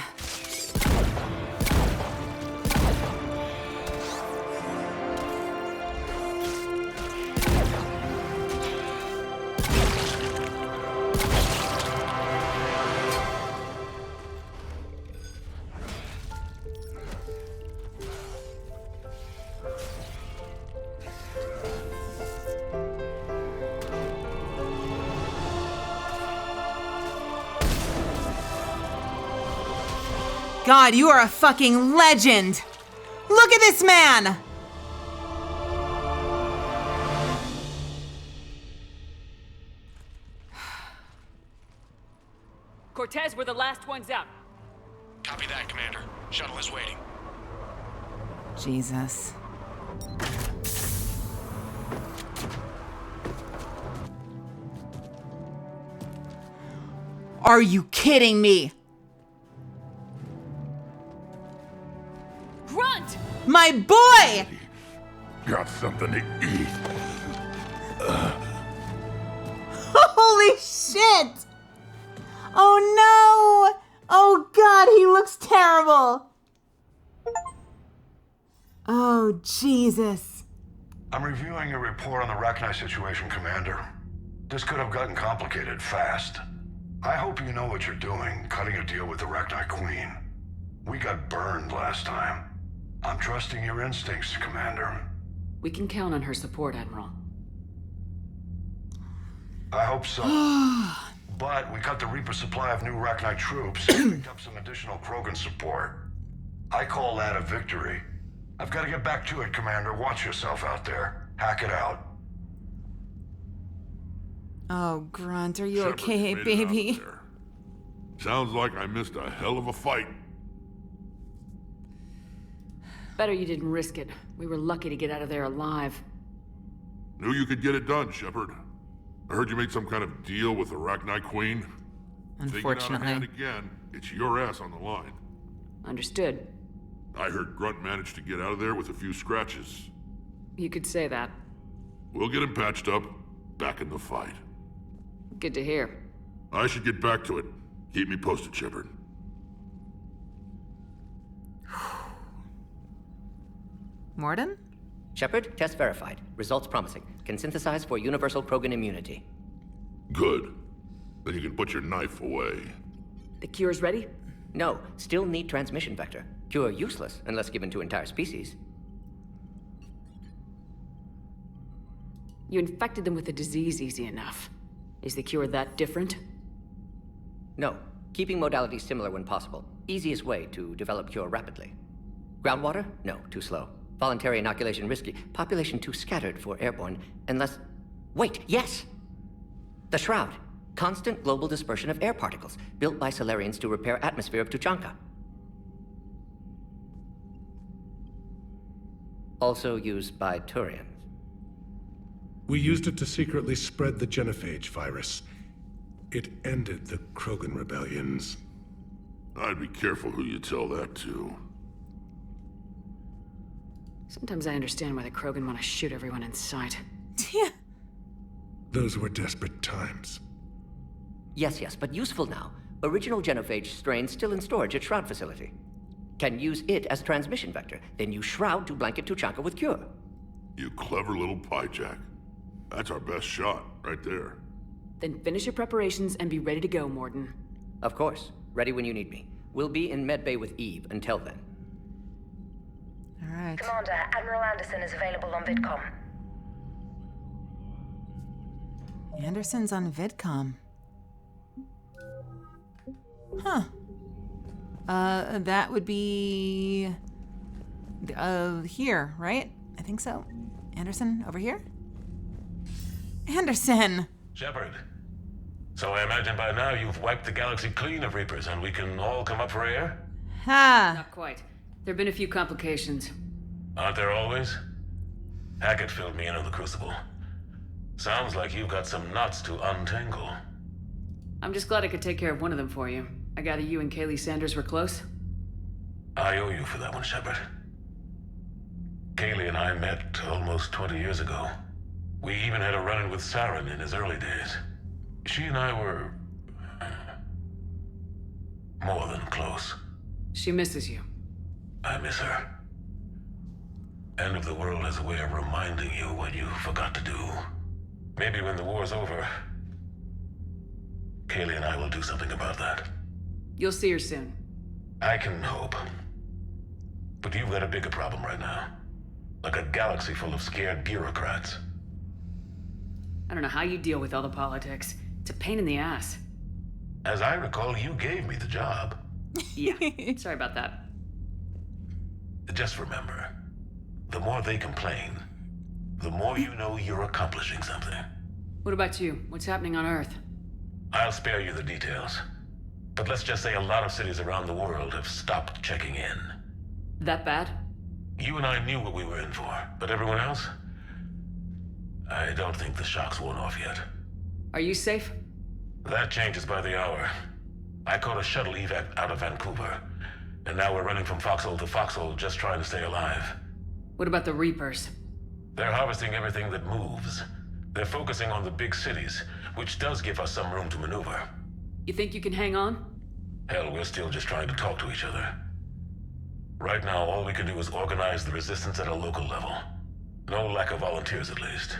S1: God, you are a fucking legend! Look at this man!
S7: Cortez, we're the last ones out.
S3: Copy that, Commander. Shuttle is waiting.
S1: Jesus. Are you kidding me?
S7: Grunt!
S1: My boy!
S2: Got something to eat.
S1: Holy shit! Oh no! Oh God, he looks terrible! Oh, Jesus.
S14: I'm reviewing your report on the Rachni situation, Commander. This could have gotten complicated fast. I hope you know what you're doing, cutting a deal with the Rachni Queen. We got burned last time. I'm trusting your instincts, Commander.
S7: We can count on her support, Admiral.
S14: I hope so. But we cut the Reaper supply of new Rachni troops and picked up some additional Krogan support. I call that a victory. I've got to get back to it, Commander. Watch yourself out there. Hack it out.
S1: Oh, Grunt, are you
S9: Shepard
S1: okay,
S9: made it out
S1: baby?
S9: there. Sounds like I missed a hell of a fight.
S7: Better you didn't risk it. We were lucky to get out of there alive.
S9: Knew you could get it done, Shepard. I heard you made some kind of deal with the Rachni Queen.
S1: Unfortunately.
S9: Taking out a hand again, it's your ass on the line.
S7: Understood.
S9: I heard Grunt managed to get out of there with a few scratches.
S7: You could say that.
S9: We'll get him patched up, back in the fight.
S7: Good to hear.
S9: I should get back to it. Keep me posted, Shepard.
S1: Morden?
S20: Shepard, test verified. Results promising. Can synthesize for universal Krogan immunity.
S9: Good. Then you can put your knife away.
S7: The cure's ready?
S20: No, still need transmission vector. Cure useless unless given to entire species.
S7: You infected them with the disease easy enough. Is the cure that different?
S20: No, keeping modalities similar when possible. Easiest way to develop cure rapidly. Groundwater? No, too slow. Voluntary inoculation risky. Population too scattered for airborne, unless... Wait, yes! The Shroud. Constant global dispersion of air particles, built by Solarians to repair atmosphere of Tuchanka. Also used by Turians.
S6: We used it to secretly spread the genophage virus. It ended the Krogan rebellions.
S9: I'd be careful who you tell that to.
S7: Sometimes I understand why the Krogan want to shoot everyone in sight.
S1: Yeah.
S6: Those were desperate times.
S20: Yes, but useful now. Original genophage strain still in storage at Shroud facility. Can use it as transmission vector, then use Shroud to blanket Tuchanka with cure.
S9: You clever little piejack. That's our best shot, right there.
S7: Then finish your preparations and be ready to go, Morden.
S20: Of course. Ready when you need me. We'll be in medbay with Eve until then.
S1: All right.
S22: Commander, Admiral Anderson is available on VidCom.
S1: Anderson's on VidCom. Huh. That would be... here, right? I think so. Anderson, over here? Anderson!
S10: Shepard. So I imagine by now you've wiped the galaxy clean of Reapers and we can all come up for air?
S1: Ha!
S7: Not quite. There've been a few complications.
S10: Aren't there always? Hackett filled me in on the Crucible. Sounds like you've got some knots to untangle.
S7: I'm just glad I could take care of one of them for you. I gather you and Kaylee Sanders were close?
S10: I owe you for that one, Shepard. Kaylee and I met almost 20 years ago. We even had a run-in with Saren in his early days. She and I were... more than close.
S7: She misses you.
S10: I miss her. End of the world has a way of reminding you what you forgot to do. Maybe when the war's over, Kaylee and I will do something about that.
S7: You'll see her soon.
S10: I can hope. But you've got a bigger problem right now. Like a galaxy full of scared bureaucrats.
S7: I don't know how you deal with all the politics. It's a pain in the ass.
S10: As I recall, you gave me the job.
S7: Yeah, sorry about that.
S10: Just remember, the more they complain, the more you know you're accomplishing something.
S7: What about you? What's happening on Earth?
S10: I'll spare you the details. But let's just say a lot of cities around the world have stopped checking in.
S7: That bad?
S10: You and I knew what we were in for, but everyone else? I don't think the shock's worn off yet.
S7: Are you safe?
S10: That changes by the hour. I caught a shuttle evac out of Vancouver, and now we're running from foxhole to foxhole just trying to stay alive.
S7: What about the Reapers?
S10: They're harvesting everything that moves. They're focusing on the big cities, which does give us some room to maneuver.
S7: You think you can hang on?
S10: Hell, we're still just trying to talk to each other. Right now, all we can do is organize the resistance at a local level. No lack of volunteers, at least.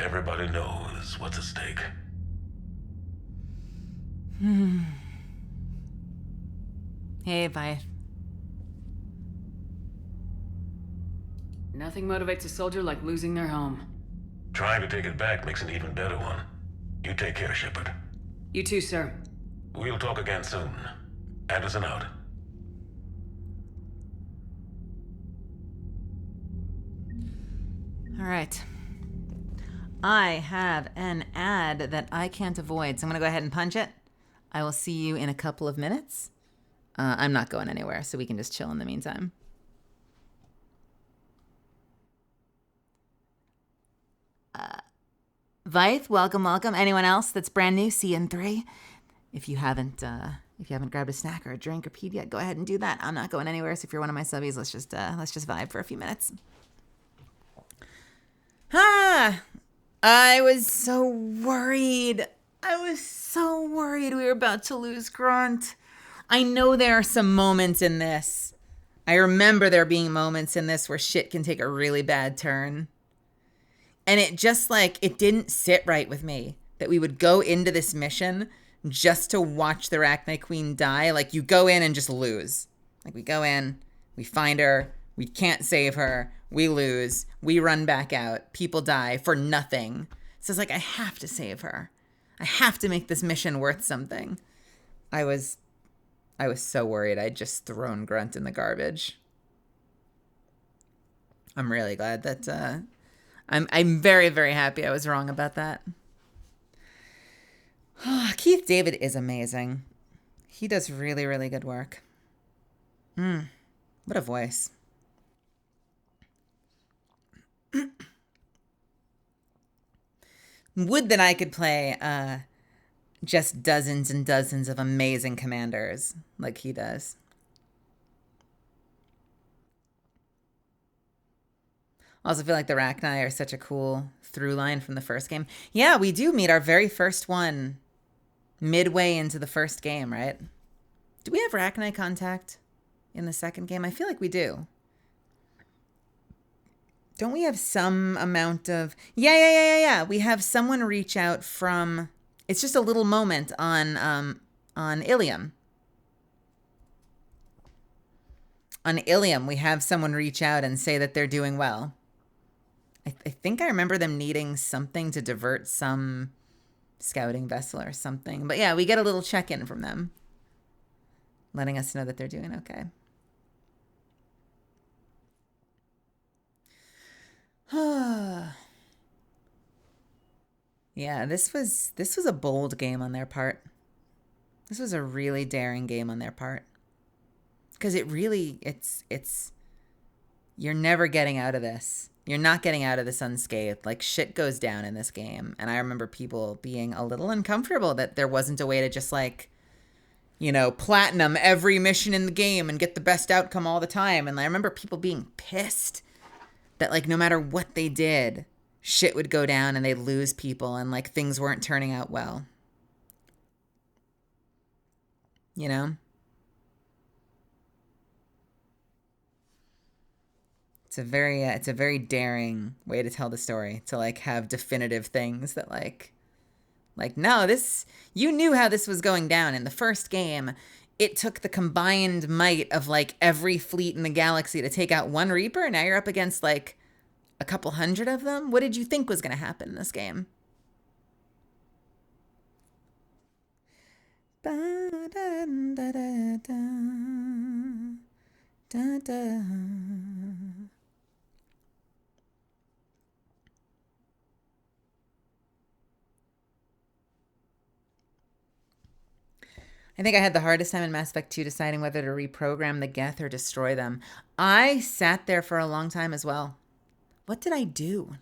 S10: Everybody knows what's at stake.
S1: Hey, bye.
S7: Nothing motivates a soldier like losing their home.
S10: Trying to take it back makes an even better one. You take care, Shepard.
S7: You too, sir.
S10: We'll talk again soon. Anderson out.
S1: All right. I have an ad that I can't avoid, so I'm going to go ahead and punch it. I will see you in a couple of minutes. I'm not going anywhere, so we can just chill in the meantime. Vyth, welcome, welcome. Anyone else that's brand new, see you in 3. If you haven't grabbed a snack or a drink or peed yet, go ahead and do that. I'm not going anywhere, so if you're one of my subbies, let's just vibe for a few minutes. I was so worried. We were about to lose Grunt. I know there are some moments in this. I remember there being moments in this where shit can take a really bad turn. And it just it didn't sit right with me that we would go into this mission just to watch the Arachne Queen die. Like, you go in and just lose. Like, we go in, we find her, we can't save her, we lose, we run back out, people die for nothing. So it's like, I have to save her. I have to make this mission worth something. I was so worried I'd just thrown Grunt in the garbage. I'm really glad that I'm very, very happy I was wrong about that. Keith David is amazing. He does really, really good work. What a voice. Would that I could play just dozens and dozens of amazing commanders like he does. I also feel like the Arachni are such a cool through line from the first game. Yeah, we do meet our very first one midway into the first game, right? Do we have Arachni contact in the second game? I feel like we do. Don't we have some amount of... Yeah. We have someone reach out from... It's just a little moment on Ilium. On Ilium, we have someone reach out and say that they're doing well. I think I remember them needing something to divert some scouting vessel or something. But yeah, we get a little check-in from them, letting us know that they're doing okay. Yeah, this was a bold game on their part. This was a really daring game on their part. Because it's you're never getting out of this. You're not getting out of this unscathed. Like, shit goes down in this game. And I remember people being a little uncomfortable that there wasn't a way to just, like, you know, platinum every mission in the game and get the best outcome all the time. And I remember people being pissed that, like, no matter what they did, shit would go down and they'd lose people and, like, things weren't turning out well. You know? It's a very daring way to tell the story, to, like, have definitive things that, like, no, this, you knew how this was going down in the first game. It took the combined might of, like, every fleet in the galaxy to take out one Reaper. Now you're up against, like, a couple hundred of them. What did you think was going to happen in this game? Da, da. I think I had the hardest time in Mass Effect 2 deciding whether to reprogram the Geth or destroy them. I sat there for a long time as well. What did I do?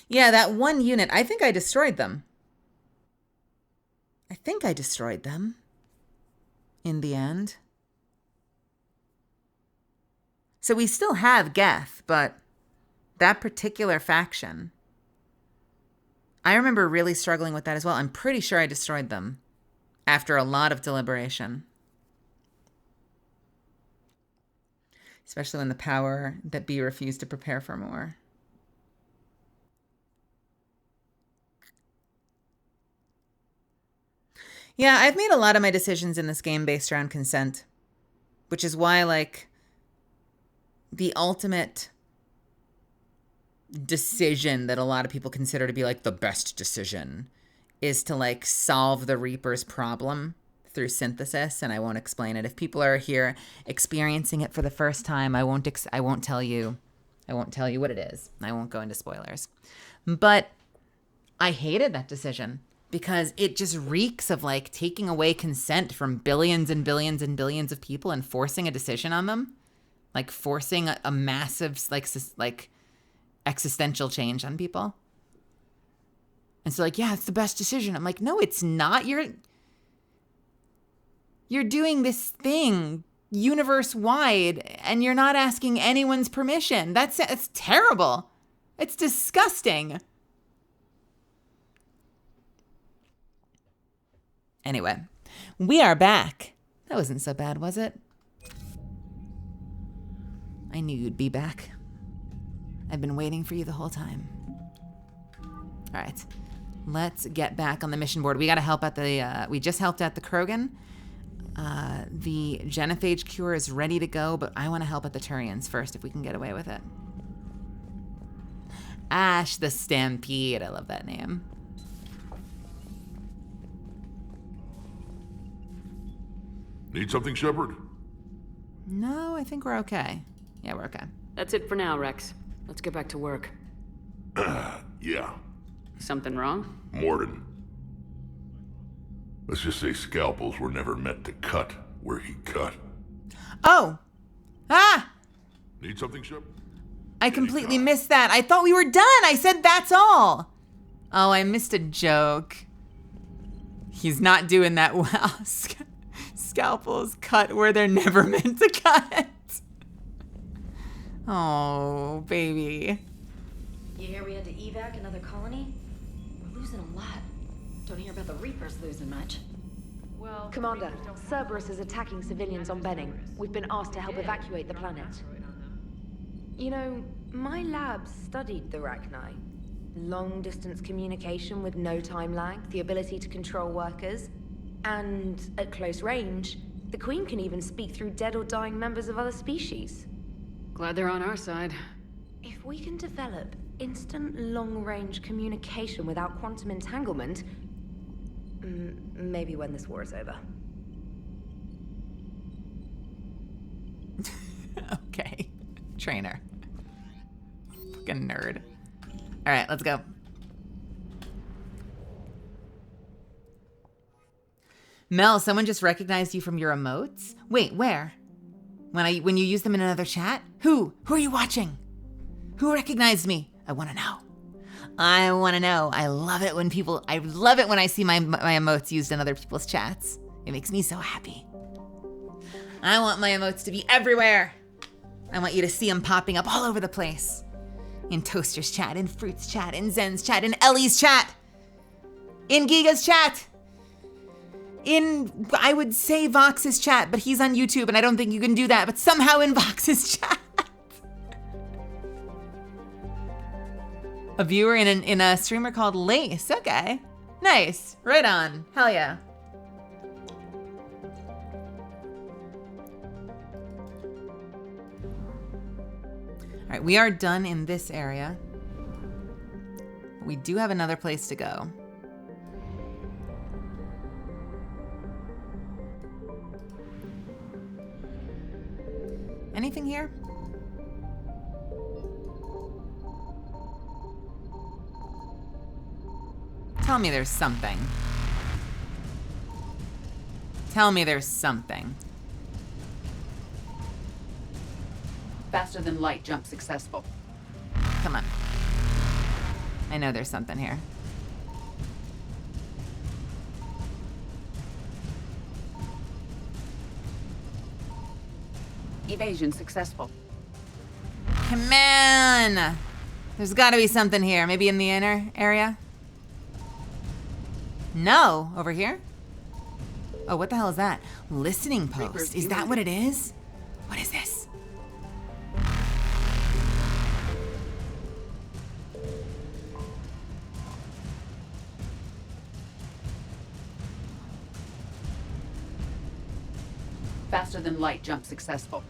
S1: Yeah, that one unit, I think I destroyed them. I think I destroyed them in the end. So we still have Geth, but that particular faction, I remember really struggling with that as well. I'm pretty sure I destroyed them after a lot of deliberation. Especially when the power that B refused to prepare for more. Yeah, I've made a lot of my decisions in this game based around consent. Which is why, like, the ultimate decision that a lot of people consider to be, like, the best decision is to, like, solve the Reaper's problem through synthesis, and I won't explain it. If people are here experiencing it for the first time, I won't tell you what it is. I won't go into spoilers. But I hated that decision because it just reeks of, like, taking away consent from billions and billions and billions of people and forcing a decision on them. Like, forcing a massive, like existential change on people. And so, like, yeah, it's the best decision. I'm like, no, it's not. You're doing this thing universe-wide, and you're not asking anyone's permission. That's terrible. It's disgusting. Anyway, we are back. That wasn't so bad, was it? I knew you'd be back. I've been waiting for you the whole time. All right, let's get back on the mission board. We got to help at the, we just helped at the Krogan. The genophage cure is ready to go, but I want to help at the Turians first if we can get away with it. Ash the Stampede. I love that name.
S9: Need something, Shepard?
S1: No, I think we're okay. Yeah, we're okay.
S7: That's it for now, Rex. Let's get back to work.
S9: Yeah.
S7: Something wrong?
S9: Morden. Let's just say scalpels were never meant to cut where he cut.
S1: Oh! Ah!
S9: Need something, Shep?
S1: I completely missed that. I thought we were done. I said that's all. Oh, I missed a joke. He's not doing that well. Scalpels cut where they're never meant to cut. Oh, baby.
S4: You hear we had to evac another colony? We're losing a lot. Don't hear about the Reapers losing much.
S5: Well,
S21: Commander, Cerberus is attacking civilians on Benning. We've been asked to help evacuate the planet. You know, my lab studied the Rachni. Long-distance communication with no time lag, the ability to control workers, and at close range, the Queen can even speak through dead or dying members of other species.
S5: Glad they're on our side.
S21: If we can develop instant long-range communication without quantum entanglement, maybe when this war is over.
S1: Okay. Trainer. Fucking nerd. All right, let's go. Mel, someone just recognized you from your emotes? Wait, where? When you use them in another chat? Who? Who are you watching? Who recognized me? I want to know. I want to know. I love it when I see my emotes used in other people's chats. It makes me so happy. I want my emotes to be everywhere. I want you to see them popping up all over the place. In Toaster's chat, in Fruit's chat, in Zen's chat, in Ellie's chat, in Giga's chat, in, I would say Vox's chat, but he's on YouTube and I don't think you can do that, but somehow in Vox's chat. A viewer in a streamer called Lace. Okay. Nice. Right on. Hell yeah. All right, we are done in this area. We do have another place to go. Anything here? Tell me there's something. Tell me there's something.
S8: Faster than light jump successful.
S1: Come on. I know there's something here.
S8: Evasion successful.
S1: Come on! There's gotta be something here. Maybe in the inner area? No! Over here? Oh, what the hell is that? Listening post. Is that what it is? What is this?
S8: Faster than light jump successful.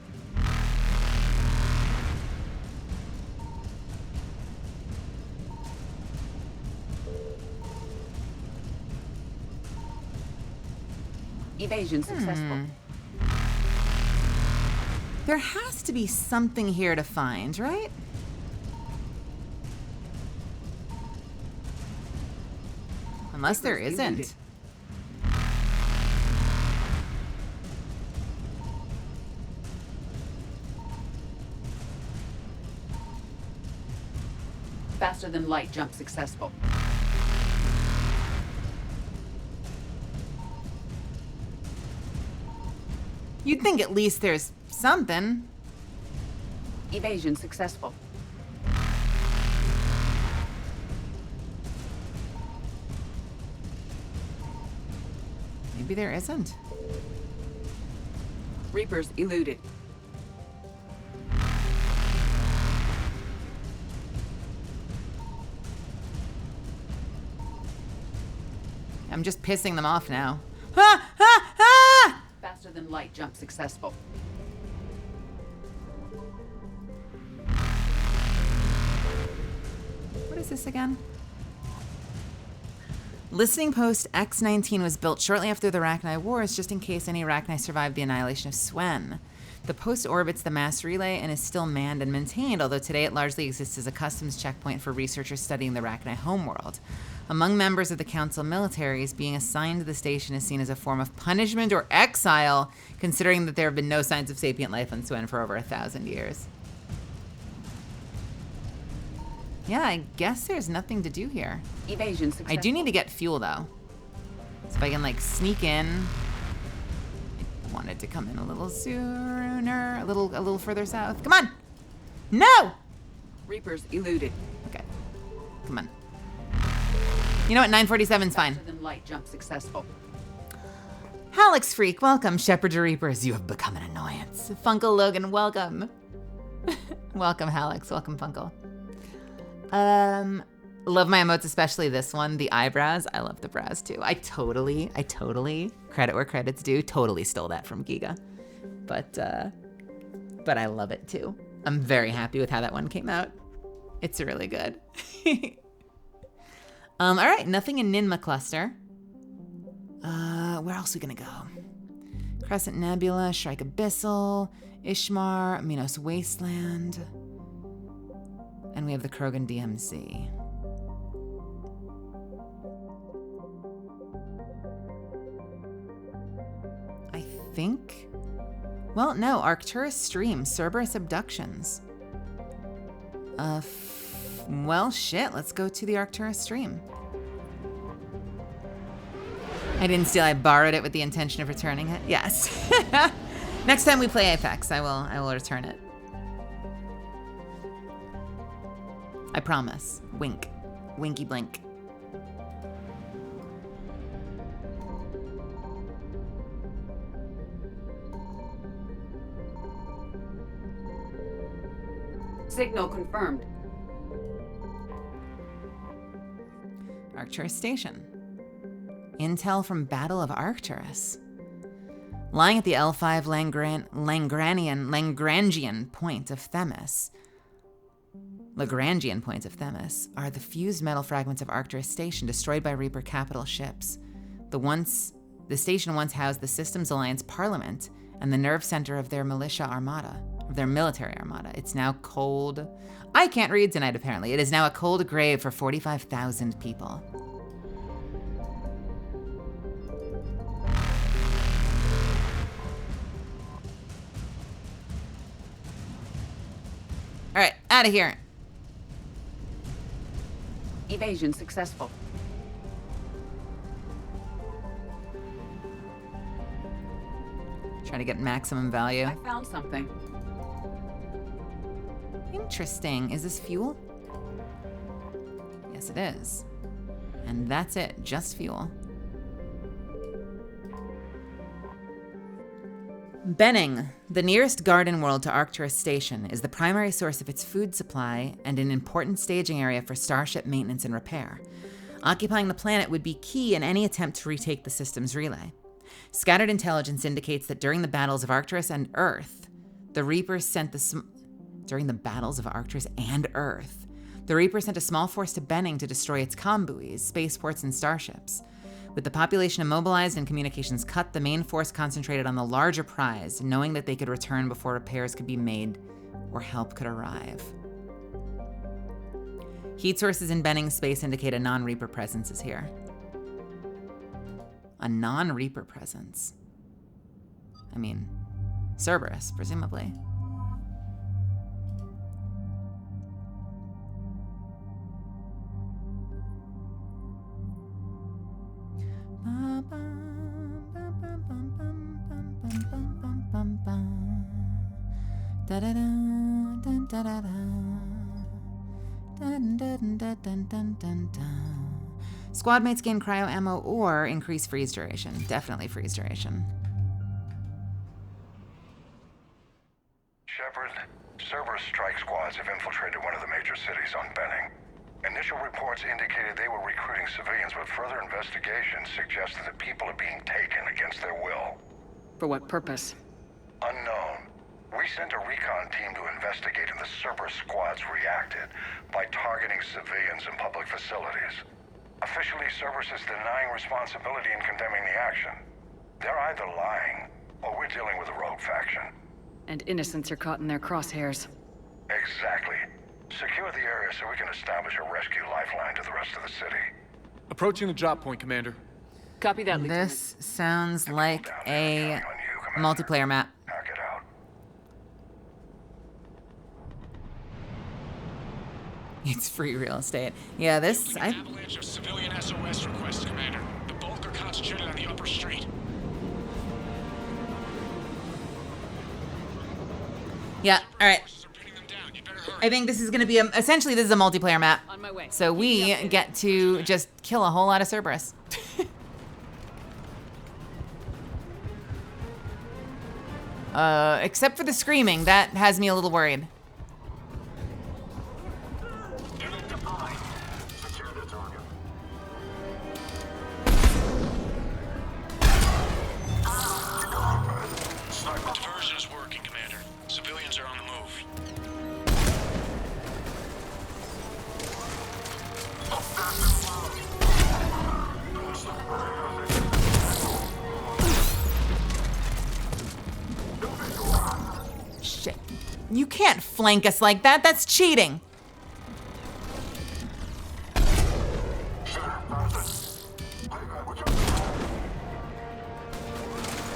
S8: Evasion successful.
S1: There has to be something here to find, right? Unless there isn't.
S8: Faster than light jump successful.
S1: You'd think at least there's something.
S8: Evasion successful.
S1: Maybe there isn't.
S8: Reapers eluded.
S1: I'm just pissing them off now. Ah! Ah! Ah!
S8: Faster than light jump successful.
S1: What is this again? Listening post X-19 was built shortly after the Rachni Wars, just in case any Rachni survived the annihilation of Swen. The post orbits the mass relay and is still manned and maintained, although today it largely exists as a customs checkpoint for researchers studying the Rachni homeworld. Among members of the Council militaries, being assigned to the station is seen as a form of punishment or exile, considering that there have been no signs of sapient life on Swen for over 1,000 years. Yeah, I guess there's nothing to do here.
S8: Evasion successful.
S1: I do need to get fuel, though. So if I can, like, sneak in. I wanted to come in a little sooner, a little further south. Come on! No!
S8: Reapers eluded.
S1: Okay. Come on. You know what? 947's fine.
S8: Faster than light jump successful.
S1: Hallex Freak, welcome. Shepherd to Reapers, you have become an annoyance. Funkle Logan, welcome. Welcome, Hallex. Welcome, Funkle. Love my emotes, especially this one, the eyebrows. I love the brows too. I totally, credit where credit's due, totally stole that from Giga. But I love it too. I'm very happy with how that one came out. It's really good. All right, nothing in Ninma Cluster. Where else are we gonna go? Crescent Nebula, Shrike Abyssal, Ishmar, Minos Wasteland. And we have the Krogan DMZ. I think... Well, no, Arcturus Stream, Cerberus Abductions. Well, shit, let's go to the Arcturus Stream. I didn't steal, I borrowed it with the intention of returning it. Yes. Next time we play Apex, I will return it. I promise. Wink. Winky blink.
S8: Signal confirmed.
S1: Arcturus Station. Intel from Battle of Arcturus. Lying at the L5 Lagrangian point of Themis. Lagrangian points of Themis are the fused metal fragments of Arcturus Station destroyed by Reaper capital ships. The station once housed the Systems Alliance Parliament and the nerve center of their militia armada. of their military armada. It's now cold. I can't read tonight, apparently. It is now a cold grave for 45,000 people. All right, out of here.
S8: Evasion successful.
S1: Try to get maximum value.
S8: I found something.
S1: Interesting. Is this fuel? Yes, it is. And that's it. Just fuel. Benning, the nearest garden world to Arcturus Station, is the primary source of its food supply and an important staging area for starship maintenance and repair. Occupying the planet would be key in any attempt to retake the system's relay. Scattered intelligence indicates that during the battles of Arcturus and Earth, the Reapers sent a small force to Benning to destroy its comm buoys, spaceports, and starships. With the population immobilized and communications cut, the main force concentrated on the larger prize, knowing that they could return before repairs could be made or help could arrive. Heat sources in Benning's space indicate a non-Reaper presence is here. A non-Reaper presence. I mean, Cerberus, presumably. Squad mates gain cryo ammo or increase freeze duration. Definitely freeze duration.
S14: Shepard, Cerberus strike squads have infiltrated one of the major cities on Benning. Initial reports indicated they were recruiting civilians, but further investigation suggested that people are being taken against their will.
S7: For what purpose?
S14: Unknown. We sent a recon team to investigate, and the Cerberus squads reacted by targeting civilians and public facilities. Officially, Cerberus is denying responsibility and condemning the action. They're either lying, or we're dealing with a rogue faction.
S7: And innocents are caught in their crosshairs.
S14: Exactly. Secure the area so we can establish a rescue lifeline to the rest of the city.
S18: Approaching the drop point, Commander.
S7: Copy that, Lieutenant.
S1: This sounds like a multiplayer map.
S14: Knock it out.
S1: It's free real estate. Yeah, this...
S3: An avalanche of civilian SOS requests, Commander. The bulk are concentrated on the upper street.
S1: Yeah, alright. I think this is going to be, essentially this is a multiplayer map.
S7: On my way.
S1: So we get to just kill a whole lot of Cerberus. Except for the screaming, that has me a little worried.
S3: Diversion is working, Commander. Civilians are on the move.
S1: Shit. You can't flank us like that. That's cheating.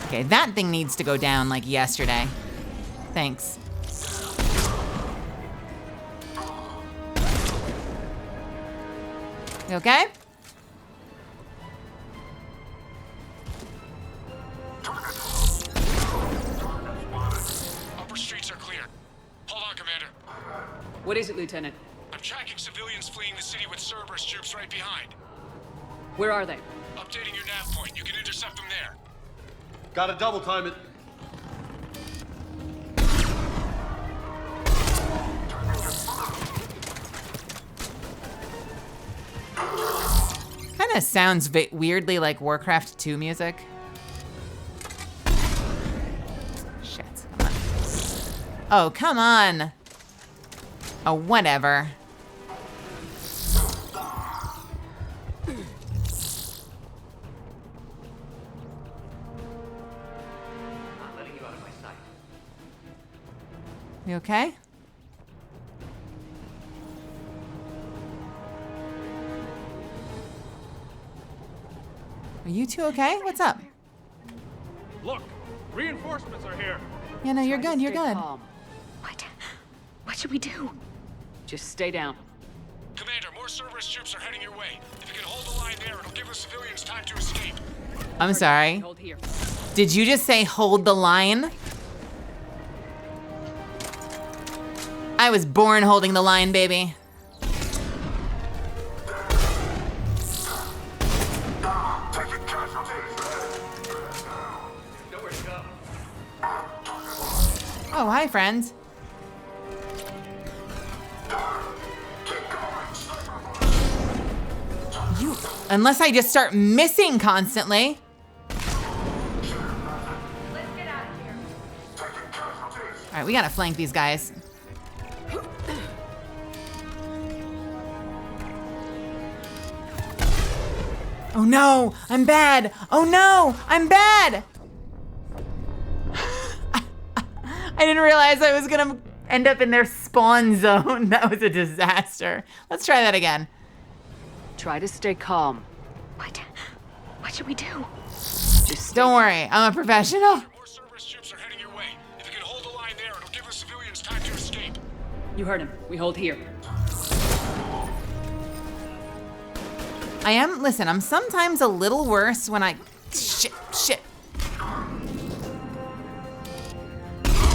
S1: Okay, that thing needs to go down like yesterday. Thanks. You okay?
S3: Upper streets are clear. Hold on, Commander.
S7: What is it, Lieutenant?
S3: I'm tracking civilians fleeing the city with Cerberus troops right behind.
S7: Where are they?
S3: Updating your nav point. You can intercept them there.
S18: Gotta double time it.
S1: Kind of sounds weirdly like Warcraft 2 music. Shit, come on. Oh, come on. Oh, whatever. You okay? Are you two okay? What's up?
S18: Look, reinforcements are here.
S1: Yeah, no, you're good. You're good.
S21: What should we do?
S7: Just stay down.
S3: Commander, more Cerberus troops are heading your way. If you can hold the line there, it'll give the civilians time to escape.
S1: I'm sorry.
S7: Hold here.
S1: Did you just say hold the line? I was born holding the line, baby. Oh, hi, friends. You, unless I just start missing constantly. All right, we gotta flank these guys. Oh no, I'm bad. Oh no, I'm bad. I didn't realize I was gonna end up in their spawn zone. That was a disaster. Let's try that again.
S7: Try to stay calm.
S21: What should we do?
S7: Just
S1: don't worry, I'm a professional.
S3: More Cerberus troops are heading your way. If you can hold the line there, it'll give the civilians time to escape.
S7: You heard him. We hold here.
S1: Listen, I'm sometimes a little worse when shit.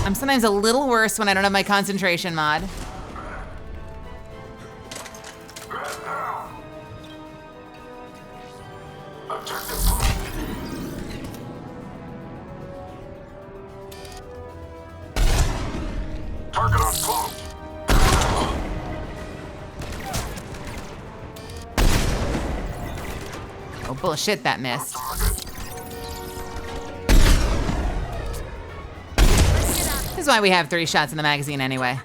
S1: I'm sometimes a little worse when I don't have my concentration mod.
S9: Target on close.
S1: Oh, bullshit, that missed. This is why we have 3 shots in the magazine anyway.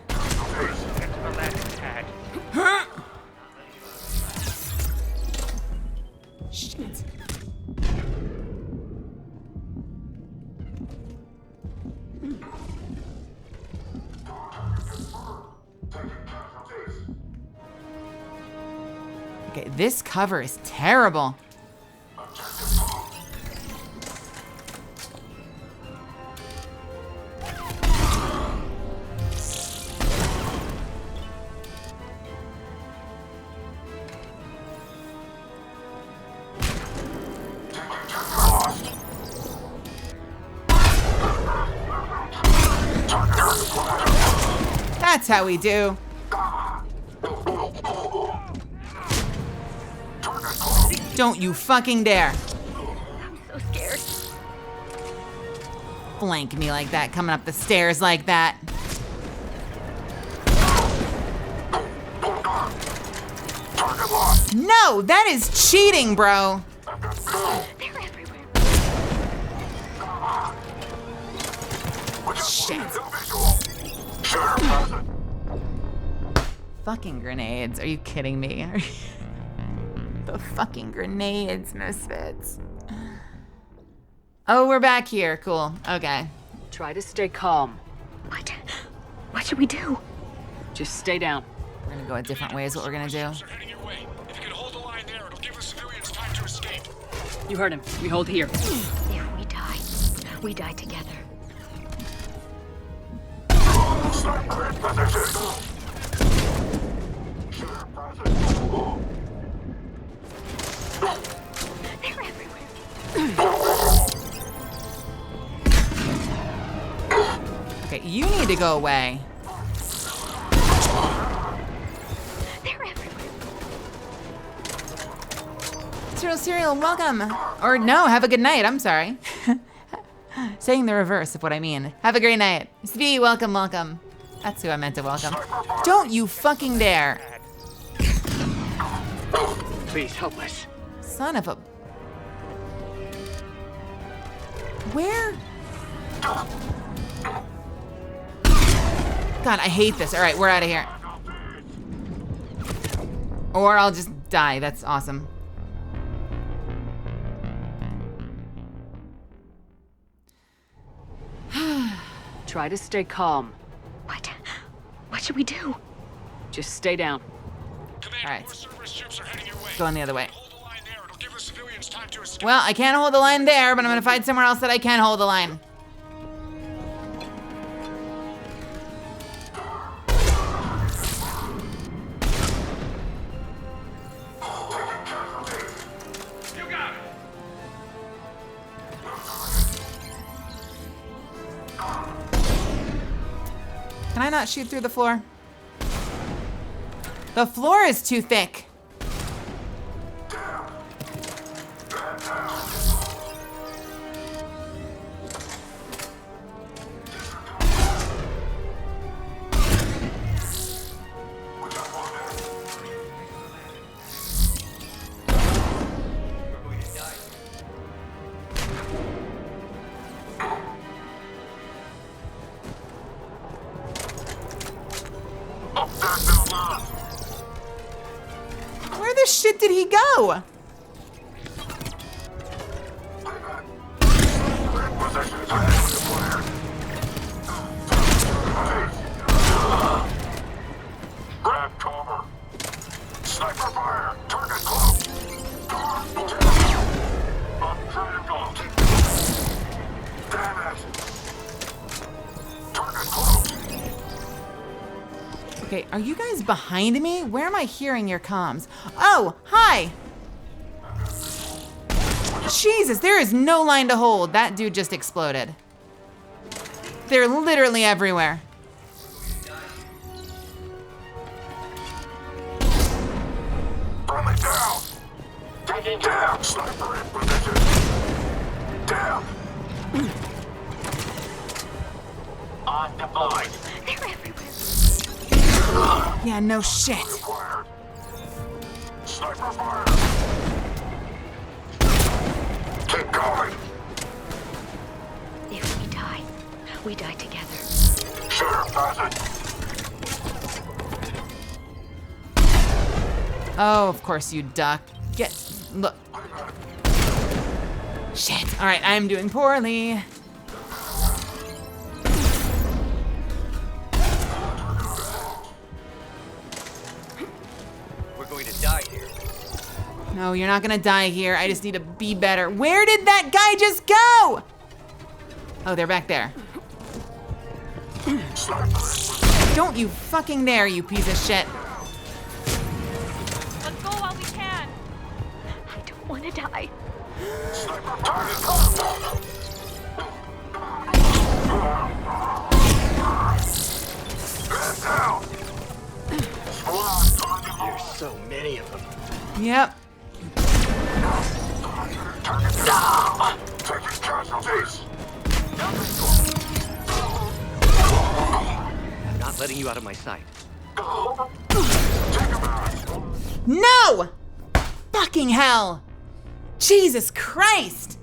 S1: Shit. Okay, this cover is terrible. That's how we do. Don't you fucking dare.
S21: I'm so scared.
S1: Flank me like that, coming up the stairs like that. No, that is cheating, bro.
S21: They're everywhere.
S1: Shit. Fucking grenades. Are you kidding me? The fucking grenades, misfits. Oh, we're back here. Cool. Okay.
S7: Try to stay calm.
S21: What should we do?
S7: Just stay down.
S1: We're gonna go a different way is what we're gonna do.
S3: Troops are heading your way. If you can hold the line there, it'll give the civilians time to escape.
S7: You heard him. We hold here.
S21: If we die together. They're everywhere.
S1: Okay, you need to go away.
S21: They're everywhere.
S1: Cereal, welcome. Or no, have a good night. I'm sorry. Saying the reverse of what I mean. Have a great night. Svi, welcome. That's who I meant to welcome. Don't you fucking dare.
S18: Please help us.
S1: Son of a... Where? God, I hate this. All right, we're out of here. Or I'll just die. That's awesome.
S7: Try to stay calm.
S21: What? What should we do?
S7: Just stay down.
S1: All right.
S3: More Cerberus troops are heading your way.
S1: Going the other way.
S3: Hold the line there. It'll give the civilians time to escape.
S1: Well, I can't hold the line there, but I'm gonna find somewhere else that I can hold the line.
S3: You got it.
S1: Can I not shoot through the floor? The floor is too thick. Where the shit did he go?
S3: Grab cover. Sniper fire. Target close. Triangle. Damn it. Target close.
S1: Okay, are you guys behind me? Where am I hearing your comms? Oh, hi. Jesus, there is no line to hold. That dude just exploded. They're literally everywhere.
S3: Friendly down. Taking down. Sniper in position. Down. On deployed.
S21: They're everywhere.
S1: Yeah, no shit.
S3: Sniper fire. Keep going.
S21: If we die together.
S3: Shooter present.
S1: Oh, of course you duck. Look. Shit. All right, I'm doing poorly.
S20: We're going to die here.
S1: No, you're not gonna die here. I just need to be better. Where did that guy just go? Oh, they're back there. Don't you fucking dare, you piece of shit.
S5: Let's go while we can.
S21: I don't want to die.
S3: There's so many of them.
S1: Yep.
S3: Taking casualties.
S20: I'm not letting you out of my sight.
S1: No! Fucking hell! Jesus Christ!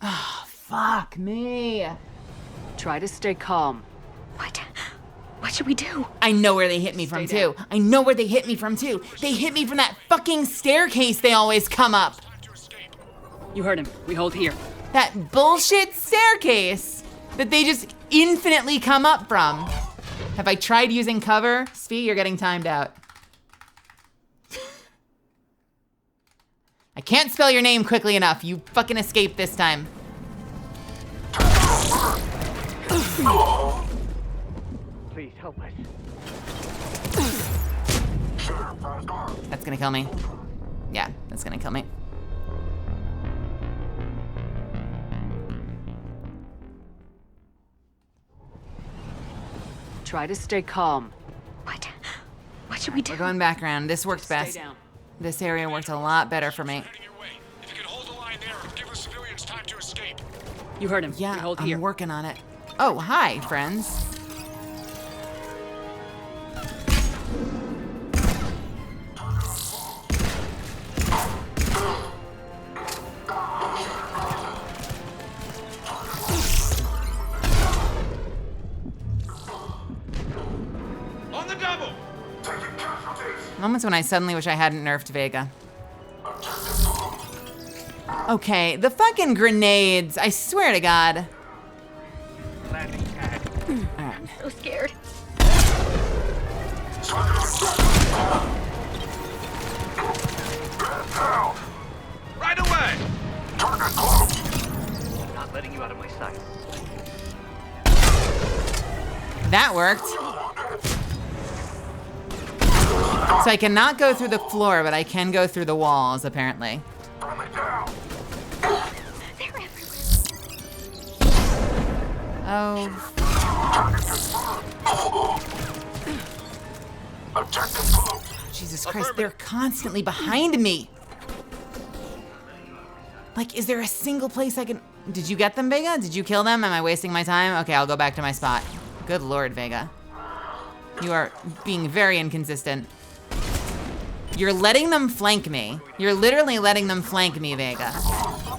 S1: Oh, fuck me.
S7: Try to stay calm.
S21: What should we do?
S1: I know where they hit me from too. I know where they hit me from too. They hit me from that fucking staircase they always come up.
S7: You heard him. We hold here.
S1: That bullshit staircase that they just infinitely come up from. Have I tried using cover? Svi, you're getting timed out. I can't spell your name quickly enough. You fucking escaped this time.
S18: Please help us.
S1: That's gonna kill me. Yeah, that's gonna kill me.
S7: Try to stay calm.
S21: What should we do?
S1: We're going back around. This worked
S7: Stay
S1: best.
S7: down.
S1: This area worked a lot better for me.
S3: If you can hold the line there, it'll give the civilians time to escape.
S7: You heard him.
S1: Yeah,
S7: we hold
S1: I'm
S7: here.
S1: working on it. Oh, hi, friends.
S3: On the double.
S1: Moments when I suddenly wish I hadn't nerfed Vega. Okay, the fucking grenades. I swear to God.
S18: Landing pad.
S17: so scared.
S3: Right away!
S9: Target close!
S18: I'm not letting you out of my sight.
S1: That worked. So I cannot go through the floor, but I can go through the walls, apparently. Oh. Jesus Christ, they're constantly behind me. Like, is there a single place I can... Did you get them, Vega? Did you kill them? Am I wasting my time? Okay, I'll go back to my spot. Good Lord, Vega. You are being very inconsistent. You're letting them flank me. You're literally letting them flank me, Vega.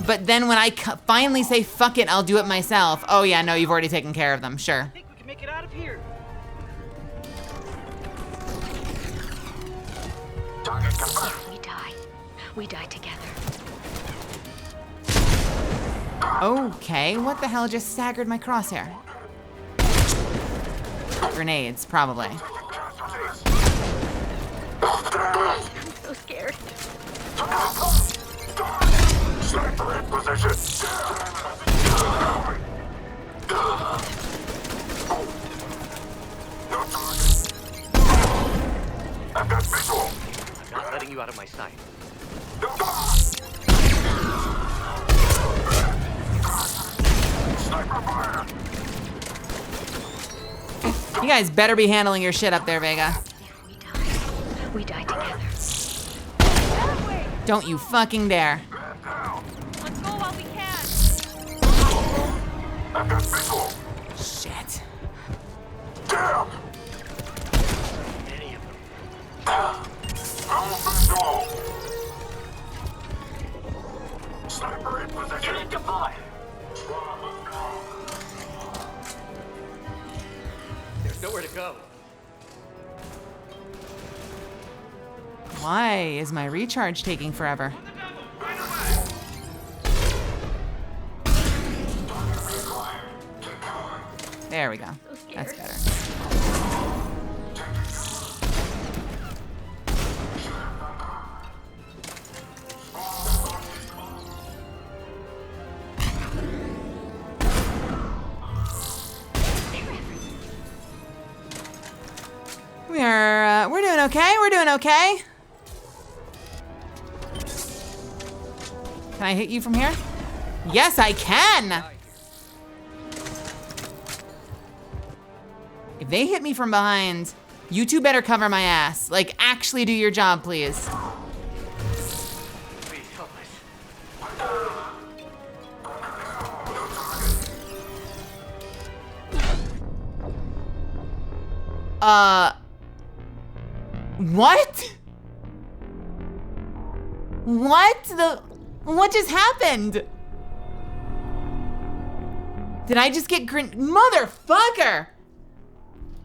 S1: But then when I finally say, fuck it, I'll do it myself. Oh yeah, no, you've already taken care of them, sure.
S18: I think we can make it out of here.
S22: If we die, we die together.
S1: Okay, what the hell just staggered my crosshair? Grenades, probably.
S17: I'm so scared.
S9: Sniper in position! I've got visual!
S18: I'm not letting you out of my sight.
S9: Sniper fire!
S1: You guys better be handling your shit up there, Vega.
S22: We die together.
S1: Don't you fucking dare.
S5: Let's go while we can.
S9: I've got visual!
S1: Shit.
S9: Damn!
S18: Any of them.
S9: Visual! Sniper in position!
S18: Unit deploy! There's nowhere to go.
S1: Why is my recharge taking forever? There we go. That's better. We're doing okay. We're doing okay. Can I hit you from here? Yes, I can. If they hit me from behind, you two better cover my ass. Like, actually do your job, please.
S18: Please help us.
S1: What? What just happened? Did I just get motherfucker?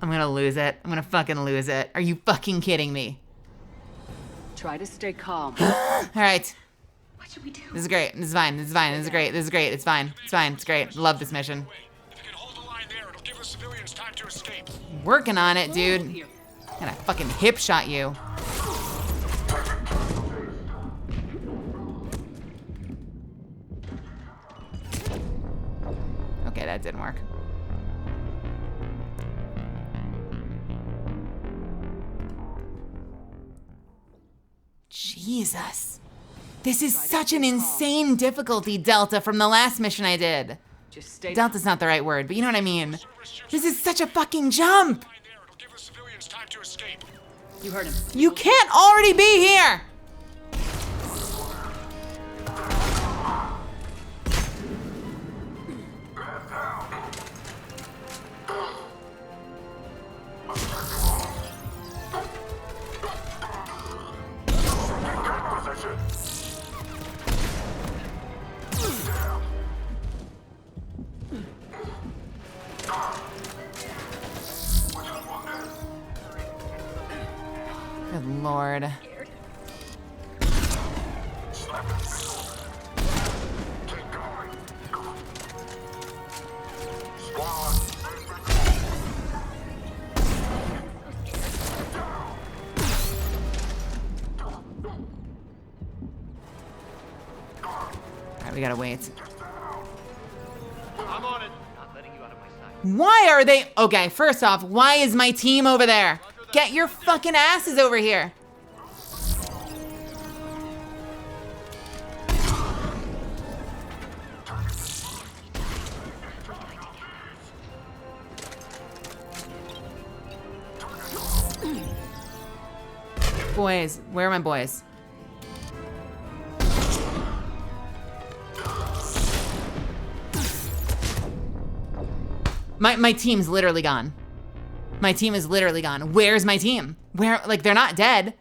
S1: I'm gonna lose it. I'm gonna fucking lose it. Are you fucking kidding me?
S7: Try to stay calm.
S1: All right.
S17: What should we do?
S1: This is great. This is fine. This is fine. This is great. This is great. It's fine. It's fine. It's great. Love this mission.
S3: If you can hold the line there, it'll give the civilians time to escape.
S1: Working on it, dude. And I fucking hip shot you. Okay, that didn't work. Jesus. This is such an insane difficulty, Delta, from the last mission I did.
S7: Just stay
S1: Delta's not the right word, but you know what I mean. This is such a fucking jump.
S7: You heard him.
S1: You can't already be here. Good Lord. We gotta wait.
S18: I'm on it. Not letting you out of my sight.
S1: Why are they? Okay, first off, why is my team over there? Get your fucking asses over here. Boys, where are my boys? My team's literally gone. My team is literally gone. Where's my team? Where, like, they're not dead.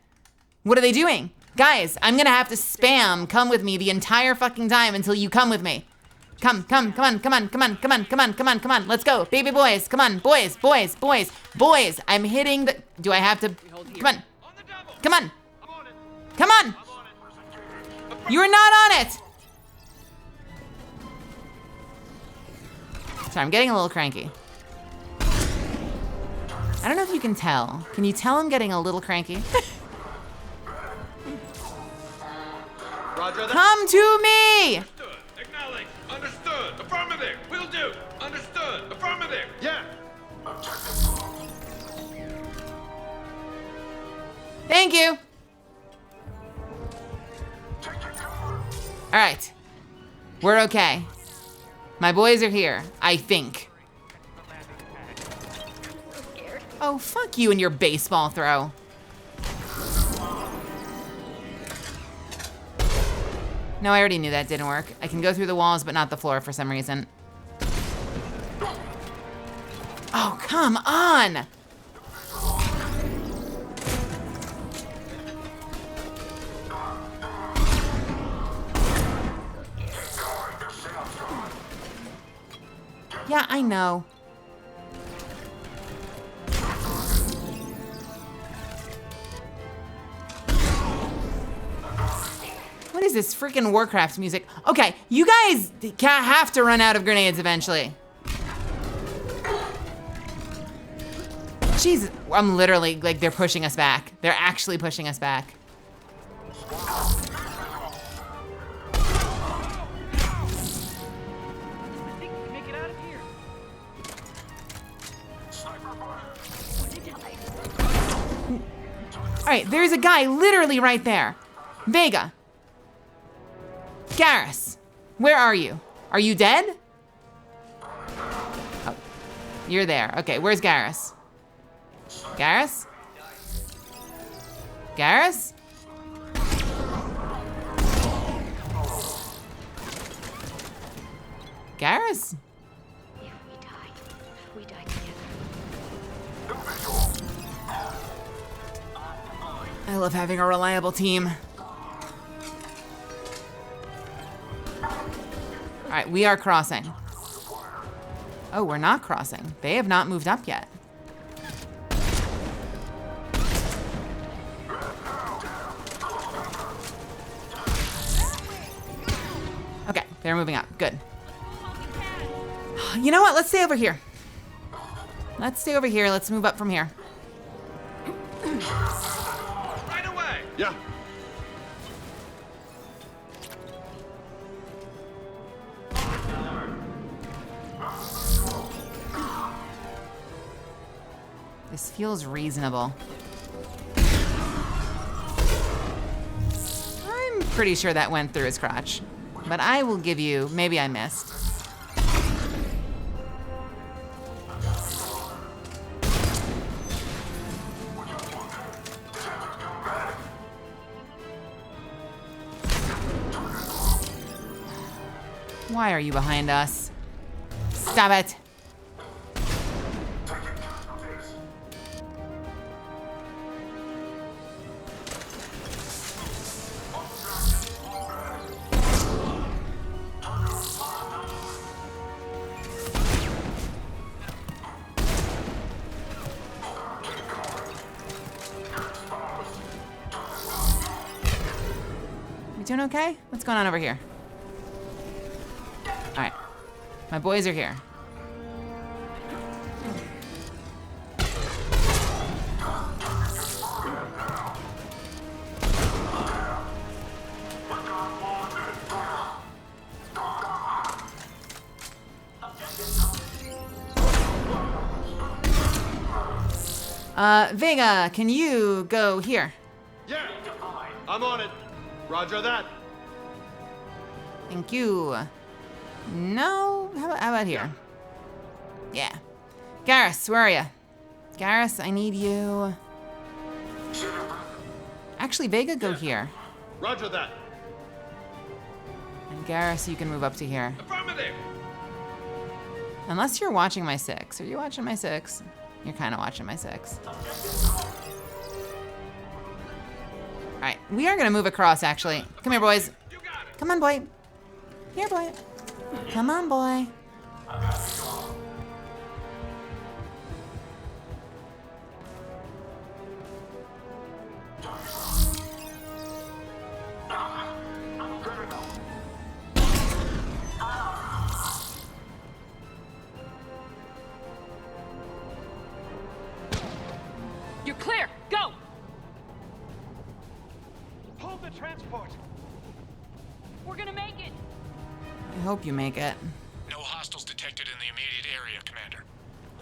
S1: What are they doing? Guys, I'm gonna have to spam come with me the entire fucking time until you come with me. Come on. Let's go, baby boys. Come on, boys. I'm hitting the, do I have to, come on. You are not on it. Sorry, I'm getting a little cranky. I don't know if you can tell. Can you tell I'm getting a little cranky?
S12: Roger that.
S1: Come to me!
S12: Understood. Acknowledge. Understood. Affirmative. Will do. Understood. Affirmative. Yeah.
S1: Thank you. All right. We're okay. My boys are here, I think. Oh, fuck you and your baseball throw. No, I already knew that didn't work. I can go through the walls, but not the floor for some reason. Oh, come on! Yeah, I know. What is this freaking Warcraft music? Okay, you guys have to run out of grenades eventually. Jesus, I'm literally, like, they're pushing us back. They're actually pushing us back. All right, there's a guy literally right there. Vega. Garrus, where are you? Are you dead? Oh, you're there. Okay, where's Garrus? Garrus? Garrus? Garrus?
S17: We die together.
S1: I love having a reliable team. All right, we are crossing. Oh, we're not crossing. They have not moved up yet. Okay, they're moving up. Good. You know what? Let's stay over here. Let's stay over here. Let's move up from here.
S12: Right away. Yeah.
S1: This feels reasonable. I'm pretty sure that went through his crotch, but I will give you, maybe I missed. Why are you behind us? Stop it. You doing okay? What's going on over here? All right, my boys are here. Vega, can you go here?
S12: Yeah, I'm on it. Roger that.
S1: Thank you. No, how about here? Yeah. Garrus, where are you? Garrus, I need you. Actually, Vega, go here.
S12: Roger that.
S1: And Garrus, you can move up to here.
S12: Affirmative.
S1: Unless you're watching my 6. Are you watching my 6? You're kind of watching my 6. All right, we are gonna move across, actually. Come here, boys. Come on, boy. Here, boy. Come on, boy.
S7: You're clear. Go.
S18: Hold the transport.
S7: We're gonna make it.
S1: I hope you make it.
S3: No hostiles detected in the immediate area, Commander.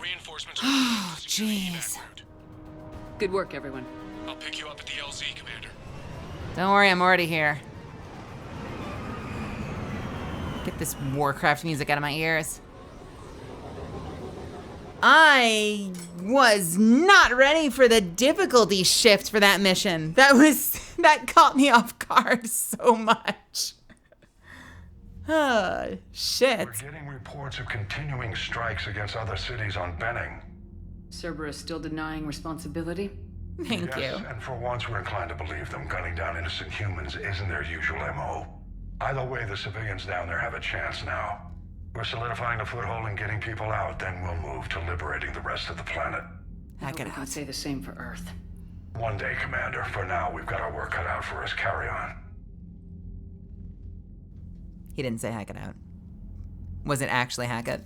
S3: Reinforcements
S1: Oh,
S3: are to the
S1: jeez.
S3: evac route.
S7: Good work, everyone.
S3: I'll pick you up at the LZ, Commander.
S1: Don't worry, I'm already here. Get this Warcraft music out of my ears. I was not ready for the difficulty shift for that mission. That caught me off guard so much. Oh, shit.
S14: We're getting reports of continuing strikes against other cities on Benning.
S7: Cerberus still denying responsibility?
S1: Thank you.
S14: And for once, we're inclined to believe them. Gunning down innocent humans isn't their usual MO. Either way, the civilians down there have a chance now. We're solidifying a foothold and getting people out, then we'll move to liberating the rest of the planet.
S1: Hack it
S7: I
S1: out.
S7: would say the same for Earth.
S14: One day, Commander. For now, we've got our work cut out for us. Carry on.
S1: He didn't say Hackett out. Was it actually Hackett?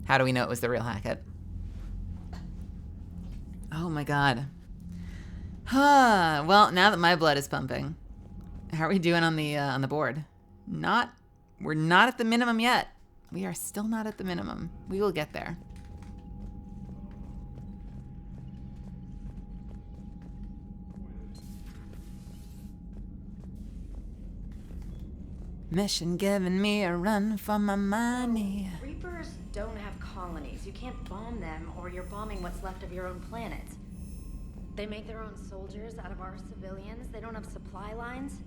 S1: How do we know it was the real Hackett? Oh my god. Huh. Well, now that my blood is pumping, how are we doing on the board? We're not at the minimum yet. We are still not at the minimum. We will get there. Mission giving me a run for my money.
S4: Reapers don't have colonies. You can't bomb them, or you're bombing what's left of your own planet. They make their own soldiers out of our civilians. They don't have supply lines.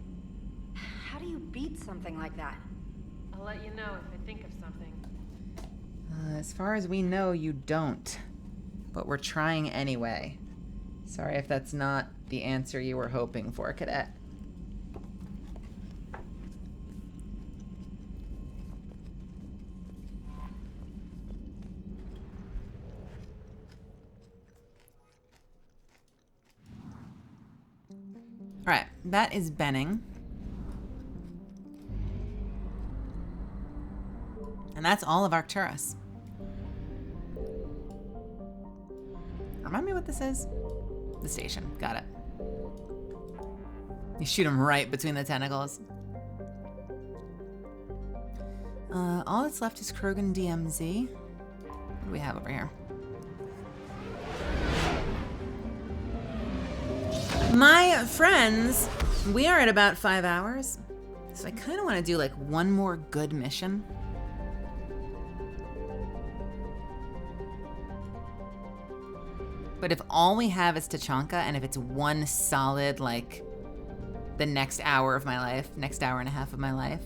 S4: How do you beat something like that?
S5: I'll let you know if I think of something.
S1: As far as we know, you don't. But we're trying anyway. Sorry if that's not the answer you were hoping for, Cadet. Alright, that is Benning. And that's all of Arcturus. Remind me what this is? The station. Got it. You shoot him right between the tentacles. All that's left is Krogan DMZ. What do we have over here? My friends, we are at about 5 hours. So I kind of want to do like one more good mission. But if all we have is Tachanka, and if it's one solid, like, the next hour of my life, next hour and a half of my life,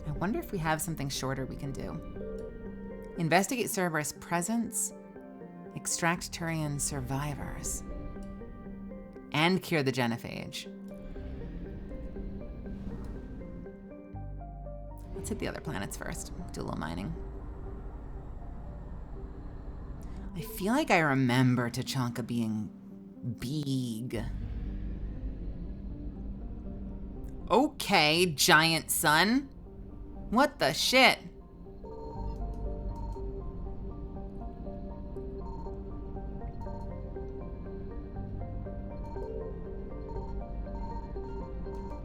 S1: I wonder if we have something shorter we can do. Investigate Cerberus' presence, extract Turian survivors, and cure the genophage. Let's hit the other planets first, do a little mining. I feel like I remember Tachanka being big. Okay, giant sun. What the shit?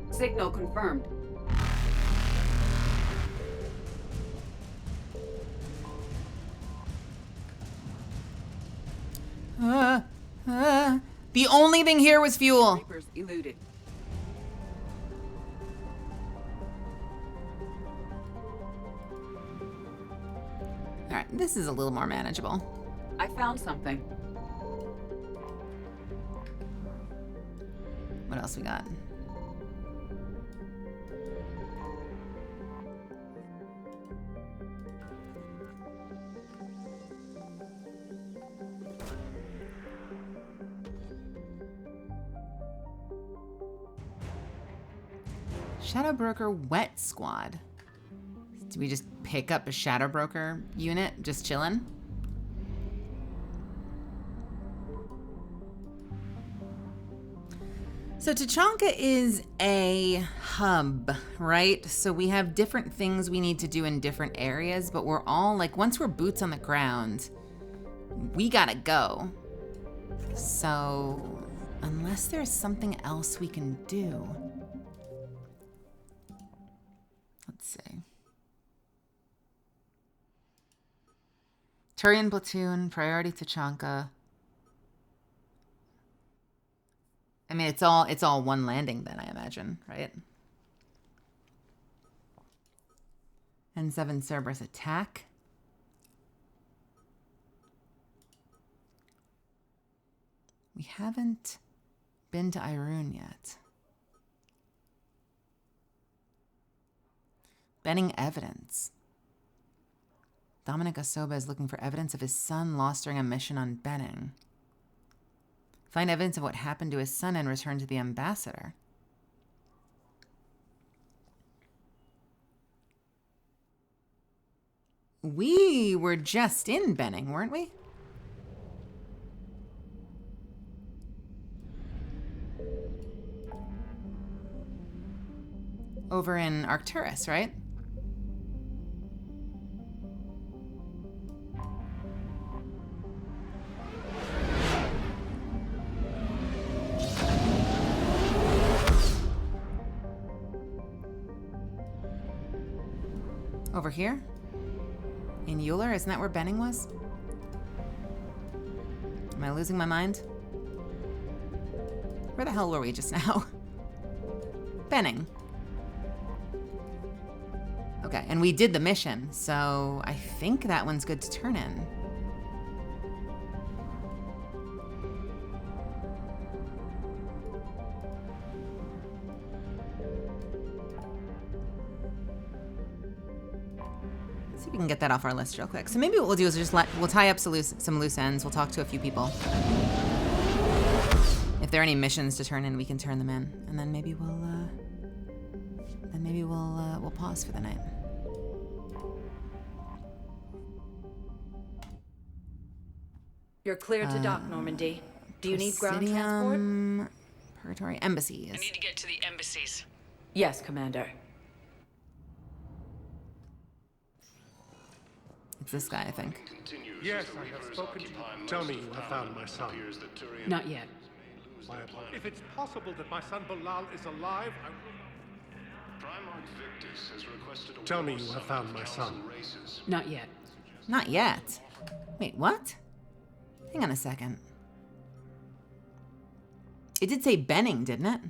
S8: Signal confirmed.
S1: The only thing here was fuel.
S8: Reapers eluded.
S1: All right, this is a little more manageable.
S8: I found something.
S1: What else we got? Shadow Broker Wet Squad. Do we just pick up a Shadow Broker unit, just chilling? So Tachanka is a hub, right? So we have different things we need to do in different areas, but we're all like, once we're boots on the ground, we gotta go. So unless there's something else we can do. Let's see. Turian platoon, priority Tachanka. I mean, it's all one landing then, I imagine, right? N7 Cerberus attack. We haven't been to Irune yet. Benning evidence. Dominic Asoba is looking for evidence of his son lost during a mission on Benning. Find evidence of what happened to his son and return to the ambassador. We were just in Benning, weren't we? Over in Arcturus, right? Over here? In Euler? Isn't that where Benning was? Am I losing my mind? Where the hell were we just now? Benning. Okay, and we did the mission, so I think that one's good to turn in. See if we can get that off our list real quick. So maybe what we'll do is just we'll tie up some loose ends. We'll talk to a few people. If there are any missions to turn in, we can turn them in, and then maybe we'll pause for the night.
S13: You're clear to dock, Normandy. Do you need ground transport?
S1: Purgatory embassies.
S7: I need to get to the embassies.
S13: Yes, Commander.
S1: It's this guy, I think.
S6: Yes, I have spoken to you. Tell me you have found my son.
S7: Not yet.
S6: If it's possible that my son Bilal is alive, I will... Tell me you have found my son.
S7: Not yet.
S1: Not yet? Wait, what? Hang on a second. It did say Benning, didn't it?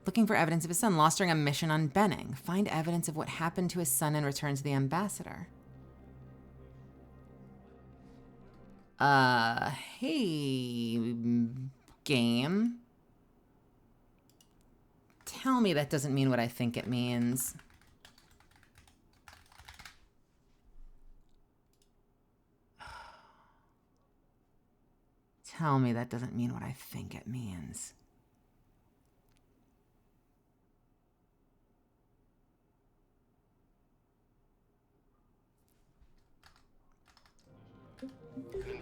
S1: Looking for evidence of his son lost during a mission on Benning. Find evidence of what happened to his son and return to the ambassador. Hey, game. Tell me that doesn't mean what I think it means. Tell me that doesn't mean what I think it means.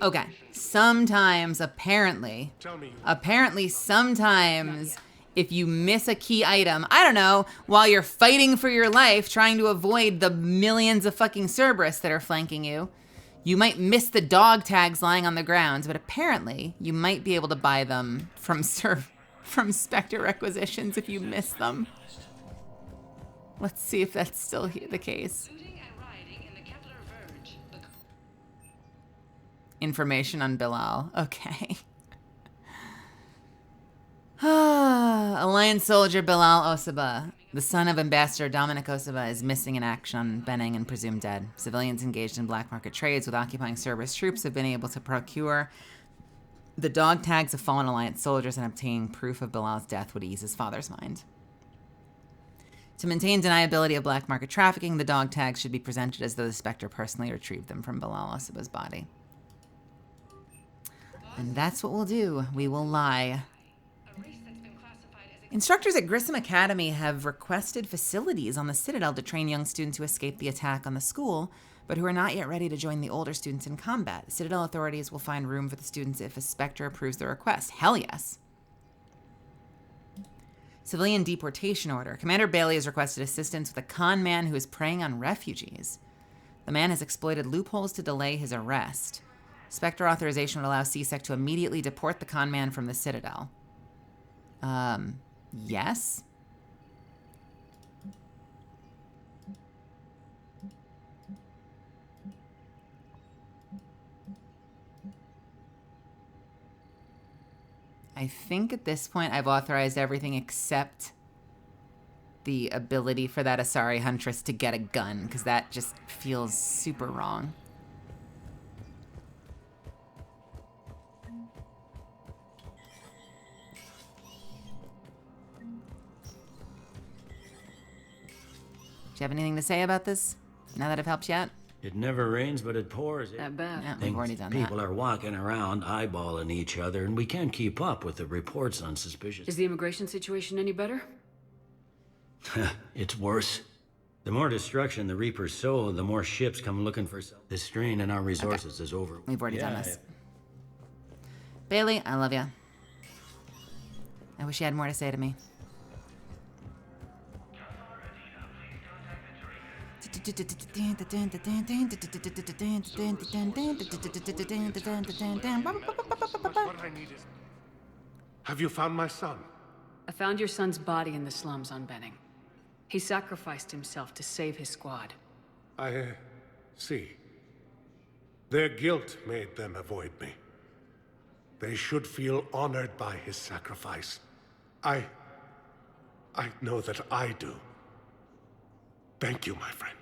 S1: Okay, sometimes, apparently, sometimes if you miss a key item, I don't know, while you're fighting for your life, trying to avoid the millions of fucking Cerberus that are flanking you, you might miss the dog tags lying on the ground, but apparently you might be able to buy them from Spectre requisitions if you miss them. Let's see if that's still the case. Information on Bilal. Okay. Alliance soldier Bilal Osaba, the son of Ambassador Dominic Osaba, is missing in action on Benning and presumed dead. Civilians engaged in black market trades with occupying Cerberus troops have been able to procure the dog tags of fallen Alliance soldiers, and obtaining proof of Bilal's death would ease his father's mind. To maintain deniability of black market trafficking, the dog tags should be presented as though the Spectre personally retrieved them from Bilal Osaba's body. And that's what we'll do. We will lie. Instructors at Grissom Academy have requested facilities on the Citadel to train young students who escaped the attack on the school, but who are not yet ready to join the older students in combat. Citadel authorities will find room for the students if a Spectre approves the request. Hell yes. Civilian deportation order. Commander Bailey has requested assistance with a con man who is preying on refugees. The man has exploited loopholes to delay his arrest. Spectre authorization would allow CSEC to immediately deport the con man from the Citadel. Yes? I think at this point I've authorized everything except the ability for that Asari Huntress to get a gun, because that just feels super wrong. Do you have anything to say about this, now that I've helped you out?
S15: It never rains, but it pours.
S5: That bad.
S1: Yeah, we've already done that.
S15: People are walking around, eyeballing each other, and we can't keep up with the reports on suspicious.
S5: Is the immigration situation any better?
S15: It's worse. The more destruction the Reapers sow, the more ships come looking for. The strain on our resources is over.
S1: We've already done this. Bailey, I love you. I wish you had more to say to me.
S18: What I need is... Have you found my son?
S5: I found your son's body in the slums on Benning. He sacrificed himself to save his squad.
S18: I see. Their guilt made them avoid me. They should feel honored by his sacrifice. I know that I do. Thank you, my friend.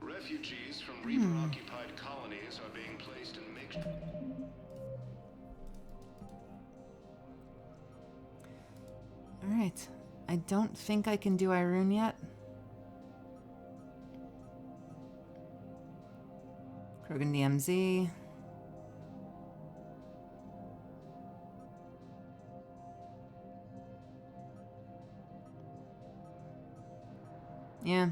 S14: Refugees from Reaper-occupied colonies are being placed in makeshift...
S1: Alright. I don't think I can do Irune yet. Krogan DMZ. Yeah.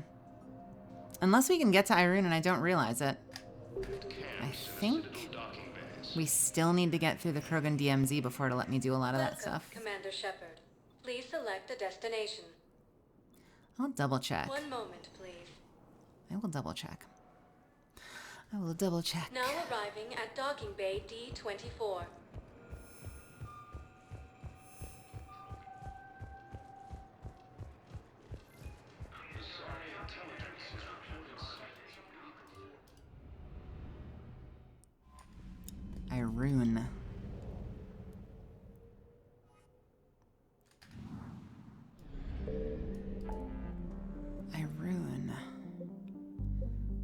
S1: Unless we can get to Irune and I don't realize it. I think we still need to get through the Krogan DMZ before it'll let me do a lot of that stuff.
S21: Commander Shepard. Please select a destination.
S1: I'll double check.
S21: 1 moment, please.
S1: I will double check. I will double check.
S21: Now arriving at docking bay D-24.
S1: Irune. Irune.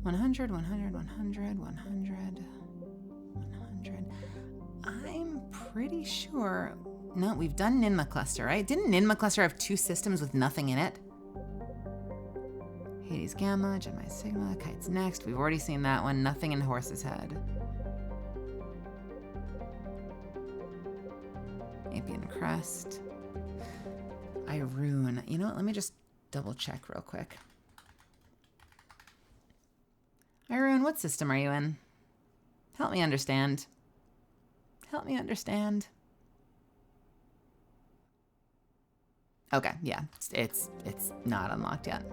S1: 100, 100, 100, 100, 100. I'm pretty sure... No, we've done Ninma Cluster, right? Didn't Ninma Cluster have 2 systems with nothing in it? Hades Gamma, Gemini Sigma, Kite's next. We've already seen that one. Nothing in Horse's Head. Apian Crest. Irune. You know what? Let me just double check real quick. Irune, what system are you in? Help me understand. Help me understand. Okay, yeah. It's not unlocked yet.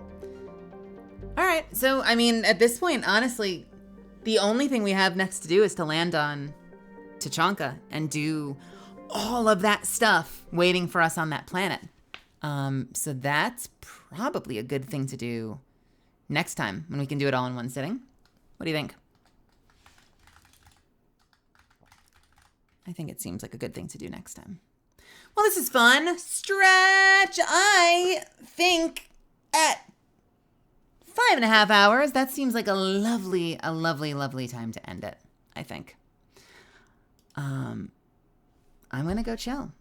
S1: All right, so, I mean, at this point, honestly, the only thing we have next to do is to land on Tachanka and do all of that stuff waiting for us on that planet. So that's probably a good thing to do next time when we can do it all in one sitting. What do you think? I think it seems like a good thing to do next time. Well, this is fun. Stretch. I think at 5.5 hours, that seems like a lovely time to end it, I think. I'm going to go chill.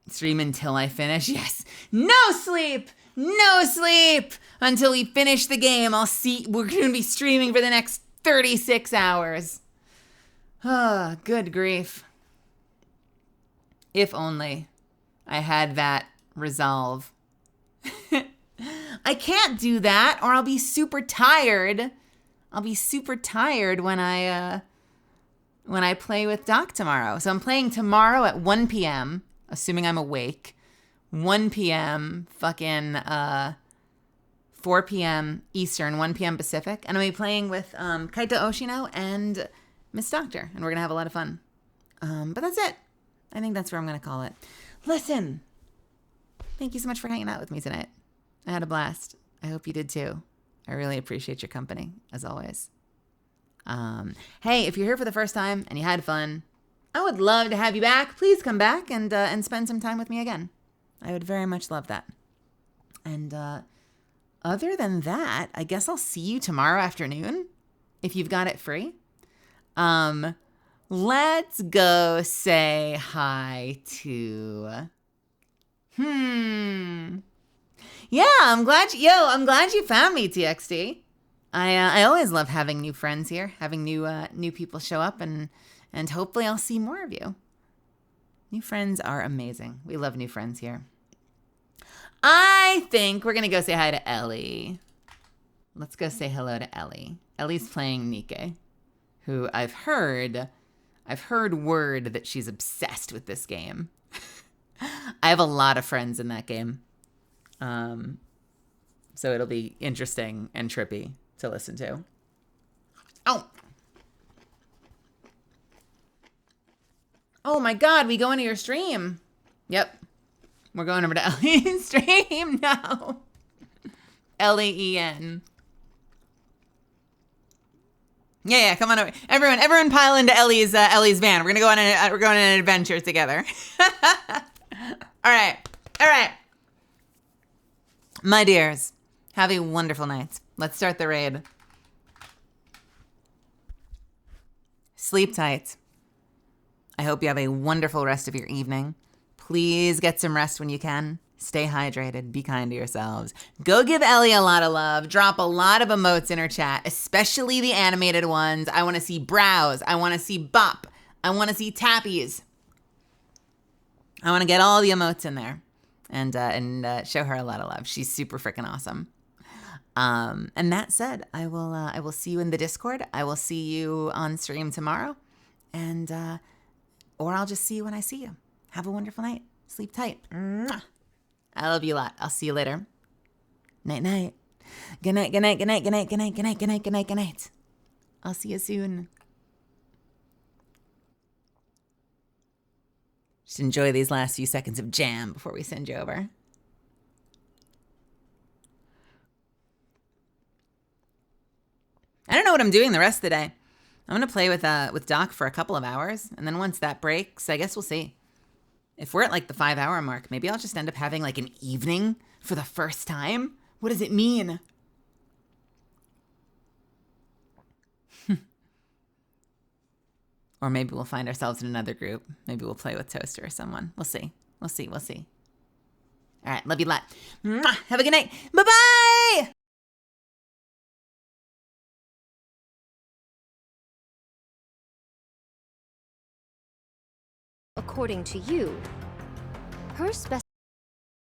S1: Stream until I finish. Yes. No sleep. No sleep until we finish the game. I'll see. We're going to be streaming for the next 36 hours. Oh, good grief. If only I had that resolve. I can't do that or I'll be super tired. I'll be super tired when I play with Doc tomorrow. So I'm playing tomorrow at 1 p.m., assuming I'm awake. 1 p.m. fucking 4 p.m. Eastern, 1 p.m. Pacific. And I'll be playing with Kaito Oshino and Miss Doctor. And we're going to have a lot of fun. But that's it. I think that's where I'm going to call it. Listen, thank you so much for hanging out with me tonight. I had a blast. I hope you did too. I really appreciate your company, as always. Hey, if you're here for the first time and you had fun, I would love to have you back. Please come back and spend some time with me again. I would very much love that. And other than that, I guess I'll see you tomorrow afternoon if you've got it free. Let's go say hi to... Yeah, I'm glad you found me, TXT. I always love having new friends here, having new people show up, and hopefully I'll see more of you. New friends are amazing. We love new friends here. I think we're gonna go say hi to Ellie. Let's go say hello to Ellie. Ellie's playing Nikke, who I've heard word that she's obsessed with this game. I have a lot of friends in that game. So it'll be interesting and trippy to listen to. Oh my God, we go into your stream. Yep. We're going over to Ellie's stream now. L-E-E-N. Yeah, come on over. Everyone pile into Ellie's van. We're going on an adventure together. All right. My dears, have a wonderful night. Let's start the raid. Sleep tight. I hope you have a wonderful rest of your evening. Please get some rest when you can. Stay hydrated. Be kind to yourselves. Go give Ellie a lot of love. Drop a lot of emotes in her chat, especially the animated ones. I want to see brows. I want to see bop. I want to see tappies. I want to get all the emotes in there and show her a lot of love. She's super freaking awesome. And that said, I will see you in the Discord. I will see you on stream tomorrow, and or I'll just see you when I see you. Have a wonderful night. Sleep tight. Mwah. I love you a lot. I'll see you later. Night night. Good night. Good night. Good night. Good night. Good night. Good night. Good night. Good night. Good night. I'll see you soon. Just enjoy these last few seconds of jam before we send you over. I don't know what I'm doing the rest of the day. I'm gonna play with Doc for a couple of hours, and then once that breaks, I guess we'll see. If we're at like the 5-hour mark, maybe I'll just end up having like an evening for the first time. What does it mean? Or maybe we'll find ourselves in another group. Maybe we'll play with Toaster or someone. We'll see. We'll see. We'll see. All right. Love you a lot. Mwah. Have a good night. Bye-bye.
S16: According to you, her